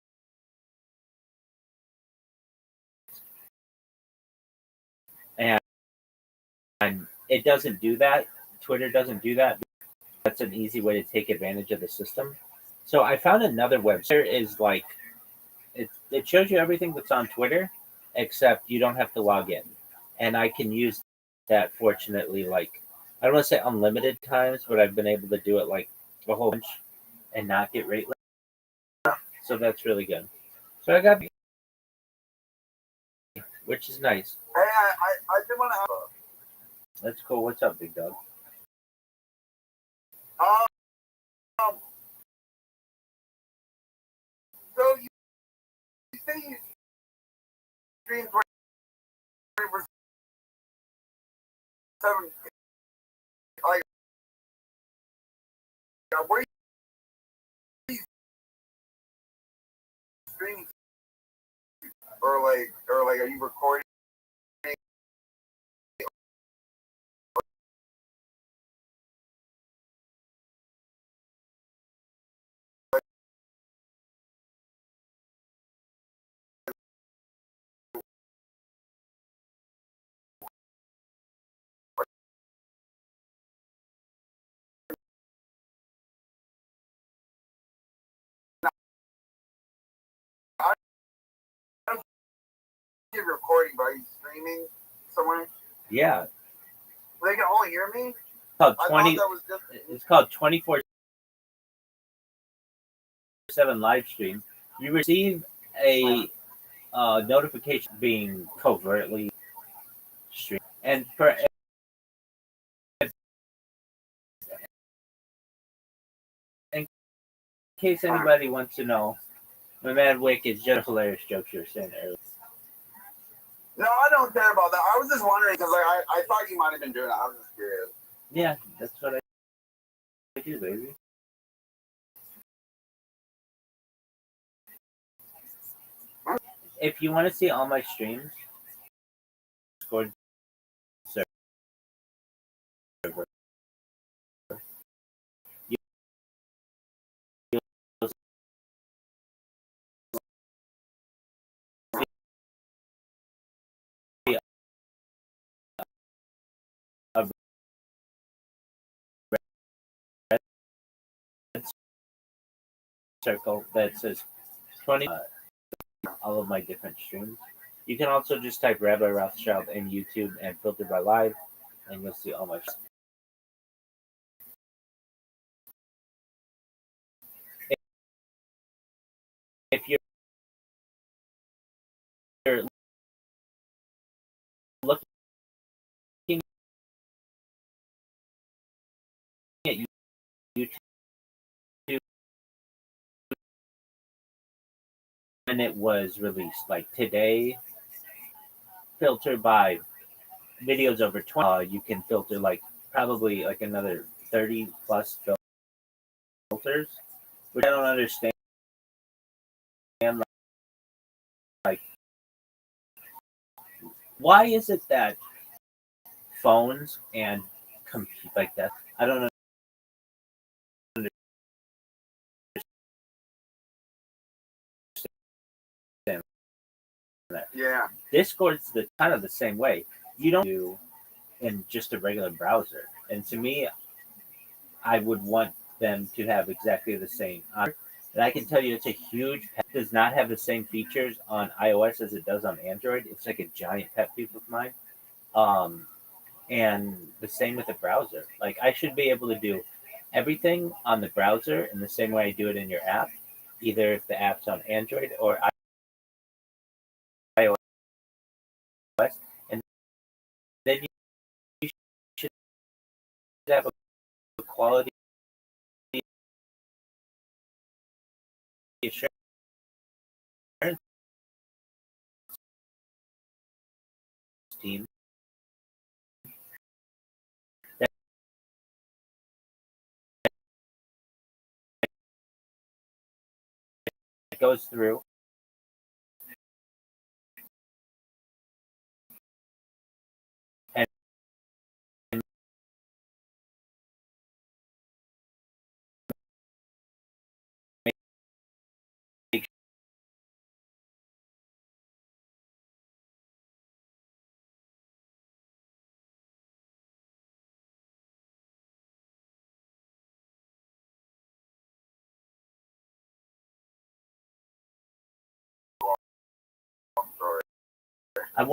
And it doesn't do that. Twitter doesn't do that. That's an easy way to take advantage of the system. So I found another website. Is like it shows you everything that's on Twitter, except you don't have to log in. and I can use that fortunately, like, I don't want to say unlimited times, but I've been able to do it like a whole bunch and not get rate limit. So that's really good. So I got, which is nice. Hey, I did want to. That's cool. What's up, big dog? So you say you stream 24/7. Like, where you stream, or like, are you recording? You're recording, but are you streaming somewhere? Yeah. They can only hear me? Called I 20, thought that was just. it's called 24/7 live stream. You receive a notification being covertly streamed. And for in case anybody wants to know, my man Wick is just hilarious jokes you were saying earlier. No, I don't care about that. I was just wondering because like I thought you might have been doing it. I was just curious. Yeah, that's what I do, baby. If you want to see all my streams, Discord server. You'll see a red circle that says 20. All of my different streams. You can also just type Rabbi Rothschild in YouTube and filter by live, and you'll see all my. If you're looking at YouTube when it was released, like today, filter by videos over 20. You can filter like probably like another 30 plus filters, which I don't understand. Like, why is it that phones and compute like that? I don't understand that. Yeah. Discord's kind of the same way. You don't do in just a regular browser, and to me, I would want them to have exactly the same. And I can tell you, it's a huge. It does not have the same features on iOS as it does on Android. It's like a giant pet peeve of mine. Um, and the same with the browser. Like, I should be able to do everything on the browser in the same way I do it in your app, either if the app's on Android or iOS, and then you should have a quality assurance team that goes through and make I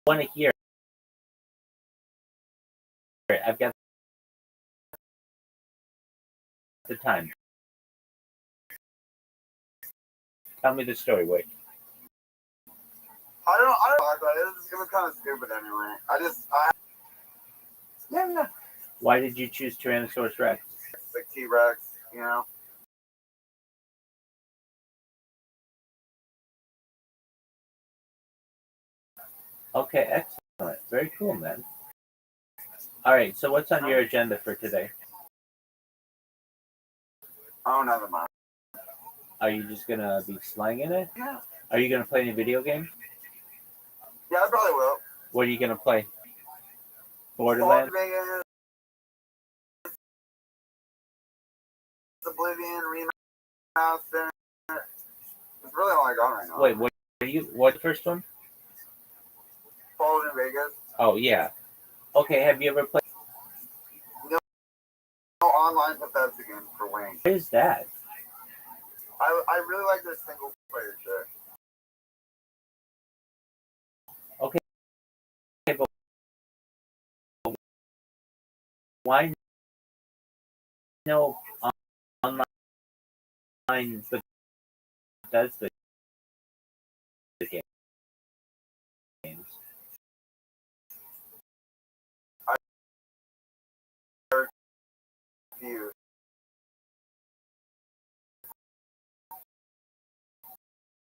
want to hear it. I've got the time. Tell me the story, Wade. I don't know, but it was kind of stupid anyway. Yeah. Why did you choose Tyrannosaurus Rex? Like T-Rex, you know? Okay, excellent. Very cool, man. All right, so what's on your agenda for today? Oh, never mind. Are you just going to be slanging it? Yeah. Are you going to play any video games? Yeah, I probably will. What are you going to play? Borderlands? Oblivion, Remaster. It's really all I got right now. Wait, what's the first one? Fallout New Vegas. Oh, yeah. Okay, have you ever played? No online Bethesda game for Wayne. What is that? I really like this single player shit. Okay, but why no online Bethesda games? You.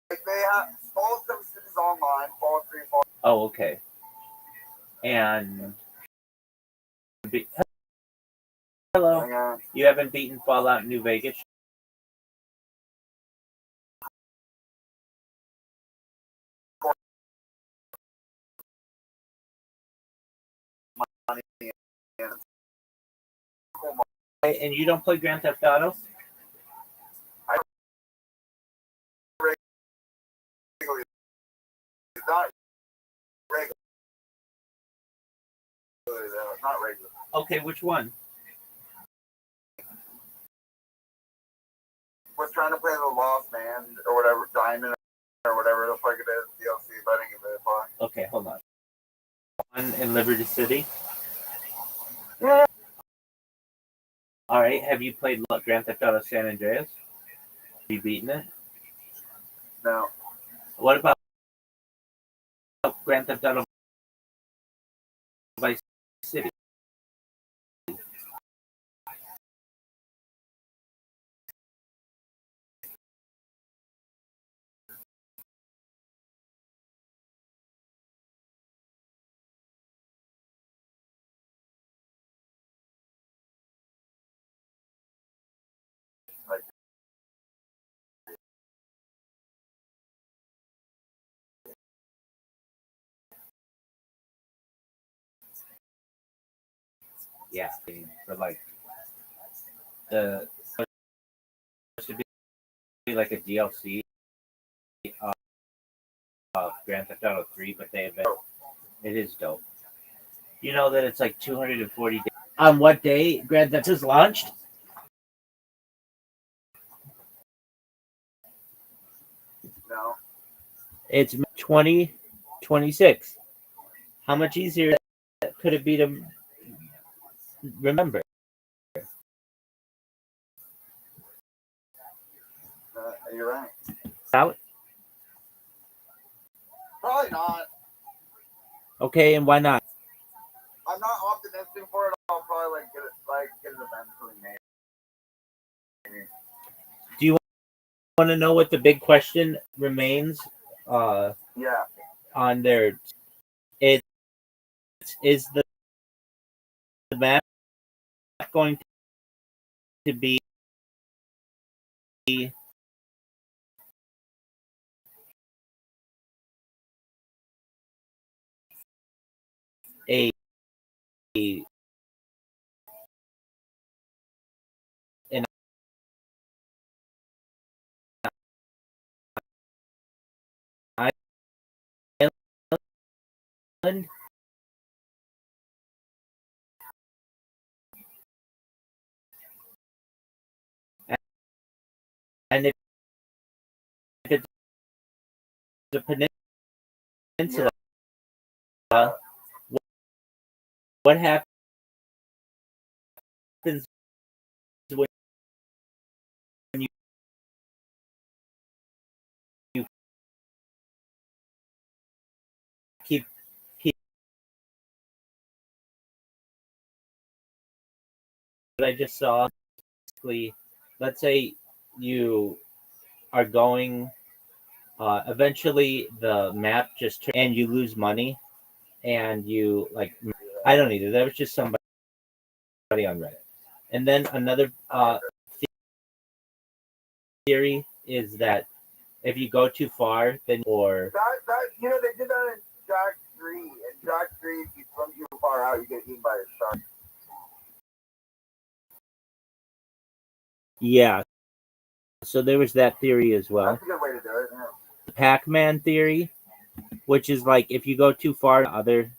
Like they have Fallout 76 is online, Fallout 3, Fallout. Oh, okay. And hello, you haven't beaten Fallout New Vegas? And you don't play Grand Theft Auto? It's not regular. Not regular. Okay, which one? Was trying to play the Lost Man or whatever, Diamond or whatever the fuck it is, DLC, but I didn't give it a buy. Okay, hold on. One in Liberty City? Yeah. All right, have you played Grand Theft Auto San Andreas? Have you beaten it? No. What about Grand Theft Auto Vice City? Yeah, for like the supposed to be like a DLC of Grand Theft Auto 3, but it is dope. You know that it's like 240 days. On what day Grand Theft is launched? No. It's 2026. How much easier could it be to remember? You're right. Out? Probably not. Okay, and why not? I'm not optimistic for it. I'll probably get it eventually made. Do you want to know what the big question remains? Yeah. On their, it is the map going to be a an island? And if it's a peninsula, what happens when you keep what I just saw? Basically, let's say you are going. Eventually, the map just and you lose money, and you like. I don't either. That was just somebody on Reddit. And then another theory is that if you go too far, then or they did that in Jack 3. In Jack 3, if you swim too far out, you get eaten by a shark. yeah. So there was that theory as well. That's a good way to do it. Yeah. The Pac-Man theory, which is like if you go too far on the other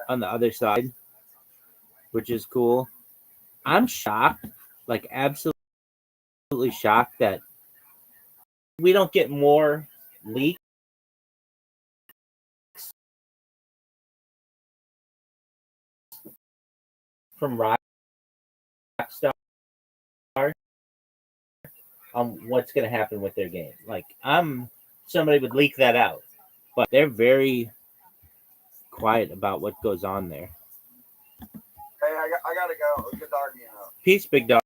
on the other side, which is cool. I'm shocked, like absolutely shocked that we don't get more leaks from Rockstar on what's going to happen with their game. Like somebody would leak that out, but they're very quiet about what goes on there. Hey, I gotta go. Good talking to you. Peace, big dog.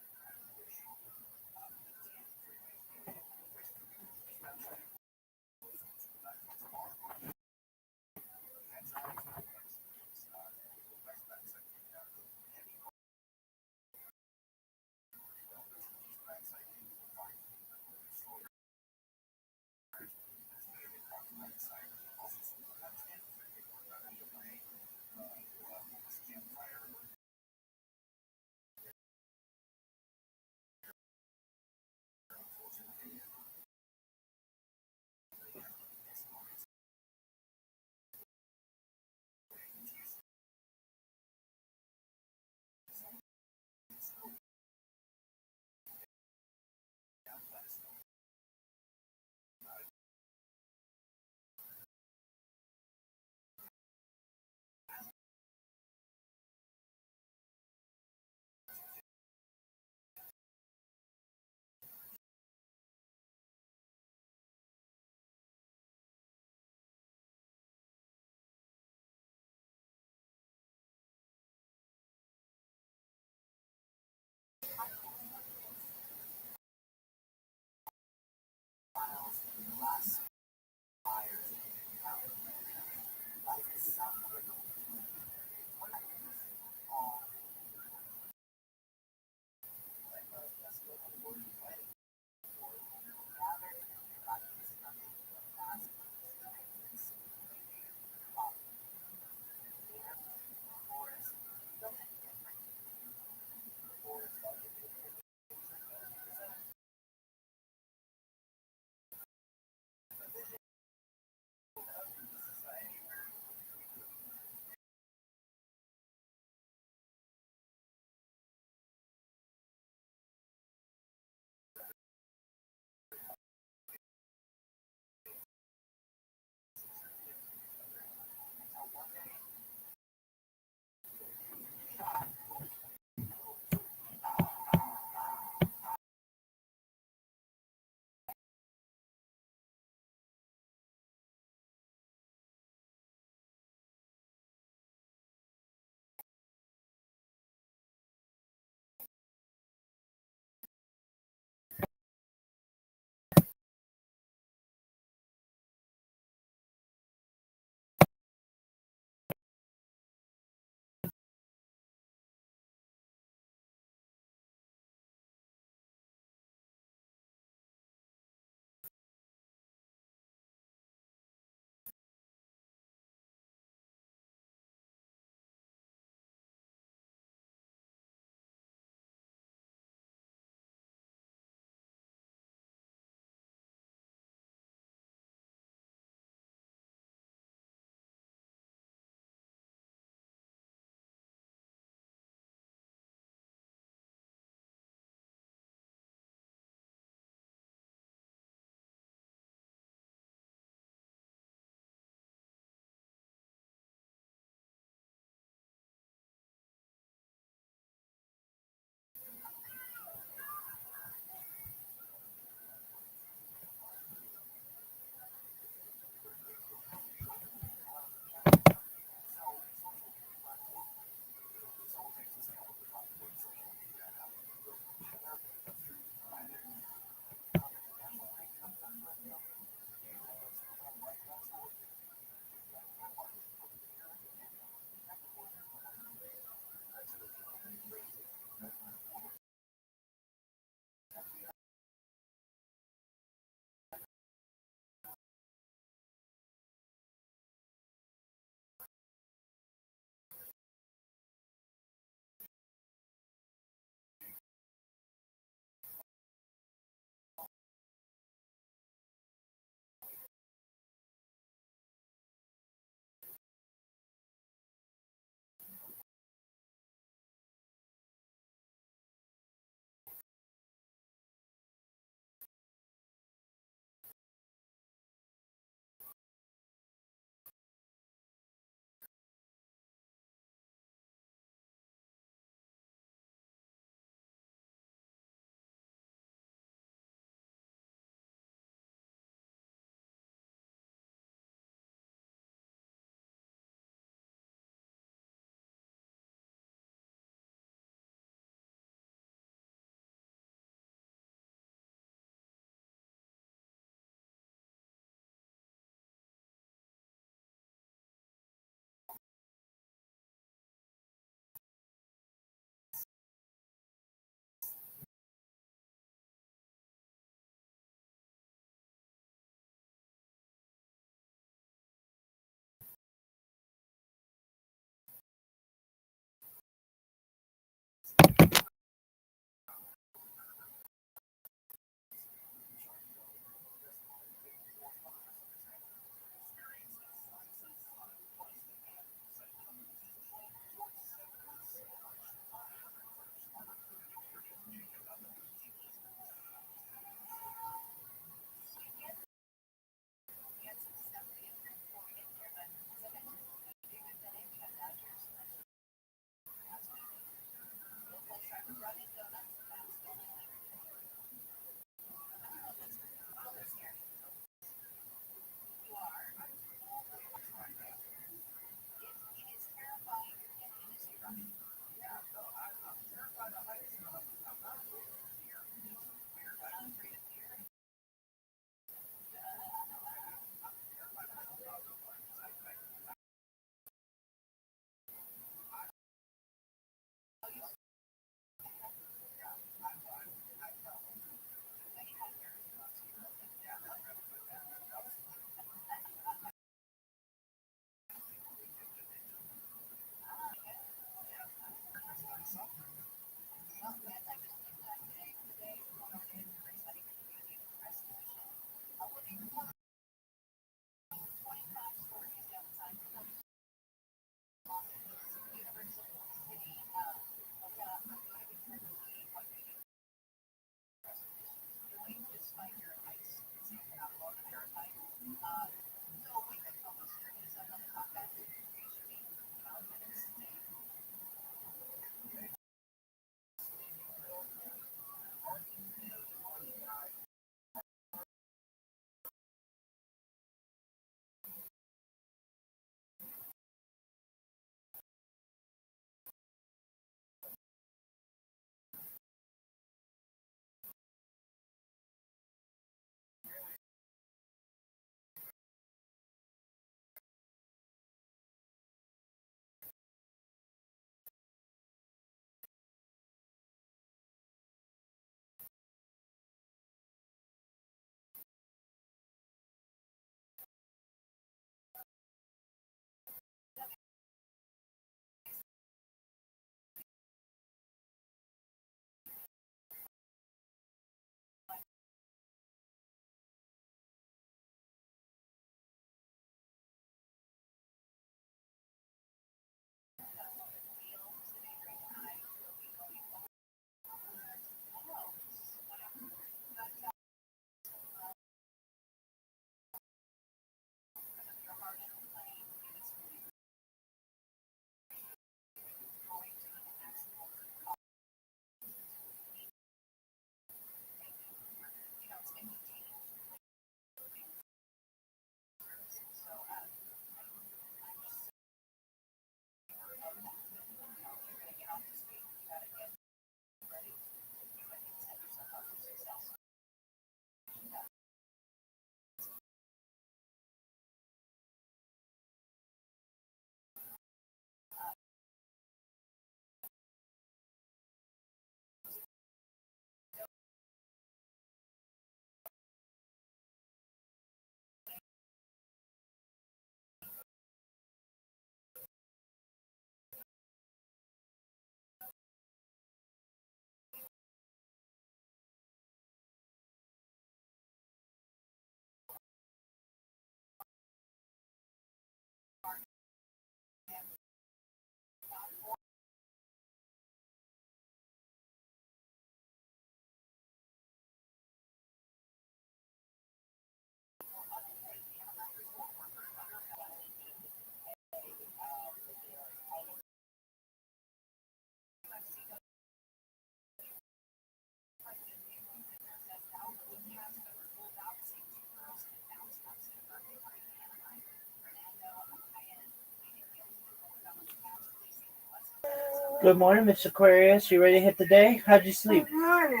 Good morning, Miss Aquarius. You ready to hit the day? How'd you sleep? Good morning.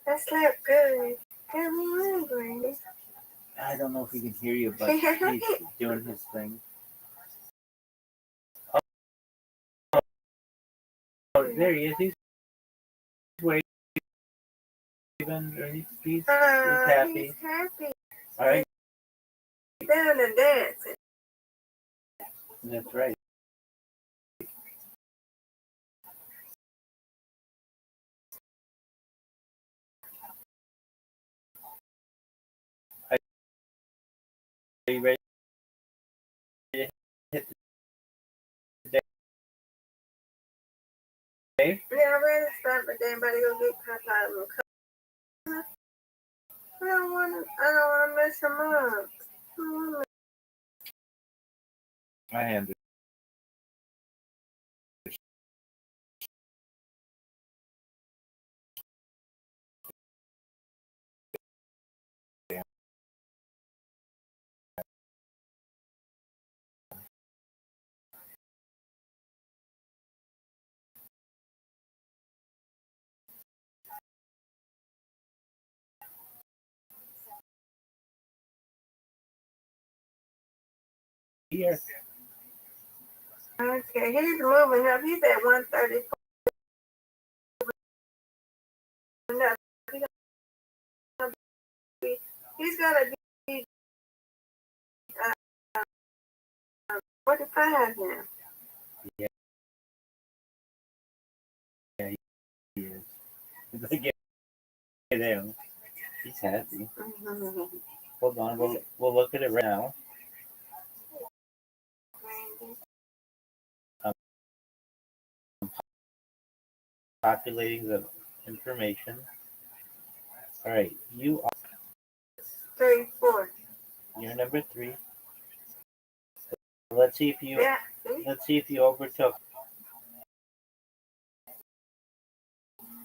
I slept good. Good morning, Brandy. I don't know if he can hear you, but he's doing his thing. Oh, there he is. He's waving. Or he's happy. He's happy. All right. Down and dancing. That's right. Are you ready to hit the day? Yeah, I'm ready to start, but then everybody go get Papa. I don't want to mess him up. My hand. Here. Okay, he's moving up. He's at 134. No, he's gonna be 45 now. Yeah, he is. Look at him. He's happy. Mm-hmm. Hold on, we'll look at it right now. Populating the information. All right, you are 34. you're number 3. Let's see if you Yeah. overtook.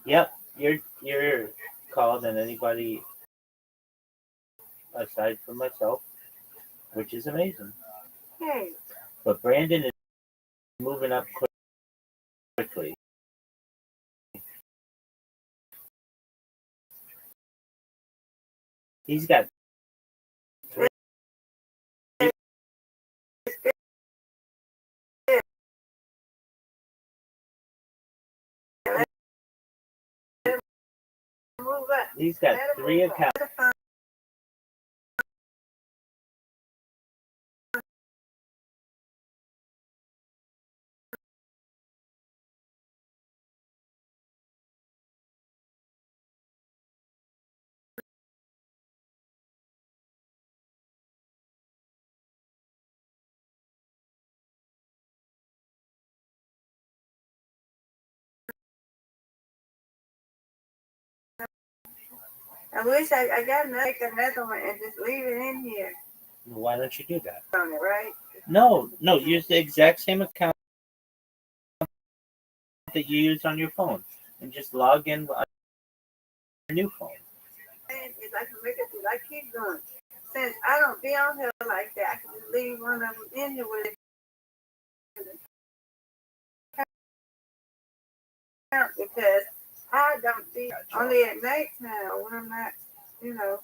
Yep, you're called than anybody aside from myself, which is amazing. Hey. But Brandon is moving up quickly. He's got 3. Move up. He's got 3 accounts. I wish I got another one and just leave it in here. Why don't you do that? On it, right? No, use the exact same account that you use on your phone and just log in on your new phone. And if I can make it through, I keep going. Since I don't be on here like that, I can just leave one of them in here with it. Because I don't be only at night time when I'm not,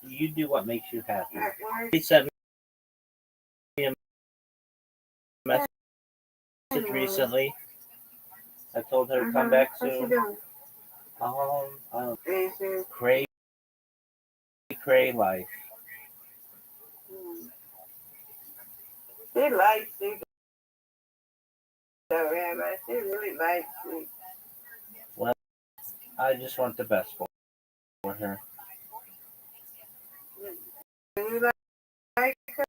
You do what makes you happy. at work. He sent me a message recently. I told her to come back What's she soon. doing? Cray life. She likes you. So, Rabbi, she really likes you. Well, I just want the best for her. Do you like her?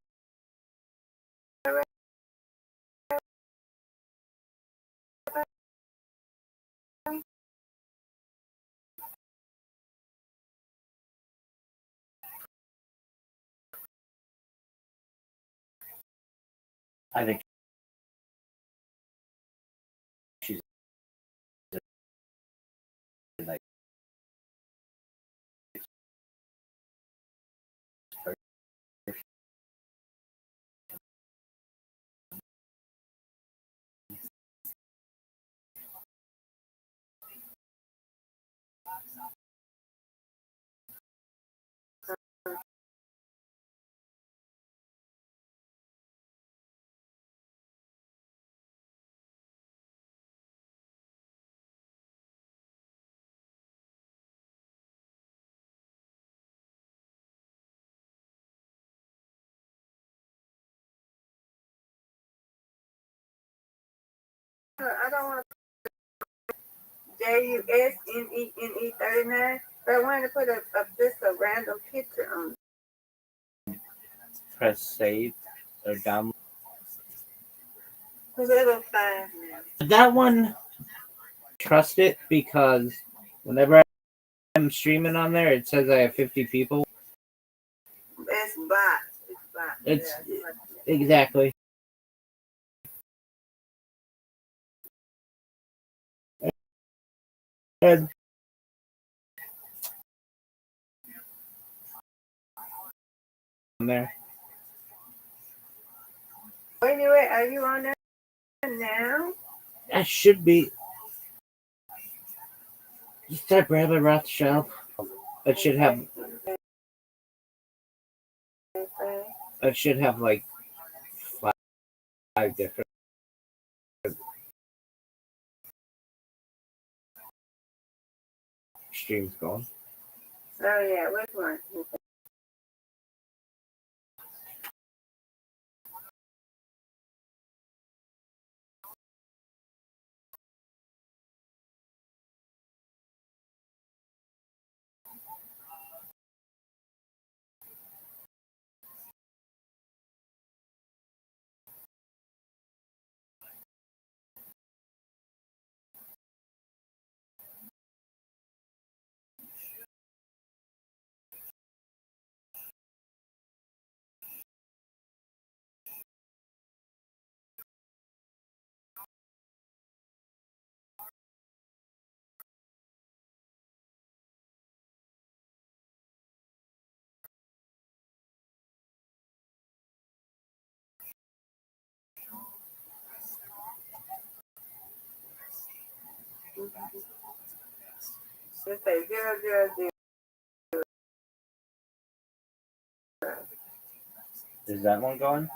I think she's like I don't want to JUSNENE39, but I wanted to put just a random picture on. Press save or download. Because it'll find now. That one, trust it, because whenever I'm streaming on there, it says I have 50 people. It's bots. It's bots. It's Yeah, exactly. And on there. Anyway, are you on there now? That should be. Just type Rabbbi Rothschild. It should have. It should have like 5 different streams going. Oh yeah, which one? Just say 000. Is that one going?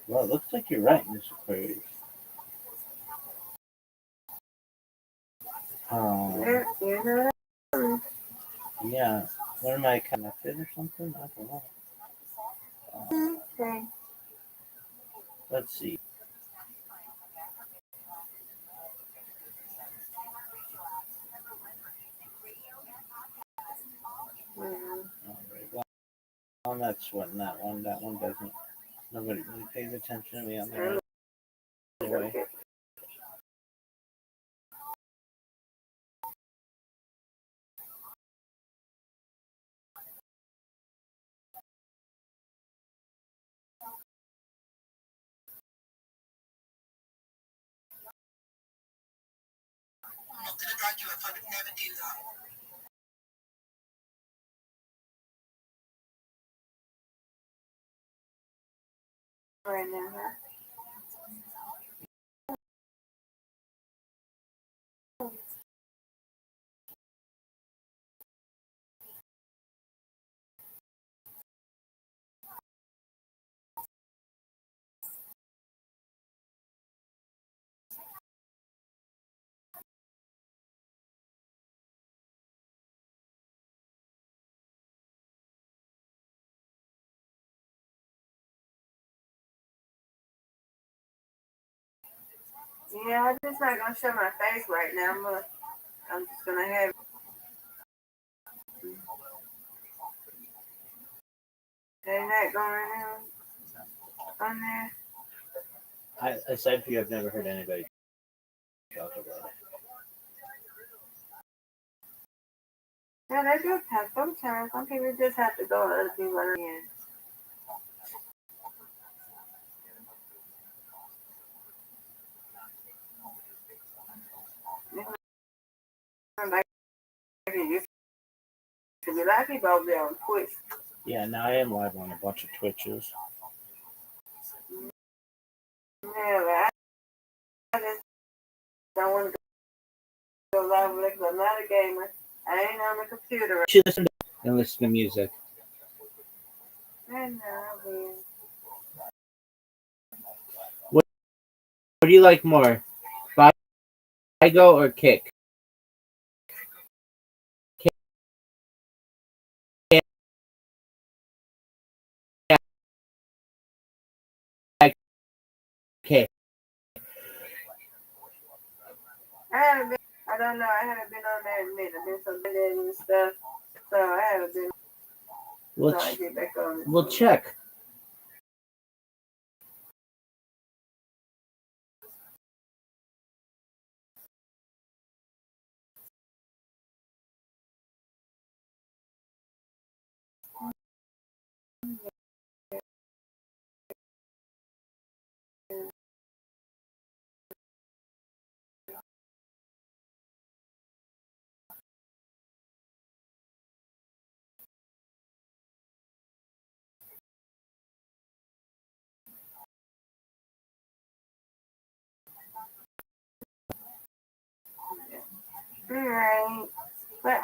Well, it looks like you're right, Mr. Aquarius. Yeah, you know. Yeah. Where am I connected or something? I don't know. Okay. Let's see. Alright, well, that's what that one doesn't. Nobody really pays attention to me on there anyway. Right now, huh? Yeah, I'm just not gonna show my face right now. I'm just gonna have. Ain't that going on there? Aside from you, I've never heard anybody talk about it. Yeah, they just have sometimes. Some people just have to go to other people again. Like it used to be a lot of people over there on Twitch. Yeah, now I am live on a bunch of Twitches. Yeah, but I just don't want to go live with another gamer. I ain't on the computer. You should listen to and listen to music. I know. What do you like more, Figo or Kick? Okay. I don't know. I haven't been on there in a minute. I've been so busy and stuff. So I haven't been. We'll, So I get back on it. we'll check. Alright. But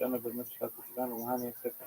השנה במשלחת שלנו, מה אני אעשה כאן?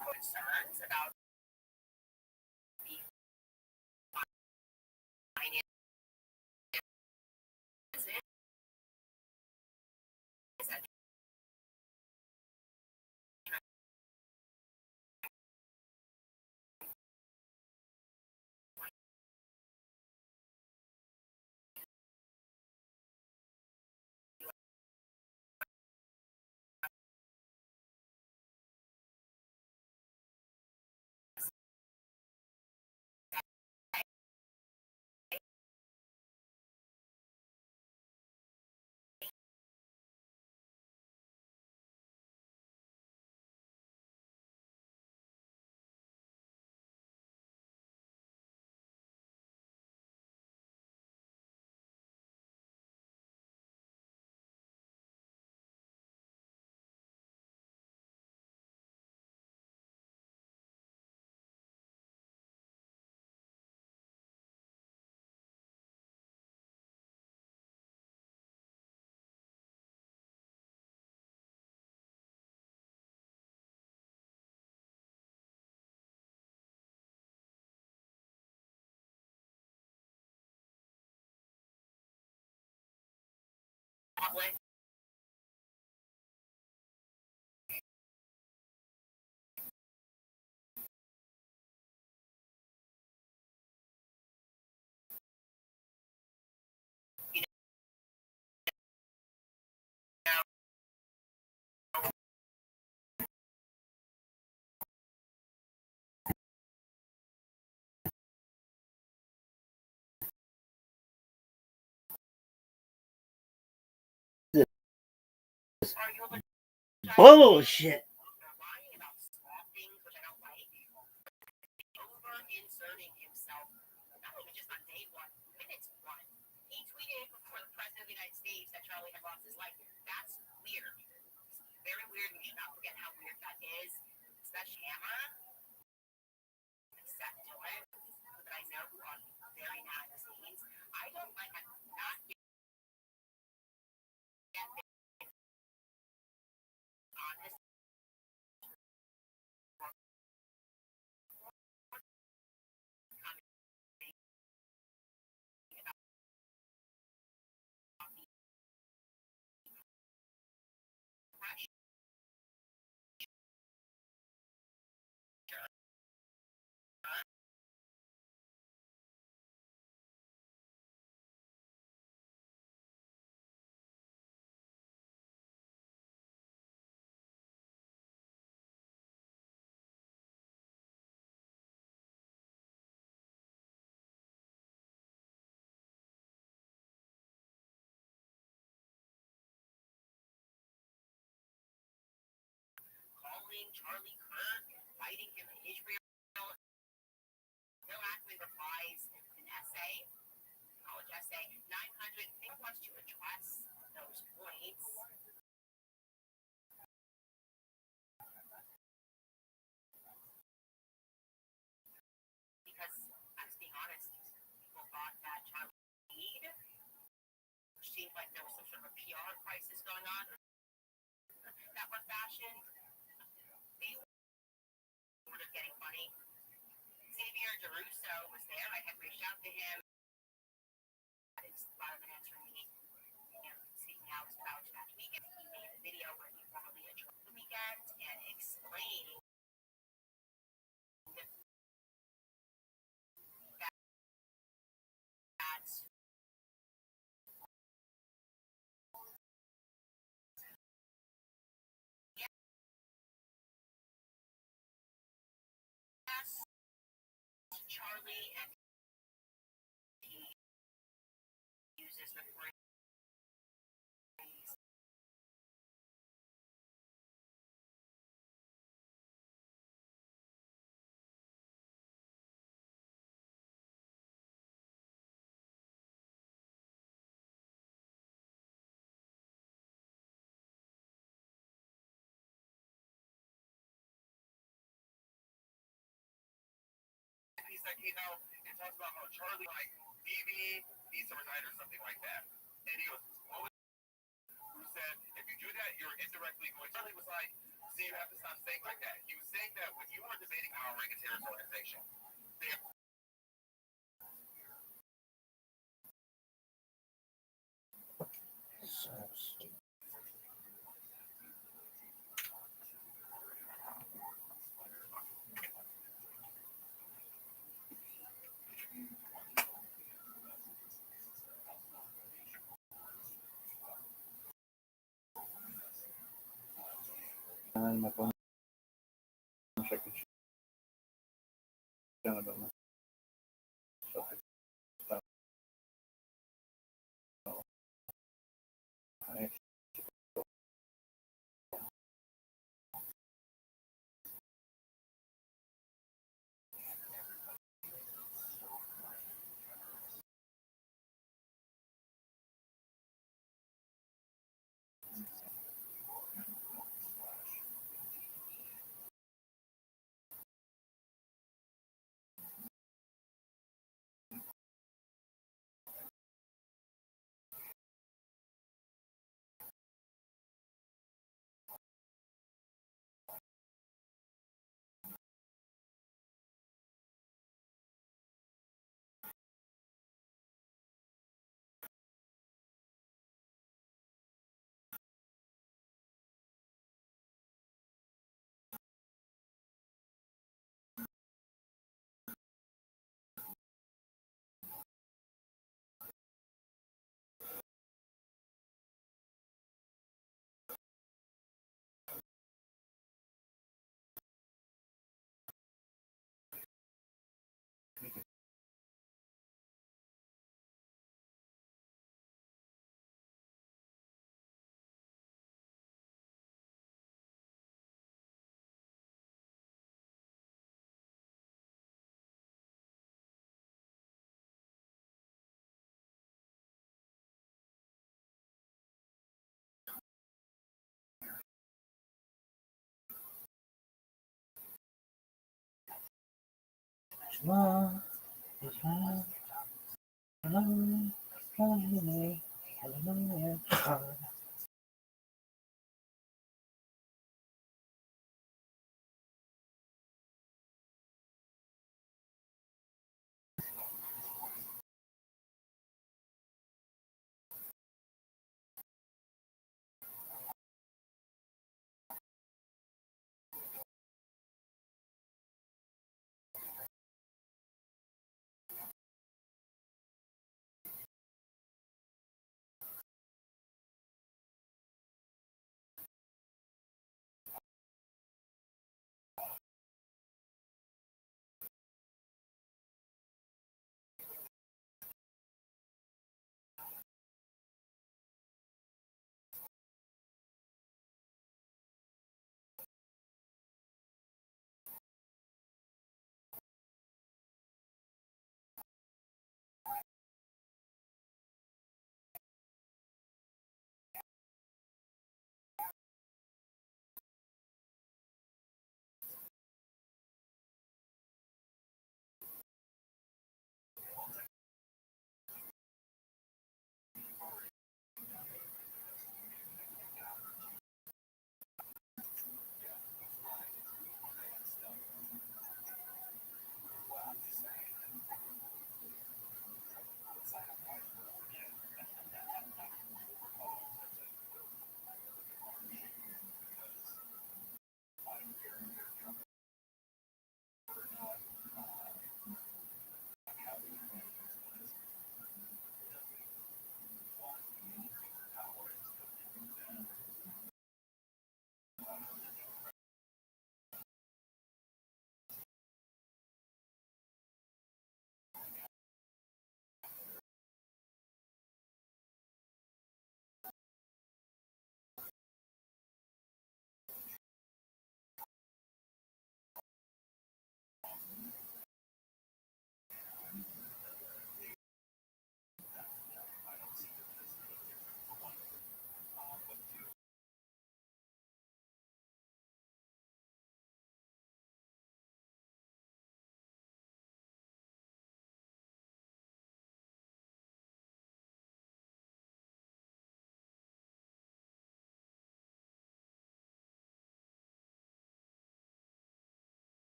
Concerns about the finances that public are you Bullshit. lying about small things, which I don't like, over inserting himself, not even just on day one, minutes one. He tweeted before the President of the United States that Charlie had lost his life. That's weird. Very weird. We should not forget how weird that is. Especially Hammer, except Dylan, that I know who are very mad at the scenes. I don't like not get honest. Calling Charlie Kirk, fighting him in Israel. Bill Ackman replies an essay, college essay, 900. He wants to address those points. Because I was being honest, people thought that Charlie died, which seemed like there was some sort of a PR crisis going on that were fashioned. They were sort of getting funny. Xavier DeRusso was there. I had reached out to him. It's rather than answering me, speaking out about that weekend, he made a video where he formally addressed the weekend and explained that me, and he uses the phrase. He's like, it talks about how Charlie, like, DB needs to resign or something like that. And he goes, what was who said, if you do that, you're indirectly going. Charlie was like, see, you have to stop saying like that. He was saying that when you were debating our Reagan terrorist organization, they So stupid. Me pongo un sacrificio de verdad.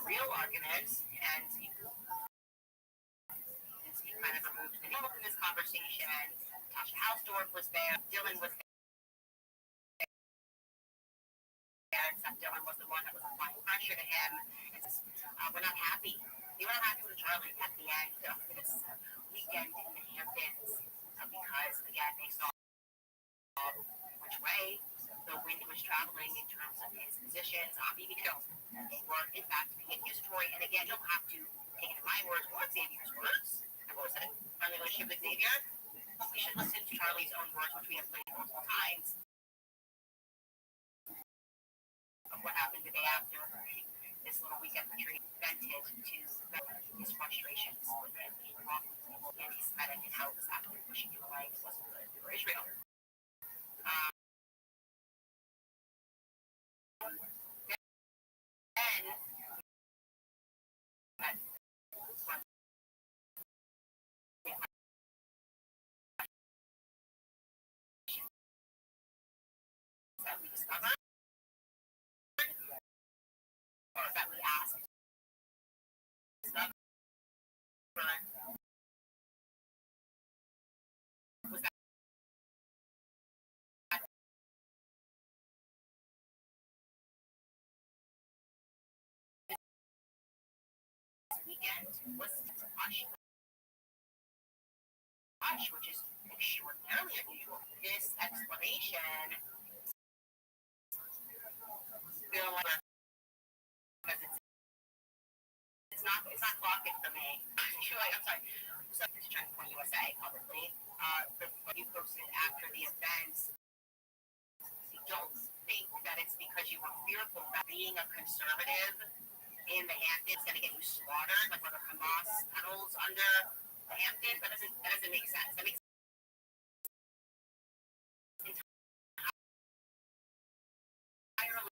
real arguments, and he kind of removed the name in this conversation. Tasha Hausdorff was there, Dylan was there, except Dylan was the one that was applying pressure to him. We're not happy. We were not happy with Charlie at the end of this weekend in the Hamptons because, again, they saw which way the wind was traveling in terms of his positions on BB Hills. They were, in fact, being accusatory. And again, you don't have to take it in my words or Xavier's words. I've always had a friendly relationship with Xavier. We should listen to Charlie's own words, which we have played multiple times, of what happened the day after this little weekend retreat vented to his frustrations with him being wrongfully anti-Semitic and how it was happening, pushing him away. It wasn't good for Israel. Then, that we discovered, or that we asked, was that this weekend was Hush, which is extraordinarily unusual. This explanation, because it's not clocking for me. I'm sorry. So this is trying to point USA publicly. But you posted after the event. Don't think that it's because you were fearful that being a conservative in the Hamptons is going to get you slaughtered, like whether Hamas tunnels under the Hamptons. That doesn't make sense. That makes entirely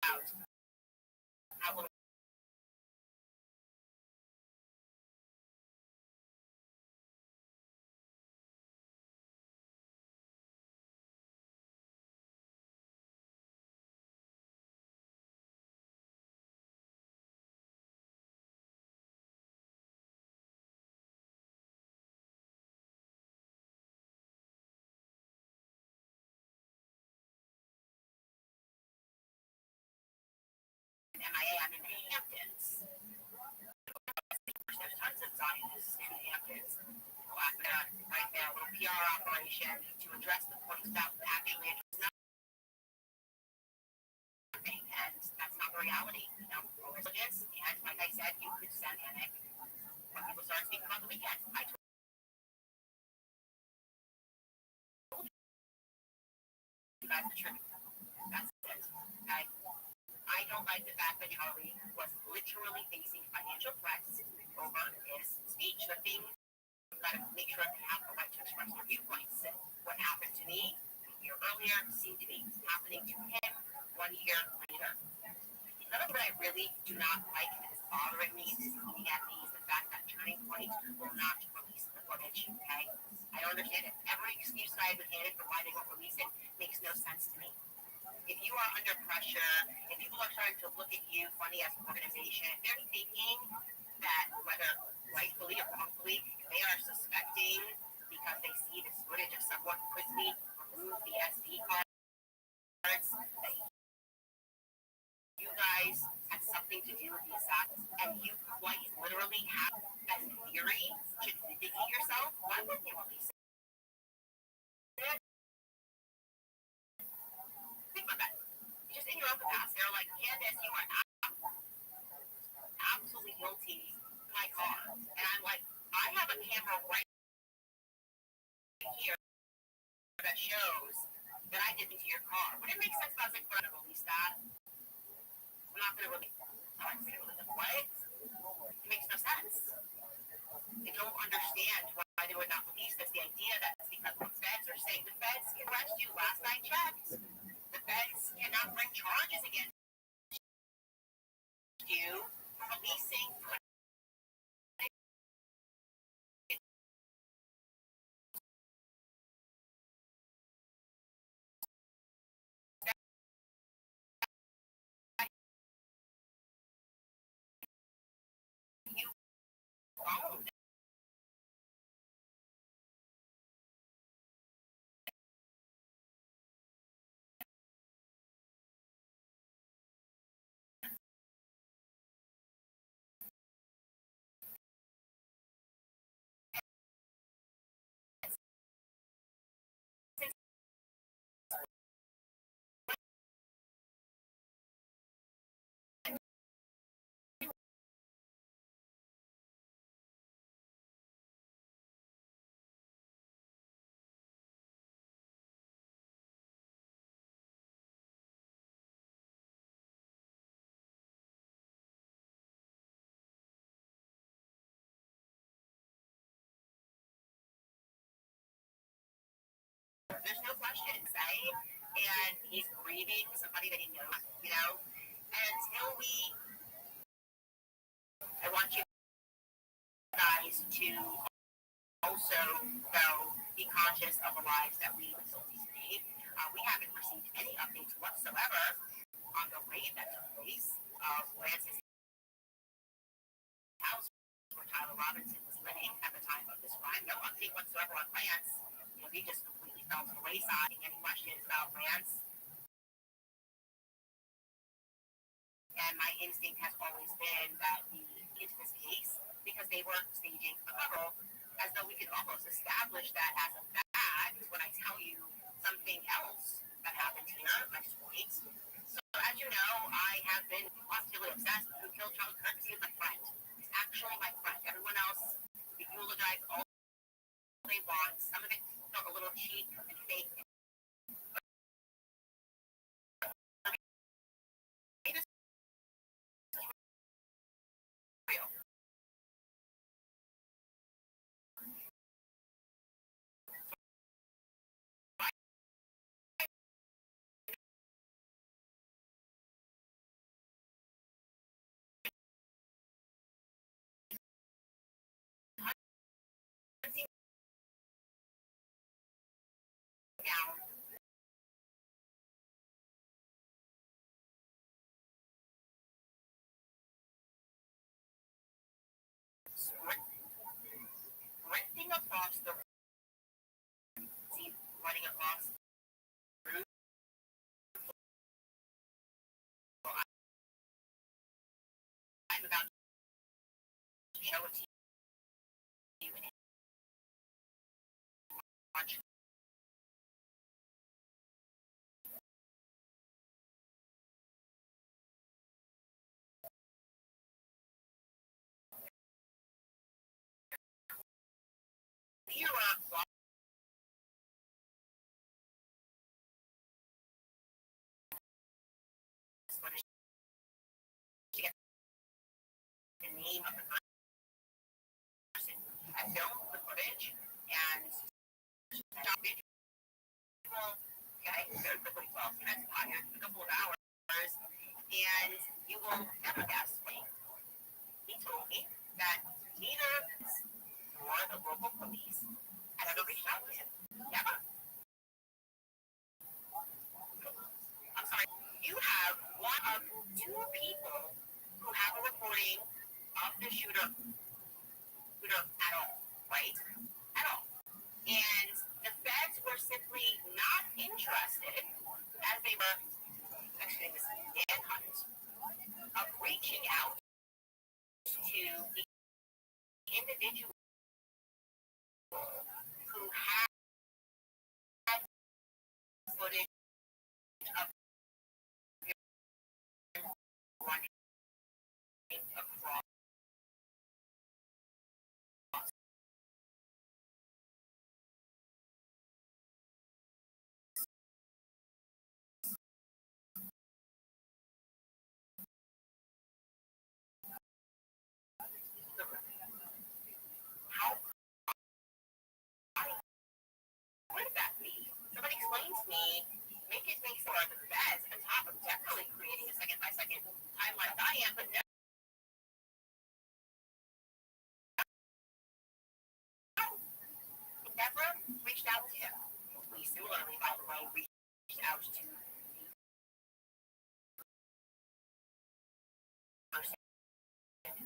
out. MIA, I'm in the Hamptons. There's tons of Zionists in the Hamptons. Right there, a little PR operation to address the points that actually address nothing, and that's not the reality. You know, religious, and like I said, you could send panic when people start speaking about the weekend. I told you guys the truth. That's it. Okay? I don't like the fact that Charlie was literally facing financial threats over his speech. The thing, you've got to make sure they have the right to express their viewpoints. And what happened to me a year earlier seemed to be happening to him 1 year later. Another thing I really do not like and is bothering me, is eating at me, is the fact that Turning Point will not release the footage. Okay? I don't understand it. Every excuse that I've been handed for why they won't release it makes no sense to me. If you are under pressure, if people are starting to look at you funny as an organization, if they're thinking that, whether rightfully or wrongfully, they are suspecting because they see this footage of someone quickly remove the SD cards, that you guys had something to do with the attacks, and you quite literally have, as a theory, should vindicate yourself, why wouldn't you release it? Think about that. Just in your own capacity, they're like, Candace, you are absolutely guilty in my car. And I'm like, I have a camera right here that shows that I did into your car. Would it make sense if I was like, we're going to release that? I'm not going to release it. I'm going to release it. What? It makes no sense. I don't understand why why they were not released. That's the idea that the feds are saying the feds can arrest you. Last I checked, the feds cannot bring charges against you for releasing you phone. There's no question, right? And he's grieving somebody that he knows, And until I want you guys to also be conscious of the lives that we facilities made. We haven't received any updates whatsoever on the raid that took place of Lance's house where Tyler Robinson was living at the time of this crime. No update whatsoever on Lance. He just completely fell to the wayside. Any questions about Lance? And my instinct has always been that we get to this case because they were staging a cover, as though we could almost establish that as a fact when I tell you something else that happened here, next point. So as you know, I have been positively obsessed with who killed Charlie Kirk. He's my friend. He's actually my friend. Everyone else, we eulogize all they want. Some of it felt a little cheap and fake. Down. Sprinting across the running across the road. I'm about to show it to you and watch. Here are the name of the person. I filmed the footage and shot video. Okay, very quickly, 12 minutes, a couple of hours, and you will never guess me. He told me that neither nor the local police had ever reached out to him. Never. I'm sorry. You have one of two people who have a reporting of the shooter at all, right? At all. And the feds were simply not interested, as they were executing this manhunt, of reaching out to the individual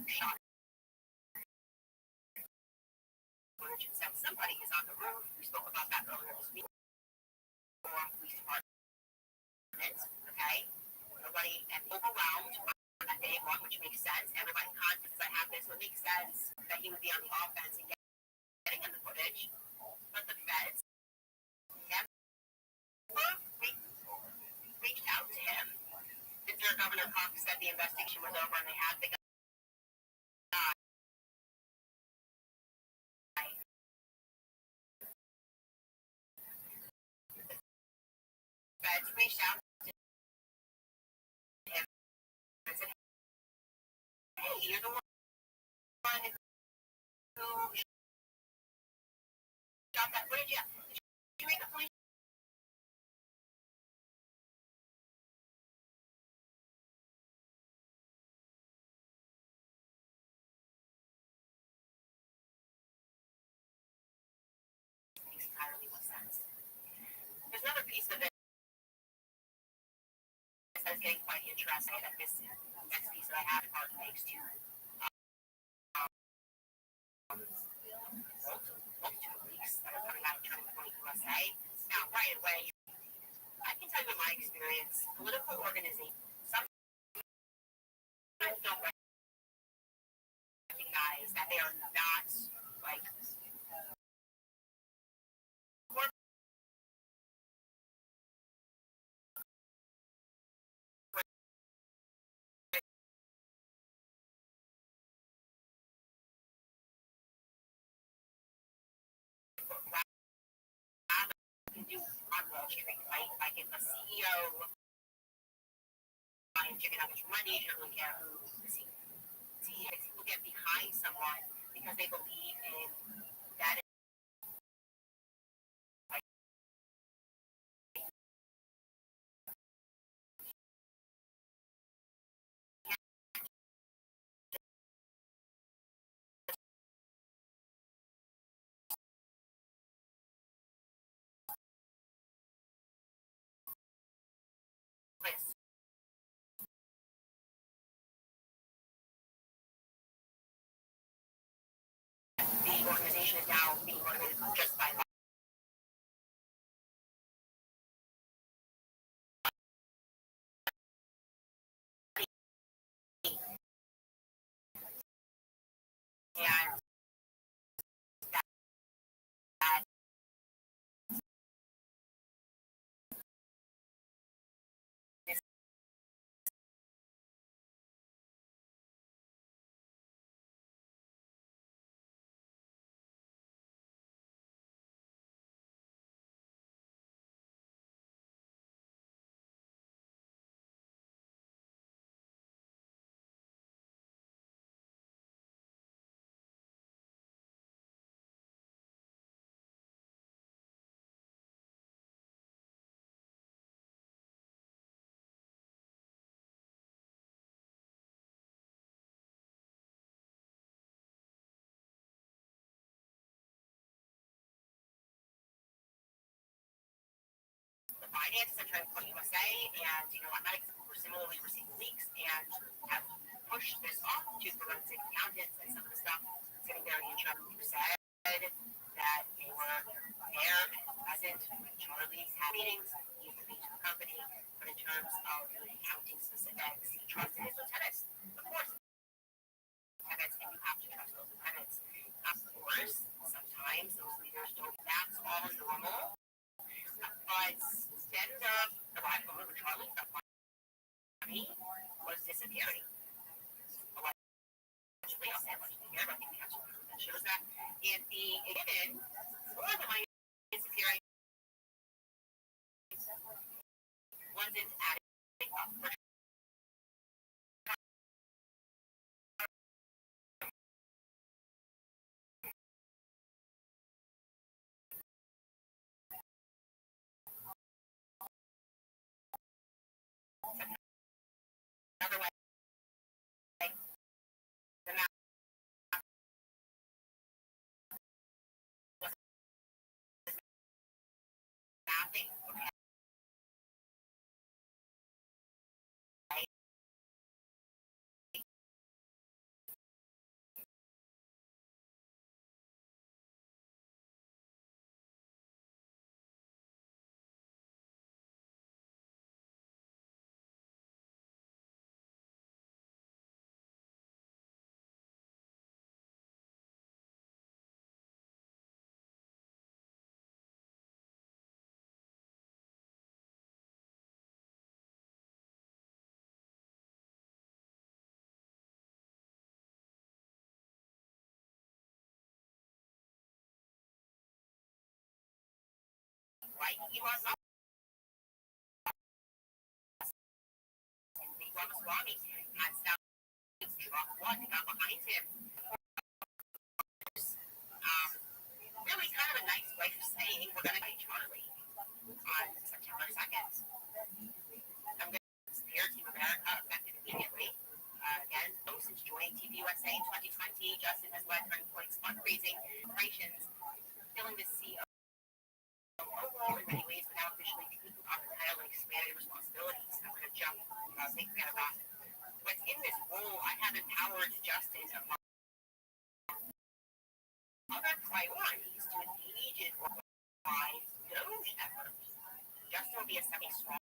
shot. And said somebody is on the roof. We spoke about that earlier this week. Or police department. Okay? Nobody and overwhelmed on that day one, which makes sense. Everybody conscious I have this, so it makes sense that he would be on the offense and getting in the footage. But the feds never reached out to him. Mr. Governor Cox said the investigation was over and they had the guy. Feds reached out to him and said, hey, you're the one who shot that footage? Yeah. Did you make the police? Makes entirely no sense. There's another piece of it that's getting quite interesting, and this next piece that I have part makes too. Multiple leaks that are coming out of Turning Point USA. Now, right away, I can tell you in my experience, political organizations sometimes don't recognize that they are not like can do on Wall Street, right? Like if a CEO buying chicken nuggets from Monday, you don't really care who the CEO is. People get behind someone because they believe in that. The organization is now being motivated just by that. And that is the finances of Turning Point USA, and I'm not similarly receiving leaks and have pushed this off to forensic accountants and some of the stuff that's getting very interesting. You said that they were there and present when Charlie's had meetings, he had to the company, but in terms of the accounting specifics, he trusted his lieutenants. Of course, lieutenants, and you have to trust those lieutenants. Of course, sometimes those leaders don't. That's all normal. But then the rival of Charlie, the money was disappearing. Allegedly, I'll say allegedly here, but I think we have some proof that shows that. And being hidden for the money disappearing wasn't adding up. Another way, the map was mapping, okay? by Elon Musk and Big Ramaswamy. That's now Trump one got behind him. Really kind of a nice way of saying we're going to buy Charlie on September 2nd. I'm going to steer Team America effective immediately. Again, since joining TV USA in 2020, Justin has led Turning Point's fundraising operations, filling the CEO role in many ways, but now officially taking on the title and expanded responsibilities. I'm going to jump big fan of that. Within this role, I have empowered Justin among other priorities to engage in worldwide Doge efforts. Justin will be a strong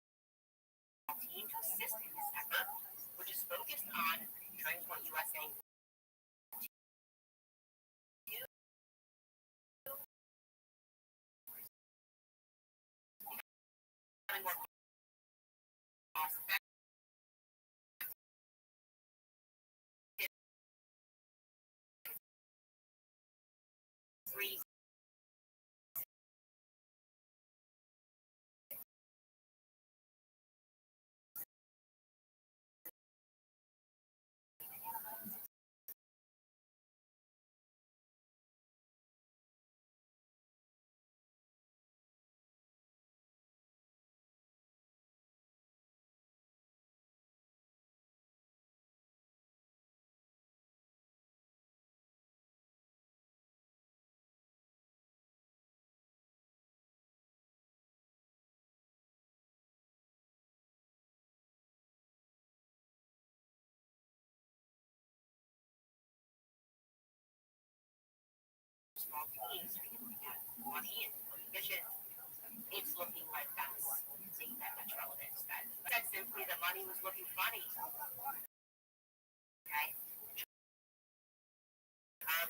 team to assist in this effort, which is focused on Turning Point USA more cost-effective free small teams at money and conditions. It's looking like that's seeing that much relevance. That simply the money was looking funny. Okay?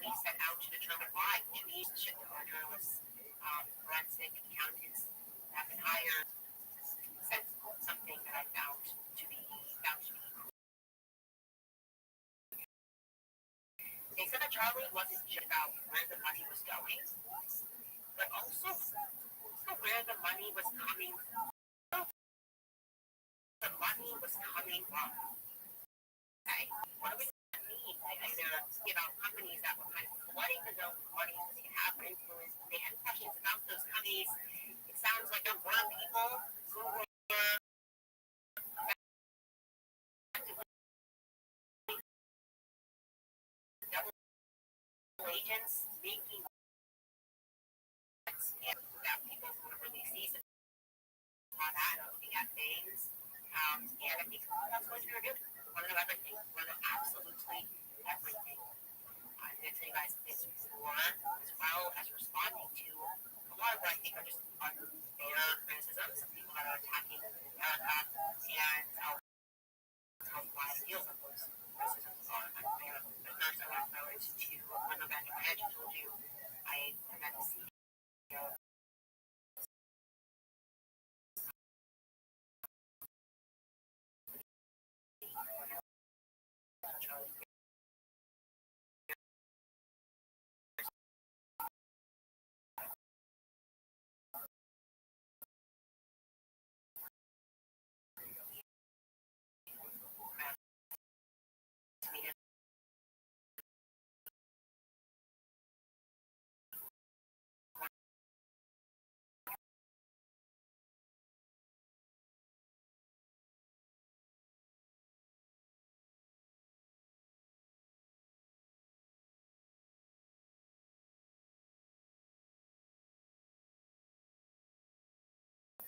We set out to determine why, which means journalists, forensic accountants have been hired. Said something that I found to be cool. They said that Charlie wasn't just about where the money was going, but also where the money was coming from. The money was coming from. Okay, what do we mean? They're about companies that were kind of flooding the zone with money so they have influence. They had questions about those companies. It sounds like there were people who were agents making that people who were really seasoned on that, looking at things. And I think that's what you're doing. Want to know everything. Want to know absolutely everything. I'm going to tell you guys this before, as well as responding to a lot of what I think are just unfair criticisms of people that are attacking America, and I'll tell you why I feel that those criticisms are unfair. But first, I want to go into one of the edge. I told you I met the CEO.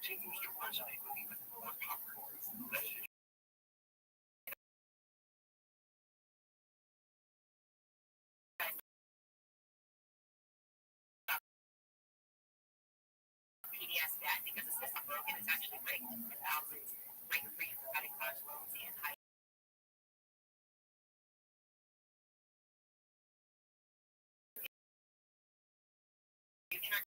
Continues to resonate with even more popular messages. PDS debt because the system broken is actually rigged. Thousands break free from credit cards, loans, and high future.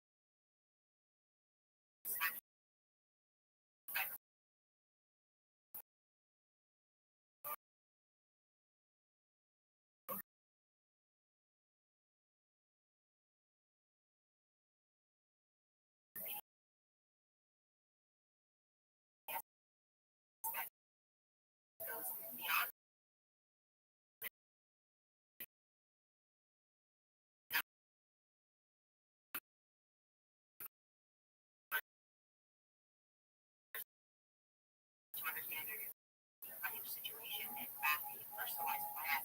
understand their financial situation and craft a personalized plan.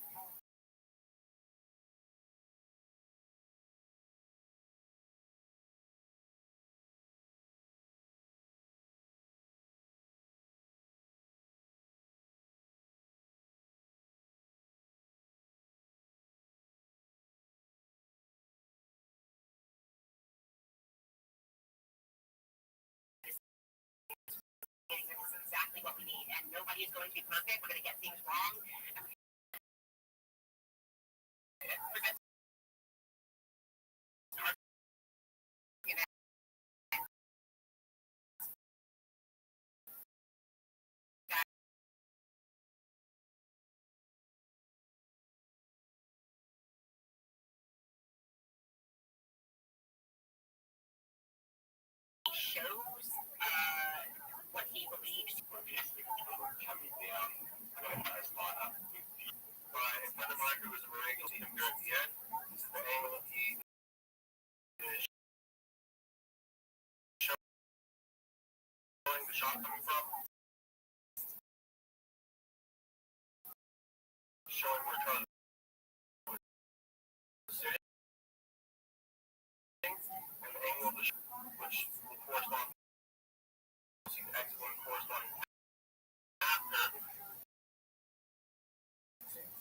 This is exactly what we need, and nobody is going to be perfect. We're going to get things wrong. Shows what he believes. Coming down, nice lineup. A friend of mine who was a Marine, you'll see him here at the end. The angle he is showing the shot coming from, showing where Charlie was sitting, and the angle of the shot, which will correspond to the excellent corresponding after,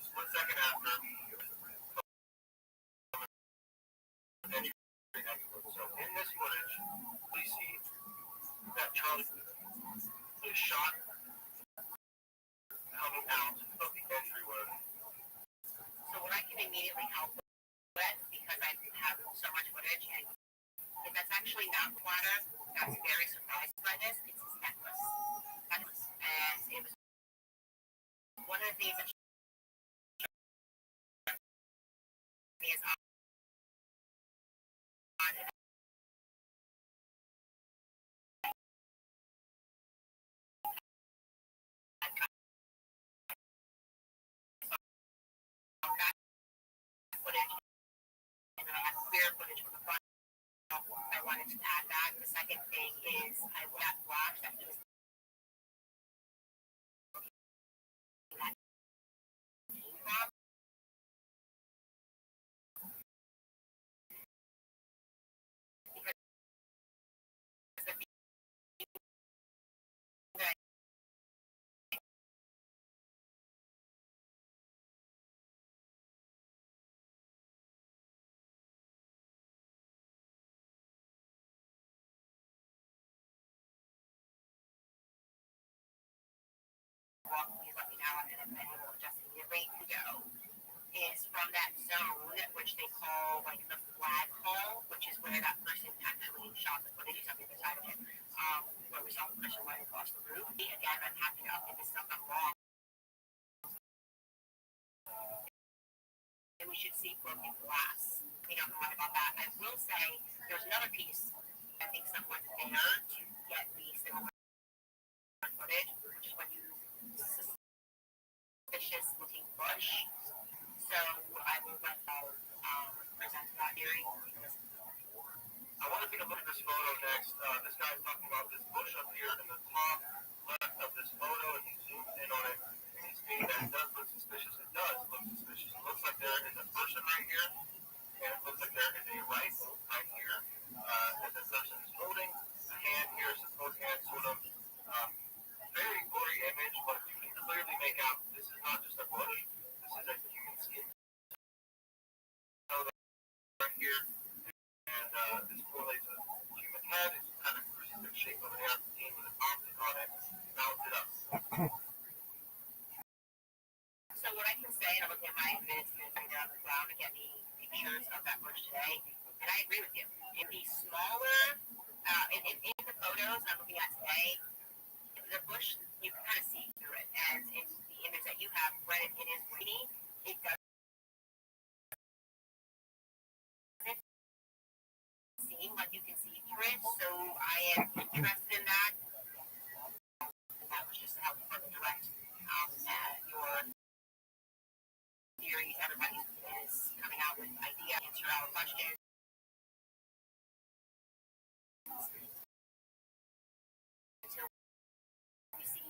split second after, so in this footage, we see that Charlie is shot coming out of the entryway. So what I can immediately help with, because I have so much footage, and if that's actually not water, I was very surprised by this. It's his necklace. And it was one of the things that me is odd. Footage, and then I have clear footage from the front. I wanted to add that. The second thing is I that watch that he was that came from. Because the that he's looking out and will adjust immediately to go is from that zone which they call like the flag hole, which is where that person actually shot the footage up the other side of it. Where we saw the person running across the roof. Again, I'm happy to update this stuff I'm wrong. And we should see broken glass. We don't know what about that. I will say there's another piece. I think someone there to get the similar footage, which is when you suspicious looking bush. So I will let present that hearing. I want to take a look at this photo next. This guy's talking about this bush up here in the top left of this photo, and he zooms in on it, and he's stating that it does look suspicious. It does look suspicious. It looks like there is a person right here, and it looks like there is a rifle right here that the person is holding. The hand here is a supposed hand, sort of very blurry image, but you can clearly make out this is not just a bush. This is a human skin right here. And this correlates with a human head. It's kind of crucifix shape over there, with an object on it, mounted up. So what I can say, and I'm looking at my minutes on the ground to get me pictures of that bush today, and I agree with you. It'd be smaller. In the photos I'm looking at today, the bush, you can kind of see through it. And in the image that you have, when it is rainy, it does seem like you can see through it. So I am interested in that. That was just to help further direct your theories. Everybody is coming out with ideas, answer our questions. Until we see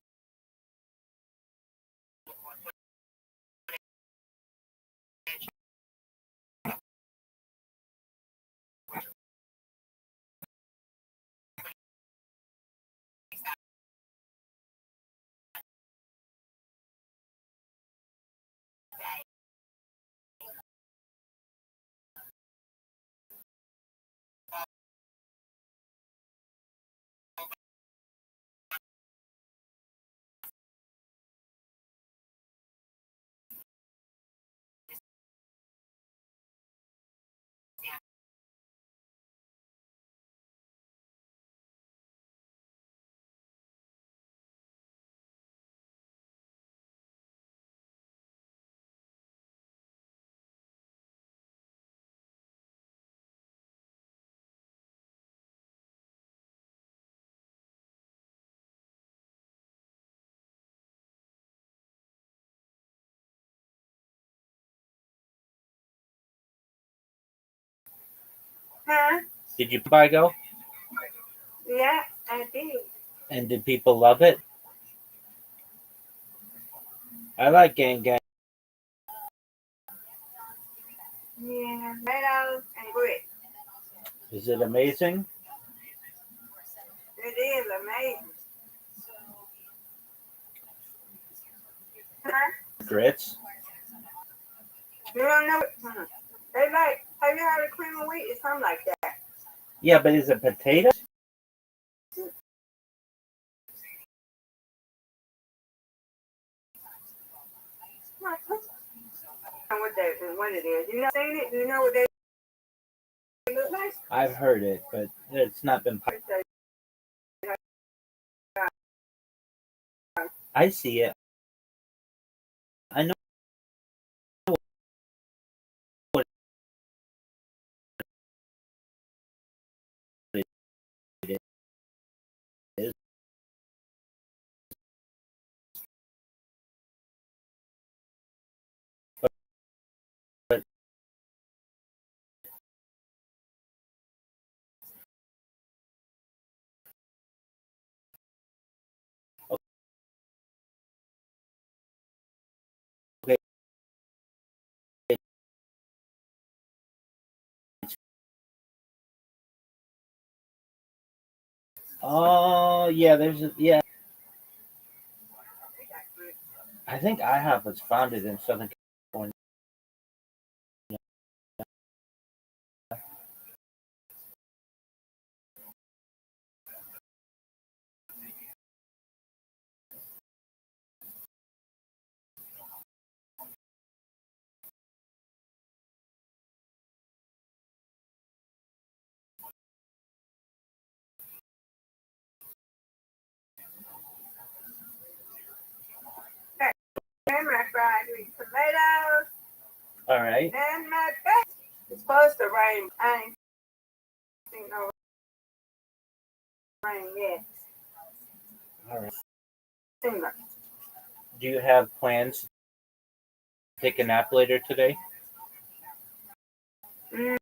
Huh? Did you buy go? Yeah, I did. And did people love it? I like Gang Gang. Yeah, tomatoes and grits. Is it amazing? It is amazing. Huh? Grits? You don't know it? They like, have you had a cream of wheat? It's something like that. Yeah, but is it potatoes? What it is. You know seen it? You know what they look like? I've heard it, but it's not been. I see it. I know what it is. But okay. Oh yeah, yeah. I think IHOP was founded in Southern California. And my fried sweet tomatoes. All right. And my best. It's supposed to rain. I ain't seen no rain yet. All right. Seems like. Do you have plans to take a nap later today? No,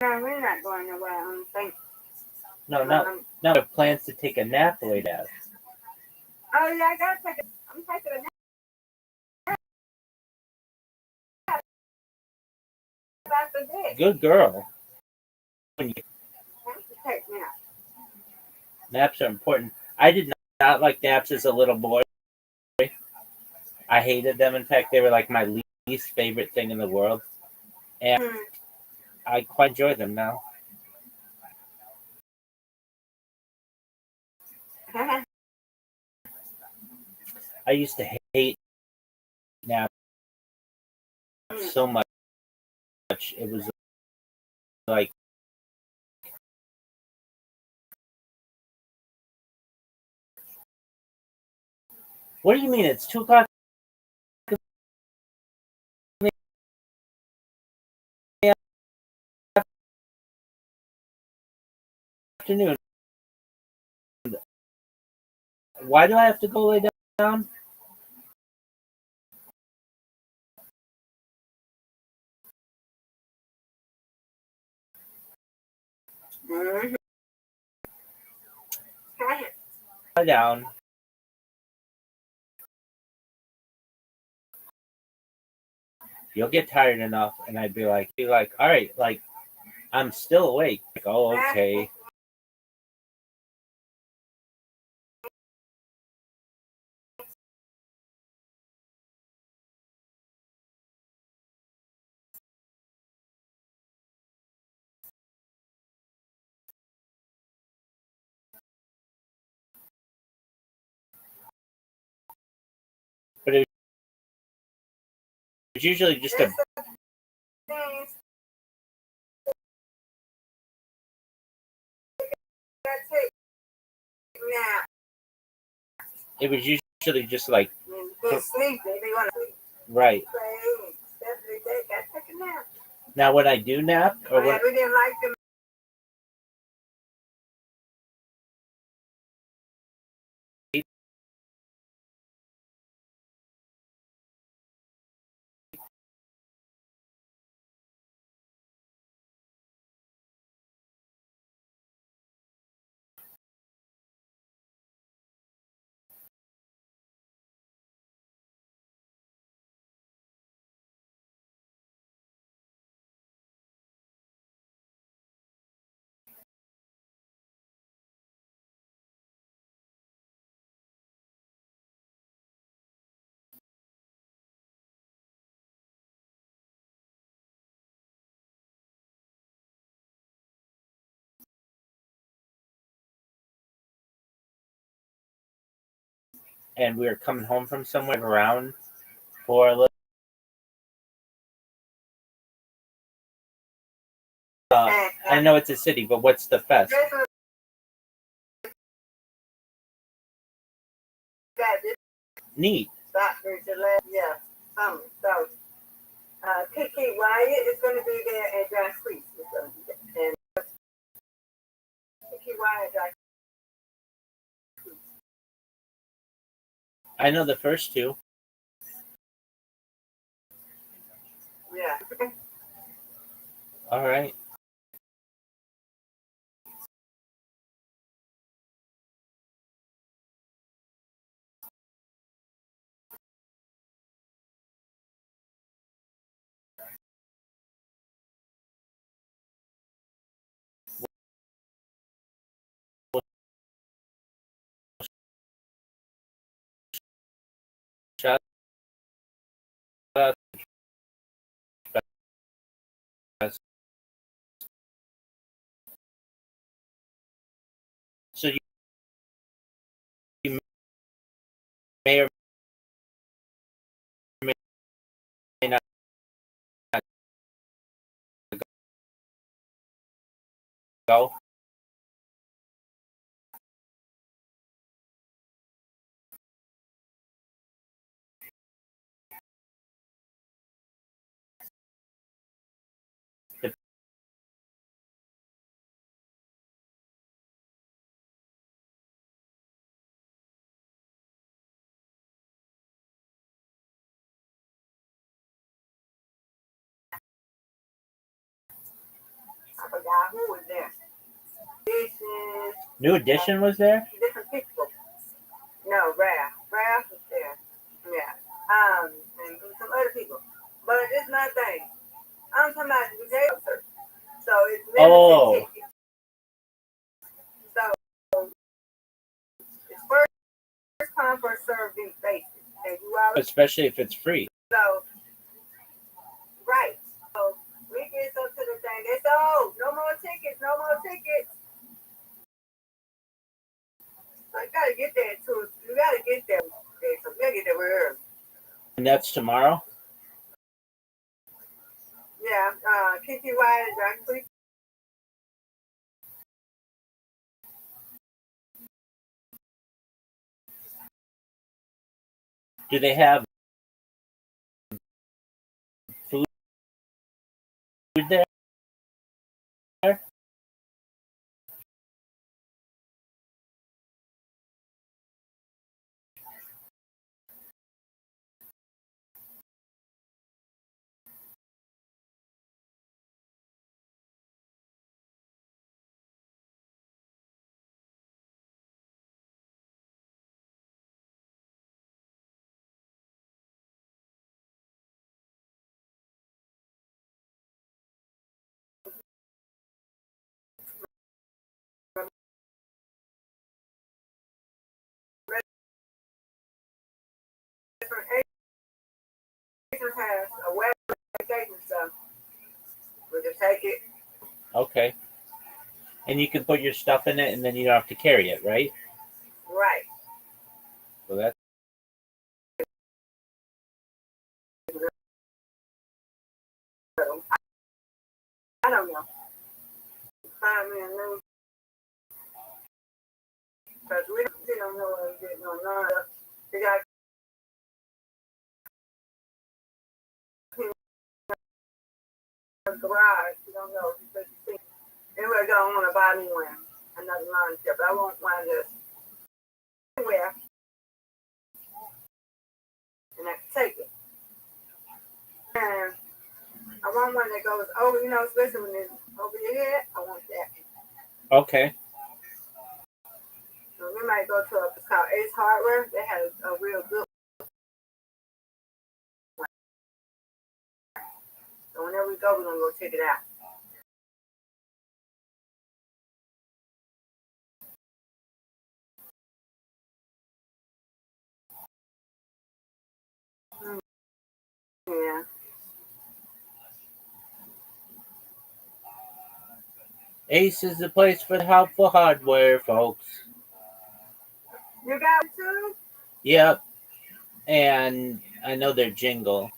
we're not going nowhere. I don't think. No, not have plans to take a nap later. Oh yeah, I gotta take a. I'm taking a nap after this. Good girl. I have to take nap. Naps are important. I did not like naps as a little boy. I hated them. In fact, they were like my least favorite thing in the world. And I quite enjoy them now. I used to hate naps so much. It was like, what do you mean? It's 2 o'clock in the afternoon. Why do I have to go lay down? Lie down. You'll get tired enough, and I'd be like, all right, like I'm still awake. Like, oh, okay. But it's usually just a. It was usually just like. Right. Now, when I do nap, or when, we didn't like them. and we were coming home from somewhere around for a little. I know it's a city, but what's the fest? Neat. Yeah. So Kiki Wyatt is going to be there, and John Priest is going to be there. And Kiki Wyatt, John Priest. I know the first two. Yeah. All right. Shout out. So you may or may not go. I forgot who was there. New Edition was there? Different people. No, Raph was there. Yeah. And some other people. But it's my thing. I'm talking about the day concert. So it's limited tickets. So it's first come, first served basis. And you already, Especially if it's free. so right. So we get up to the thing. They say, oh, no more tickets, no more tickets. So you gotta get there too. You gotta get there. So we gotta get there early. And that's tomorrow? Yeah, Kiki Wyatt and John Priest. Do they have food there? Different agents has a website and stuff. We just take it. Okay. And you can put your stuff in it and then you don't have to carry it, right? Right. So that's I don't know. Find me a new. Because we don't know what we're getting on. We got a garage. We don't know. Anyway, don't want to buy me one. Another lawn chair. But I want one that's anywhere. And I can take it. And I want one that goes over, especially when it's over your head. I want that. okay. So we might go to a place called Ace Hardware. They have a real good one. So whenever we go, we're going to go check it out. Yeah. Ace is the place for helpful hardware, folks. You got it too? Yep, and I know their jingle.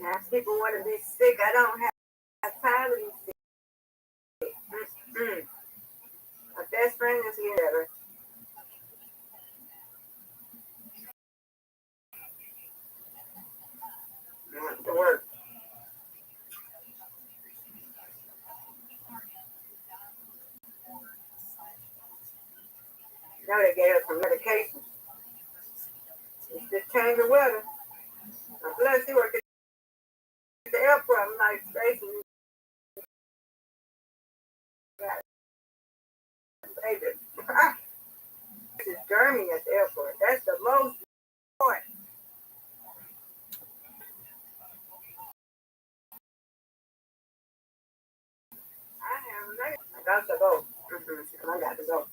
Now, people want to be sick. I don't have time to be sick. Mm-mm. My best friend is here. I went to work. Now they gave her some medication. It's just change the weather. Unless you work at the airport, I'm like, Stacy, you got baby. This is Germany at the airport. That's the most important. I got to go. I got to go.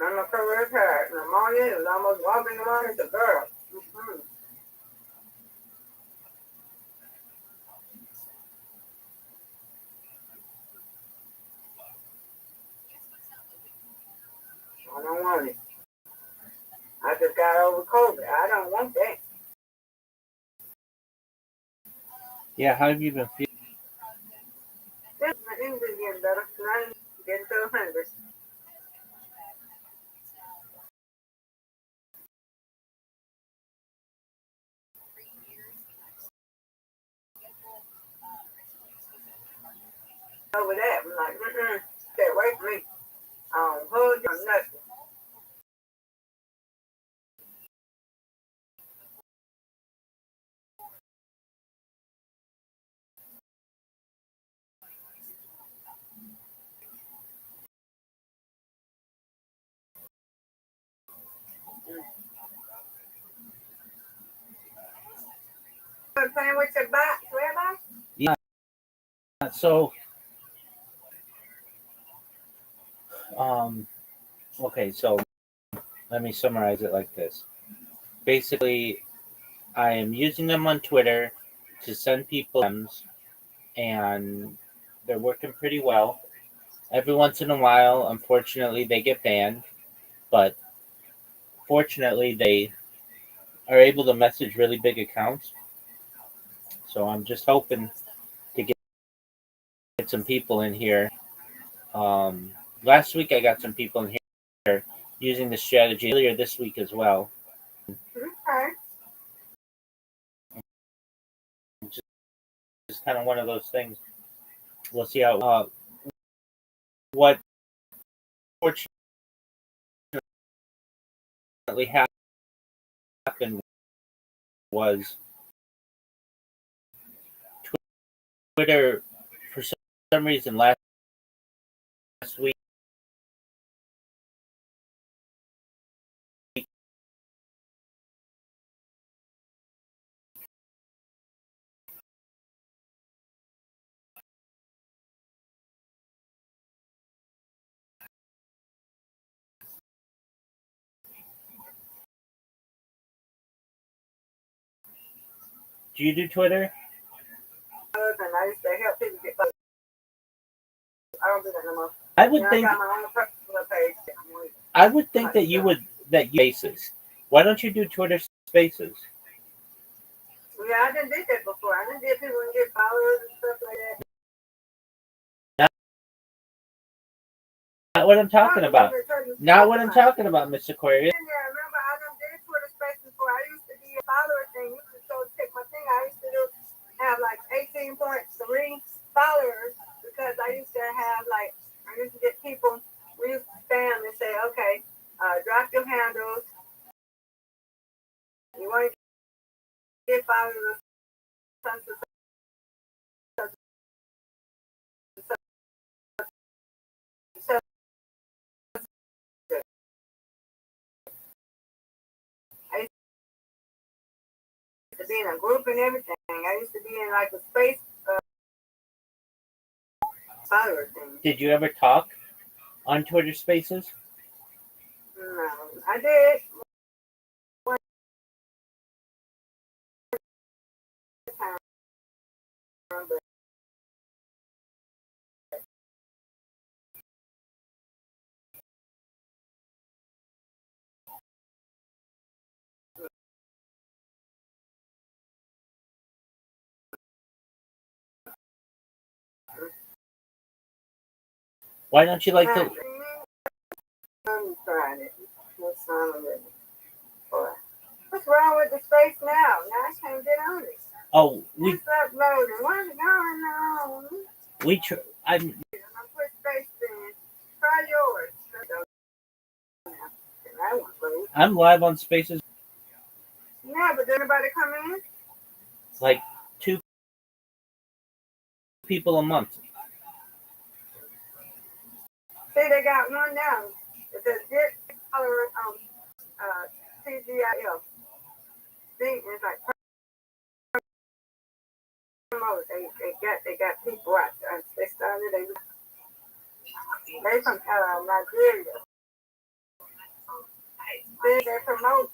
I'm a career card. Pneumonia is almost walking around as a girl. Mm-hmm. I don't want it. I just got over COVID. I don't want that. Yeah, how have you been feeling? My English is getting better. Now I'm getting to 100. Over that, I'm like, stay away from me. I don't hold you on nothing. You playing with your box, Rabbi? Yeah, so um, okay, so let me summarize it like this. Basically, I am using them on Twitter to send people DMs, and they're working pretty well. Every once in a while, unfortunately, they get banned, but fortunately, they are able to message really big accounts. So I'm just hoping to get some people in here. Last week, I got some people in here using the strategy earlier this week as well. Okay. It's kind of one of those things. We'll see how what fortunately happened was Twitter, for some reason, last week do you do Twitter? And I used to help people get close. I don't do that no more. I would I think got my own personal page. I would think that you would Spaces. Why don't you do Twitter Spaces? Yeah, I done did that before. I done did people and get followers and stuff like that. Not what I'm talking about. Not what I'm talking about, Miss Aquarius. Yeah, remember I done did Twitter Spaces before. I used to be a follower thing. You could go check my thing. I used to have like 18.3 followers because I used to get people. We used to spam and say, okay, drop your handles. You want to get followers? be in a group and everything. I used to be in like a space follower thing. Did you ever talk on Twitter Spaces? No, I did. One time, but Why don't you like to? I'm trying it. What's wrong with it? What's wrong with the space now? Now I can't get on it. Oh, It's uploading. What's going on? I'm I'm put space in. Try yours. I won't go. I'm live on Spaces Yeah, but did anybody come in? like 2 people a month. See, they got one now. It says get color TGIF. See, it's like promote. They got people out there. They started. They from Nigeria. See, they promote.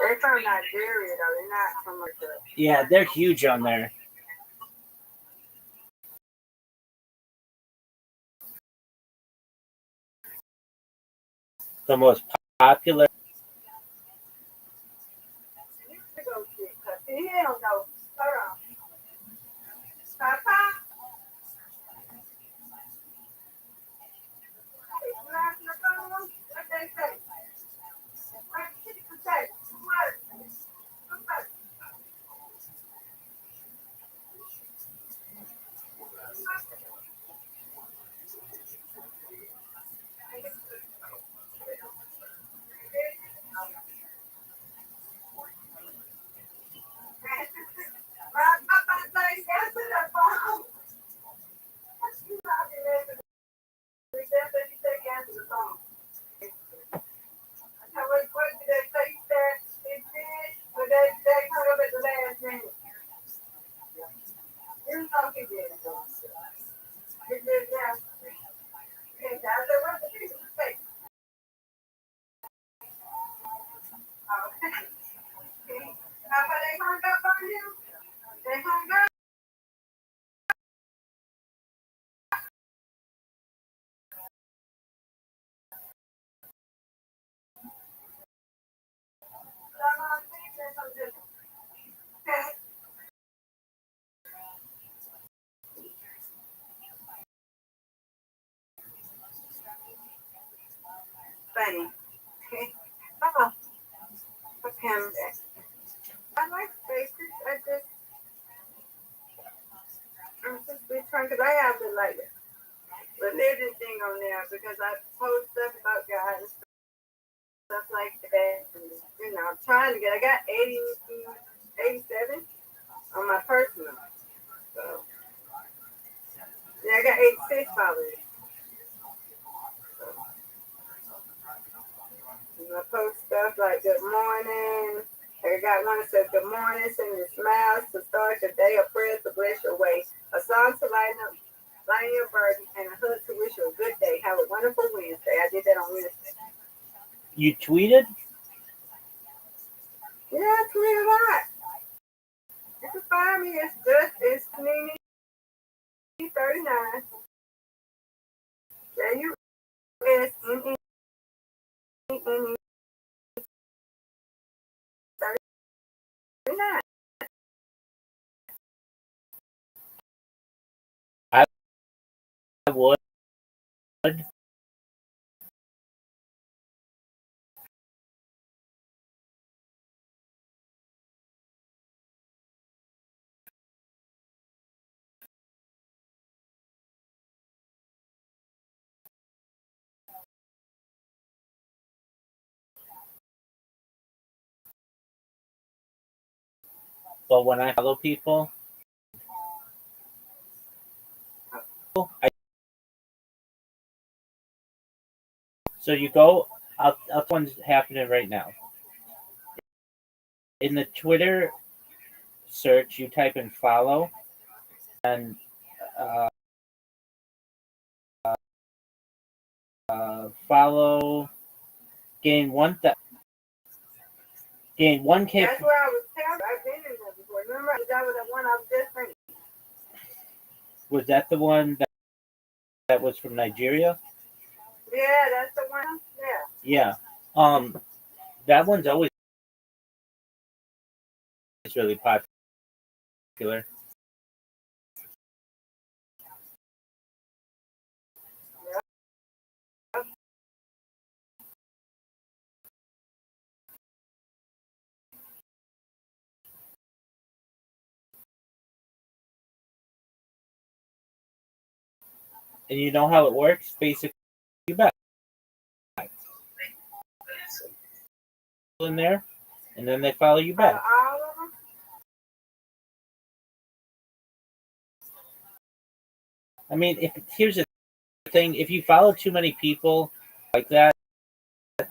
They're from Nigeria though. They're not from America. Yeah, they're huge on there. The most popular. He don't know. Hold on. Papa? What they say? What did you say? What? Funny. Oh, okay. I like spaces. I'm just trying because I have the like religion thing on there because I post stuff about God and stuff like that. And, I'm trying to get. I got 87 on my personal. So yeah, I got 86 followers. I post stuff like good morning. I got one that says good morning, send your smiles to start your day, a prayer to bless your way, a song to lighten your burden, and a hug to wish you a good day. Have a wonderful Wednesday. I did that on Wednesday. You tweeted? Yeah, I tweet a lot. You can find me. It's Nene 39. JUSNENE 39. I would. But when I follow people, I So you go. I'll tell what's happening right now. In the Twitter search, you type in follow, and follow gain 1K. That's where I was telling you. I've been in there before. Remember, that was the one I was just saying. Was that the one that was from Nigeria? Yeah, that's the one. Yeah. Yeah. That one's always really popular. And you know how it works? Basically, you bet in there, and then they follow you back. All of them? I mean, here's the thing: if you follow too many people like that,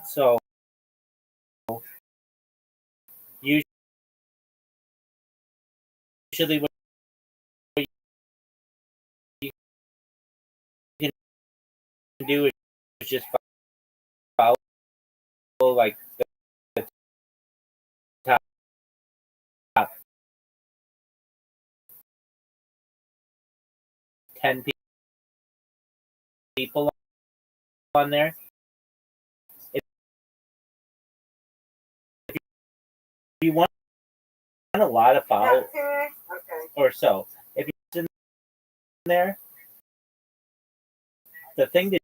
so usually what you can do is just follow like the top 10 people on there. If you want a lot of followers, Okay. or so, if you're in there, the thing to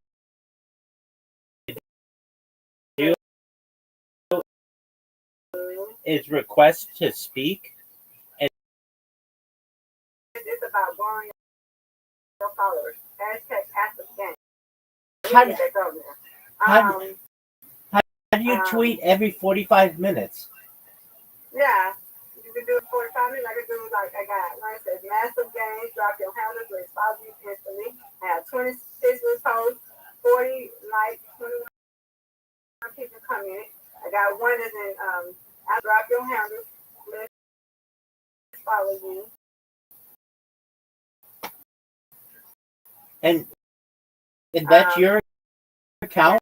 do is request to speak. And It's about growing your followers. Hashtag active game. How do- That's over there. how do you tweet every 45 minutes? Yeah. You can do it 45 minutes. I can do it like I got one that says massive games, drop your handles, where it follows you instantly. I have 26 posts, 40 likes, 21 people comment. I got one that's in I drop your handles, let's follow you. And that's your account?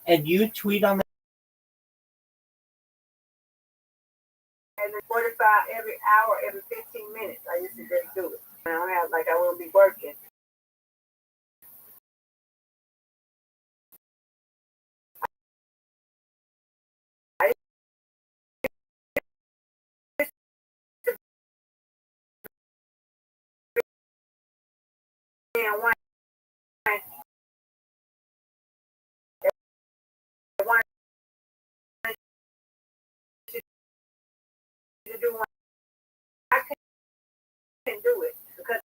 And you tweet on that? And 45 every hour, every 15 minutes. I used to just do it. I don't have, like, I won't be working. And one to do one. I couldn't do it because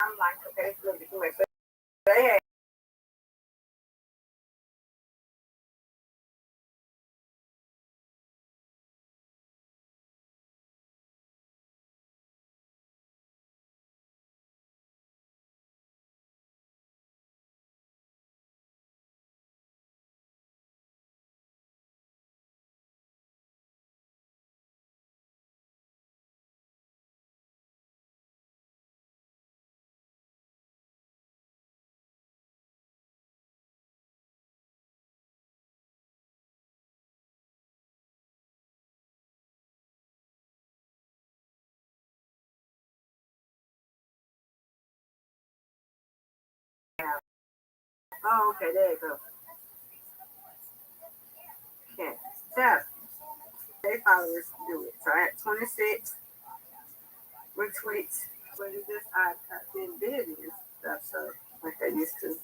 I'm like, okay, it's a little bit too much. But they had oh, okay, there you go. Okay, so they followers do it. So I had 26 retweets. But it's just I've been busy and stuff, so like I used to.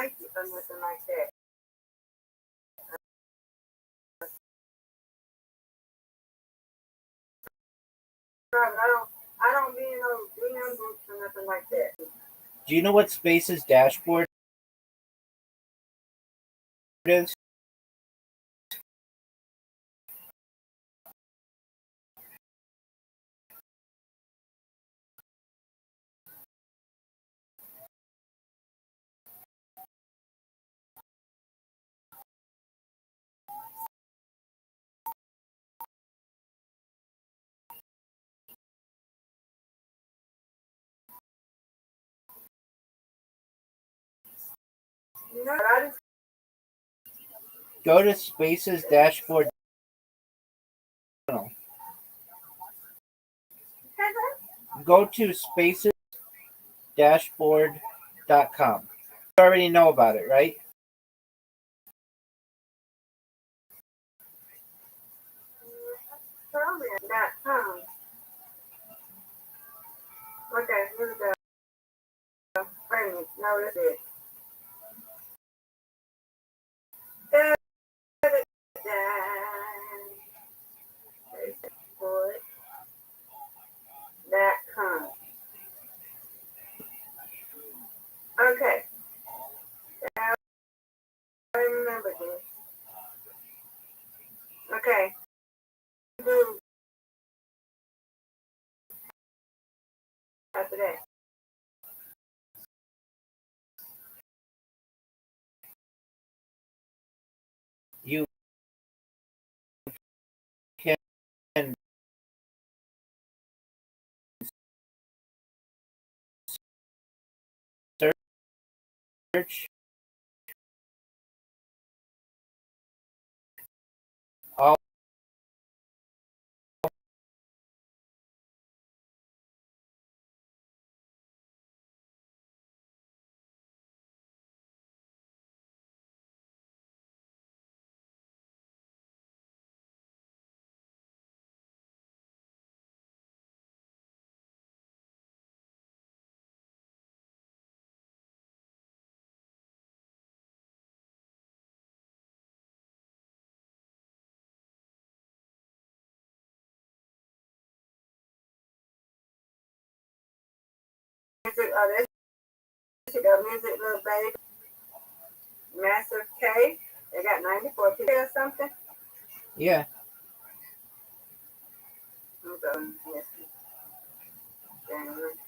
like it or nothing like that. I don't be in no DM groups or nothing like that. Do you know what Space's dashboard is? You know, I just Go to Space's dashboard. Go to Space's dashboard.com. You already know about it, right? tell me that. Okay, here we go. Wait a minute. No, that's it. Dashboard.com. Okay. Now I remember this. Okay. Do after that. You can search all Music, this got music, little baby. Massive K. They got 94 people or something. yeah. Yes.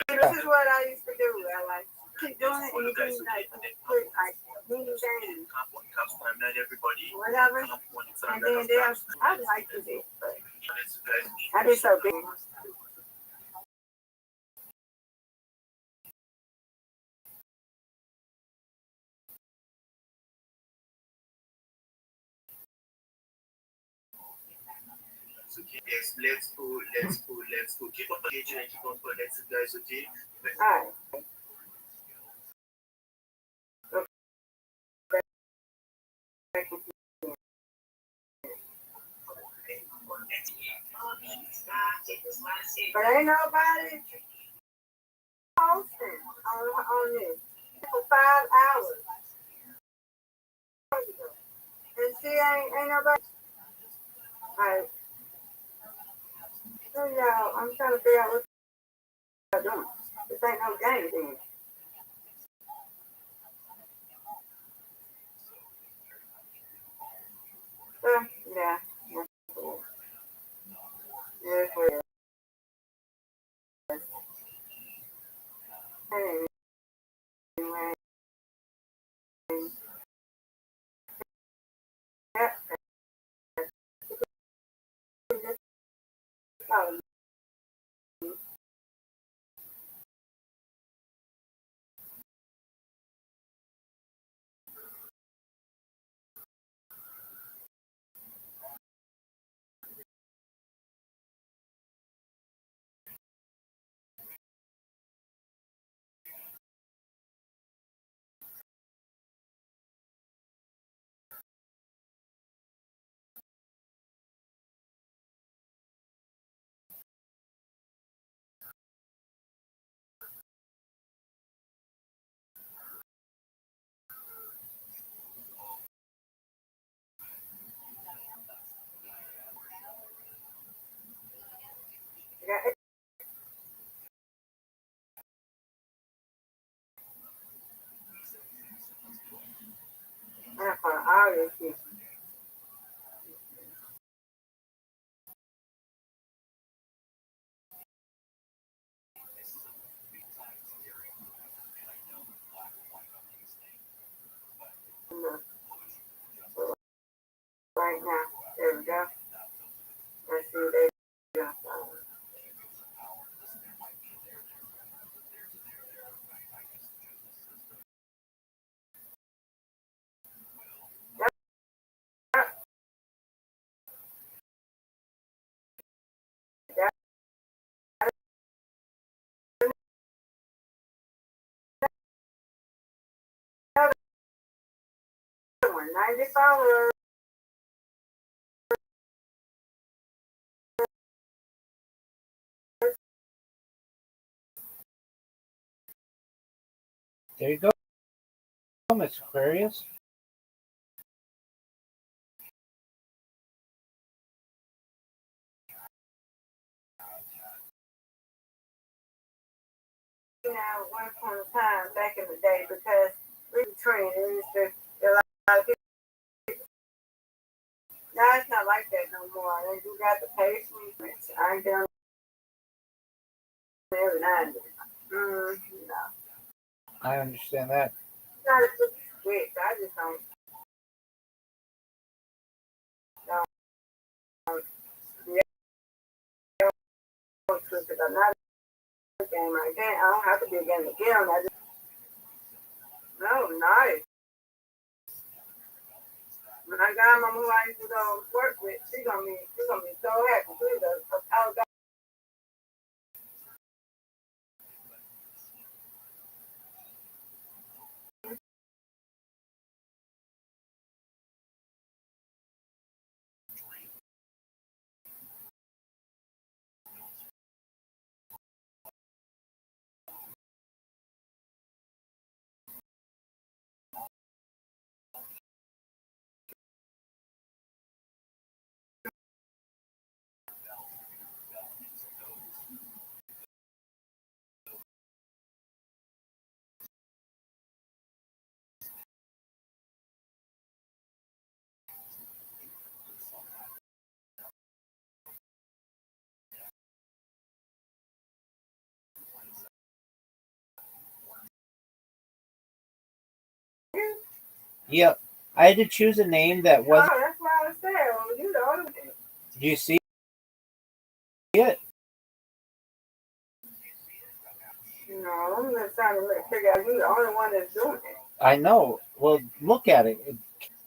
This is what I used to do. I like keep doing it and you do like quick, like mini games. Whatever. And then I like to do, but I be so big. Yes, let's go. Keep on engaging and keep on connecting, guys, okay? Alright. But ain't nobody posting on this for 5 hours. And she ain't nobody. Alright. So y'all, I'm trying to figure out what y'all doing. This ain't no game then. Yeah. Yes, well. Anyway. Yep. 90 followers. There you go, Miss Aquarius. Now, once upon a time back in the day, because we were trained, it was just a lot of people. Now it's not like that no more. And you got the patience, which I ain't done every now and then. No. I understand that. Not a super switch. I just don't. Because I'm not a game like that. I don't have to be a game to get on. No, nice. My godmama who I used to go work with, she's gonna be so happy. She's a Yep. I had to choose a name that wasn't. Oh, that's why I was there. Well, you the other one. Do you see it? No, I'm just trying to figure out you're the only one that's doing it. I know. Well, look at it.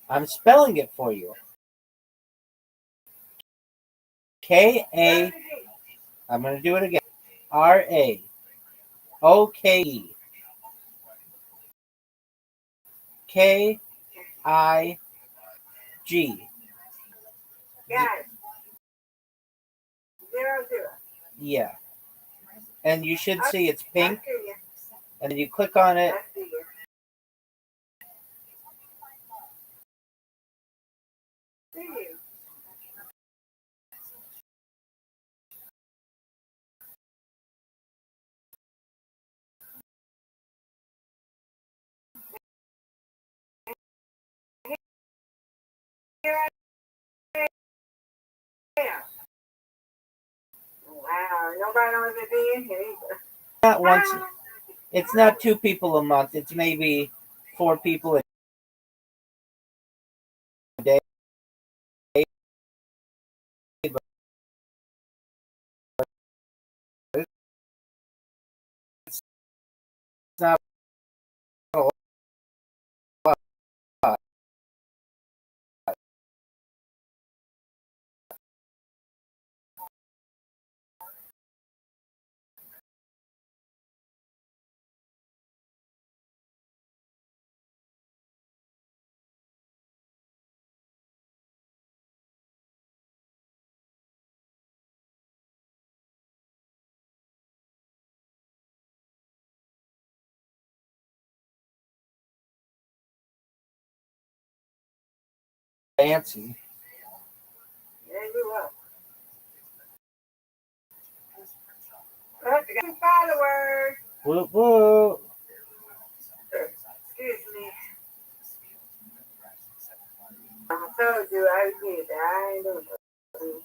I'm spelling it for you. K-A. I'm going to do it again. R-A-O-K-E. K-I-G. Got it. 0-0. Yeah. And you should see it's I pink. see you. And then you click on it. I see you. See you. Here I am. Wow, nobody knows it being here either. Not once. It's not 2 people a month. It's maybe 4 people a day. But it's not a lot. Fancy. There you are. Oh, you got followers. Whoop, whoop. Excuse me. I told you I did that. I ain't doing it.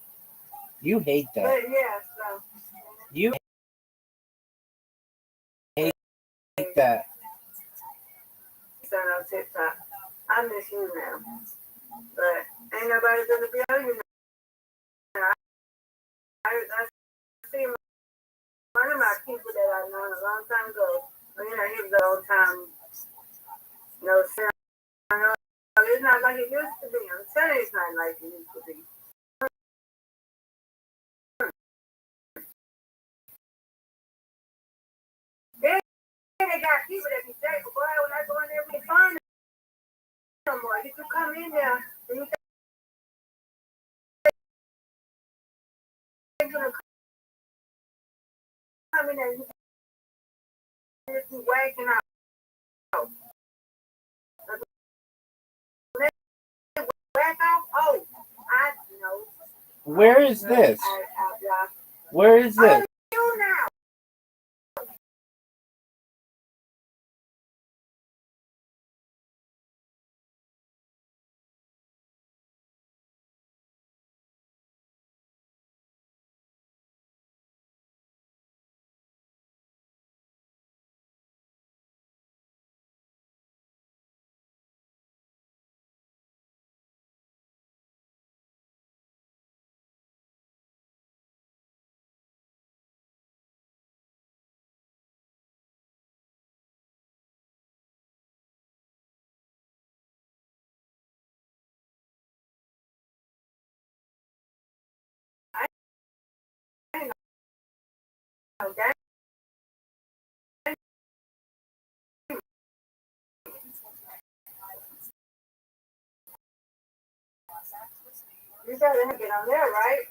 You hate that. But yeah, so. You hate that. Start on TikTok. I miss you now. But ain't nobody gonna be on you now. I see one of my people that I've known a long time ago. Well, you know, he was a long time no sound. It's not like it used to be. I'm telling you, it's not like it used to be. Then they got people that be saying, boy, when I go in there, we find no more. You can come in there and you can come in there and you can just be waking up. Wake up? Oh, I know. Where is this? I Where is this? you now. Okay. You better get on there, right?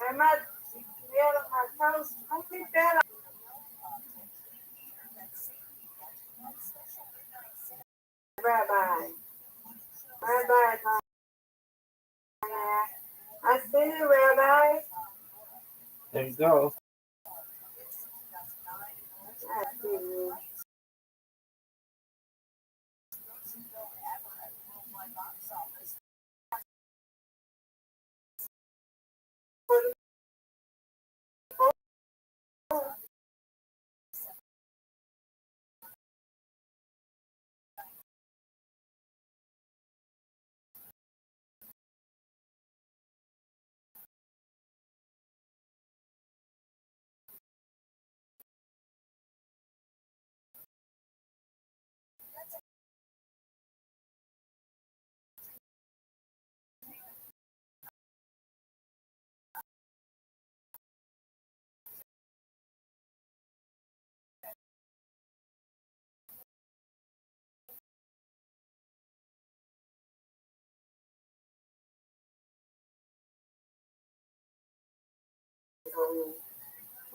And my toes, I think that Rabbi. Rabbi, I see you, Rabbi. There you go. I see you.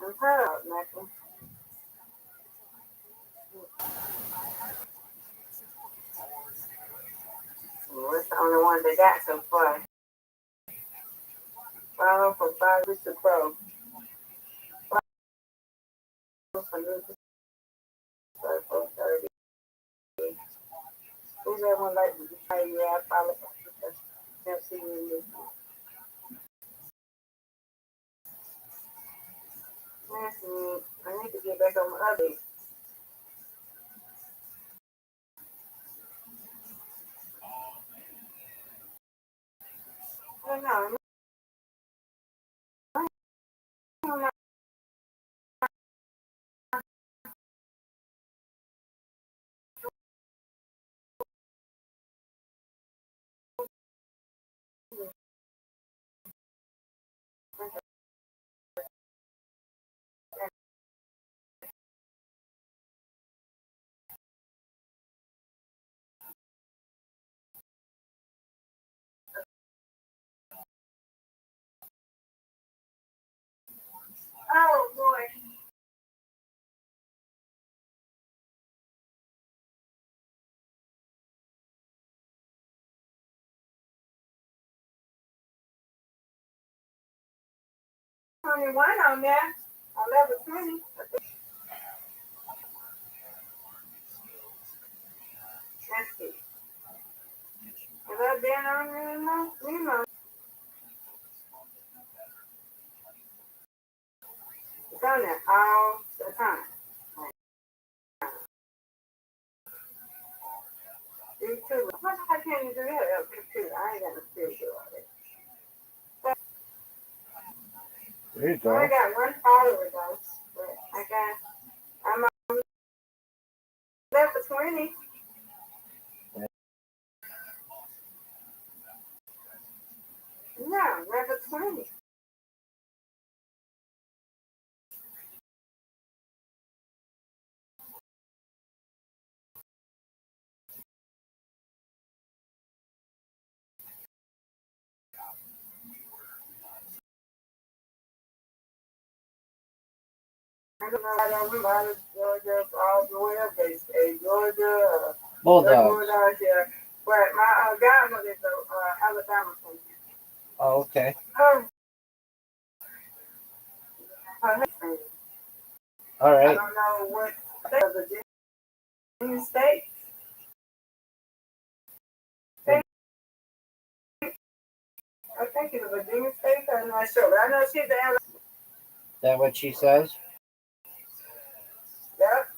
I'm proud, Michael. Well, it's the only one they got so far. 5 for 5 is the pro. 5 for 30. Who's everyone like to try you out? Follow them, see you. That's me. I need to get back on my other. I don't know. Oh boy. Only one on there. On level 20. Let's see. Have I been on there enough? It's on there all the time. 3, 2. What I can't do that? 2. I ain't got no spiritual already. There you I go. got one follower though. But I'm on level 20. No, level 20. I don't remember how to Georgia, all the way up. They say Georgia, Bulldogs. yeah. But my godmother is Alabama fan. Oh, okay. Her fan. All I right. don't know what state of Virginia State. I think it's Virginia State. I'm not sure, but I know she's the Alabama. Is that what she says? Yep.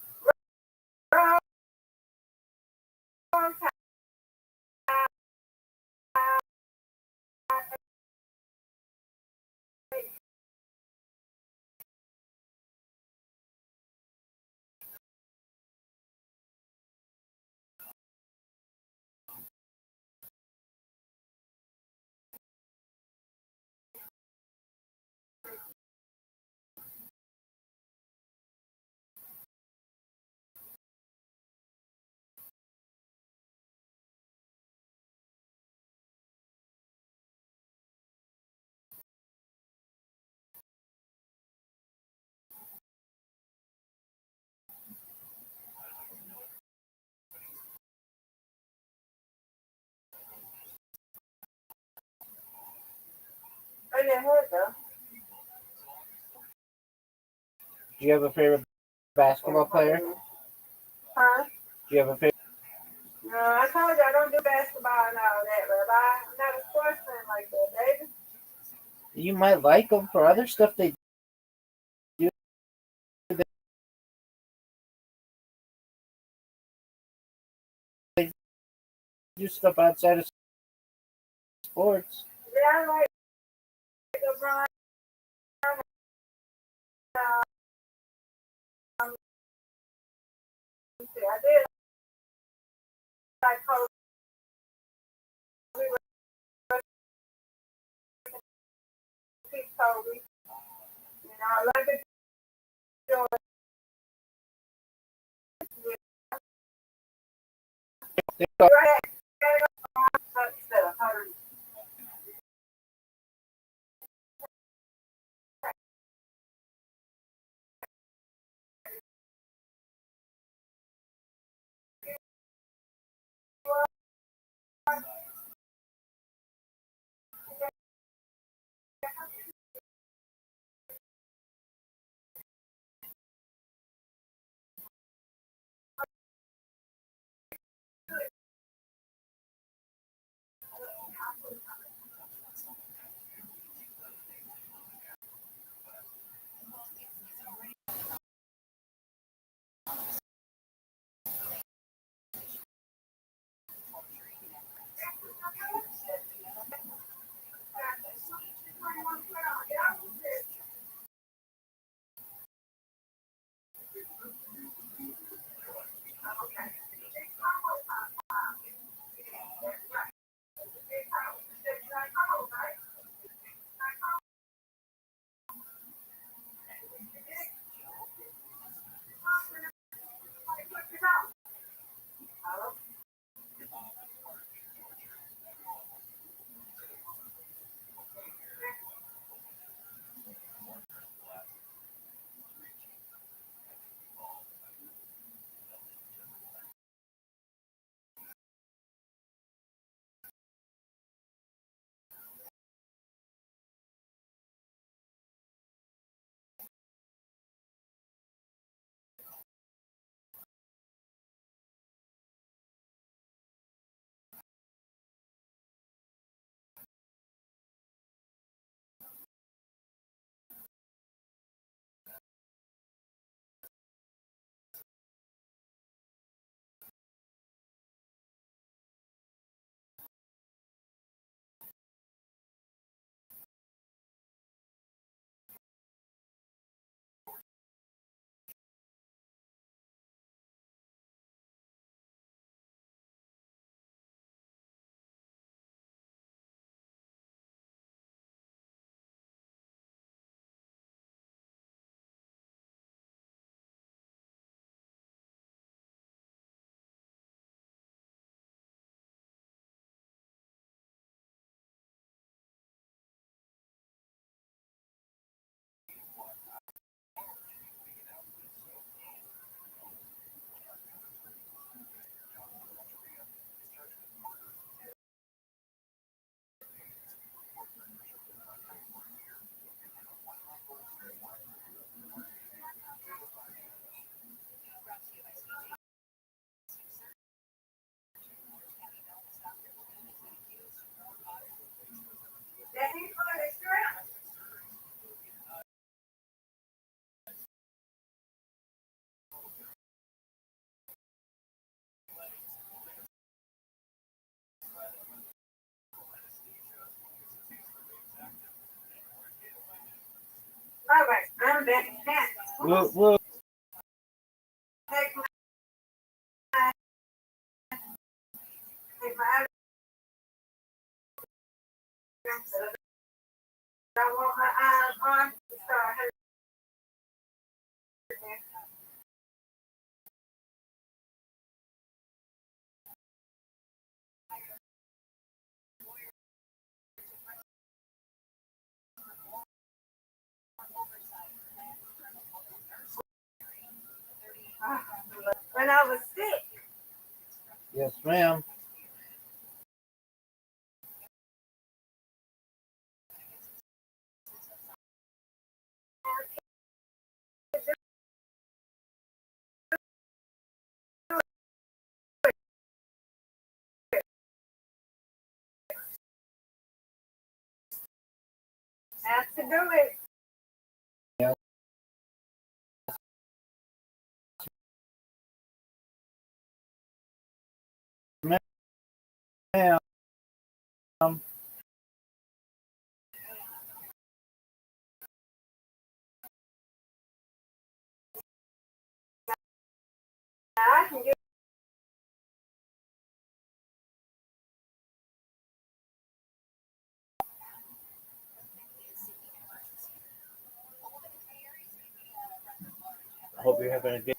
I didn't hear though. Do you have a favorite basketball player? Huh? Do you have a favorite? No, I told you I don't do basketball and all that, but I'm not a sports fan like that, baby. You might like them for other stuff they do. They do stuff outside of sports. Yeah, I like LeBron. I did like Kobe. Kobe. You know, I like it. Right. back at Woo. take my I want my eyes on. Start when I was sick. Yes, ma'am. Have to do it. Yes, ma'am. I can get I hope you're having a good.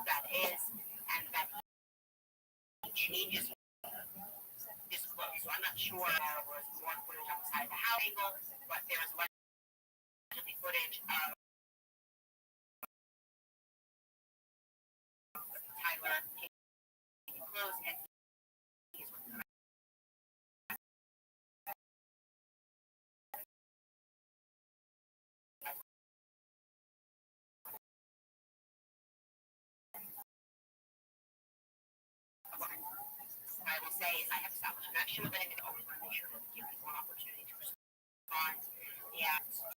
That is, and that he changes his clothes. So I'm not sure there was more footage on the side of the house angle, but there was allegedly footage of Tyler taking clothes and he is with the I will say is I have established connection with it and always want to make sure that we give people an opportunity to respond and answer.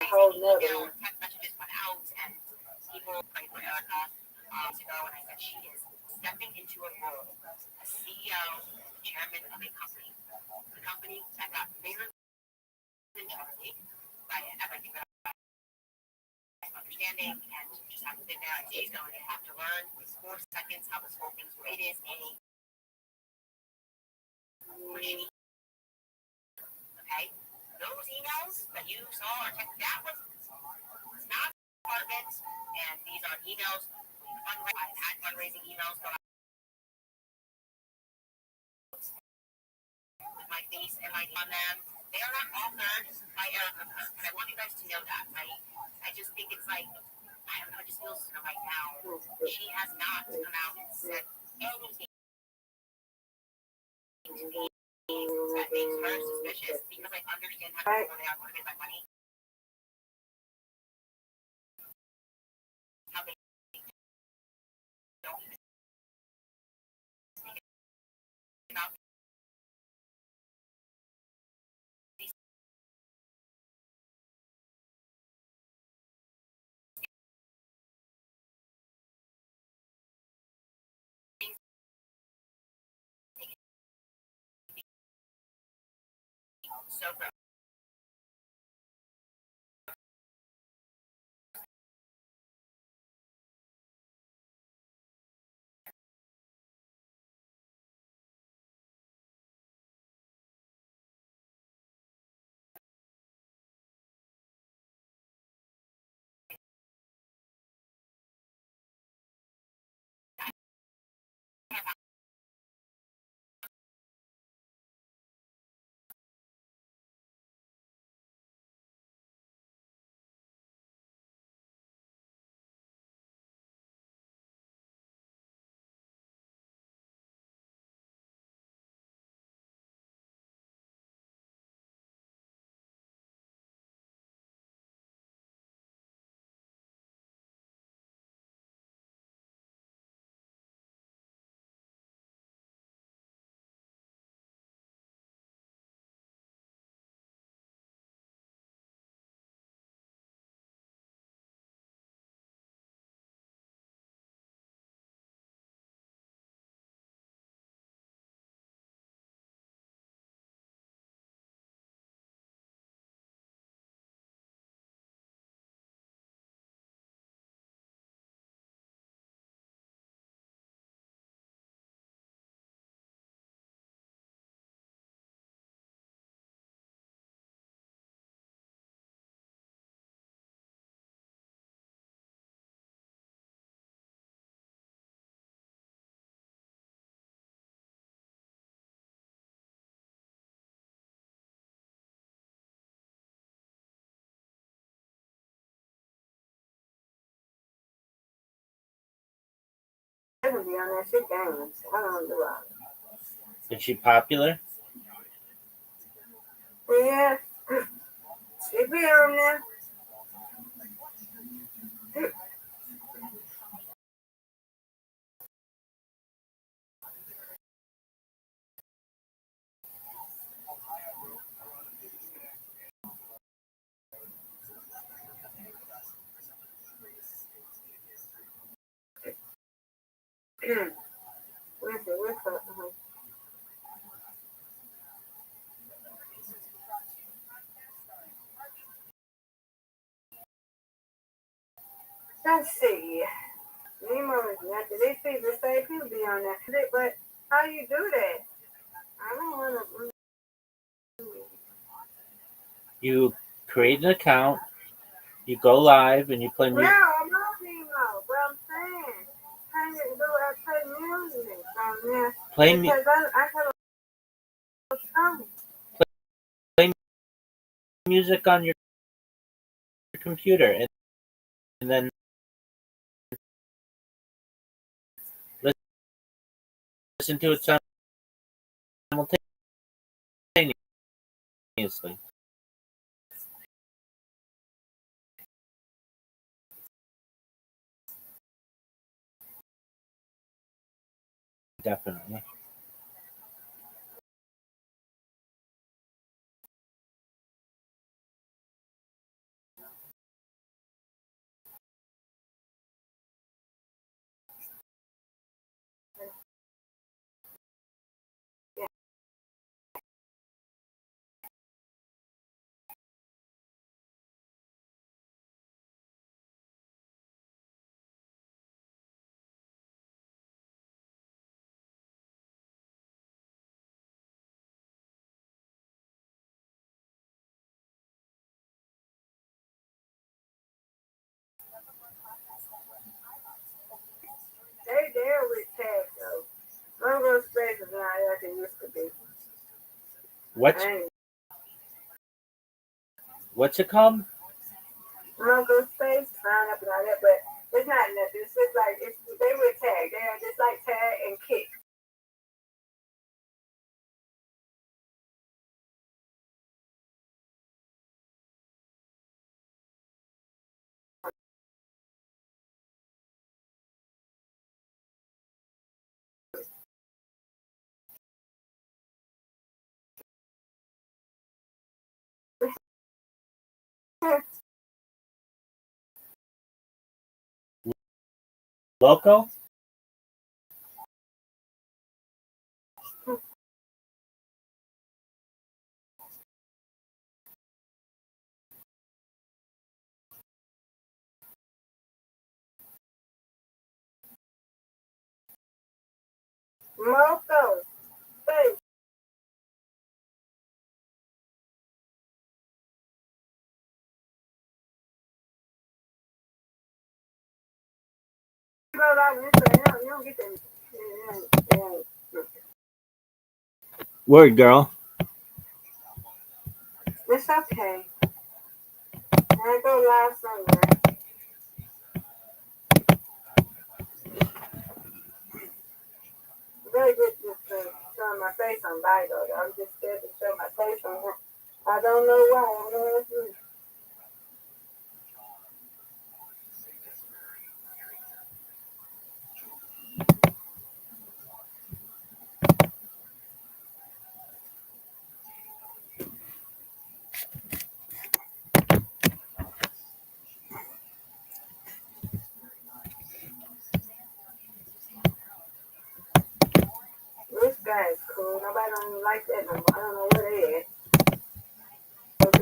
whole nother one. Text messages went out and people prayed for Erica ago and I said she is stepping into a role as CEO, chairman of a company. The company that got bigger than Charlie by everything that I'm understanding and just haven't been there. She's going to have to learn with 4 seconds how this whole thing's it is a machine. Okay? Those emails that you saw are that was not apartment, and these are emails. I've had fundraising emails go out with my face and my name on them. They are not authored by Erica Kirk, and I want you guys to know that. I just think it's like, I don't know, it just feels right now. She has not come out and said anything to me that makes her suspicious because I understand how people they are motivated by money. How they don't even speak about these things. So gross. can be on that shit games. I don't do it. Is she popular? Yeah. She be on there. Where's that? Let's see. Nemo is nothing. They say the same people be on that. But how you do that? I don't want to. You create an account, you go live, and you play No, music. I'm not Nemo. What I'm saying, how you do I play music on there? Play Because I have a song. music on your computer, and then listen to it simultaneously. Definitely. They there with tag though. None of those spaces now like they used to be. What's it called? Local space, sign up and all that, but it's not nothing. It's just like they with tag. They are just like tag and kick. Loco? Local space. You go out and say, no, you don't get that. Word, girl. It's okay. I go live somewhere. Very good just showing my face on Bible. I'm just scared to show my face on her. I don't know why. I don't know what's me. This guy is cool. Nobody don't even like that no more. I don't know where they at.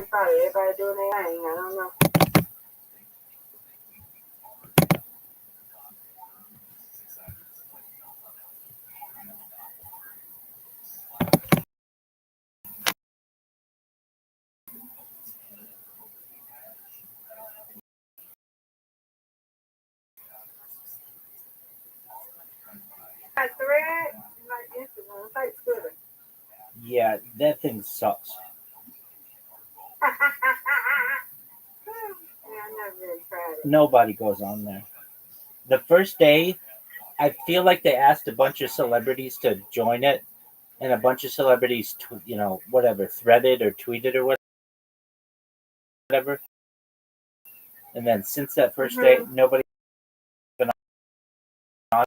Probably everybody doing their thing. I don't know. Like Thread, like Instagram, it's like Twitter. Yeah, that thing sucks. Yeah, I never really tried it. Nobody goes on there. The first day I I feel like they asked a bunch of celebrities to join it, and a bunch of celebrities, whatever, threaded or tweeted or whatever. And then since that first day, nobody's been on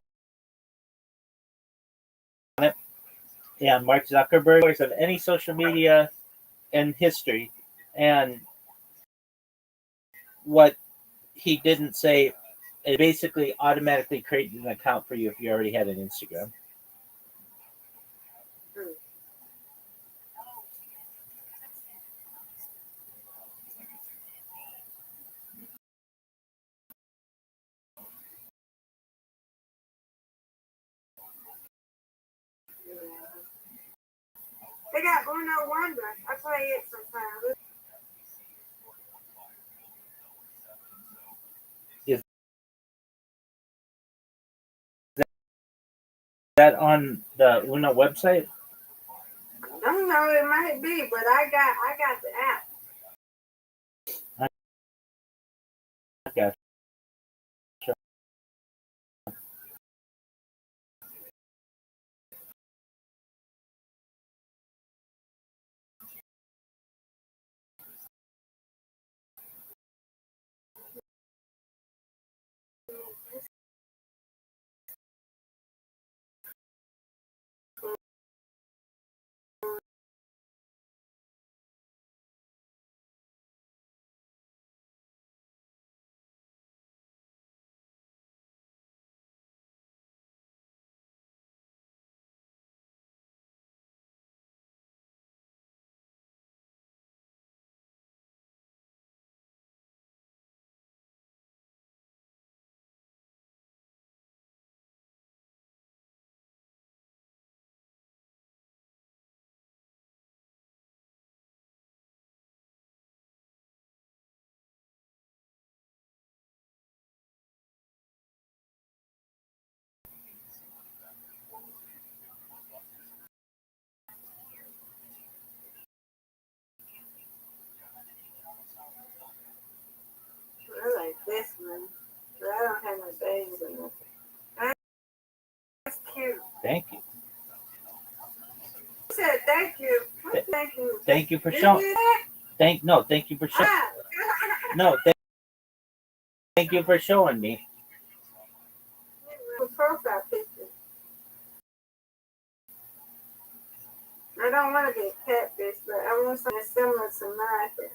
it. Yeah, Mark Zuckerberg of any social media in history, and what he didn't say, it basically automatically created an account for you if you already had an Instagram. They got Uno Wonder. I play it sometimes. Is that on the Uno website? I don't know, it might be, but I got the app. I got you. I like this one, but I don't have no babies or nothing. That's cute. Thank you. I said thank you. Thank you. Thank you for Did showing. you do that? Thank you for showing. Ah. No, thank you for showing me. Profile picture. I don't want to be catfish, but I want something similar to mine.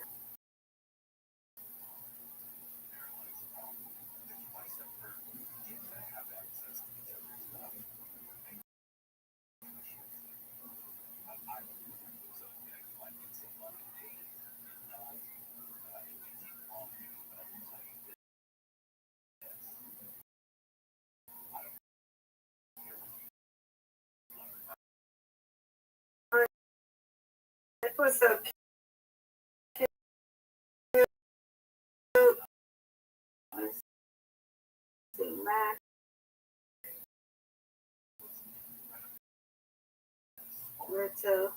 It was so cute. Let's see, mine. Where to?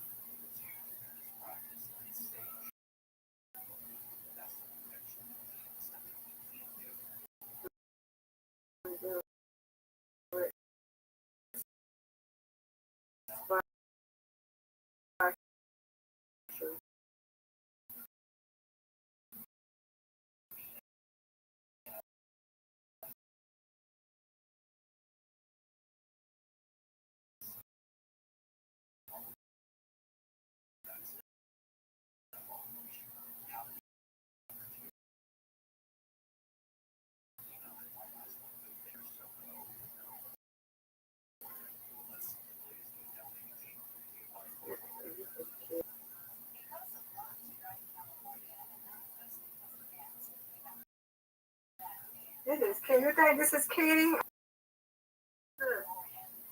This is cute. You think this is kitty?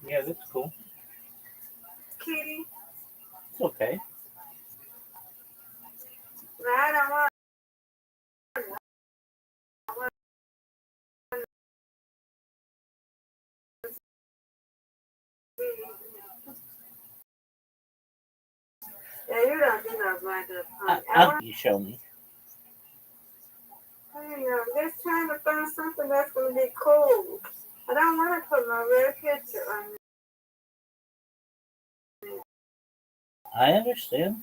Yeah, that's cool. Kitty? It's okay. No, I don't want. Yeah, you don't do no blanket. You show me. I'm just trying to find something that's gonna be cool. I don't want to put my real picture on. I understand.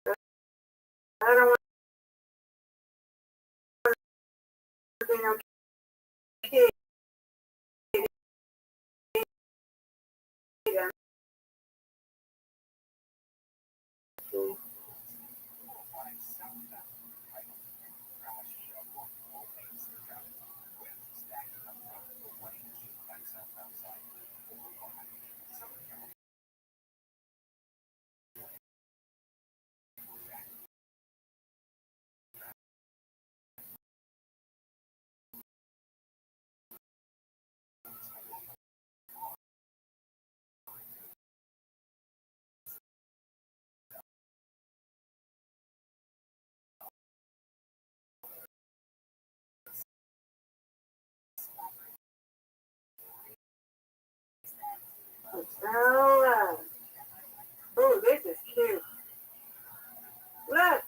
I don't want to be no kid. Alright. Oh, this is cute. Look.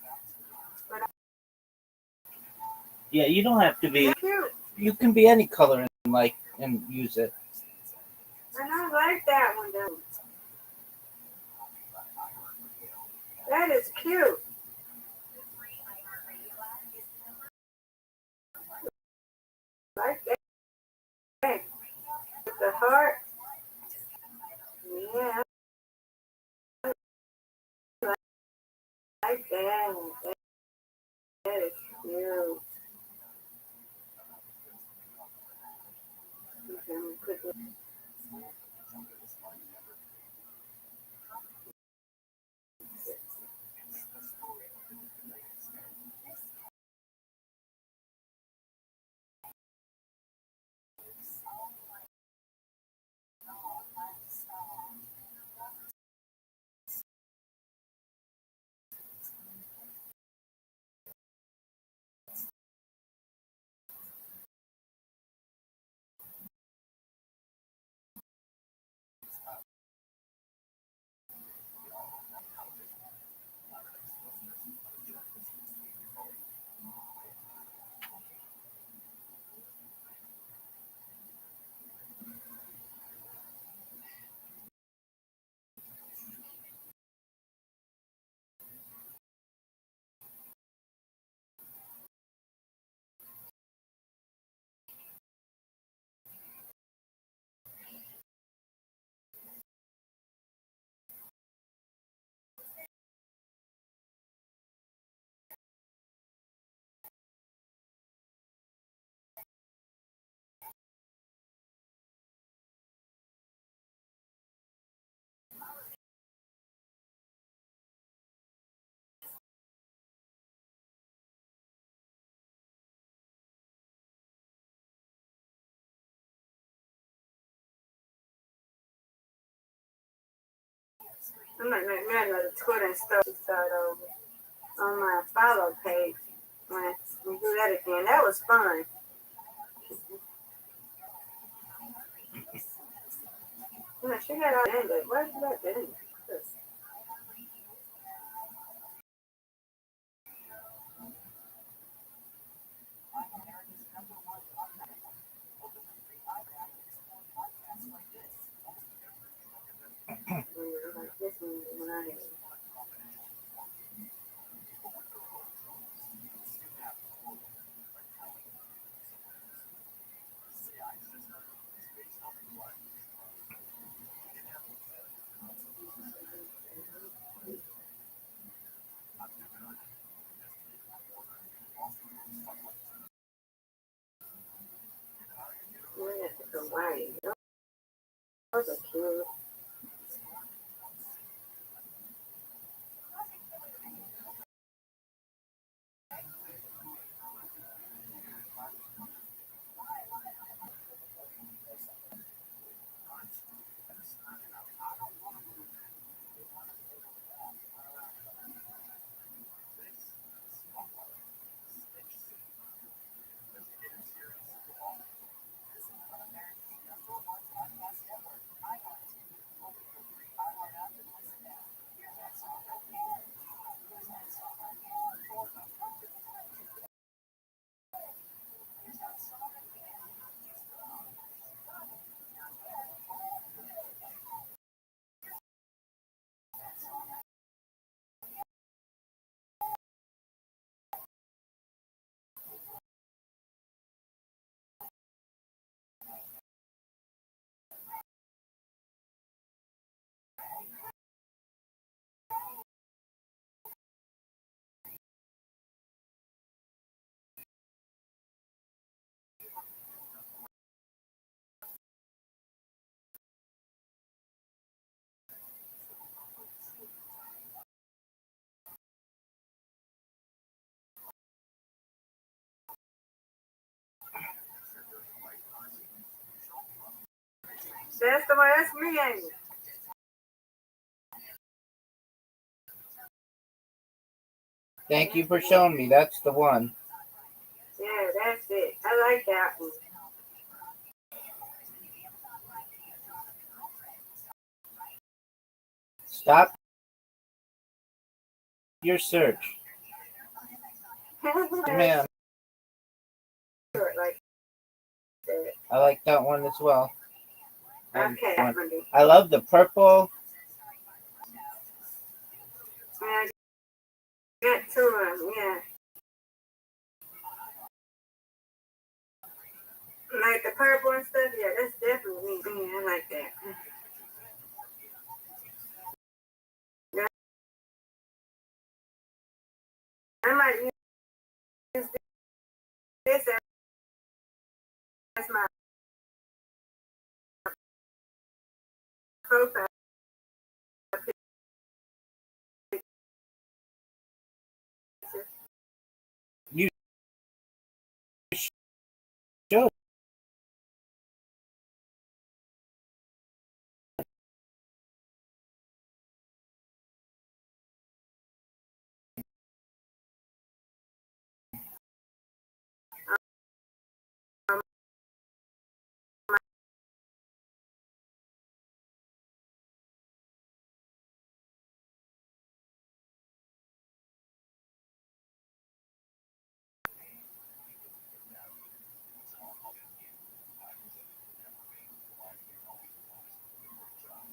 Yeah, you don't have to be. It's cute. You can be any color and use it. I don't like that one though. That is cute. Like that. With the heart. Yeah. Like that. That is cute. Okay, put this. I'm not making another Twitter and stuff start over on my follow page. When we do that again, that was fun. Yeah, she had all ended. Why did that end? Like this one when I had. Yeah, it's a white. Those are cute. That's the one. That's me, ain't it? Thank you for showing me. That's the one. Yeah, that's it. I like that one. Stop your search. Ma'am, Like that. I like that one as well. Okay, I love the purple. I got two of them, yeah. Like the purple and stuff, yeah, that's definitely me. I like that. Yeah. I might use this as my profile. You should.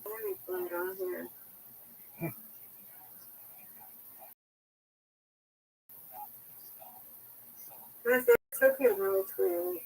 Let me put it on here. That's it. It's okay when we tweet.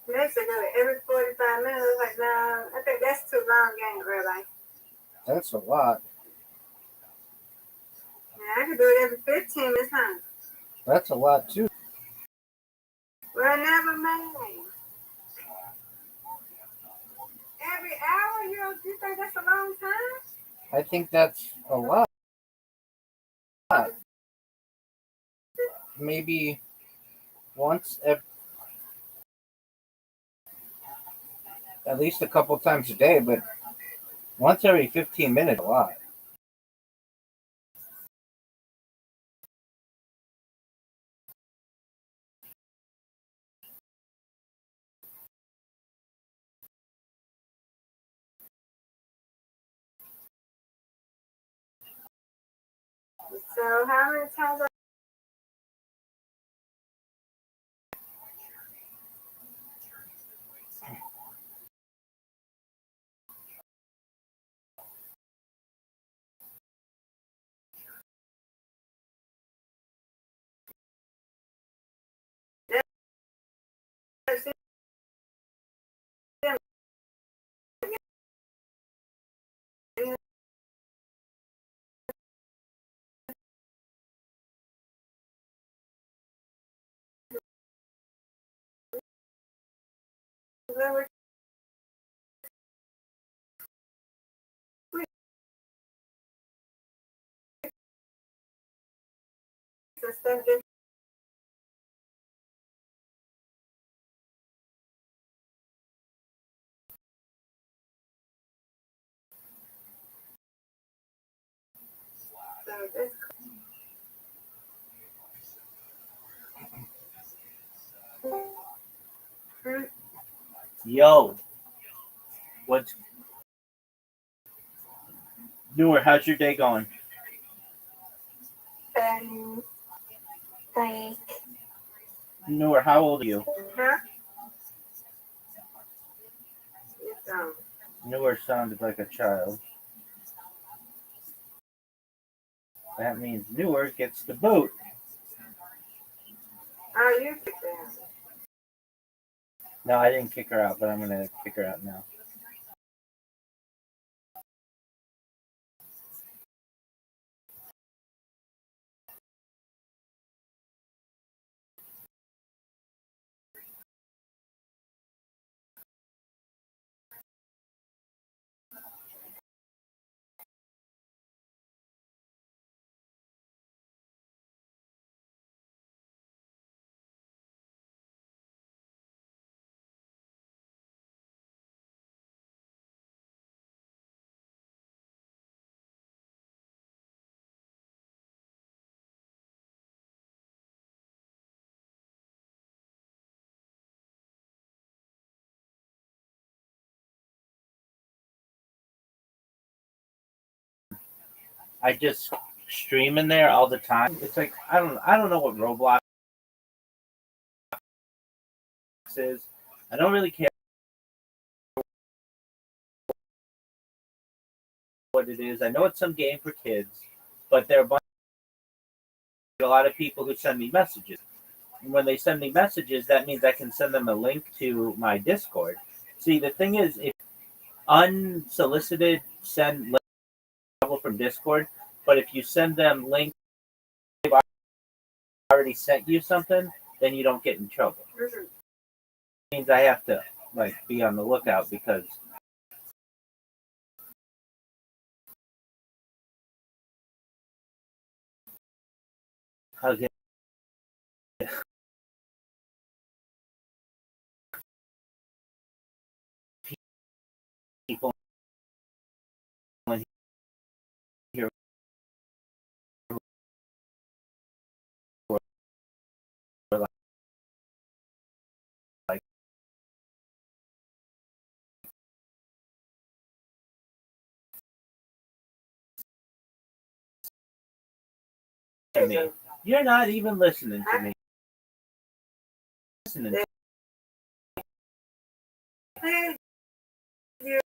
They used to do it every 45 minutes. Like, no, I think that's too long, ain't it, Rabbi? That's a lot. Yeah, I could do it every 15 minutes, huh? That's a lot too. Well, never mind. Every hour, you think that's a long time? I think that's a lot. Maybe once every, at least a couple times a day, but once every 15 minutes, a lot. So how many times? Yo, what's newer? How's your day going? Like, Newer, how old are you? huh? It's, Newer sounded like a child. That means Newer gets the boot. oh, you picked that. No, I didn't kick her out, but I'm going to kick her out now. I just stream in there all the time. It's like I don't know what Roblox is. I don't really care what it is. I know it's some game for kids, but there are a lot of people who send me messages. And when they send me messages, that means I can send them a link to my Discord. See, the thing is, if unsolicited send links from Discord, but if you send them links they've already sent you something, then you don't get in trouble. It means I have to be on the lookout because I'll get people in here who are like to me. You're not even listening to me. Listening. You,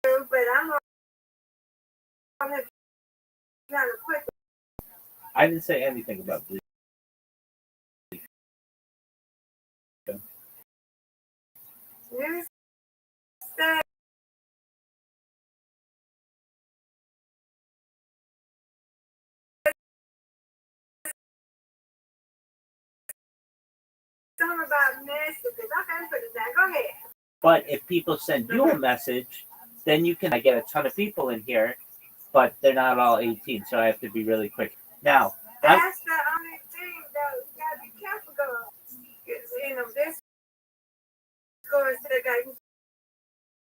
but I'm gonna kind of quick. I didn't say anything about bleeding. You said something about messages. Okay, put it down. Go ahead. But if people send you a message, then you can. I get a ton of people in here, but they're not all 18, so I have to be really quick. Now, that's the only thing though. You gotta be careful, girl. This course they got you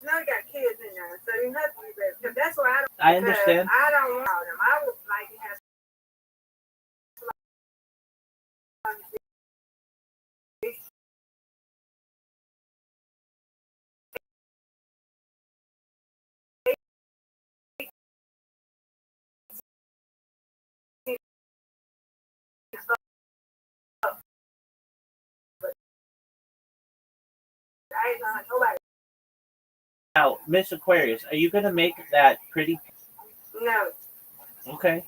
got kids in there, so you have to be ready. Because that's why I understand. I don't want them. I would like to have I ain't gonna nobody. Now, Miss Aquarius, are you gonna make that pretty? No. Okay.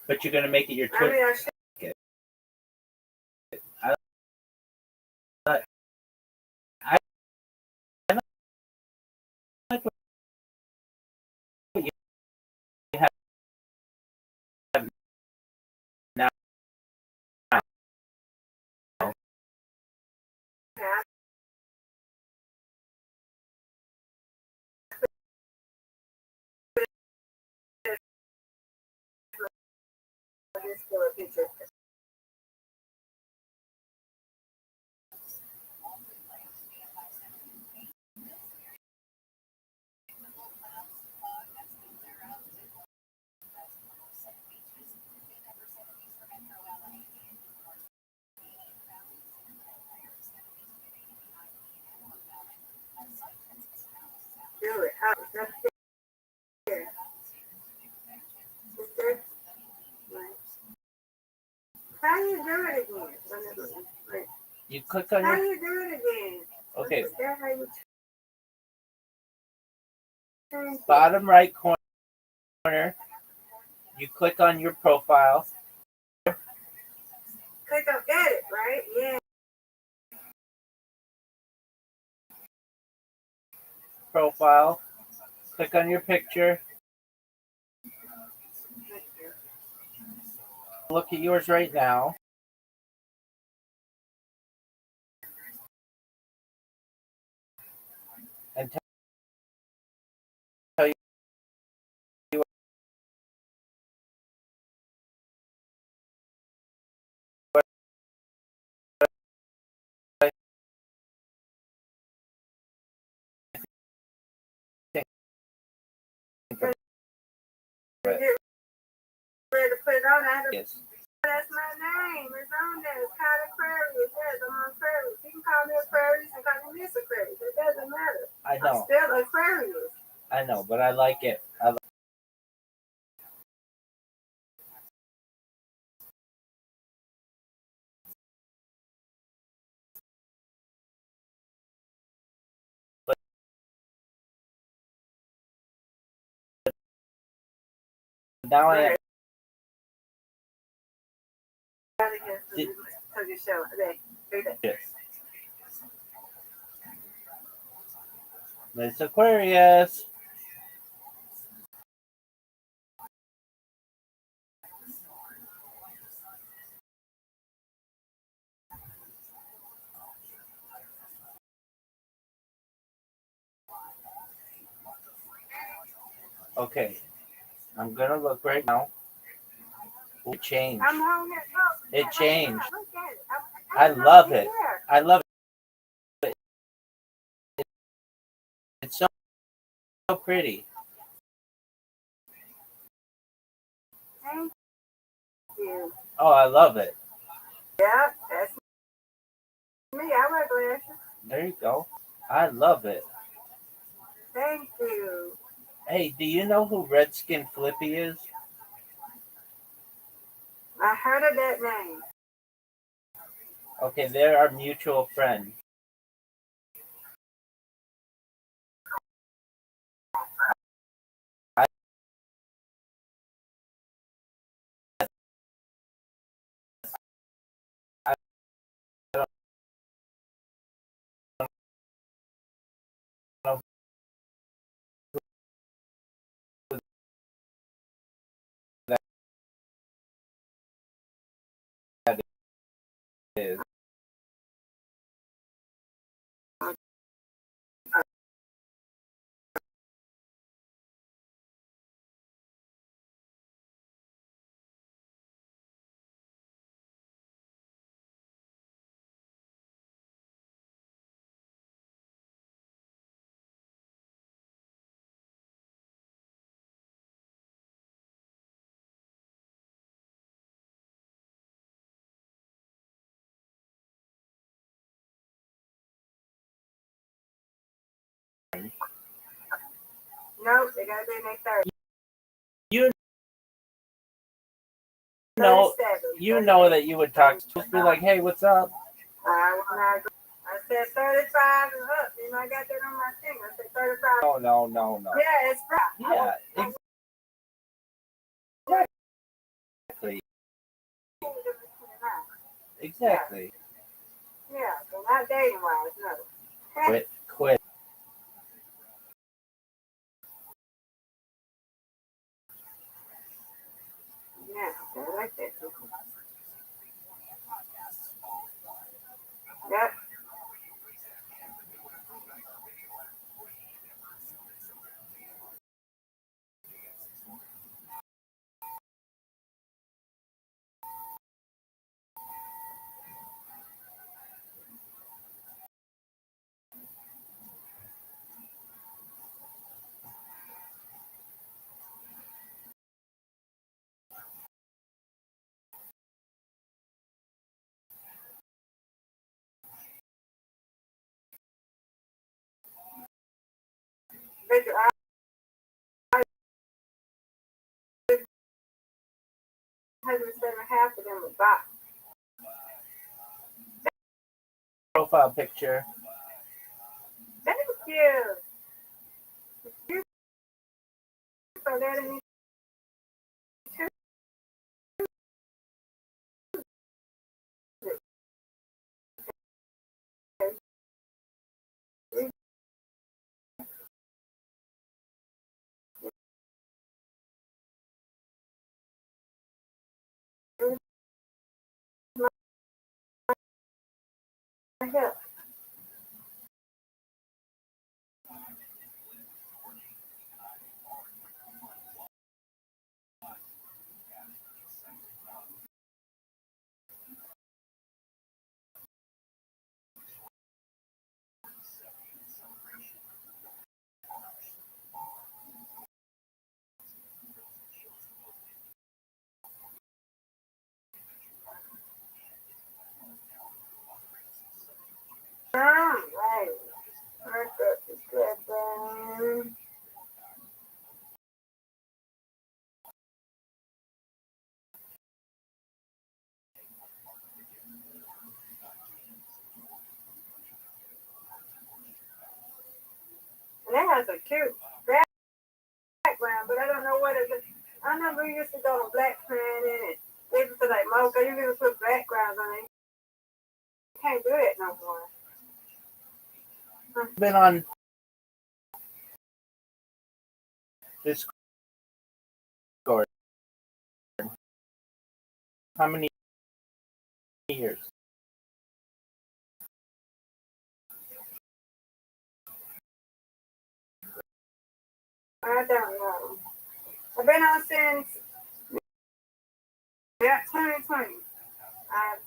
But you're gonna make it your I mean, Twitter. I should. I like what you have now. This for a picture. Do it. That's it. Sister. You click on How your. you do it again? Okay, Is that how you change it? bottom right corner. You click on your profile. Click on edit, right? Yeah. Profile. Click on your picture. Look at yours right now. And tell you what I think of it. Ready to put it on. I had to, Yes. that's my name. It's on there. It's called Aquarius. Yes, I'm on Aquarius. You can call me Aquarius and call me Miss Aquarius. It doesn't matter. I I'm know. still Aquarius. I know, but I like it. But now I. Took your show. There. Yes. Miss Aquarius. Okay. I'm gonna look right now. It changed. I'm on it. Look, It changed. look at it. I love it. I love it. It's so pretty. Thank you. Oh, I love it. Yep, that's me. I wear glasses. There you go. I love it. Thank you. Hey, do you know who Redskin Flippy is? I heard of that name. Okay, they're our mutual friend. I don't know who that is. Nope, they gotta be in their 30s. You know, 37. you know that you would talk to be like, hey, what's up? I said 35 and up. You know, I got that on my thing. I said 35. No. Yeah, it's right. Yeah, exactly. Exactly. Yeah, so not dating wise, no. Quit. Yeah, I like that. Yep. But I 107 half of them are box. profile picture. Thank you. You for letting me choose my help. All right. Mark up the seven. And that has a cute background, but I don't know what it is. I remember we used to go to Black Planet and they used to like, Mocha, you gonna put backgrounds on it. You can't do that no more. Been on Discord. How many years? I don't know. I've been on since 2020. I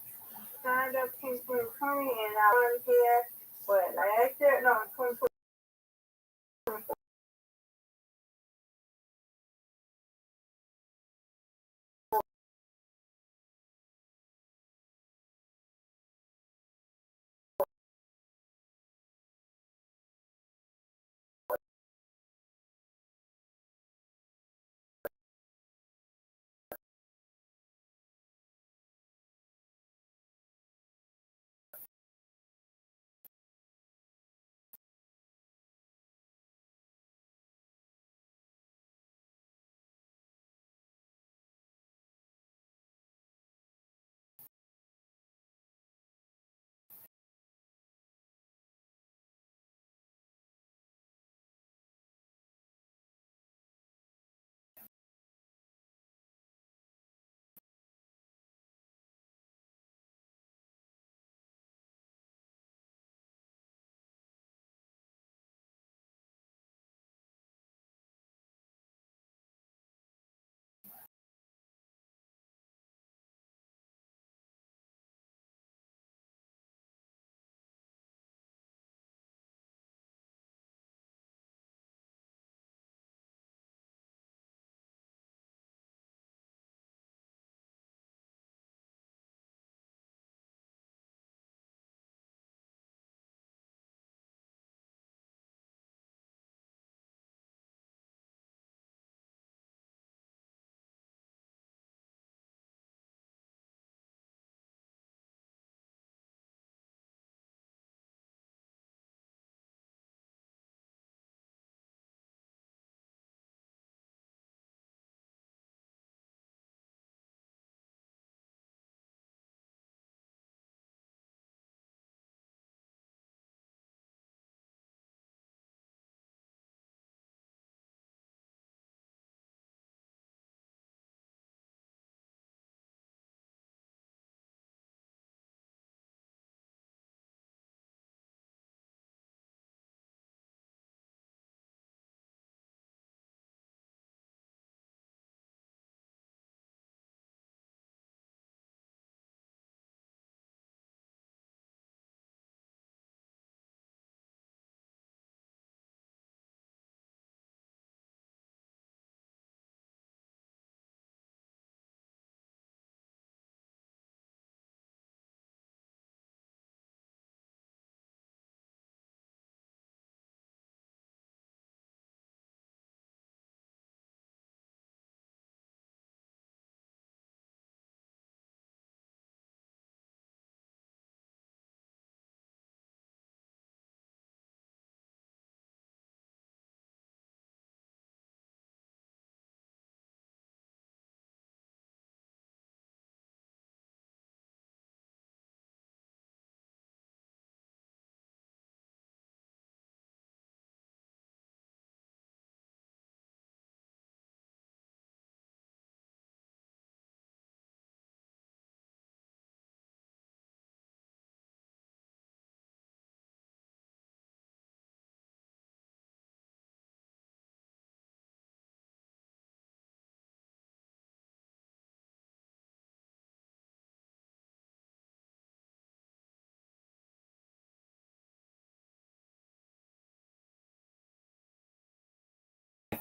signed up in 2020 and I was here, what, last year? No, 2020.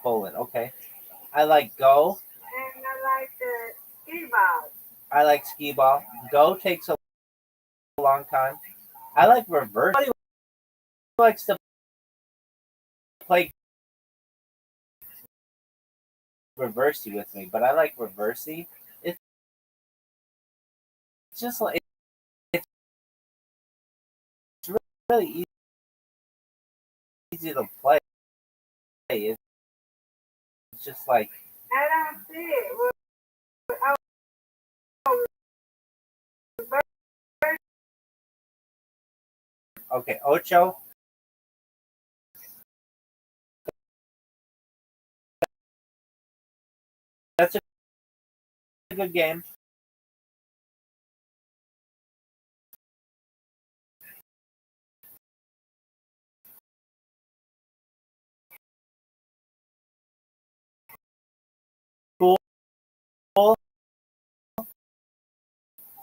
Poland. Okay. I like Go. And I like the ski ball. I like skee ball. Go takes a long time. I like reverse. Nobody likes to play reversey with me, but I like reversey. It's just like it's really easy to play. It's just like I don't see it. Well, oh, okay, Ocho. That's a good game. Pool.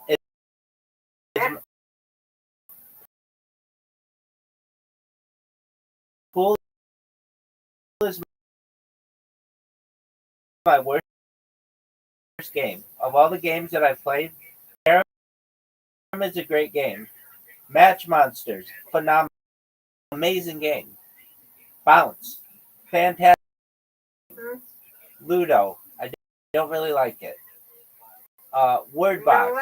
It, pool is my worst game of all the games that I've played. Carom is a great game. Match Monsters, phenomenal, amazing game. Bounce, fantastic. Ludo, I don't really like it. Word box,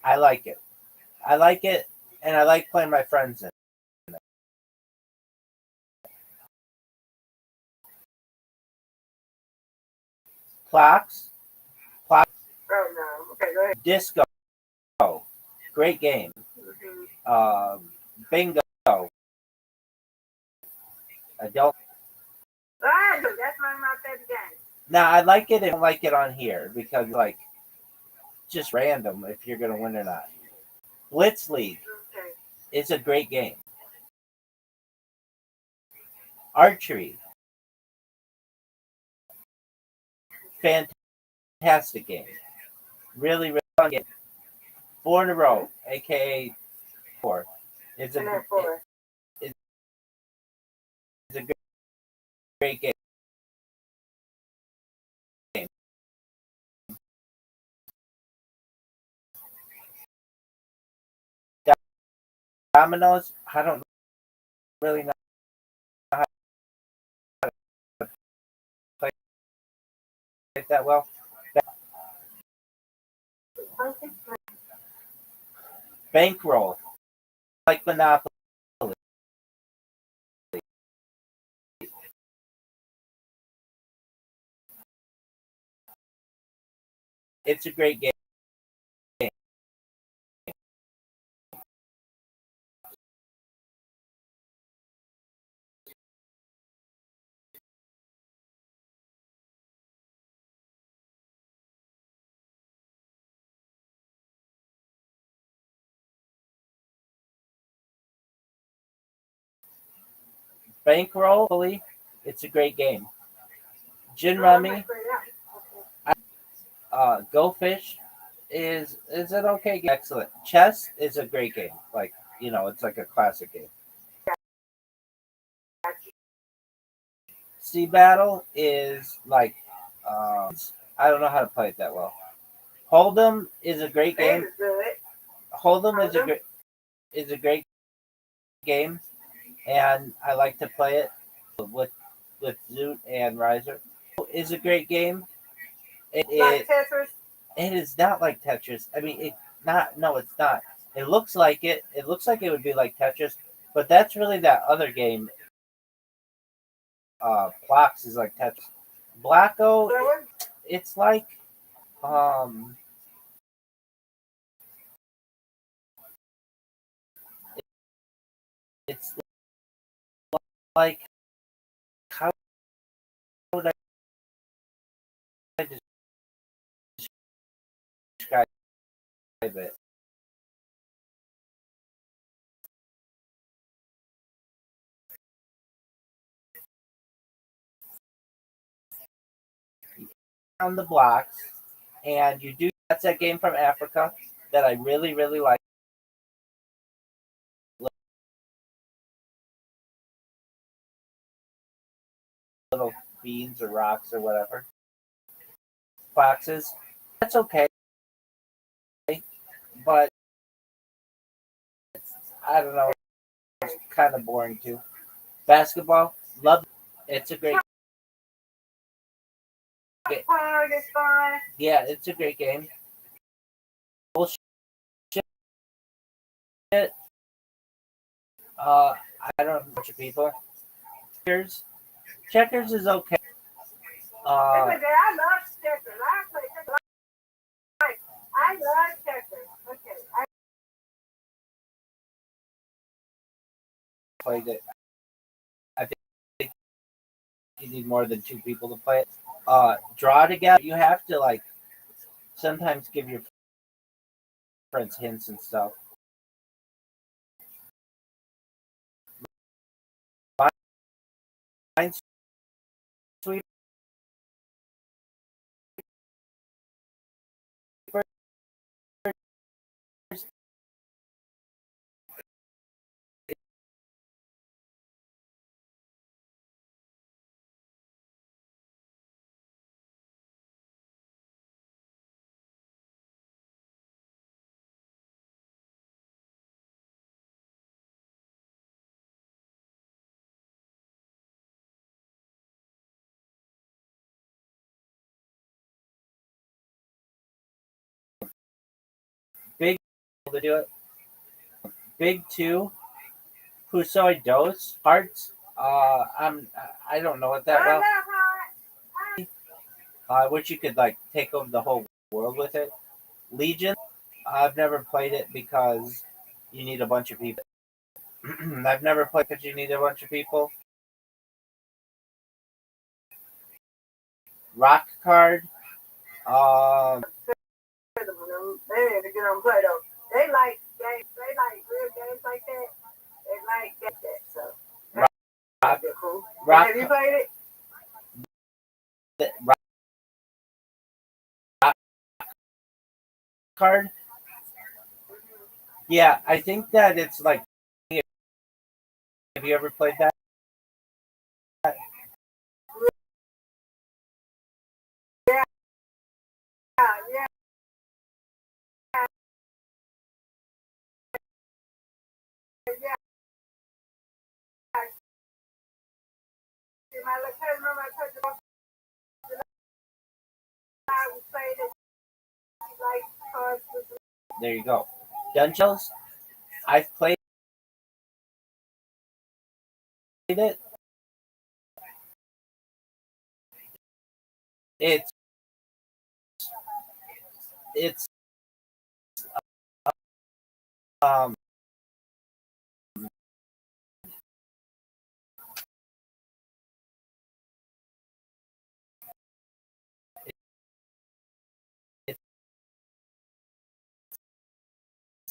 I like it. I like it, and I like playing my friends in it. Clocks, oh no. Okay, go ahead. Disco, great game. Bingo, I don't. Ah, that's one of my favorite games. Now I like it. I don't like it on here because like just random if you're gonna win or not. Blitz League Okay. is a great game. Archery, fantastic game. Really, really fun game. 4 in a row, aka 4, is And a then four. is a great game. Dominoes, I don't really know how to play it that well. Bankroll, like Monopoly. It's a great game. Bankroll, it's a great game. Gin Rummy, Go Fish is an okay game. Excellent. Chess is a great game. Like it's like a classic game. Sea Battle is like I don't know how to play it that well. Hold'em is a great game. Hold'em is a great game, and I like to play it with Zoot and Riser. Is a great game. Like Tetris? It is not like Tetris. I mean, it's not. It looks like it. It looks like it would be like Tetris, but that's really that other game. Plox is like Tetris. Blacko, it's like it's like how would I describe it? On the blocks, and you do. That's that game from Africa that I really, really like. beans or rocks or whatever. Boxes. That's okay. But I don't know. It's kind of boring too. Basketball. Love it. It's a great game. Yeah, it's a great game. Bullshit. I don't know a bunch of people. Checkers is okay. I love checkers. I love checkers. Okay. Played it. I think you need more than two people to play it. Draw together. You have to like sometimes give your friends hints and stuff. Minesweeper big to do it. Big two. Husoi Dos Hearts. I don't know what that well. Which you could like take over the whole world with it. Legion. I've never played it because you need a bunch of people. I've never played because you need a bunch of people. Rock card. They get on Play-Doh. They like games. They like real games like that. They like that. So that's cool. Have you played it? Rock card. Yeah, I think that it's like. Have you ever played that? Yeah. There you go. Dungeons. I've played it. It's um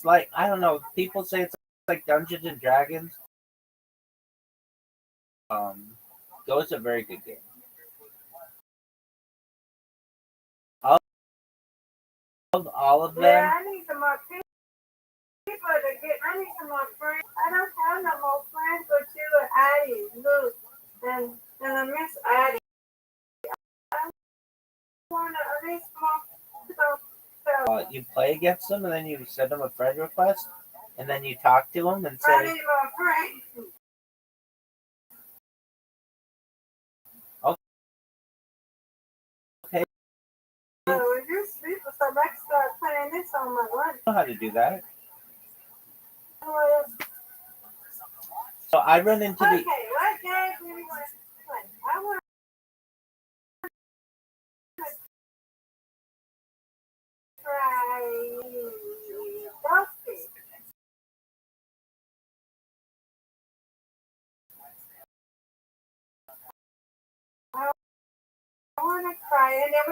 it's like I don't know. People say it's like Dungeons and Dragons. Go is a very good game. All of them. Yeah, I need some more people to get. I need some more friends. I don't have no more friends but you and Addie, Luke, and I miss Addie. I want to at least more. You play against them, and then you send them a friend request, and then you talk to them and I say, need more friends. "Okay, Oh, you sleep, so I can start playing this on my lunch. I know how to do that." Well, So I run into okay, the. what game do you want to play? I want to try Dusty. I want to try it, and then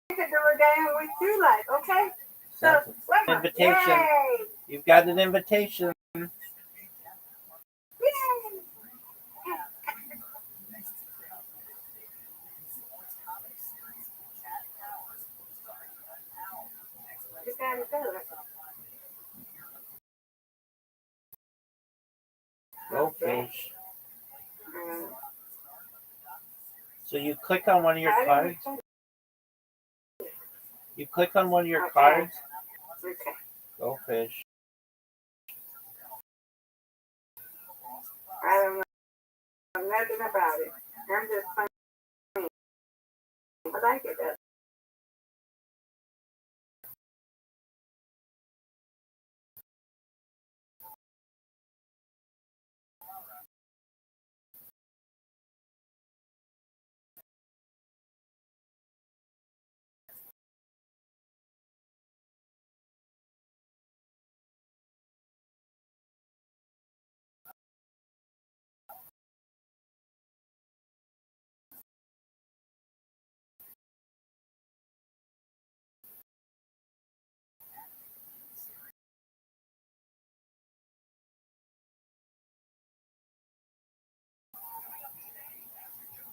we could do a game with you, like, okay? So, Invitation. Yay! You've got an invitation. Yay! You gotta do it. Go fish. So you click on one of your I cards. didn't- You click on one of your Okay. cards. Okay. Go fish. I don't know nothing about it. I'm just playing. I like it though.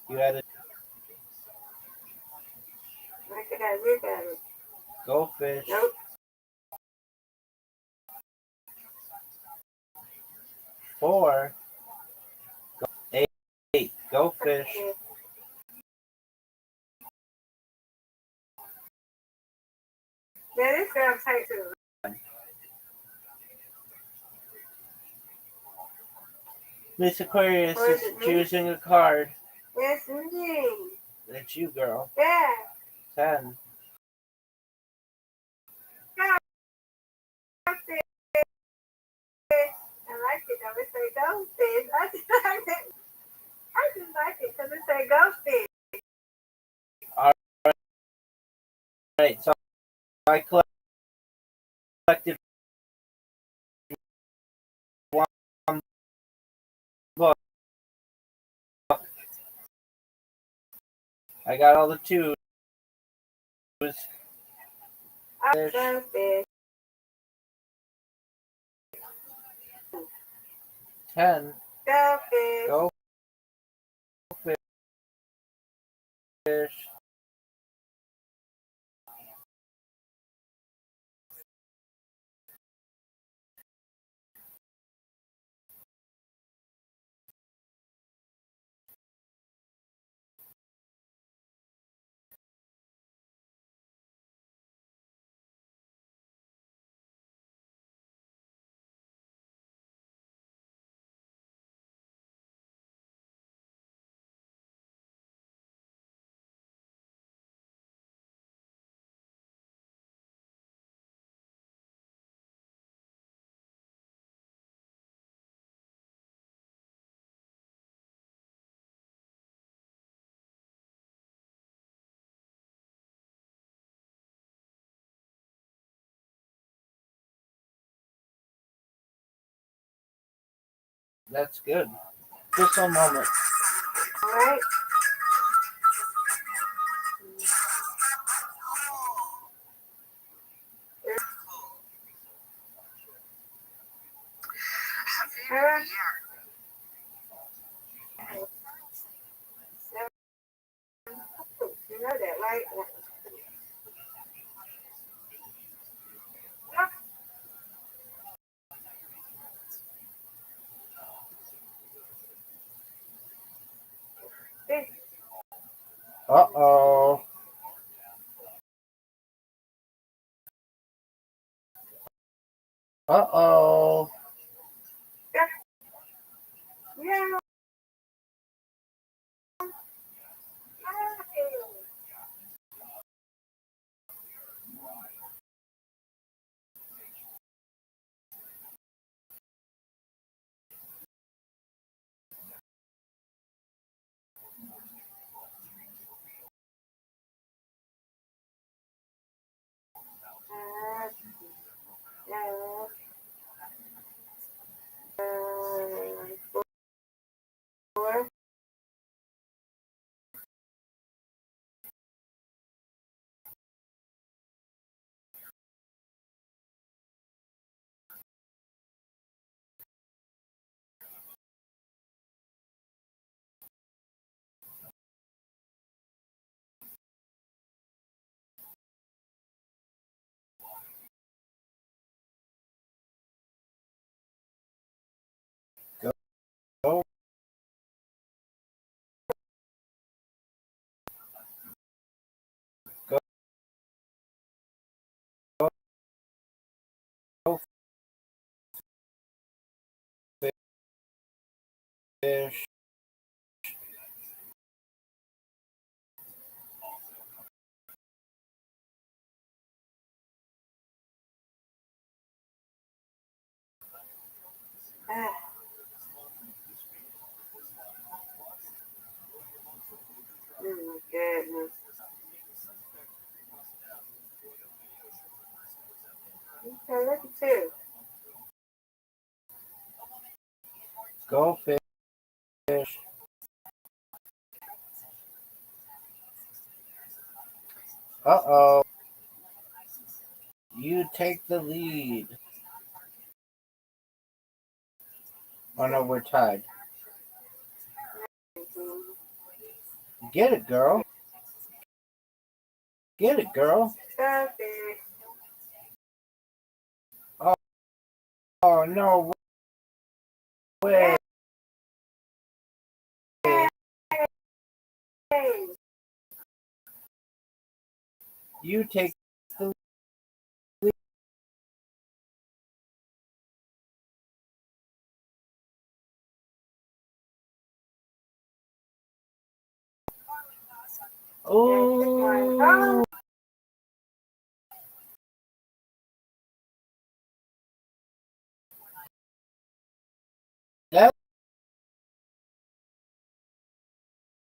You had it. Look at that. Look at it. Go fish. Nope. 4. Go 8. Go fish. Okay. Yeah, this girl takes it. Miss Aquarius Or is is it me? choosing a card. It's me. That's you, girl. Yeah. 10. Goldfish. I like it though. It say goldfish. I just like it. I just like it because it say goldfish. Alright, so I collected one book. I got all the 2s. Fish. Goldfish. 10. Goldfish. Go fish. That's good. Just a moment. All right. You know that, right? Uh-oh. Uh-oh. Yeah. Four. Go fish. Oh my goodness. Okay, look at you. Go fish. Uh-oh. You take the lead. Oh no, we're tied. Get it, girl. Get it, girl. Starfish. Oh no way. Hey. You take the oh.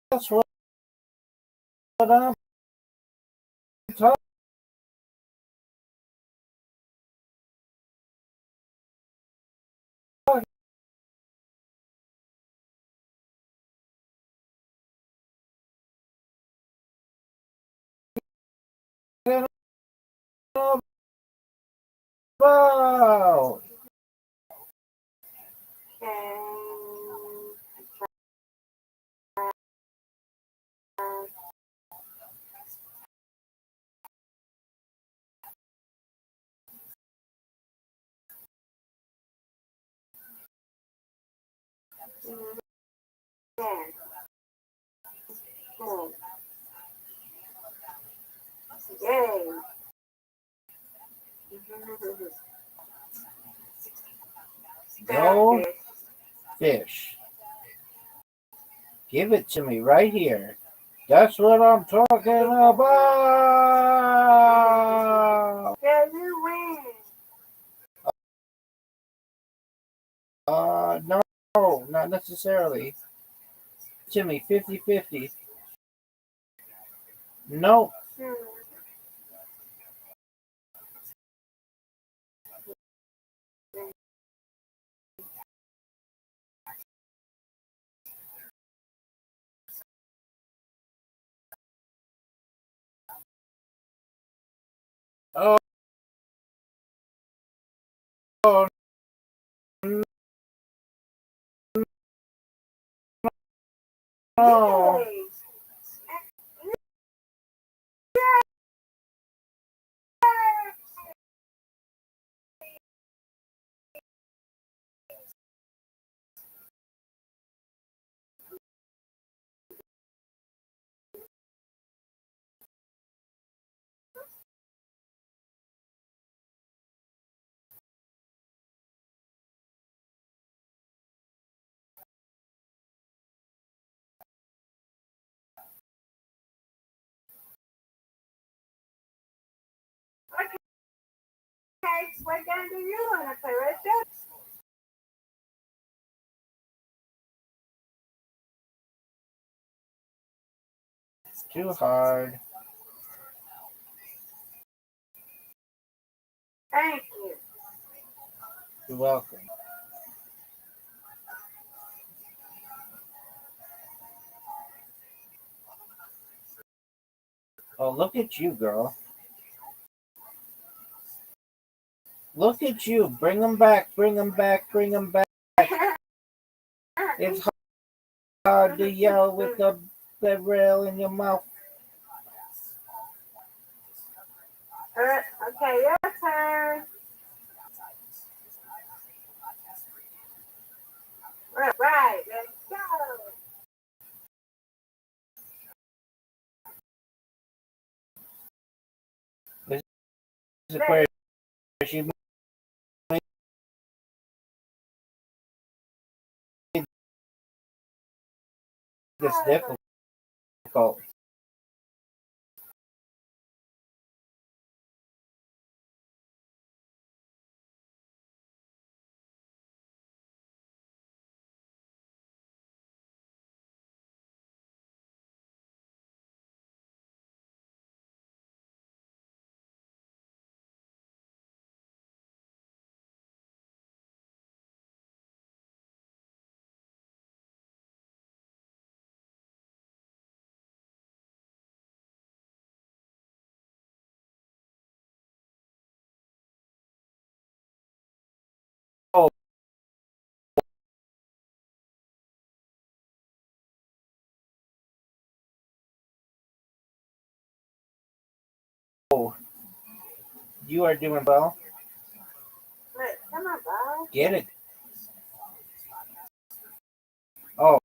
That's what I'm talking about. Yay. Go fish. Give it to me right here. That's what I'm talking about. Yeah, you win. No, not necessarily. To me, 50-50. Nope. Oh, no. Yay. Okay, what game do you want to play, Rachel? It's too hard. Thank you. You're welcome. Oh, look at you, girl. Look at you. Bring them back. Bring them back. Bring them back. It's hard to yell with the rail in your mouth. Okay, your turn. All right, let's go. This is where she made it's difficult. Oh, you are doing well. Look, come on, Bob. Get it. Oh,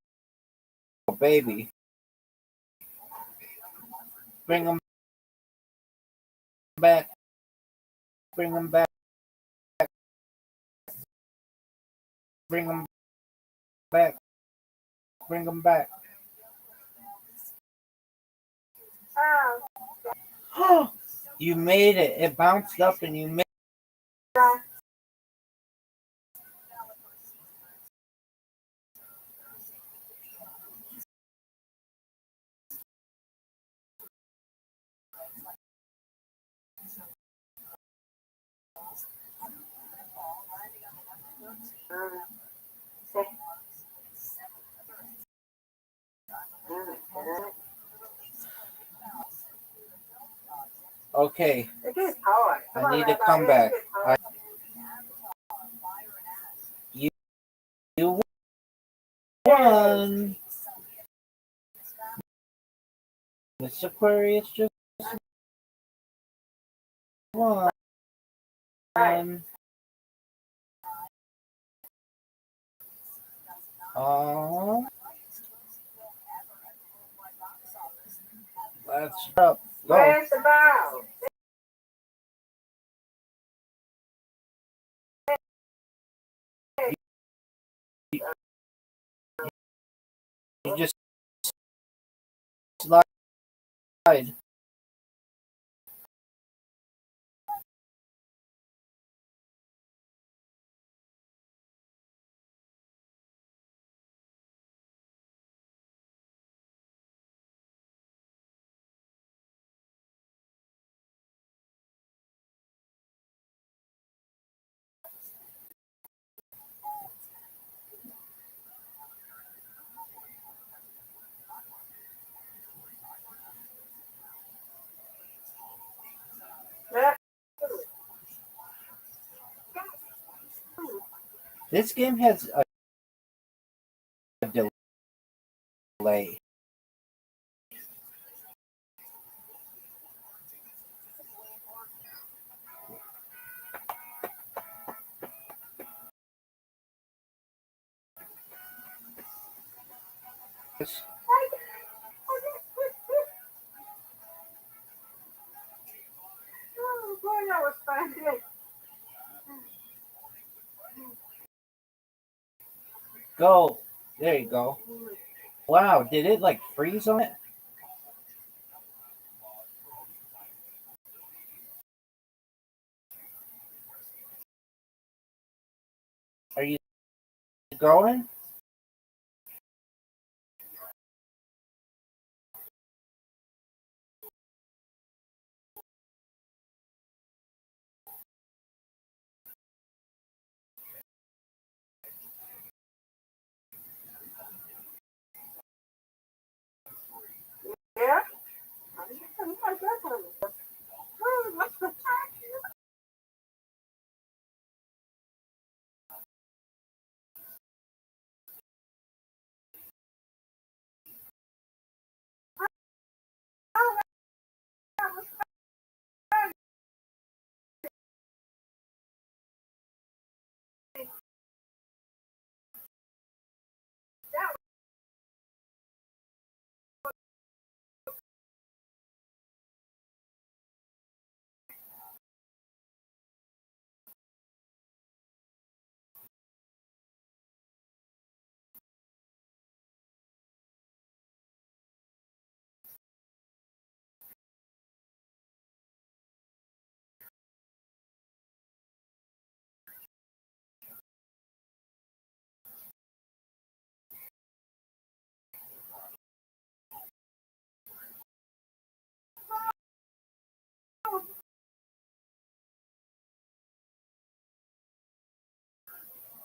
baby. Bring them back. Bring them back. Bring them back. Bring them back. Oh, You made it. It bounced up and you made God. Okay. Okay. It gets hard. Come I on, need to Rabbi. come It back. gets hard. You won. Miss Aquarius just won. Oh, let's up. Go. Where's the ball? You just slide. Look. This game has a delay. Oh, boy, that was fun. Go. There you go. Wow, did it like freeze on it? Are you going? Yeah? Oh, what's the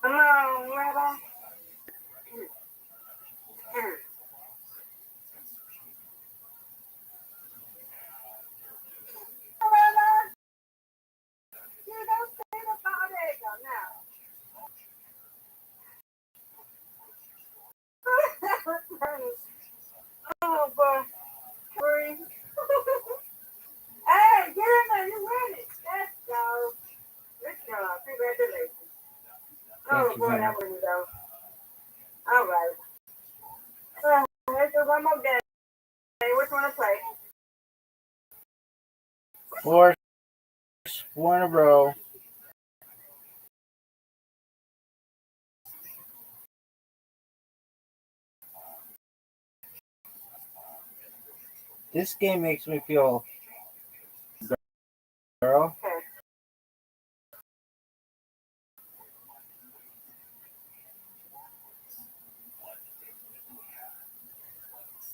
Come on, Rabbi. Rabbi, you don't say the bodega now. Oh, boy. Free. Hey, get in there. You win it. Let's go. Let's go. Congratulations. Oh, Thank you, boy, ma'am. that wouldn't go. All right. Let's do one more game. Which one to play? Four in a row. This game makes me feel, girl. Okay.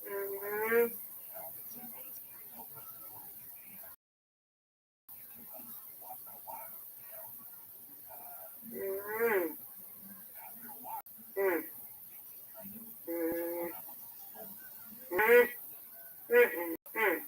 Mm-hmm. Mm-hmm. Mm-hmm. Mm-hmm. Mm-hmm.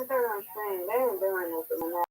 That's what I'm saying. They ain't doing nothing now.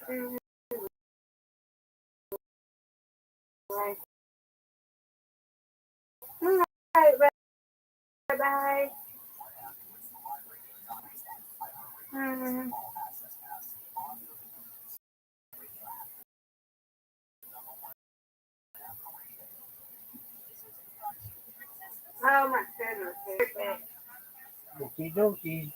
Mm-hmm. Right. Right, Rabbi. Mm-hmm. Oh my goodness. Okie dokie.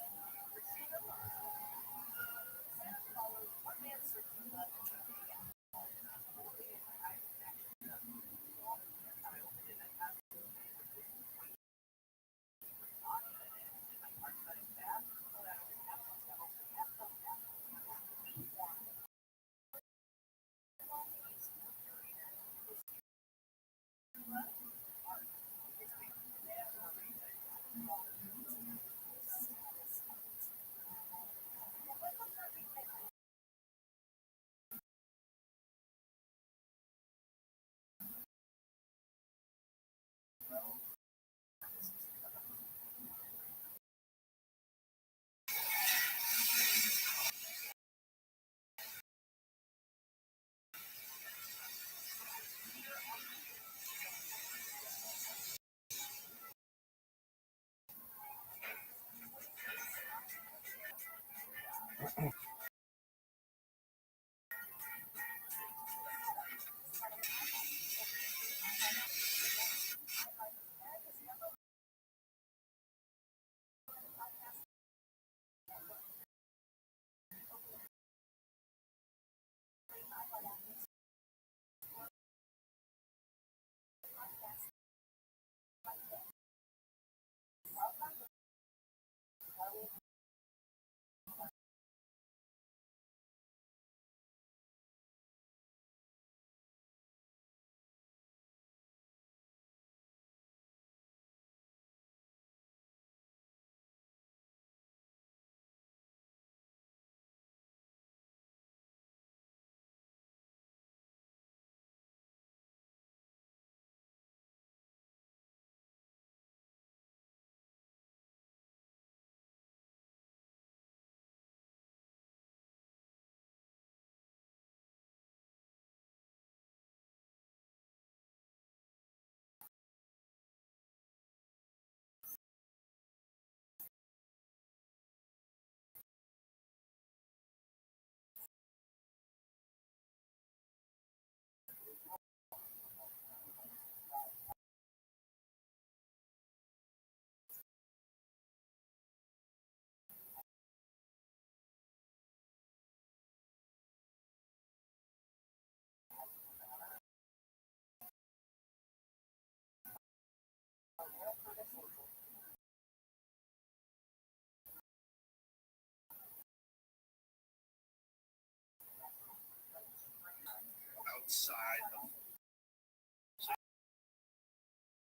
outside of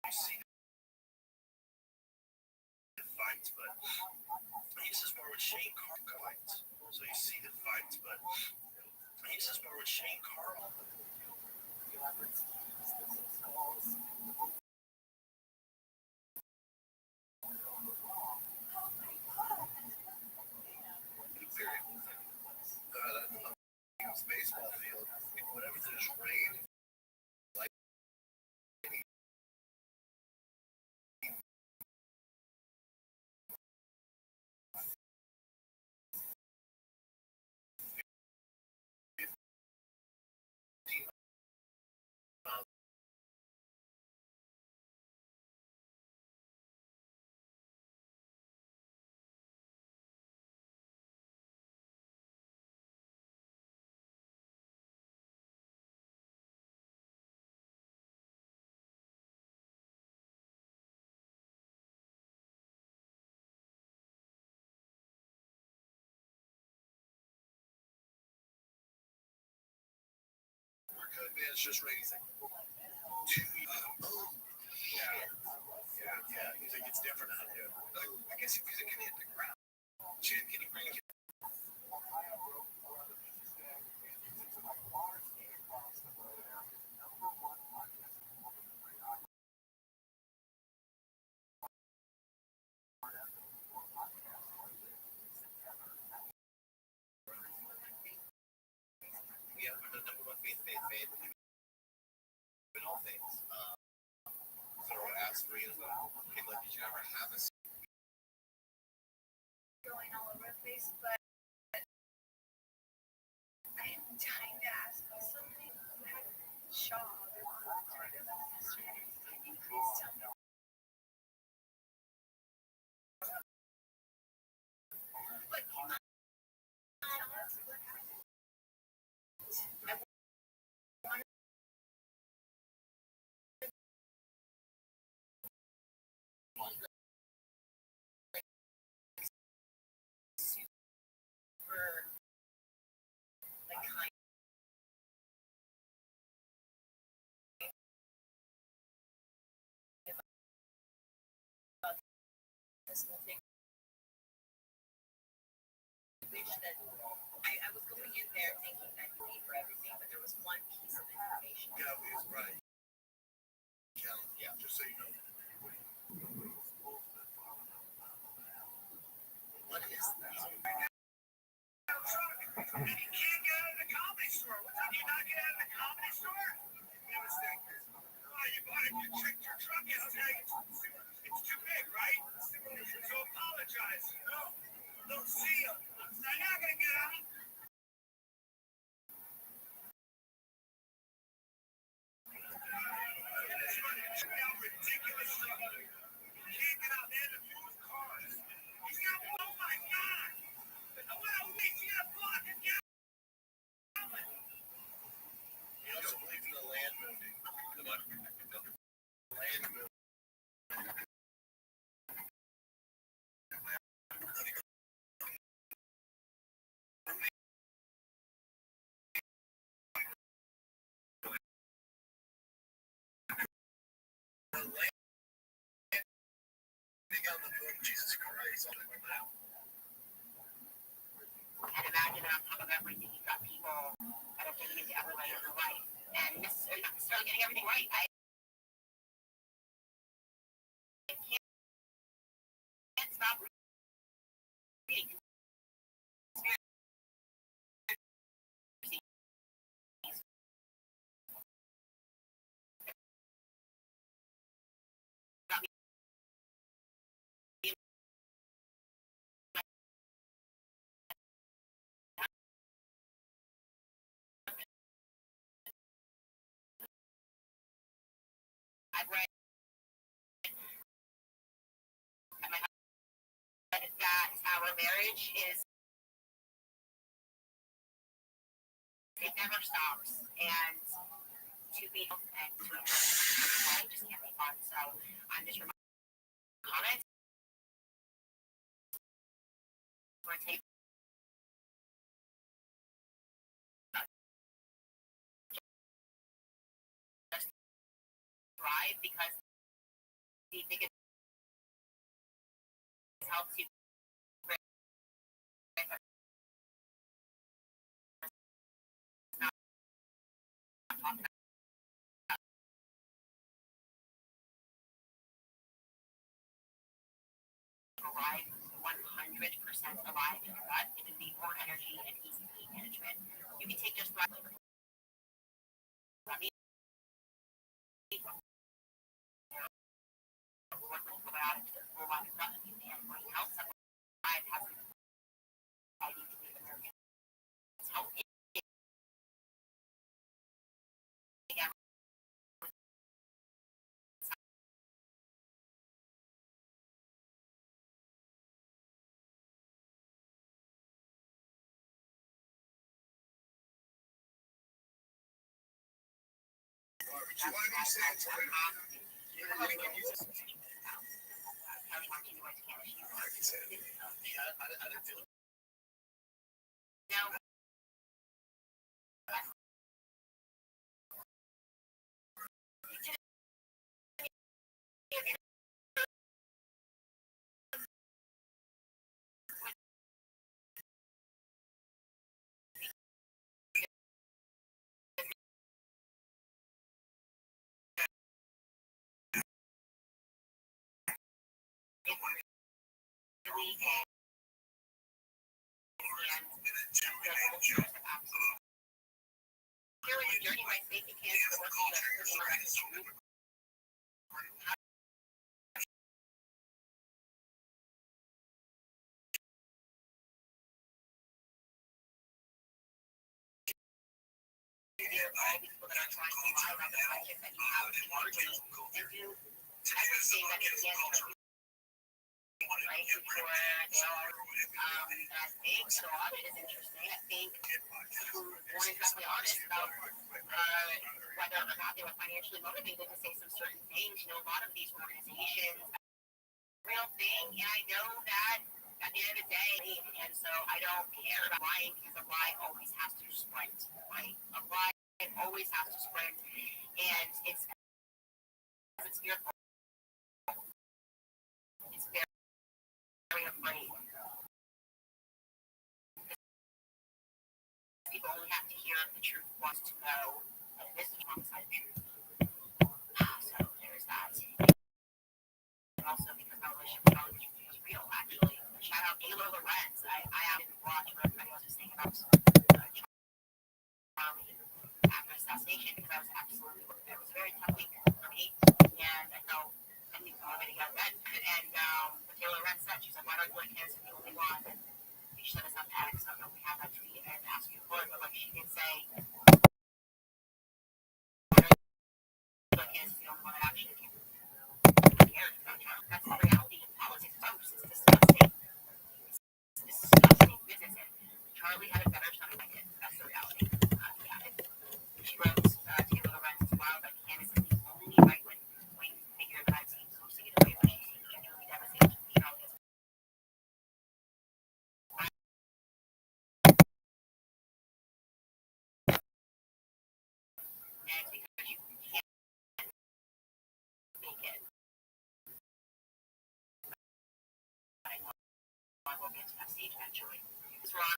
you see the fights, but this is more with Shane Carmichael fights. So you see the fights, but this is more with Shane Carmichael. Baseball field, whatever there's rain, it's just raising. Yeah. You think it's different out here? I guess because it can hit the ground. Chin, can you bring it? Yeah, we're the number one faith in all things. Zoroastrianism. Okay, look, did you ever have a Going all over the place, but I am dying to ask you something. Shaw, the Rothschild, can you please tell me? Like, I was going in there thinking that you paid for everything, but there was one piece of information. Yeah, it's right. Yeah, just so you know. What is that? And you can't get out of the comedy store. What time do you not get out of the comedy store? You mistake. Oh, you bought it. You checked your truck yesterday. It's too big, right? So apologize. No, don't see him. I'm not gonna get out. Check out ridiculous stuff. You can't get out there to move cars. He's got one. Oh my God! I want to wait to get a block and get out. He doesn't believe in the land moving. Come on. Land moving. The land on the moon, Jesus Christ. And imagine on top of everything, you've got people that are taking into every way of their life. And this is not necessarily getting everything right. I can't stop reading. I've read that our marriage is, it never stops, and to be and to enjoy it just can't be fun. So I'm just reminding comments. We're going to take just thrive because the biggest helps you. Alive, 100% alive in your gut. It can be more energy and easy pain management. You can take just right. Rabbbi, probiotics, there's a whole lot of stuff that you can bring health. Thrive has been fighting to make Americans healthy. Why do you say it's good? I can say it. I didn't feel it. Now, it really is, and the vultures have absolutely. Here in the journey, my safety cans for working with the all people that are trying to lie about the budget that you have largely and do everything that you can to right before they are as big. So a lot of it is interesting. I think we're exactly honest about whether or not they were financially motivated to say some certain things. You know, a lot of these organizations, real thing, and I know that at the end of the day, and so I don't care about lying because a lie always has to sprint, right? A lie always has to sprint, and it's fearful. It's very, very afraid. People only have to hear the truth wants to know, and this is the wrong side of truth. So there's that. And also because my relationship with television is real, actually. Shout out Gayla Lorenz. I didn't watch what everybody else was saying about Charlie after assassination because I was absolutely, it was very touching for me, and I felt I think I'm going to get read. And Taylor Lorenz said, she's like, why don't you like Kansas the only one? And she sent us on X. I don't know if we have that tweet and ask you for it, but like she did say, Kansas the only one that actually cared about Charlie. That's the reality of politics, folks. It's disgusting. It's disgusting business, and Charlie had a better son than I did. That's the reality. She wrote Taylor Lorenz as well, but Candace is the only right-wing figure that I've seen so see the way where she seems genuinely devastated to Charlie as and it's because you can't make it. I know I will get to that stage eventually. This Ron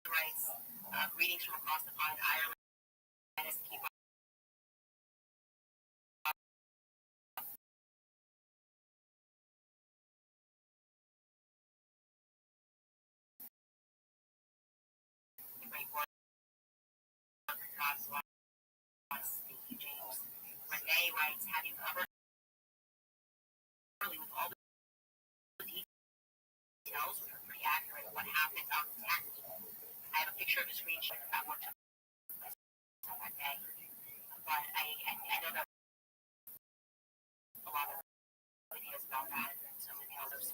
writes, greetings from across the pond, Ireland, and it's keep up. Great work. God's love. Thank you, James. Renee writes, have you covered early with all the details? Which are pretty accurate. What happened on the 10th? I have a picture of the screenshot that worked on that day. But I know that a lot of videos about that and so many others.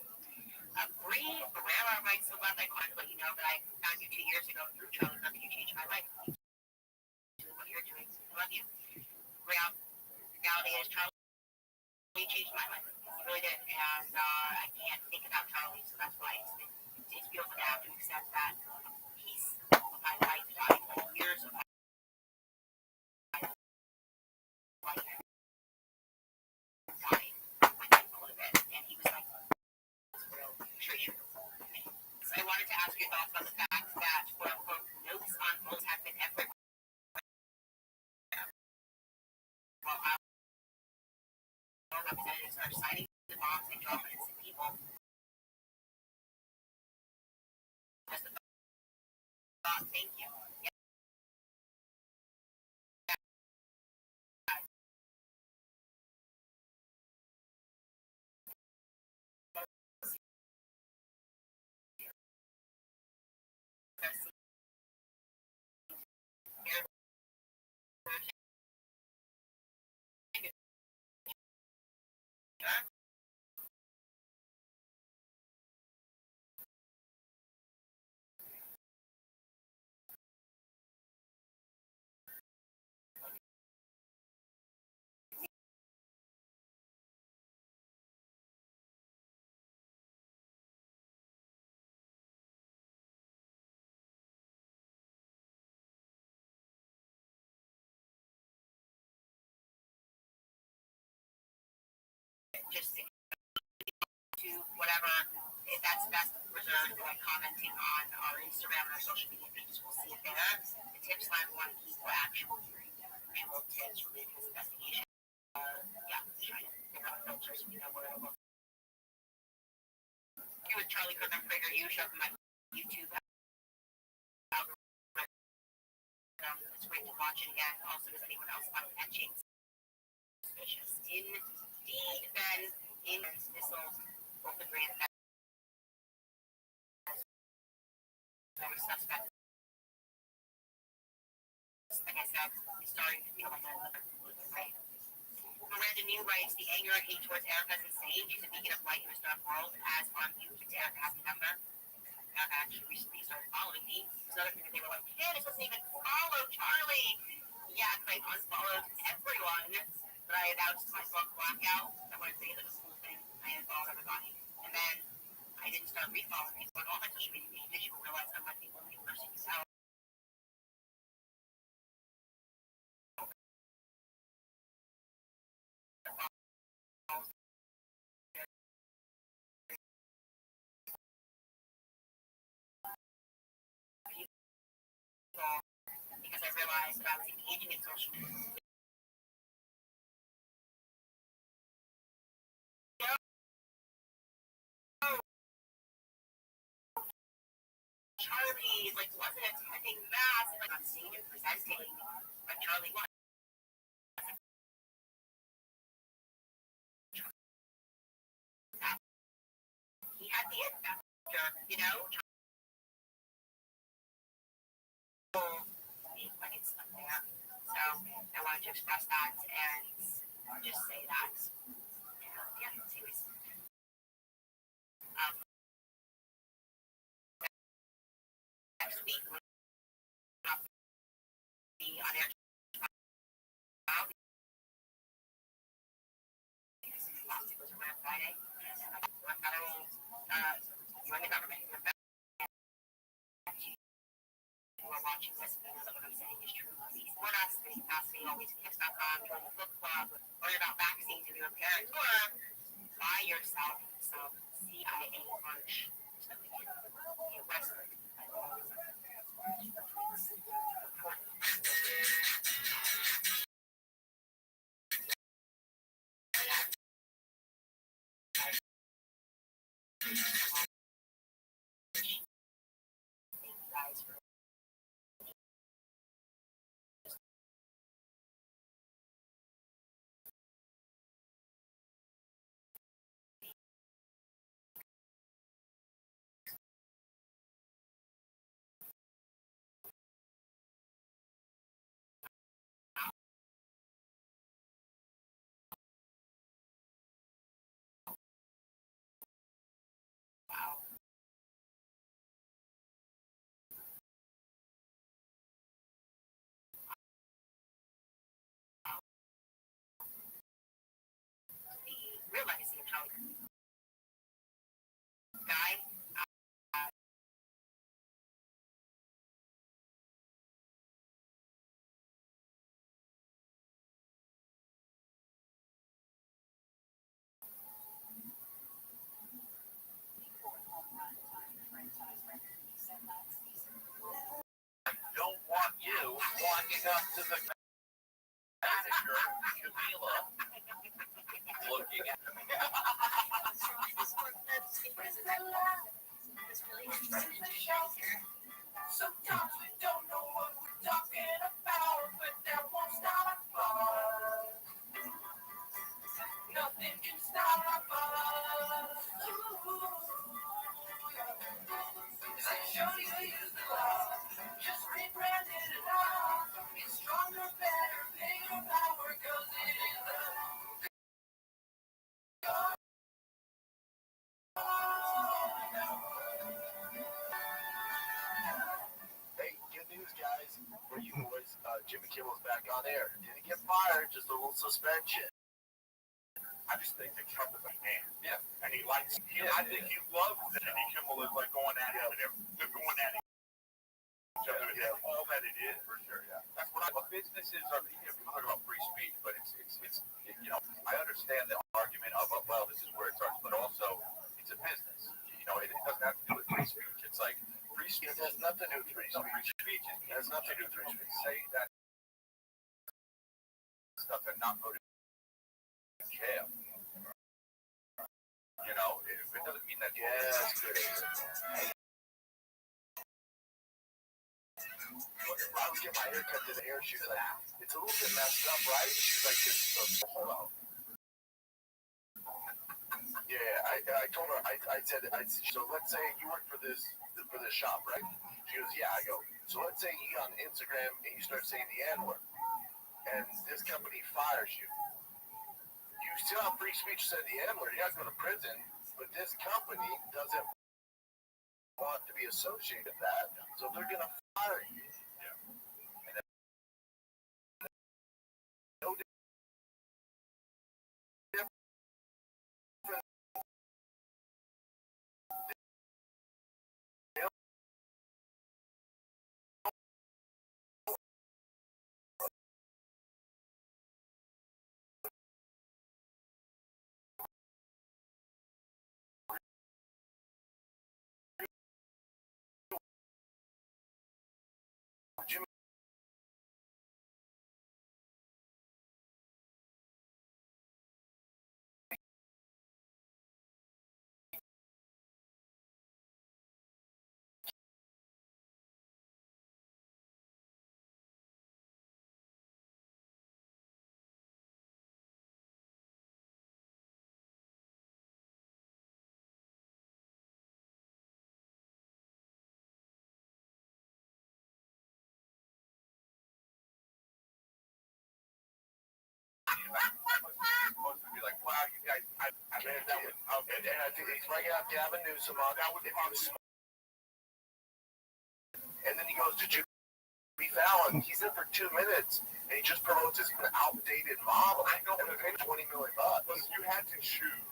Bree Barrera writes, so glad I called to let you know that I found you 2 years ago through Charlie Kirk. You changed my life. Doing what you're doing. I love you. Reality is Charlie changed my life. He really did. And I can't think about Charlie, so that's why it's beautiful to have to accept that piece of my life died. Years of my life died. I think a little bit. And he was like, it's real treasure. So I wanted to ask your thoughts on the fact that, quote unquote, notes on books have been everywhere. Well, our representatives are citing the bombs and drama innocent people. Just a thought. Thank you. Yeah. Just to whatever, if that's best reserved by commenting on our Instagram and our social media pages, we'll see it there. The tips line we want to keep for actual tips related to this investigation. Yeah, trying to figure out filters so we know where to look. Charlie Kirk on Prager U show from my YouTube algorithm. It's great to watch it again. Also, does anyone else find etchings suspicious? Indeed, Ben, in missiles, both the grand suspect. Like I said, it's starting to feel like a right. Miranda New writes, the anger and hate towards Erica is insane. She's a beacon of light in a dark world, as on you. Erica has a number. Erica actually recently started following me. There's another thing that they were like, Candace doesn't even follow Charlie. Yeah, because I unfollowed everyone. But I announced my book blackout. I wanted to say that it was a cool thing. I unfollowed everybody. And then I didn't start refollowing people on all my social media pages. You will realize I'm not the only person you tell. Because I realized that I was engaging in social media. Charlie like wasn't attending mass and like on stage and presenting like Charlie was. He had the it factor, you know. Like it's up there. So I wanted to express that and just say that. Yeah, anyways. Next week we'll be on air. Last week was around Friday. Federal, join the government. Who are watching this, know that what I'm saying is true. Please support us. Ask me always kids.com, join the book club, learn about vaccines if you're a parent, or buy yourself some CIA lunch so that we can be arrested. Thank you guys for the real legacy of Charlie Guy. Don't want you walking up to the manager, Jamila, looking at sometimes we don't know what we're talking about, but that won't stop us. Nothing can stop us. I show you use the law. Just rebrand it enough. It's stronger, better, bigger power, cause it is love. Hey, good news, guys. For you boys, Jimmy Kimmel's back on air. Didn't get fired, just a little suspension. I just think that Trump is a man. Yeah. And he likes him. I think he loves that Jimmy Kimmel is like going at him and they're going at each other. Yeah. All that it is, for sure, yeah. That's what businesses are, people talk about free speech, but it's you know, I understand the argument of, well, this is where it starts, but also it's a business. You know, it doesn't have to do with free speech. It's like free speech. It has nothing to do with free speech. Free speech has nothing to do with free speech. Say that stuff and not go to jail. You know, it doesn't mean Yeah, that's good. I would get my hair cut to the hair. She's like, it's a little bit messed up, right? She's like, hold on. Yeah, I told her, I said, so let's say you work for this shop, right? She goes, yeah. I go, so let's say you on Instagram and you start saying the N-word, and this company fires you. You still have free speech to say the N-word. You're not going to prison, but this company doesn't want to be associated with that, so they're going to fire you. And no different. Supposed to be like, wow, you guys, I mean, that was, and I think he's bringing out Gavin Newsom on. That was and then he goes to Jimmy Fallon. He's in for 2 minutes, and he just promotes his outdated model. I know, and they paid $20 million. But if you had to choose,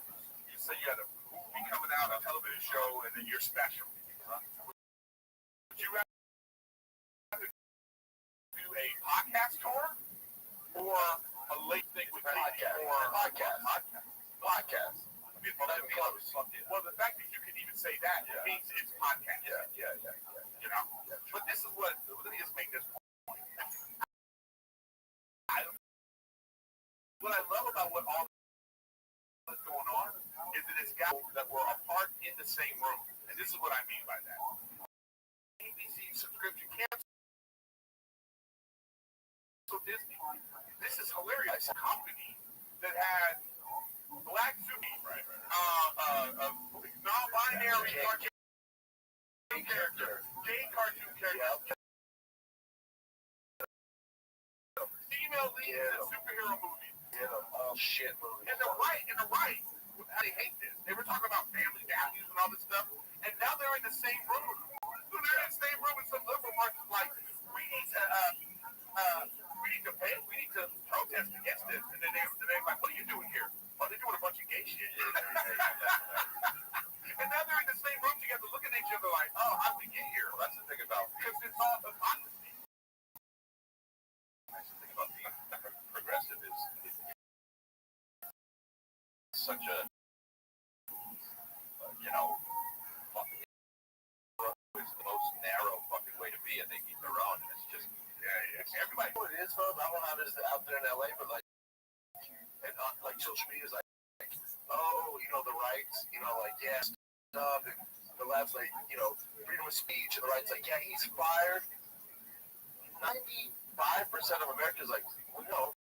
you say you had a movie coming out, a television show, and then your special. Would you rather do a podcast tour or a late thing with podcast? Podcast. I mean, well, the fact that you can even say that means it's podcast. Yeah. You know, but this is what. Let me just make this point. What I love about what all this is going on is that it's guys that were apart in the same room, and this is what I mean by that. ABC subscription cancel Disney. This is hilarious. A company that had black Zuby, non-binary cartoon character, gay cartoon character, female leads in superhero movies. Oh shit movies. And the right, they hate this. They were talking about family values and all this stuff, and now they're in the same room. So they're in the same room with some liberal marks like, we need to protest against this. And then they're like, what are you doing here? Oh, they're doing a bunch of gay shit. And now they're in the same room together looking at each other like, oh, how did we get here? Well, that's the thing about, because it's all hypocrisy. That's the thing about being progressive is such a, fucking, it's the most narrow fucking way to be, and they keep their own, and it's just, everybody, what it is, folks, I don't know how it is out there in LA, but like, and like social media is like, oh, the rights, stuff, and the left's like, freedom of speech, and the right's like, yeah, he's fired. 95% of Americans like, well, no,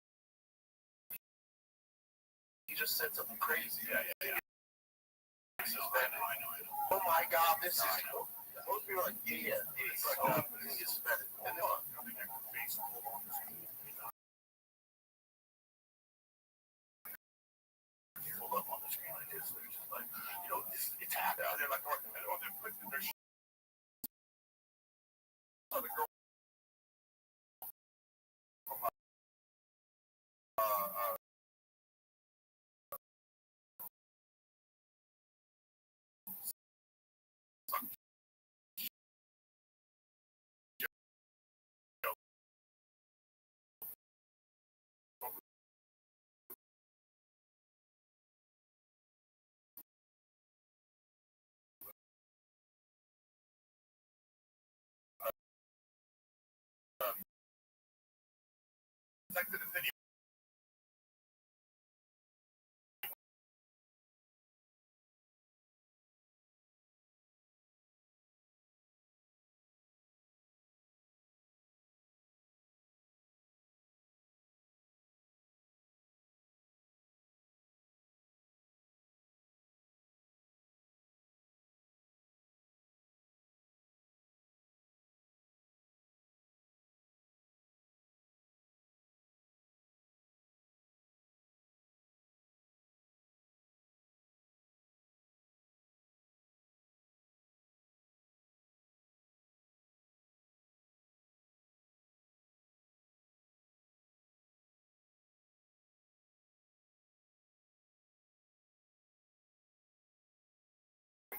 he just said something crazy. Yeah. Oh my God, this is cool. Most people are like, yeah, he's suspended. And then pull up on the screen like this. They're just like, it's happening. They're like, they're putting their shit on the girl. Sex in the City.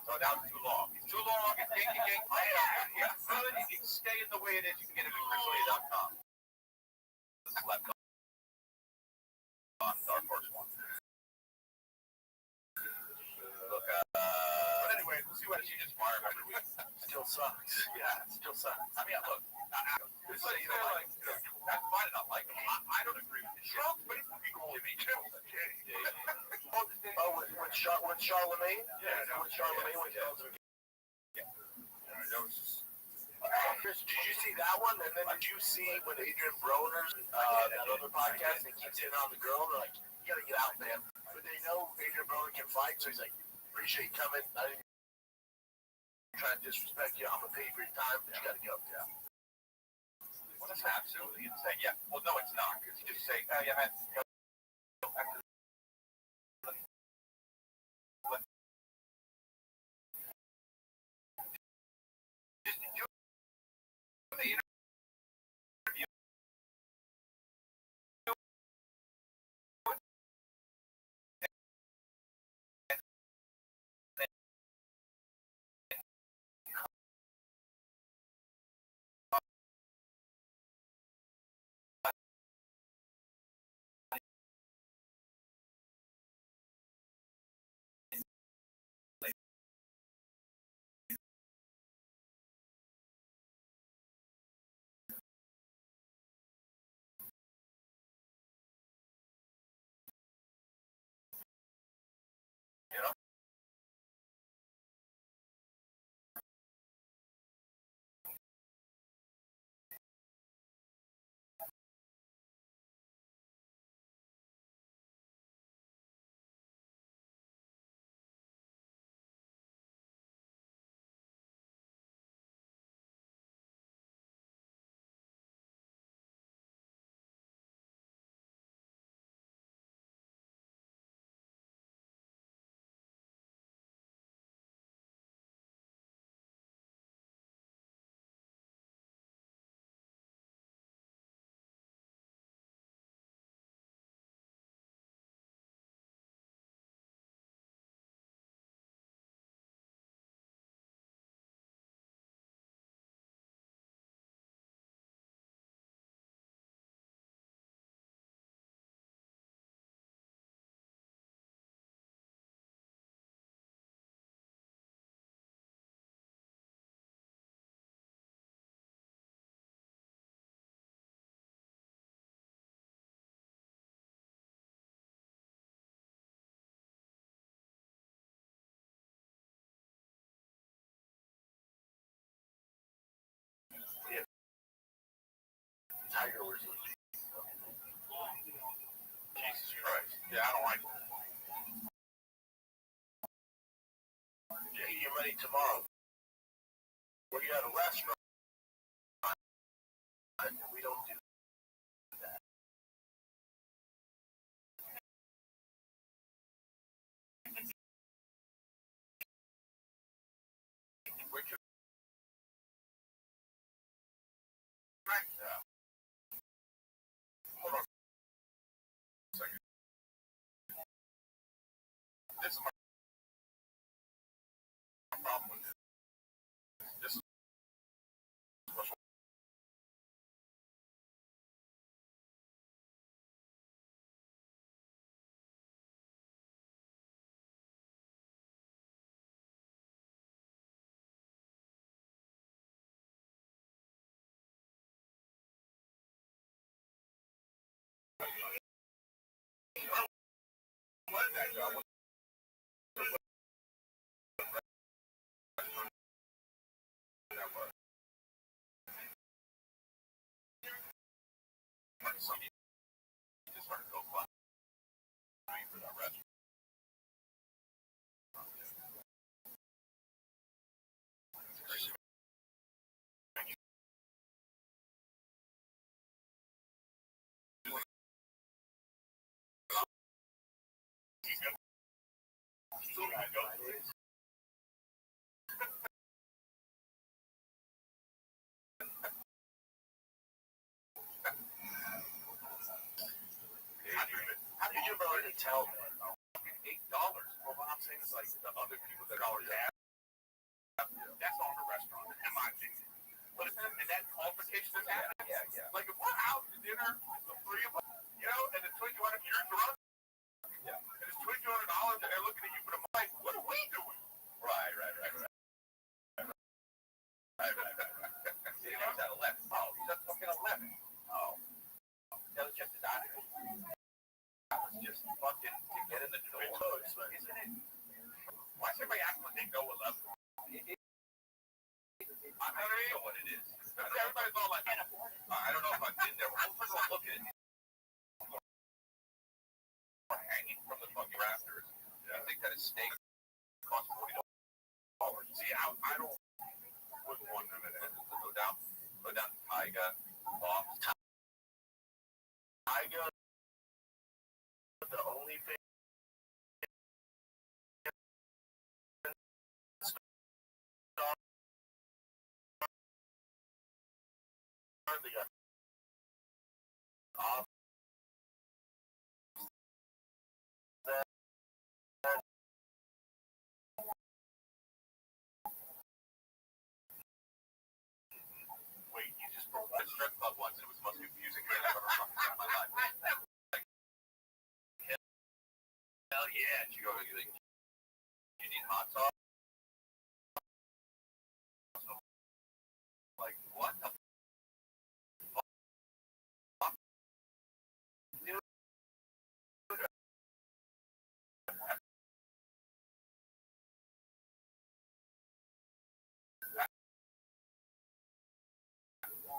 No, now it's too long. It's too long. It's gang. Oh, yeah. Good. You can stay in the way it is. You can get it at chrisley.com. Left on our first one. Look, but anyway, we'll see what she just fired every week. Still sucks. Yeah, it still sucks. I mean, look, it's like, that's fine and I like him. I don't agree with this shit. But it's only me too. Oh, with Charlemagne? Yeah, with Charlemagne when he tells him. That was just. Chris, did you see that one? And then did you see when Adrian Broner's that other podcast and keeps hitting on the girl? They're like, you gotta get out, man. But they know Adrian Broner can fight, so he's like, appreciate you coming. I didn't try to disrespect you. I'm gonna pay for your time, but you gotta go. Yeah. Well, that's absolutely insane. Yeah. Well, no, it's not. Because you just say, oh, yeah, man. Just do the interview. Tiger Woods. Jesus Christ. Yeah, I don't like that. Yeah, you're ready tomorrow. We're at a restaurant. We don't do that. We're just hold on a second. This is my problem with this. This is what's what that guy was. Some people just want to go fly for that restaurant. How did you ever already tell me? $8. Well, what I'm saying is like the other people that already have. That's on the restaurant, in my opinion. But and that qualification is happening. Yeah. Like if we're out to dinner, the three of us, and it's $2,200, you're drunk. Yeah. And it's $2,200, and they're looking at you for the money. What are we doing? Right. See, he's at 11. Oh, he's at fucking 11. Oh. That was just his honor. That was just fucking to get in the door. Isn't it? Why is everybody acting like they know 11? I don't know what it is. Everybody's all like, I don't know if I've been there. I'm just looking at hanging from the fucking rafters. I think that a steak costs $40. See, I don't. Wouldn't want them in it. Go down to Tiger. Tiger. The only thing. They got wait, you just broke the strip club once and it was the most confusing thing I've ever fucking done in my life. Like, hell yeah. And you go, you need hot sauce? Like, what the fuck?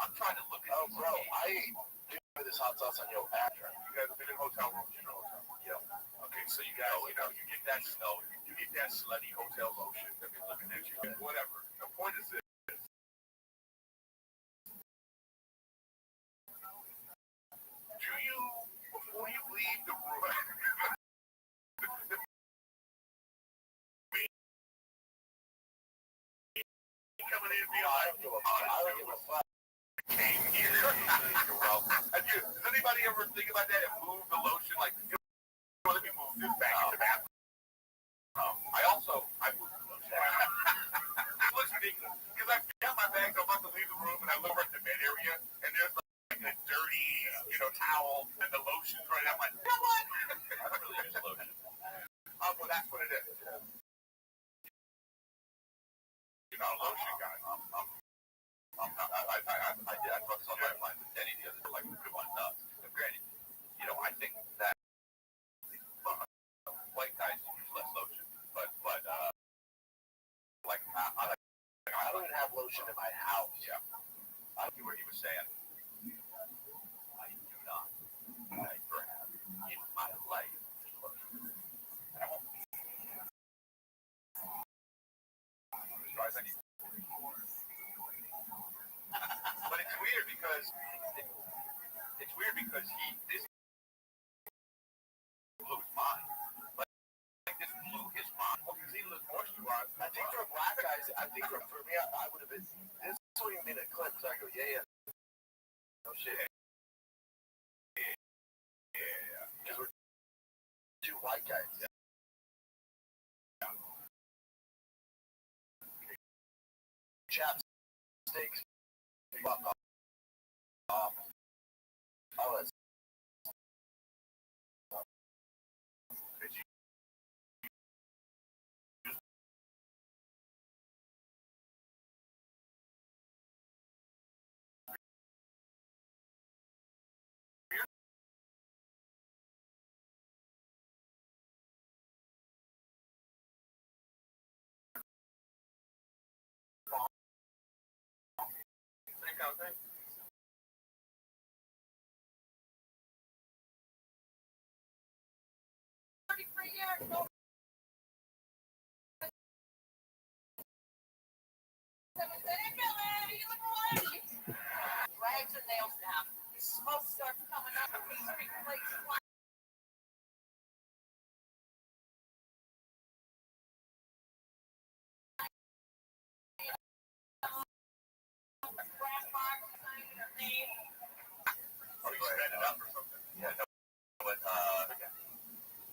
I'm trying to look at bro, I ate this hot sauce on your address. You guys have been in hotel rooms, Yeah. Okay, so you guys, you get that you get that slutty hotel lotion that been looking at you. Whatever. The point is this. Do you, before you leave the room, coming in and be like, I don't give a fuck. Came here. Well, does anybody ever think about that and move the lotion? Like, let me move this back in the bathroom. I moved the lotion. It looks ridiculous because I got my bag, I'm about to leave the room, and I look right in the bed area, and there's like a dirty, towel, and the lotion's right out. I'm like, you know what? I don't really use lotion. Oh, well, that's what it is. You're not a lotion guy. I thought this on my mind with Denny the other day, like, good one, granted, I think that white guys use less lotion, but like, I don't even have lotion in my house. Yeah. I see what he was saying. I do not ever have in my life lotion. And I won't. As far as I need. But it's weird because this blew his mind. Like this blew his mind. Well, because he looked moisturized. I think for black guys, for me, I would have been. This would have been a clip. So I go, yeah. No shit. Yeah. Because we're two white guys. Yeah. Chapsticks. Fuck off. Oh, that's same kind of thing. Rags and nails down. The smoke starts coming up. Oh, you sped it up or something? Yeah, no, but,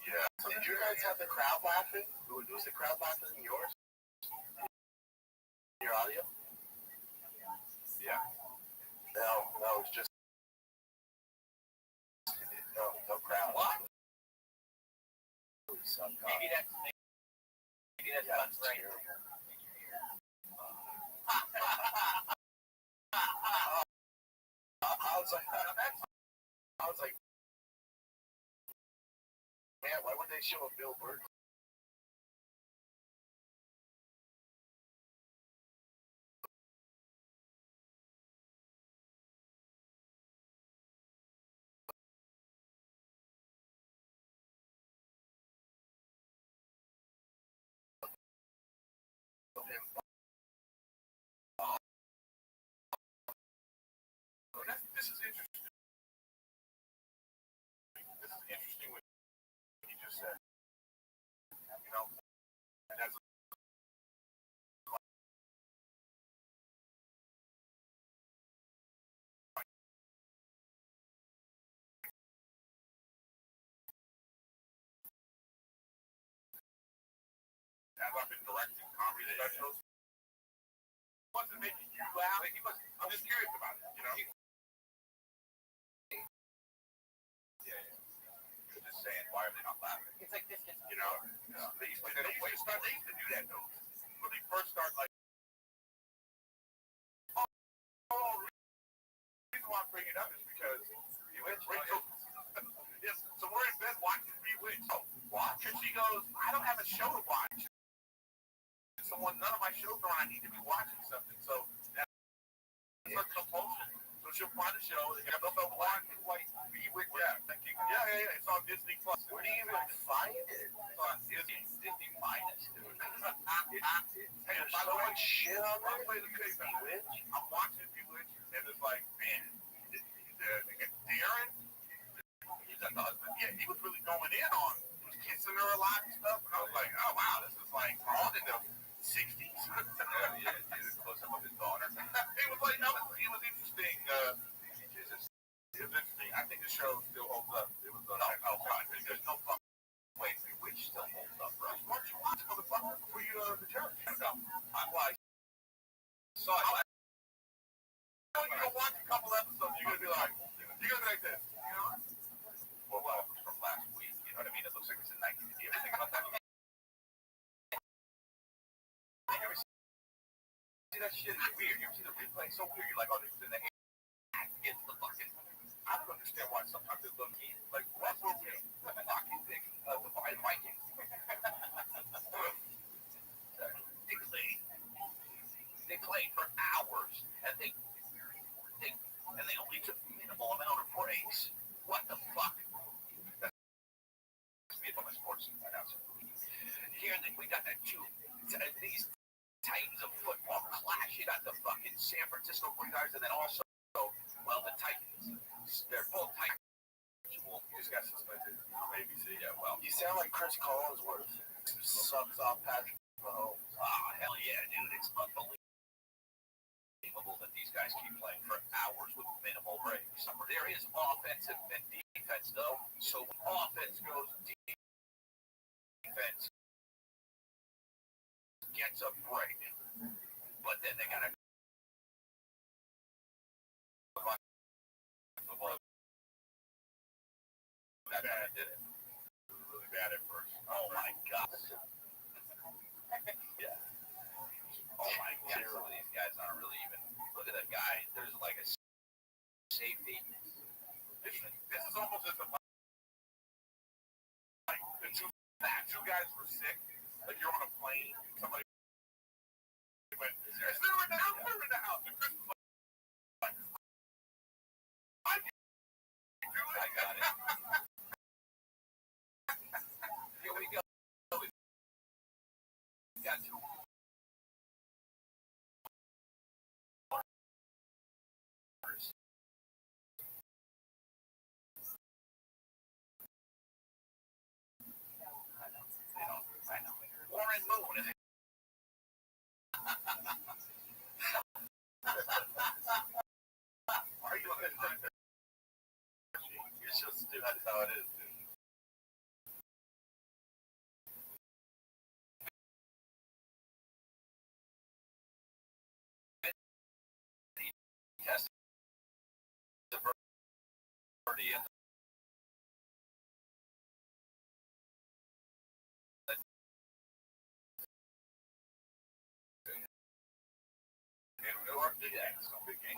yeah. So did you guys have the crowd laughing? Was the crowd laughing in yours? Maybe that's right. I was like, man, why would they show a Bill Burr? This is interesting. This is interesting what you just said. You know, and as I've been directing comedy specials, he wasn't making you laugh. Like, I'm just curious about it. You know. You're just saying, why are they not laughing? It's like this. You know, they used to do that though. When they first start, like, oh, the reason why I'm bringing it up is because Rachel, yes, so we're in bed watching Bewitched. Oh, watch, and she goes, I don't have a show to watch. None of my shows are on. I need to be watching something. So that's a compulsion. So she'll find a show. They have a black and white Bewitched. Yeah. It's on Disney Plus. Where do you even find it? It's on Disney Minus, dude. Hey, by the way, shit on there. I'm watching Bewitched, and it's like, man, Darren, he's the husband. Yeah, he was really going in on. He was kissing her a lot and stuff, and I was like, oh wow, this is like all in the 60s. Yeah, close up with his daughter. It was like, no, it was interesting. It was interesting. I think the show still holds up. It was there's no fucking way Bewitched still holds up, bro. Why don't you watch it, motherfucker, before you go to the church? No, I saw it. You're gonna watch a couple episodes, you're gonna be like this, you know? Well, from last week, you know what I mean? It looks like it's in 19. You ever think about that? You ever see that shit? It's weird. You ever see the replay? It's so weird. You're like, oh, this is in the hand. It's the fucking. I don't understand why sometimes it looks like Russell Wilson, the fucking big, the Vikings. They played for hours, and they only took minimal amount of breaks. What the fuck? That's me from a sports announcer. Here we got these Titans of football clash. You got the fucking San Francisco 49ers, and then also, well, the Titans. They're both Titans. Well, he just got suspended from ABC. Yeah, well, you sound like Chris Collinsworth. Sucks off Patrick Mahomes. Oh, hell yeah, dude. It's unbelievable that these guys keep playing for hours with minimal breaks. There is offensive and defense, though. So when offense goes, defense gets a break. But then they got to that's how I did it. Really bad at first. Oh my god. Yeah. Oh my god. Some of these guys aren't really even. Look at that guy. There's like a safety. This is almost as if like the two guys were sick. Like you're on a plane. Somebody went, is there in the house? They're in the house. And Chris was like, I can do it. I got it. Here we go. We got two. I know. Warren Moon. Are you a good? You're just that's how it is. Tested the birdie and Yeah, it's no big game.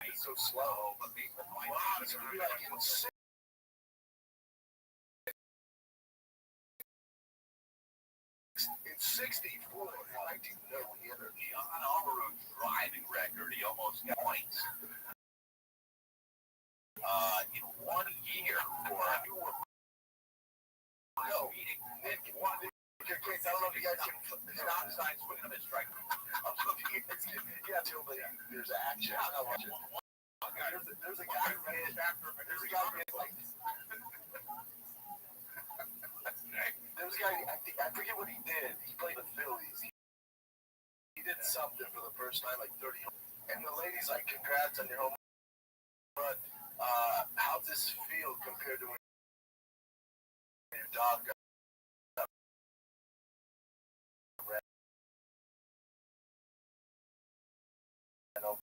It's so slow, but people might not. It's gonna be like in 64, I didn't know the energy on our driving record. He almost got points. In 1 year for a new meeting. Nick, one of your kids, I don't know if you guys can stop sign swinging them and strike. I'm looking at this kid. Yeah, tell me there's action. I'll watch it. There's a guy who made like there's a guy, I forget what he did. He played the Phillies. He did something for the first time, like 30. And the lady's like, congrats on your home run. How's this feel compared to when your dog got ran over?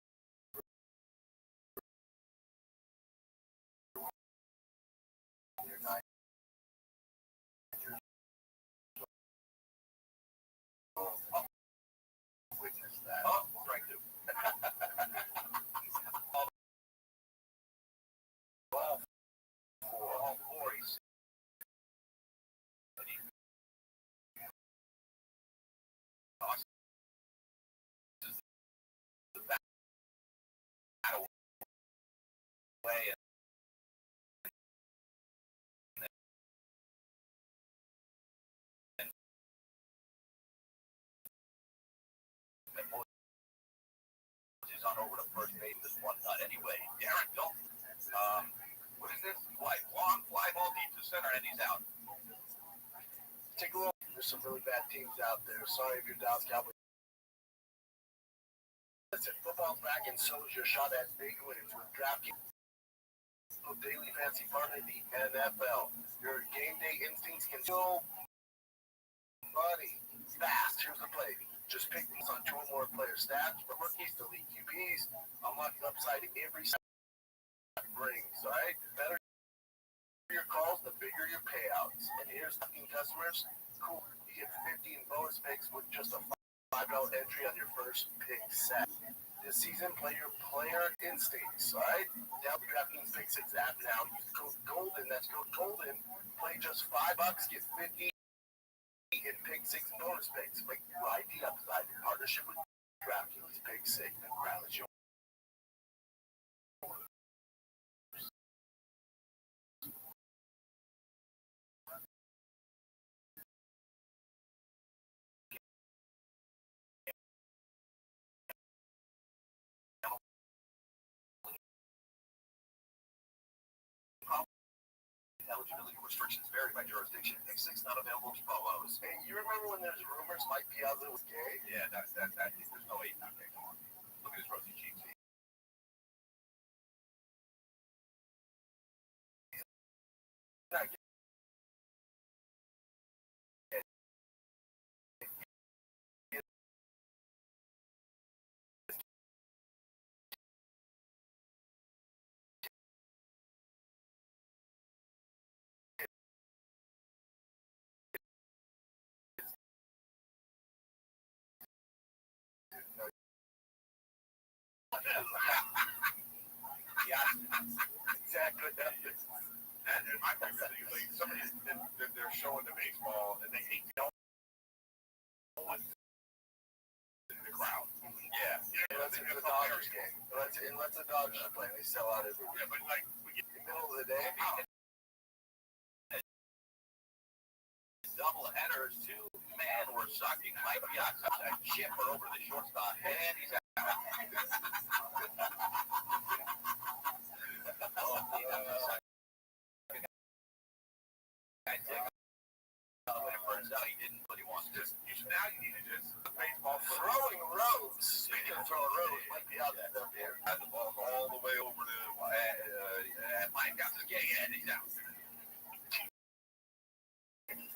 You're 9 years old. Witness that. Oh, strike two. All four, he's the battle way and is on over to first base this one anyway. Derek Dalton. What is this? Long fly ball deep to center and he's out. Take a look. There's some really bad teams out there. Sorry if you're Dallas Cowboys. Listen, football's back and so is your shot at big wins with DraftKings. Daily fancy fun in the NFL. Your game day instincts can still money fast. Here's the play. Just pick these on 2 or more player stats from rookies to league QBs. Unlock the upside every set brings. All right, the better your calls, the bigger your payouts. And here's fucking customers. Cool. You get 15 bonus picks with just a $5 entry on your first pick set. This season, play your player instincts, all right? Download the DraftKings Pick 6 app now. Use code GOLDEN. That's code GOLDEN. Play just $5, get 50 in Pick 6 bonus picks. Make your ID upside in partnership with DraftKings Pick 6. The crown is yours. Eligibility restrictions vary by jurisdiction. Pick 6 not available as follows. Hey, you remember when there's rumors Mike Piazza was gay? Yeah, there's no way he's not gay. Come on. Look at his rosy cheeks. Yeah, exactly. And my favorite thing is like somebody they're showing the baseball and they hate no one in the crowd. Yeah, let's go to the Dodgers game. Let's the Dodgers play. They sell out every week. Yeah, but like we get in the middle of the day. Double headers, 2 men were sucking Mike Piazza a chipper over the shortstop, and he's out. When it turns out he didn't, but he wants to. Now you need to just baseball throwing roads. Speaking of throwing roads, Mike Piazza up there had the ball all the way over to Mike got the gay and he's out. That's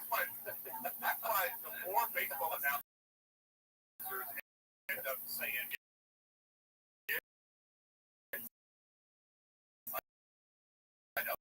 why the more baseball announcers I know.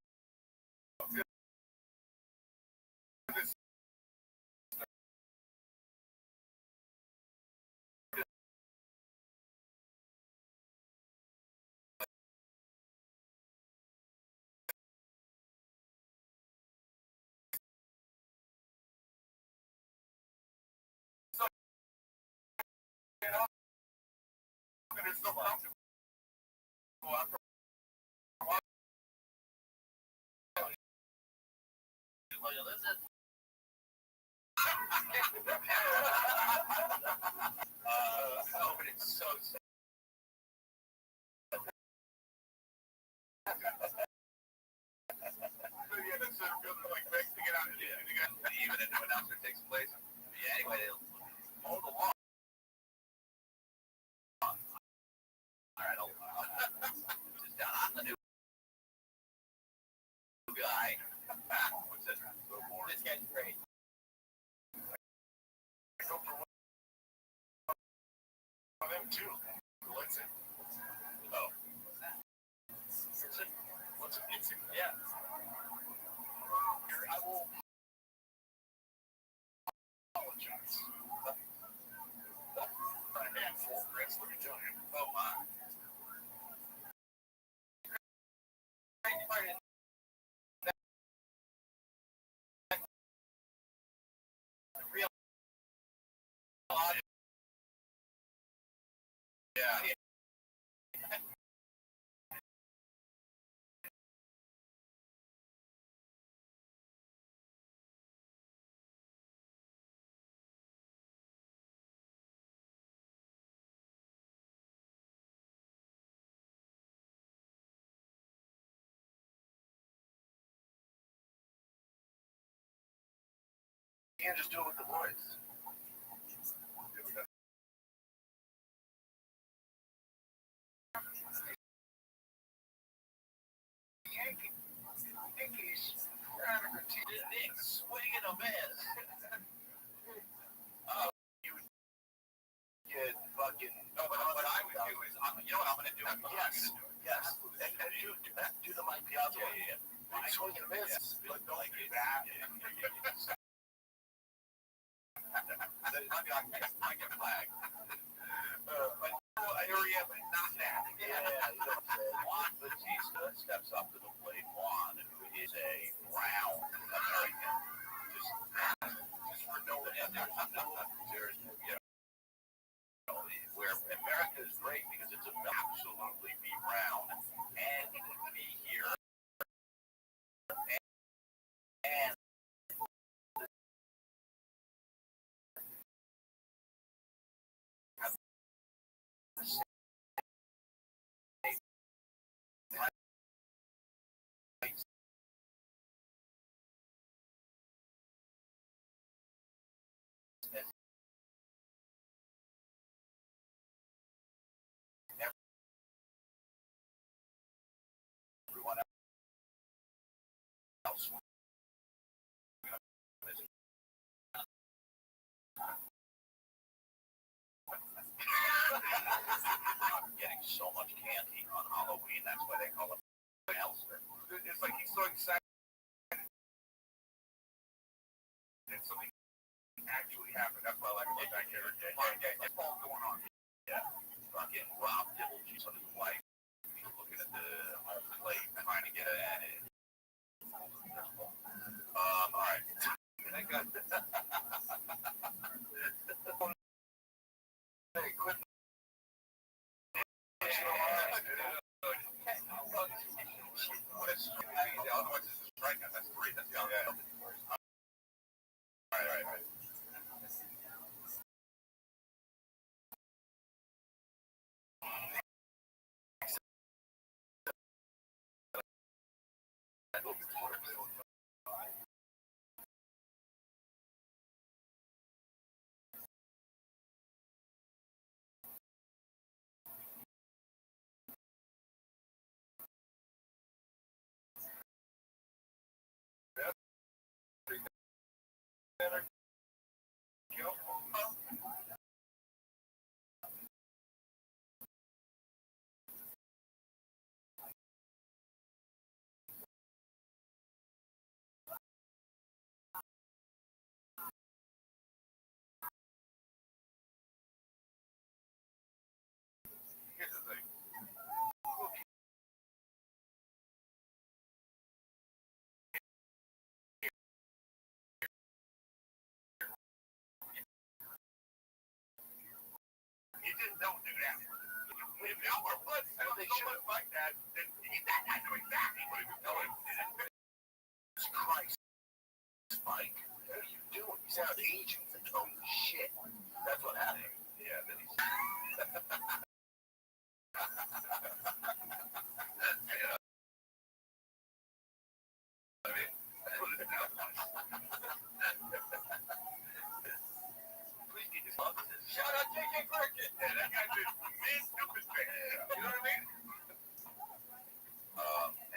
It's so comfortable. After a while, oh, but it's so sad. Yeah, that's so good. Like, makes to get out and even if no announcer takes place. Yeah, anyway, they'll mow the lawn. All right, just down on the new guy. What's this? This guy's great. I go for one of them too. Listen. Oh. What's it? Yeah. Here, I will apologize. A handful, Chris, let me tell you. Oh, my. Real audio. Yeah. You can't just do it with the voice. Yankees, swinging a miss. You would get fucking. No, but what I would do is, you know what I'm going to do? Yes. Do the Mike Piazza. Yeah. Swing and a miss. But don't like that. Then I get flagged. But area, but not that. Yeah, you know, Juan Batista steps up to the plate. Juan, who is a brown American, just for no there's you know, where America is great because it's absolutely be brown and be here and have the same rights as everyone else. I'm getting so much candy on Halloween. That's why they call it Elster. It's like he's so excited that something actually happened. That's why I like to look back here. It's all going on. Yeah. Fucking Rob Dibble, she's on his wife. He's looking at the home plate, trying to get it at it. All right. I got hey, quit. Otherwise, it's a strikeout. That's three. That's the other. All right. Don't do that. If Albert Blood sounds so much like that, then I know exactly what he was doing. Jesus Christ, Mike, what are you doing? You sound aging for tone shit. That's what happened. Yeah, then he's. Yeah. I mean, that's what it sounds like. Please get his offices. Shout out J.J. Birkin. Yeah, that guy's a big stupid fan. You know what I mean?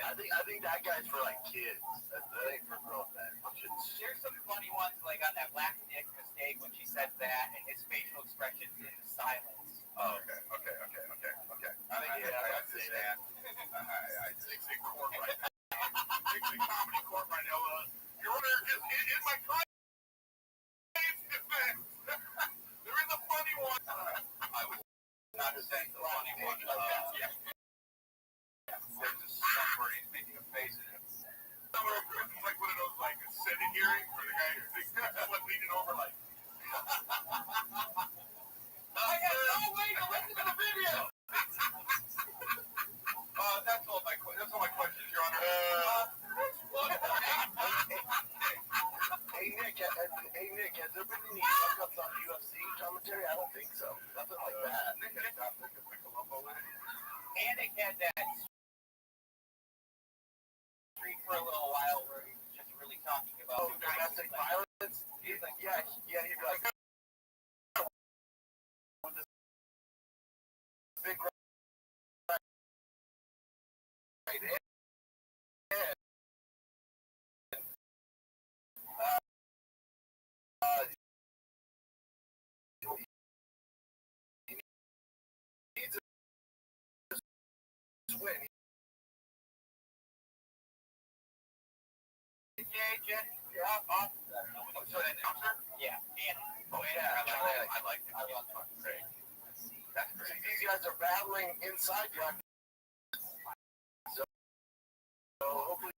I think that guy's for like kids. That ain't for grown men. There's some funny ones like on that Black Nick mistake when she says that and his facial expressions in the silence. Oh, okay. I think I see that. I think it's court right now. It's a comedy court right now. Your Honor, in my client's defense, there is a funny one. I was not saying the funny one. There's a somebody making a face at him. It's like one of those like Senate hearings where the guy is like leaning over like. I have no way to listen to the video. That's all my questions, Your Honor. Hey Nick, has there been any fuck-ups on UFC commentary? I don't think so. Nothing like that. Nick had that. And it had that streak for a little while where he was just really talking about domestic violence. He's like, yeah, he'd be like, with this big right hand. He needs a win. So an announcer? yeah, and Oh yeah, I like it. I love fucking great. That's great. These guys are battling inside the octagon. So hopefully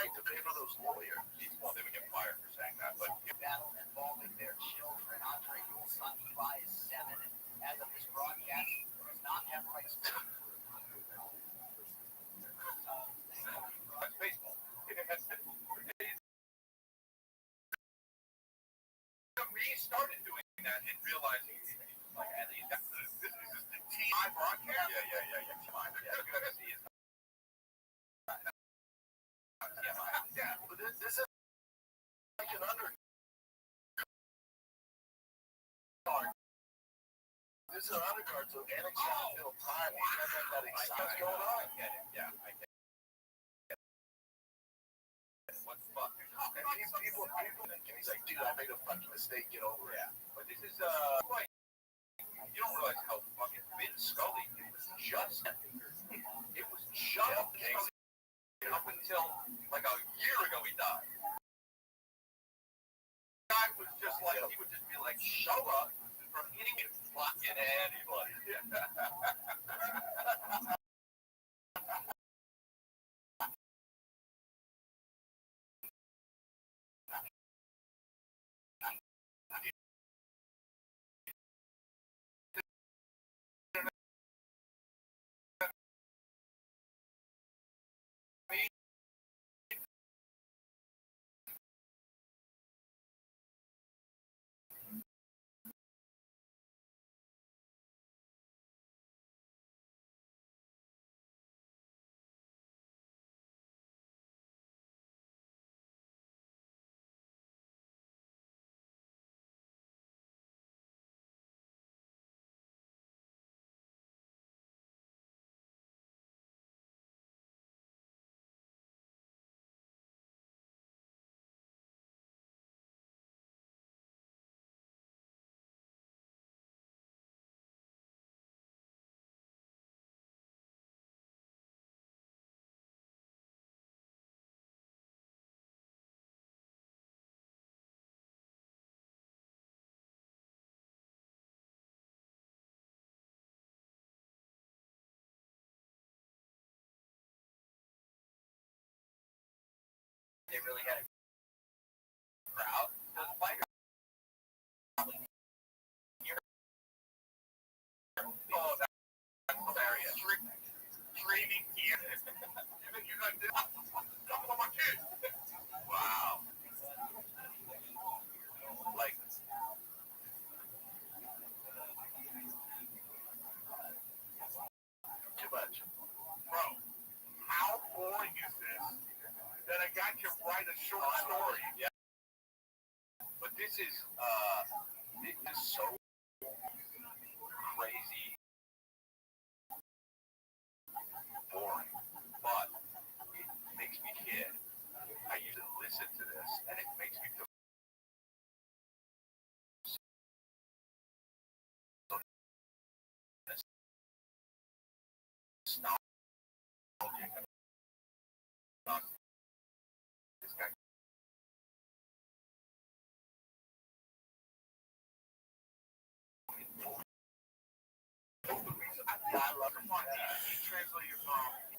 to pay for those lawyers. Well, they would get fired for saying that, but battle involving their children. Andre Yule's son Eli is 7, and as of this broadcast, does not have rights to that's baseball. He started doing that and realizing like at least this is the team broadcast. Yeah. Yeah, but this is like an undercard. This is an undercard, so Annex doesn't feel time. He doesn't have that excitement. What's going on? I get it. Yeah, I get it. What the fuck? And people and he's like, dude, I made a fucking mistake. Get over it. Yeah. But this is like you don't realize how fucking Vin Scully was just. It was just up until like a year ago he died. The guy was just like he would just be like, show up from any fucking anybody. they really had a crowd. The fighter probably oh, that's hilarious. Screaming here. You guys did couple of my kids. Wow. Like too much. Bro, how boring is this that a guy can write a short story? Yeah. But this is so crazy boring. But it makes me kid. I used to listen to this and it makes me feel so nostalgic about this guy. I love him on you translate your phone.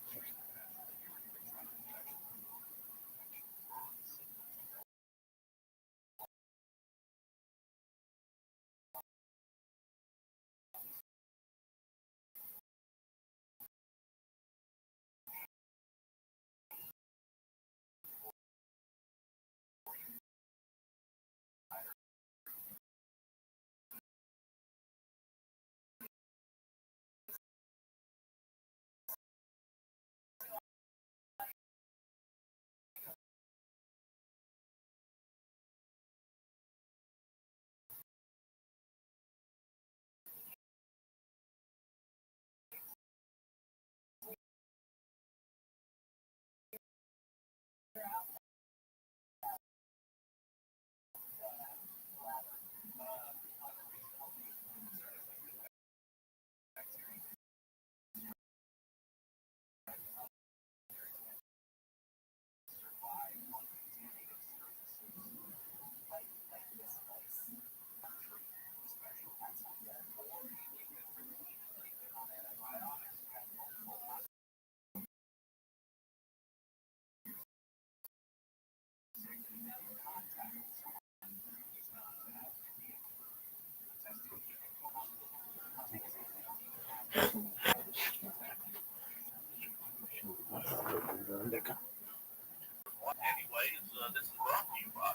Anyways, this is brought to you by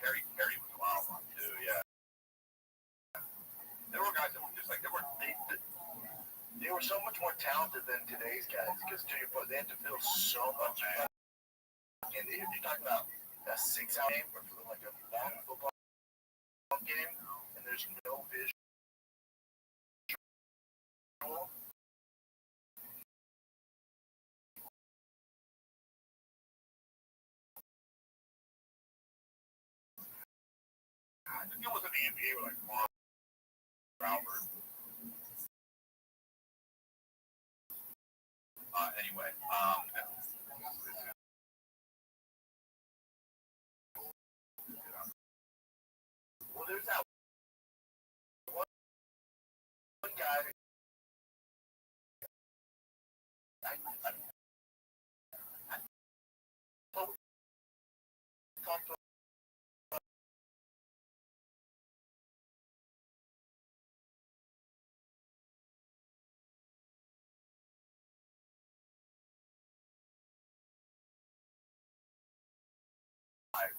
Harry was a wild one too, yeah. There were guys that were just like they were so much more talented than today's guys because to your point, they had to fill so much. And you're talking about a 6-hour game or like a long football game, and there's no visual. It was an NBA with like Mark Albert. Anyway, well, there's that one guy. I talked to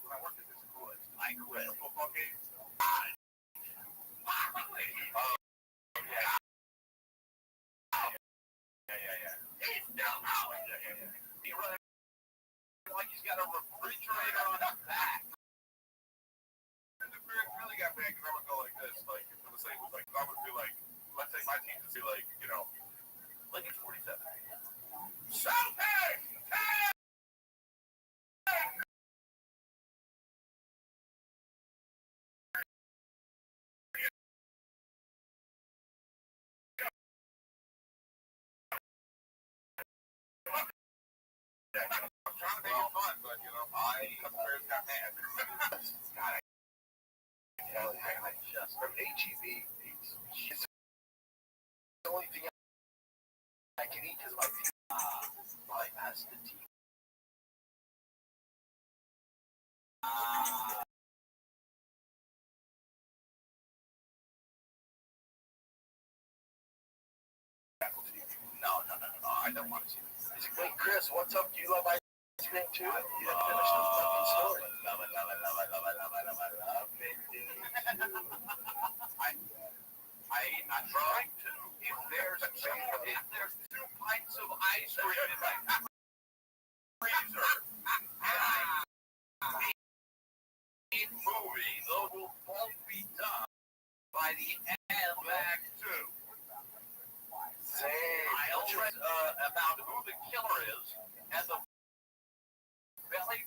when I worked at this school. I quit a football game. Yeah. He's still out. Yeah. He running like he's got a refrigerator on his back. And the really got bad because I would go like this, like if it was like I would be like, let's say my team would be like, Lincoln 47. Celtics! I'm trying to make it fun, but Bears got mad. God, I just from HEB, it's the only thing I can eat because my bypass the team. No, I don't want to see this. He's like, wait, Chris, what's up? Do you love ice cream too? You didn't finish the fucking story. Love it. I'm trying to. If there's 2 pints of ice cream in my freezer, and I need movie, those will both be done by the end of Act 2. I also read about who the killer is, and the belly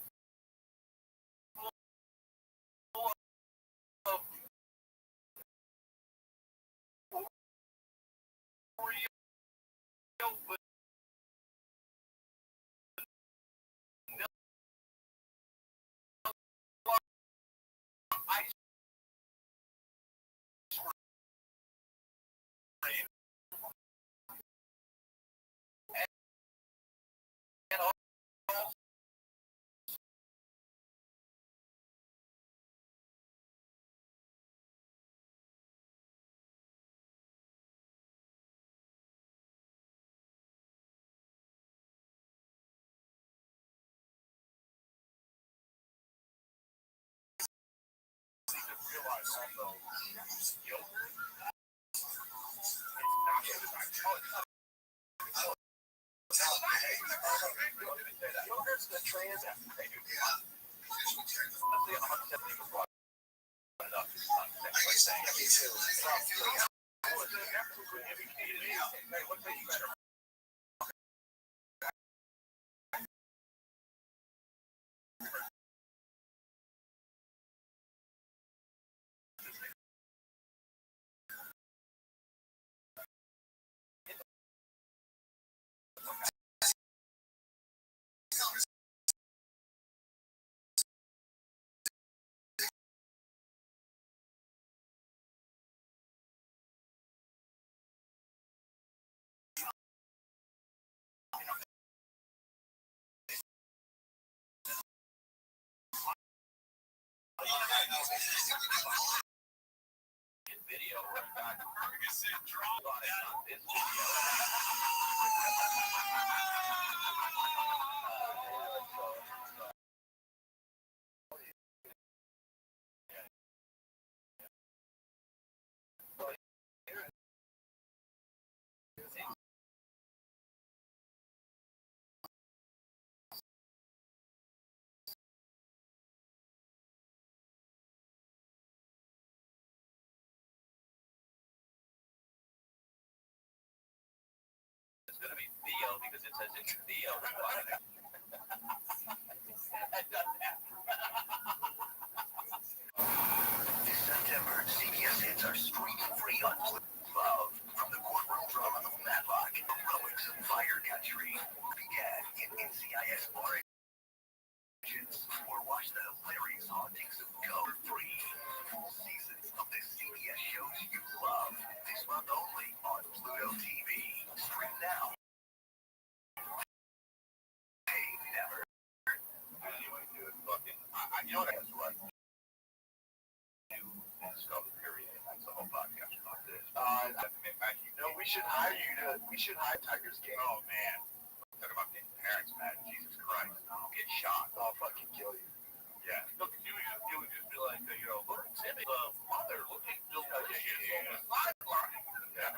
full of real ice cream, and also realize also yogurt. It's not good as I thought. Yogurt's the trans. They do. Let's see, 170 was brought up. Me too. Hey, what tastes better? Video. You see draw on this video. It's going to be Theo because it says it's Theo. This September, CBS hits are streaming free on Love from the courtroom drama of Matlock, Heroics of Fire Country. Began in NCIS Origins, or watch the hilarious hauntings of Go Free. Full seasons of the CBS shows you love. This month only on Pluto TV. Stream now. Hey, never. You know what I was right? Discover period. That's the whole podcast about this. We should hire you to. We should hire Tiger's Game. Oh man, talk about getting parents mad. Jesus Christ, I'll get shot. I'll fucking kill you. Yeah. Look, you would just be like, look, Timmy's mother looking delicious on the sideline. Yeah.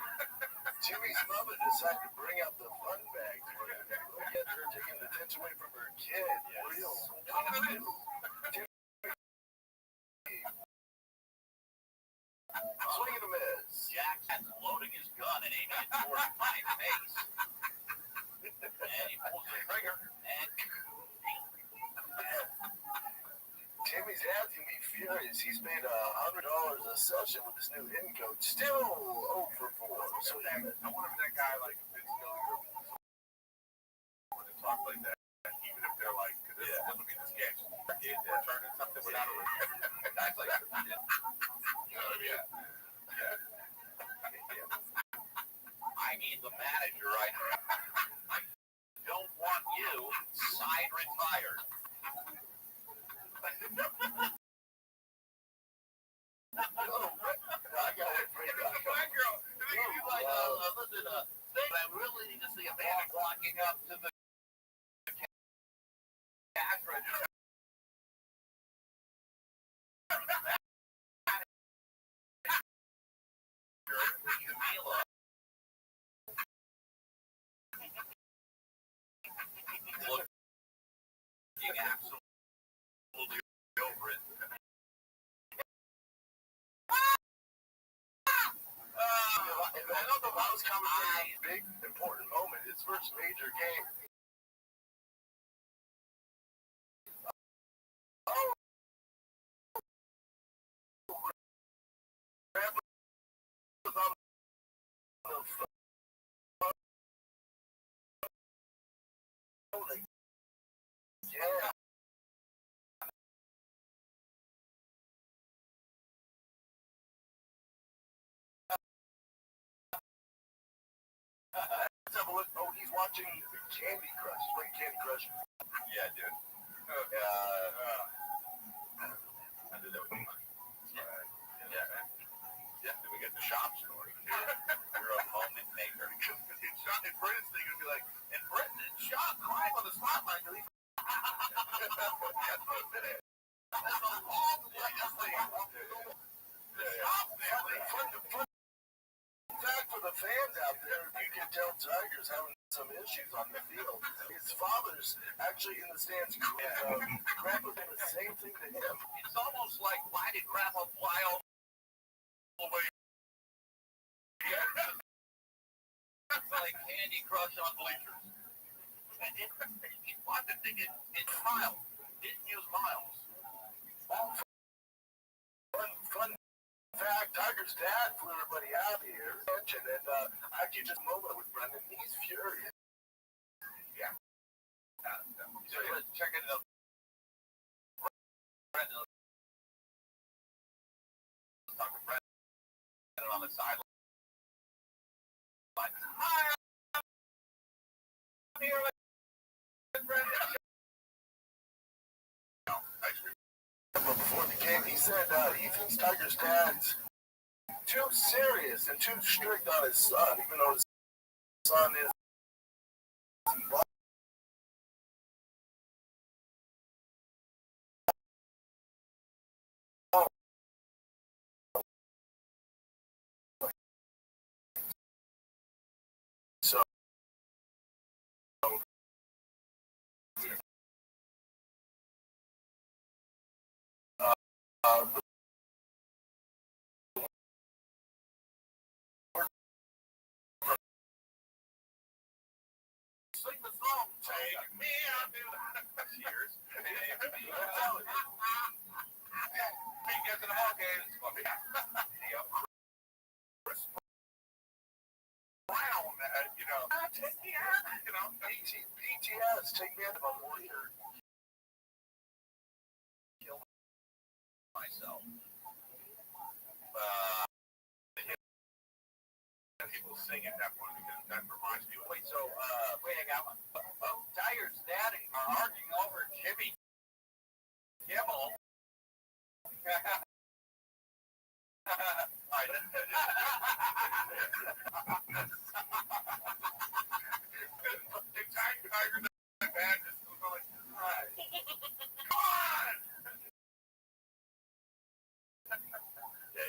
Timmy's mother decided to bring out the fun bag for her. Look at her taking the attention away from her kid. Yes. Real. Swing and a miss. Jackson's loading his gun and aiming it towards my face. And he pulls the trigger and Timmy's dad's gonna be furious. He's made $100 a session with his new hitting coach. Still 0 for 4. So I wonder if that guy like Vince Gilligan would talk like that, even if they're like, this would be the sketch. We're turning something without a that's like I need the manager right now. I don't want you side retired. but I really need to see a man walking up to the cash register. Looking absolutely over it. I don't know if I was coming from a big, important moment. His first major game. Oh, Rabbit was on the phone. Yeah. Let's have a look. Oh, he's watching Candy Crush. Wait, Candy Crush. Yeah, dude. I did that with my. Yeah. Yeah, then we get the shop story. You're a moment maker. And Britain's thing would be like, and Britain and Sean crying on the spotlight. That's a long legacy. Fun fact for the fans out there, you can tell Tiger's having some issues on the field. His father's actually in the stands. Grandpa did the same thing to him. It's almost like, why did Grandpa fly all the way? It's like Candy Crush on bleachers. And he bought the thing in Miles. Didn't use Miles. Fun fact, Tiger's dad flew everybody out here. And I actually just moment with Brendan. He's furious. Yeah. So let's check it out. Brendan. Let's talk to Brendan on the sideline. Hi, I'm here with Brendan. But before the game, he said he thinks Tiger's dad's too serious and too strict on his son, even though his son is. So. Sing the song, take me out to cheers. He gets in the ball game. Chris Brown, take me out. BTS, take me out of a warrior. Kill myself. People singing that one because that reminds me. Wait, so wait, I got one. Tiger's daddy are arguing over Jimmy Kimmel. Tiger, the bad is going. Come on!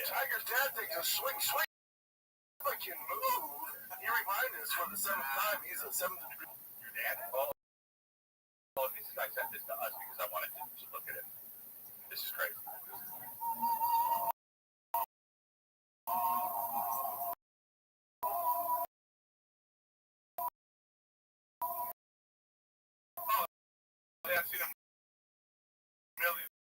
Tiger's dad thinks a swing. Can move. He reminded us for the seventh time he's a seventh degree. Your dad? Oh, I sent this to us because I wanted to look at it. This is crazy. Oh, yeah, I've seen him millions.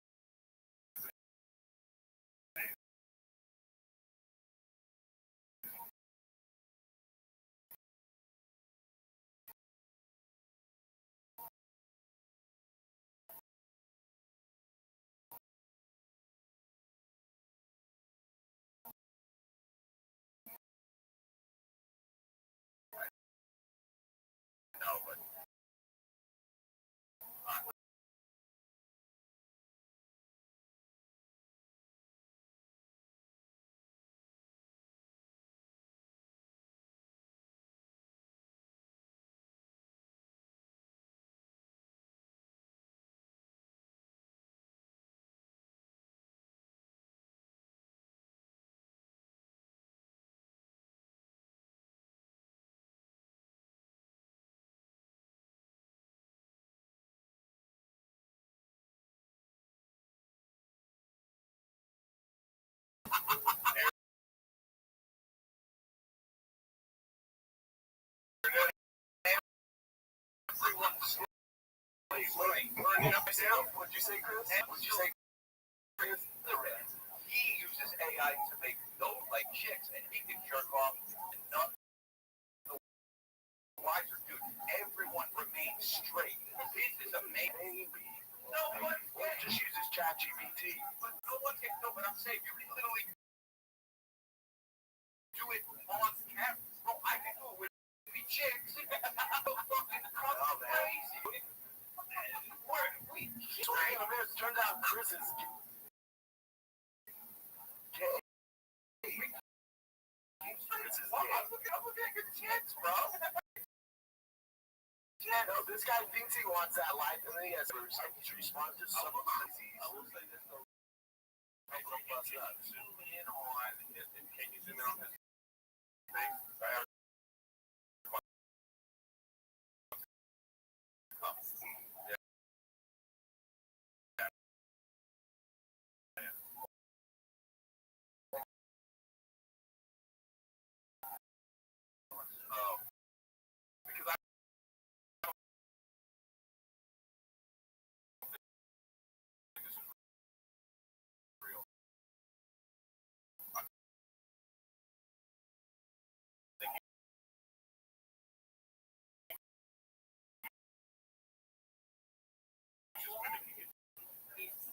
No, but learning myself. What'd you say, Chris? What'd you say, Chris? He uses AI to make those like chicks, and he can jerk off and none the wiser. Dude, everyone remains straight. This is amazing. No one just uses ChatGPT. But no one can know what I'm saying. You can literally do it on camera. Bro, I can do it with chicks. So fucking crazy. Turns out Chris is gay. Chris is gay. I'm looking at your tits, bro. Yeah, no, this guy thinks he wants that life, and then he has to respond to some disease. I will say this though. Zoom in on his, can you zoom in on his face?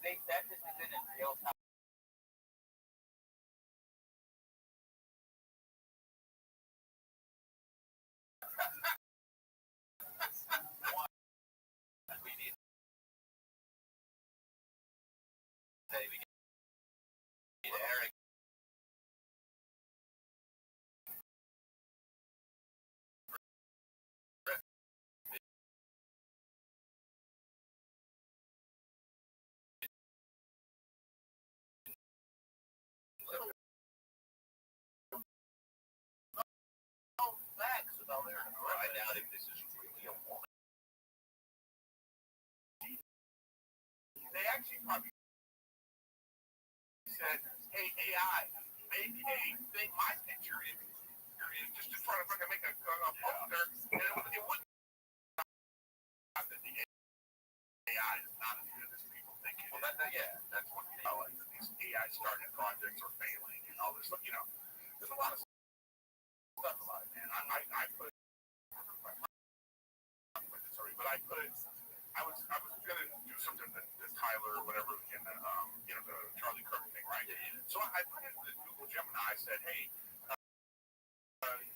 They said this is in real time. We need Eric. Facts about Eric. I doubt if this is really a woman. They actually probably said, hey, AI, make a thing, my picture is just to try to fucking make a poster, and it wouldn't have to be AI is not as good as people think it is. Well, that's what like, these AI started projects are failing and all this stuff, there's a lot of stuff about it, man. I put, sorry, but I was gonna do something that Tyler or whatever in the the Charlie Kirk thing, right? So I put into the Google Gemini. I said, hey,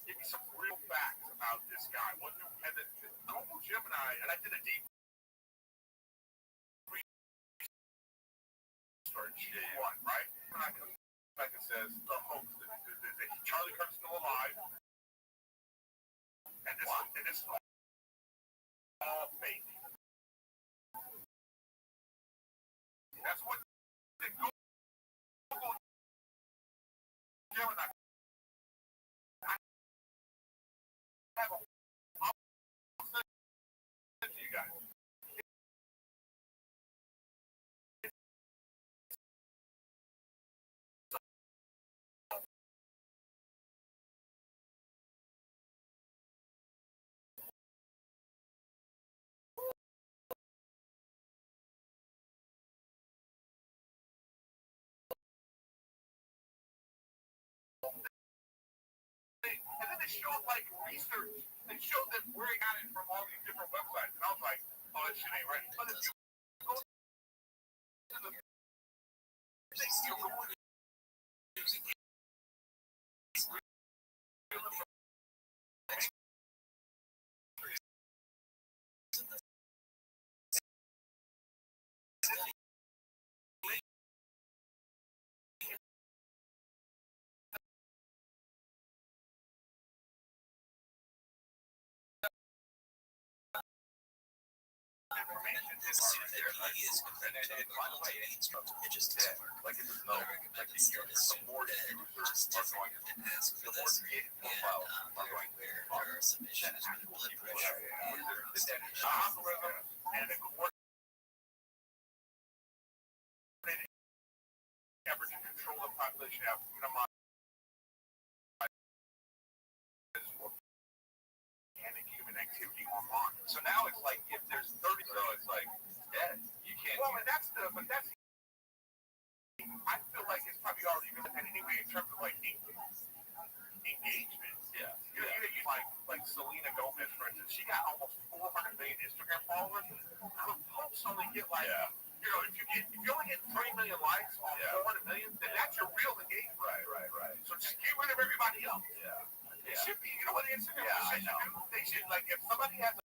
give me some real facts about this guy. And the Google Gemini, and I did a deep research one, right? And I come back and says the hoax, that Charlie Kirk's still alive, and this is all fake. That's what the Google Gemini. I have a. I'll send it to you guys. And then they showed like research. They showed that where he got it from all these different websites, and I was like, "Oh, that shit ain't right." But if you go to the thing, you're using it. Information is there. And by the way, it just like it's no like the more users are going to the more creative profile are going to there are submissions with blood pressure and algorithm and a coordinated effort to control the population have minimized organic human activity online. So now it's like if there's 30, so it's like only get like, you know, if you only get 3 million likes on 400 million, then that's your real engagement. Right. So just get rid of everybody else. It should be, you know what Instagram should do? They should, like, if somebody has a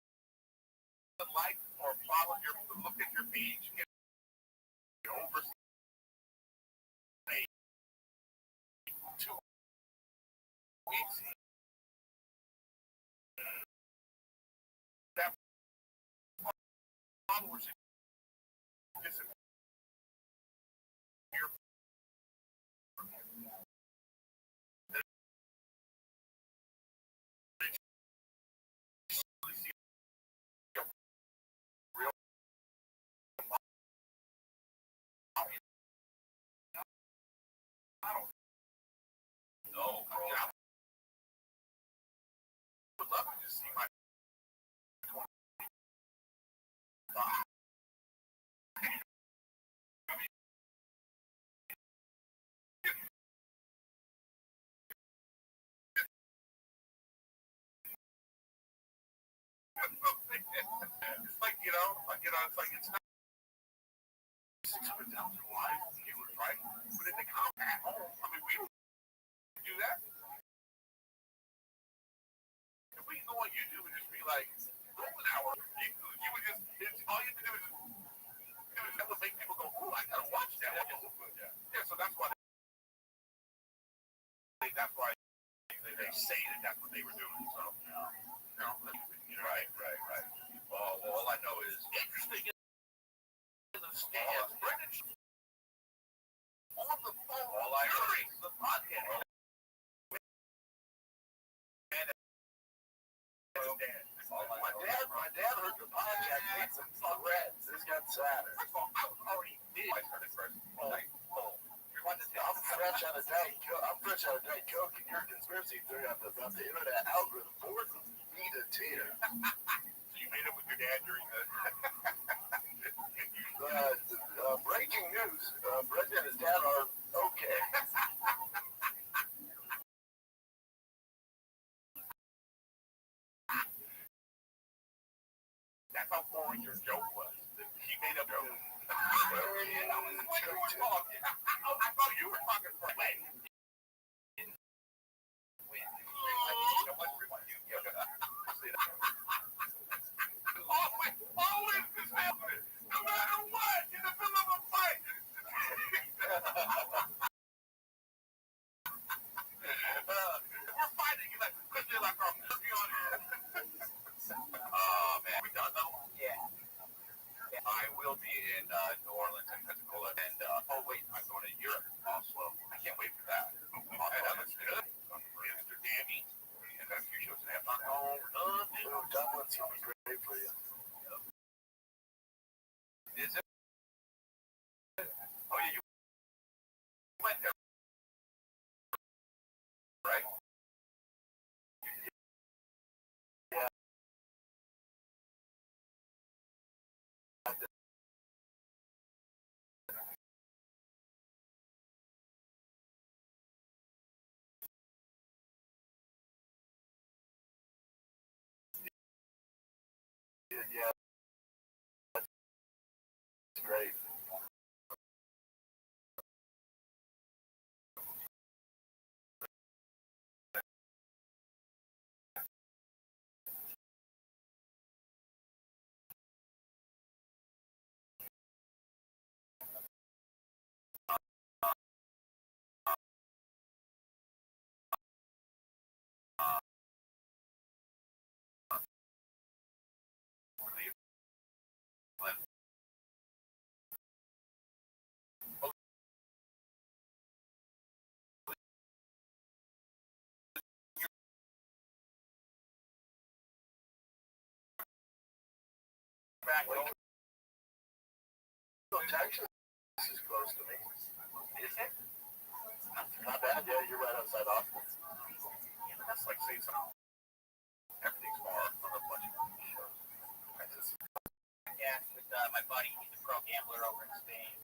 like or follow look at your page, get over, say, 2 weeks, that followers should disappear. No, I would love to just see my it's like, it's like it's not 600,000 live viewers, right? But in the comment at home, I mean, we don't do that. If we go on YouTube and just be like, golden hour, you would just, all you have to do is that would make people go, oh, I gotta watch that. Yeah, so that's why they say that's what they were doing. So, right. All I know is interesting in the stands. Brendan on the phone during the podcast. My dad heard the podcast. Made some threads. This got sad. First of all, I was already big. I heard it first. I'm fresh out of Diet Coke, and your conspiracy theory about the internet algorithm forces me to tear. So you made up with your dad during the breaking news. Brendan and his dad are okay. That's how boring your joke was. He made up joke. I thought you were talking for me. Always this happens. No matter what, in the middle of a fight. We're fighting like because they're like our movie on it. Oh man, we done though? Yeah. I will be in New Orleans and Pensacola, and wait, I'm going to Europe, Oslo. I can't wait for that. That looks good. Amsterdam, and got a few shows in Amsterdam. Dublin's gonna be great for you. Is it? Oh yeah, you went there, right? Yeah. Yeah, it's great. Back Texas is close to me. Is it? Not bad. Yeah, you're right outside Austin. Yeah, but that's like saying something. Everything's far from a bunch of shows. Yeah, with my buddy, he's a pro gambler over in Spain.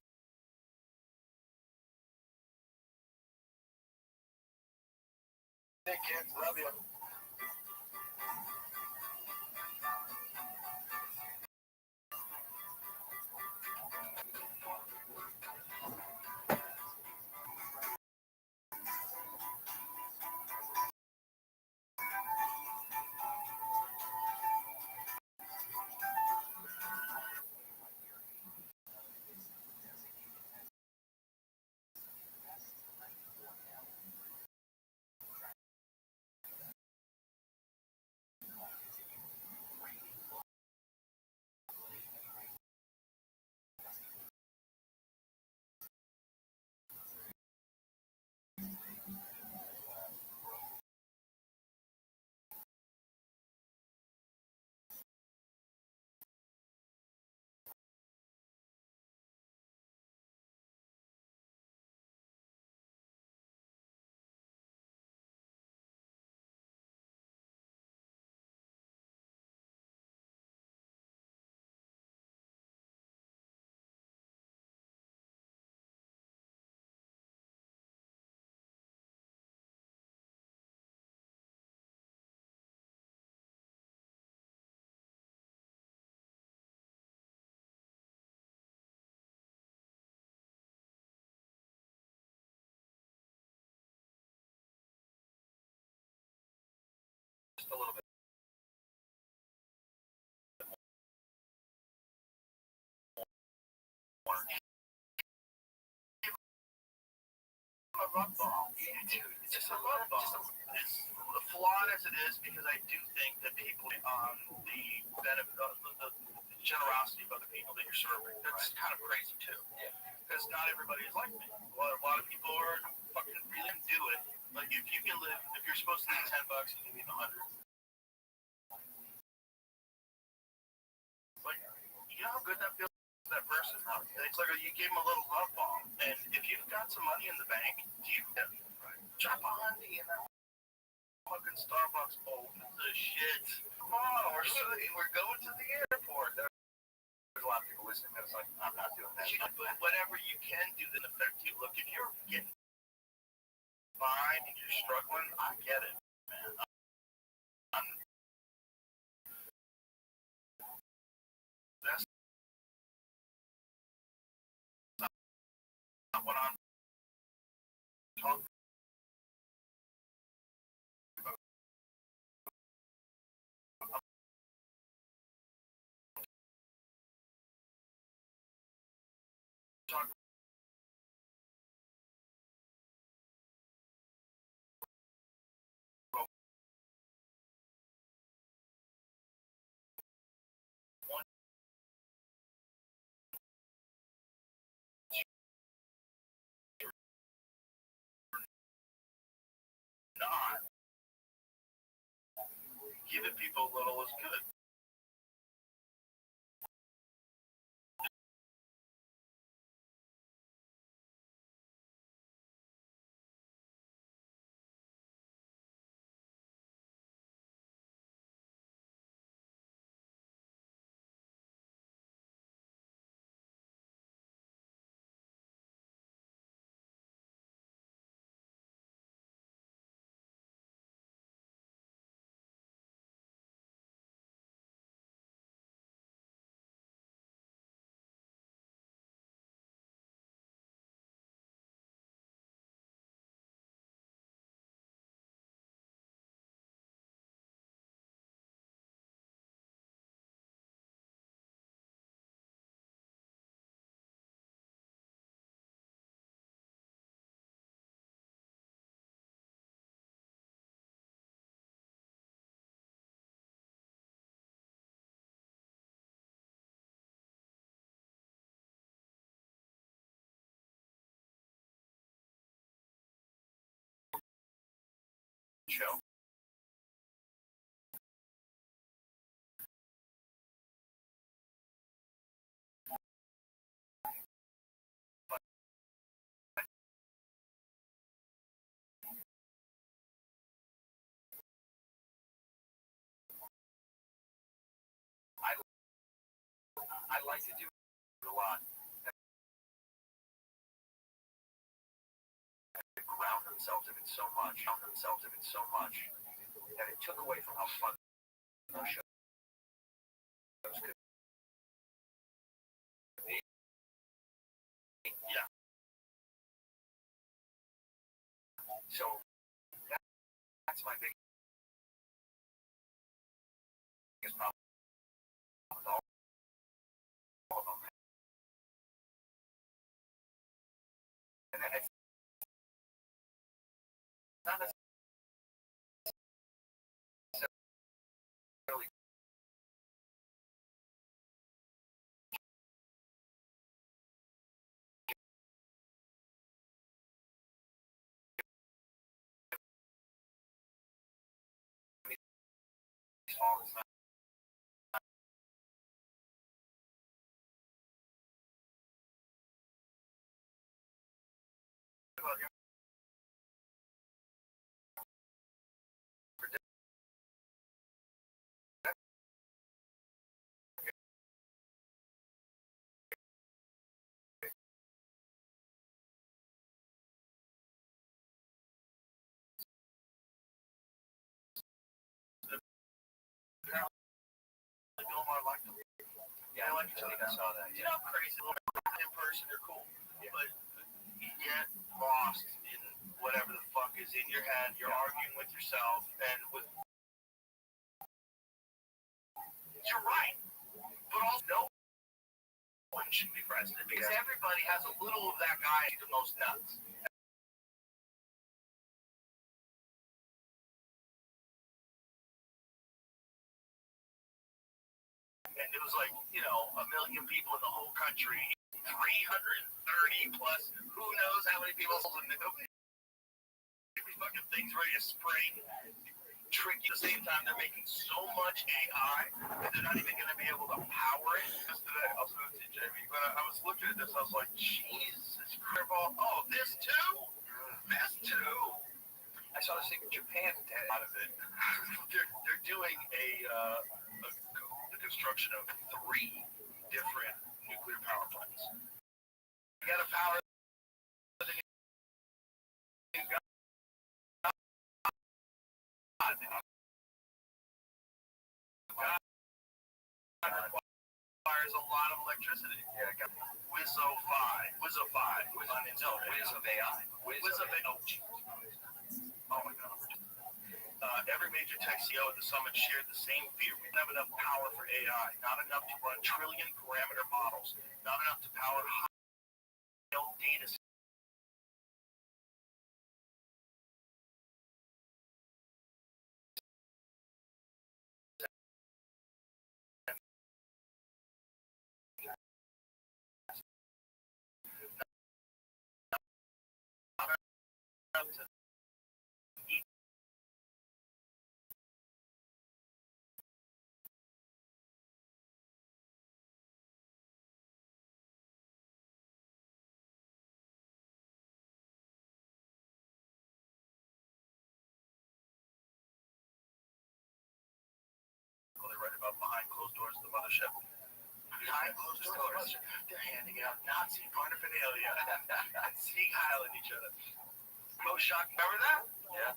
Hey kids, love you. a little bit more. A love bomb. Yeah, dude, it's just a love bomb. It's flawed as it is because I do think that people on the benefit of the generosity of other people that you're serving, that's kind of crazy too. Because not everybody is like me. A lot of people are fucking really do it. Like if you can live, if you're supposed to leave $10, you can leave 100. Like, you know how good that feels to that person? It's like you gave them a little love bomb. And if you've got some money in the bank, do you drop a $100 in that fucking Starbucks bowl? The shit. Come on, we're going to the airport. There's a lot of people listening that's like, I'm not doing that. But whatever you can do that affect you. Look, if you're getting by and you're struggling, I get it, man. That's not what I'm talking about. Not giving people a little is good. Show. I like to do it a lot. They ground themselves in it so much, that it took away from how fun those shows could be. Yeah. So that's my biggest problem with all of them. And it's not necessarily fault. It's not about your yeah, I like to I saw that. You know, crazy in person, they're cool, but you get lost in whatever the fuck is in your head. You're arguing with yourself and with you're right. But also, no one should be president because everybody has a little of that guy who's the most nuts. And it was like, you know, 1 million people in the whole country, 330 plus, who knows how many people in the every fucking thing's ready to spring. Tricky. At the same time, they're making so much AI that they're not even going to be able to power it. Just today, I'll send it to you, Jamie. But I was looking at this, I was like, Jesus Christ! Oh, this too? This too? I saw this thing in Japan. Out of it, they're doing the construction of 3 different nuclear power plants. You got to power the new God. Requires a lot of electricity. Yeah, I got Wizzo 5. Wizzo 5. Wiz of AI. Wiz of AI. Oh my God. Every major tech CEO at the summit shared the same fear. We don't have enough power for AI. Not enough to run trillion parameter models. Not enough to power high-scale data centers. They write about behind closed doors of the mothership. Behind closed doors, they're handing out Nazi paraphernalia and sea-heiling each other. Most shocking. Remember that? Yeah.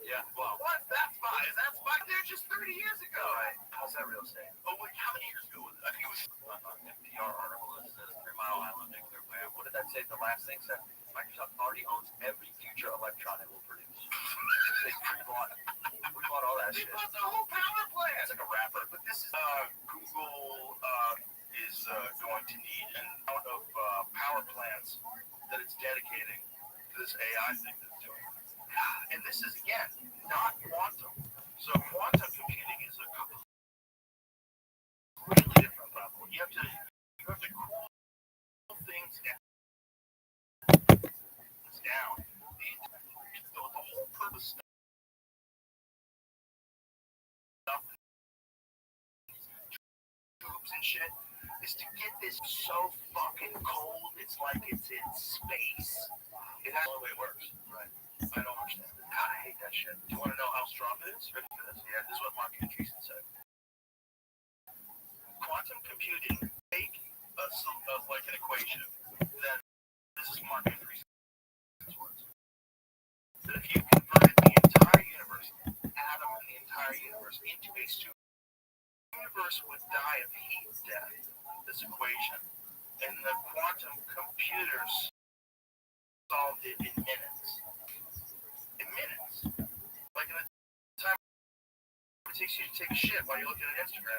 Yeah. Well, what's that spy? Is that spy there just 30 years ago? Right. How's that real estate? Oh, wait, how many years ago was it? I think it was an NPR article that says 3 Mile Island nuclear plant. What did that say? The last thing said Microsoft already owns every future electron it will produce. They pre-bought it. We bought all that shit. We bought the whole power plant. It's like a wrapper. But this is Google is going to need an amount of power plants that it's dedicating to this AI thing that it's doing. And this is, again, not quantum. So quantum computing is a completely different level. You have to cool things down. The whole purpose stuff, tubes and shit, is to get this so fucking cold, it's like it's in space. It has the way it works. Right. I don't understand it. God, I hate that shit. Do you want to know how strong it is? Ready for this? Yeah, this is what Mark Andreessen said. Quantum computing, take like an equation, then this is Mark Andreessen's words. That if you converted the entire universe, atom in the entire universe, into a super, the universe would die of heat death. This equation, and the quantum computers solved it in minutes. In minutes, like in the time it takes you to take a shit while you're looking at Instagram.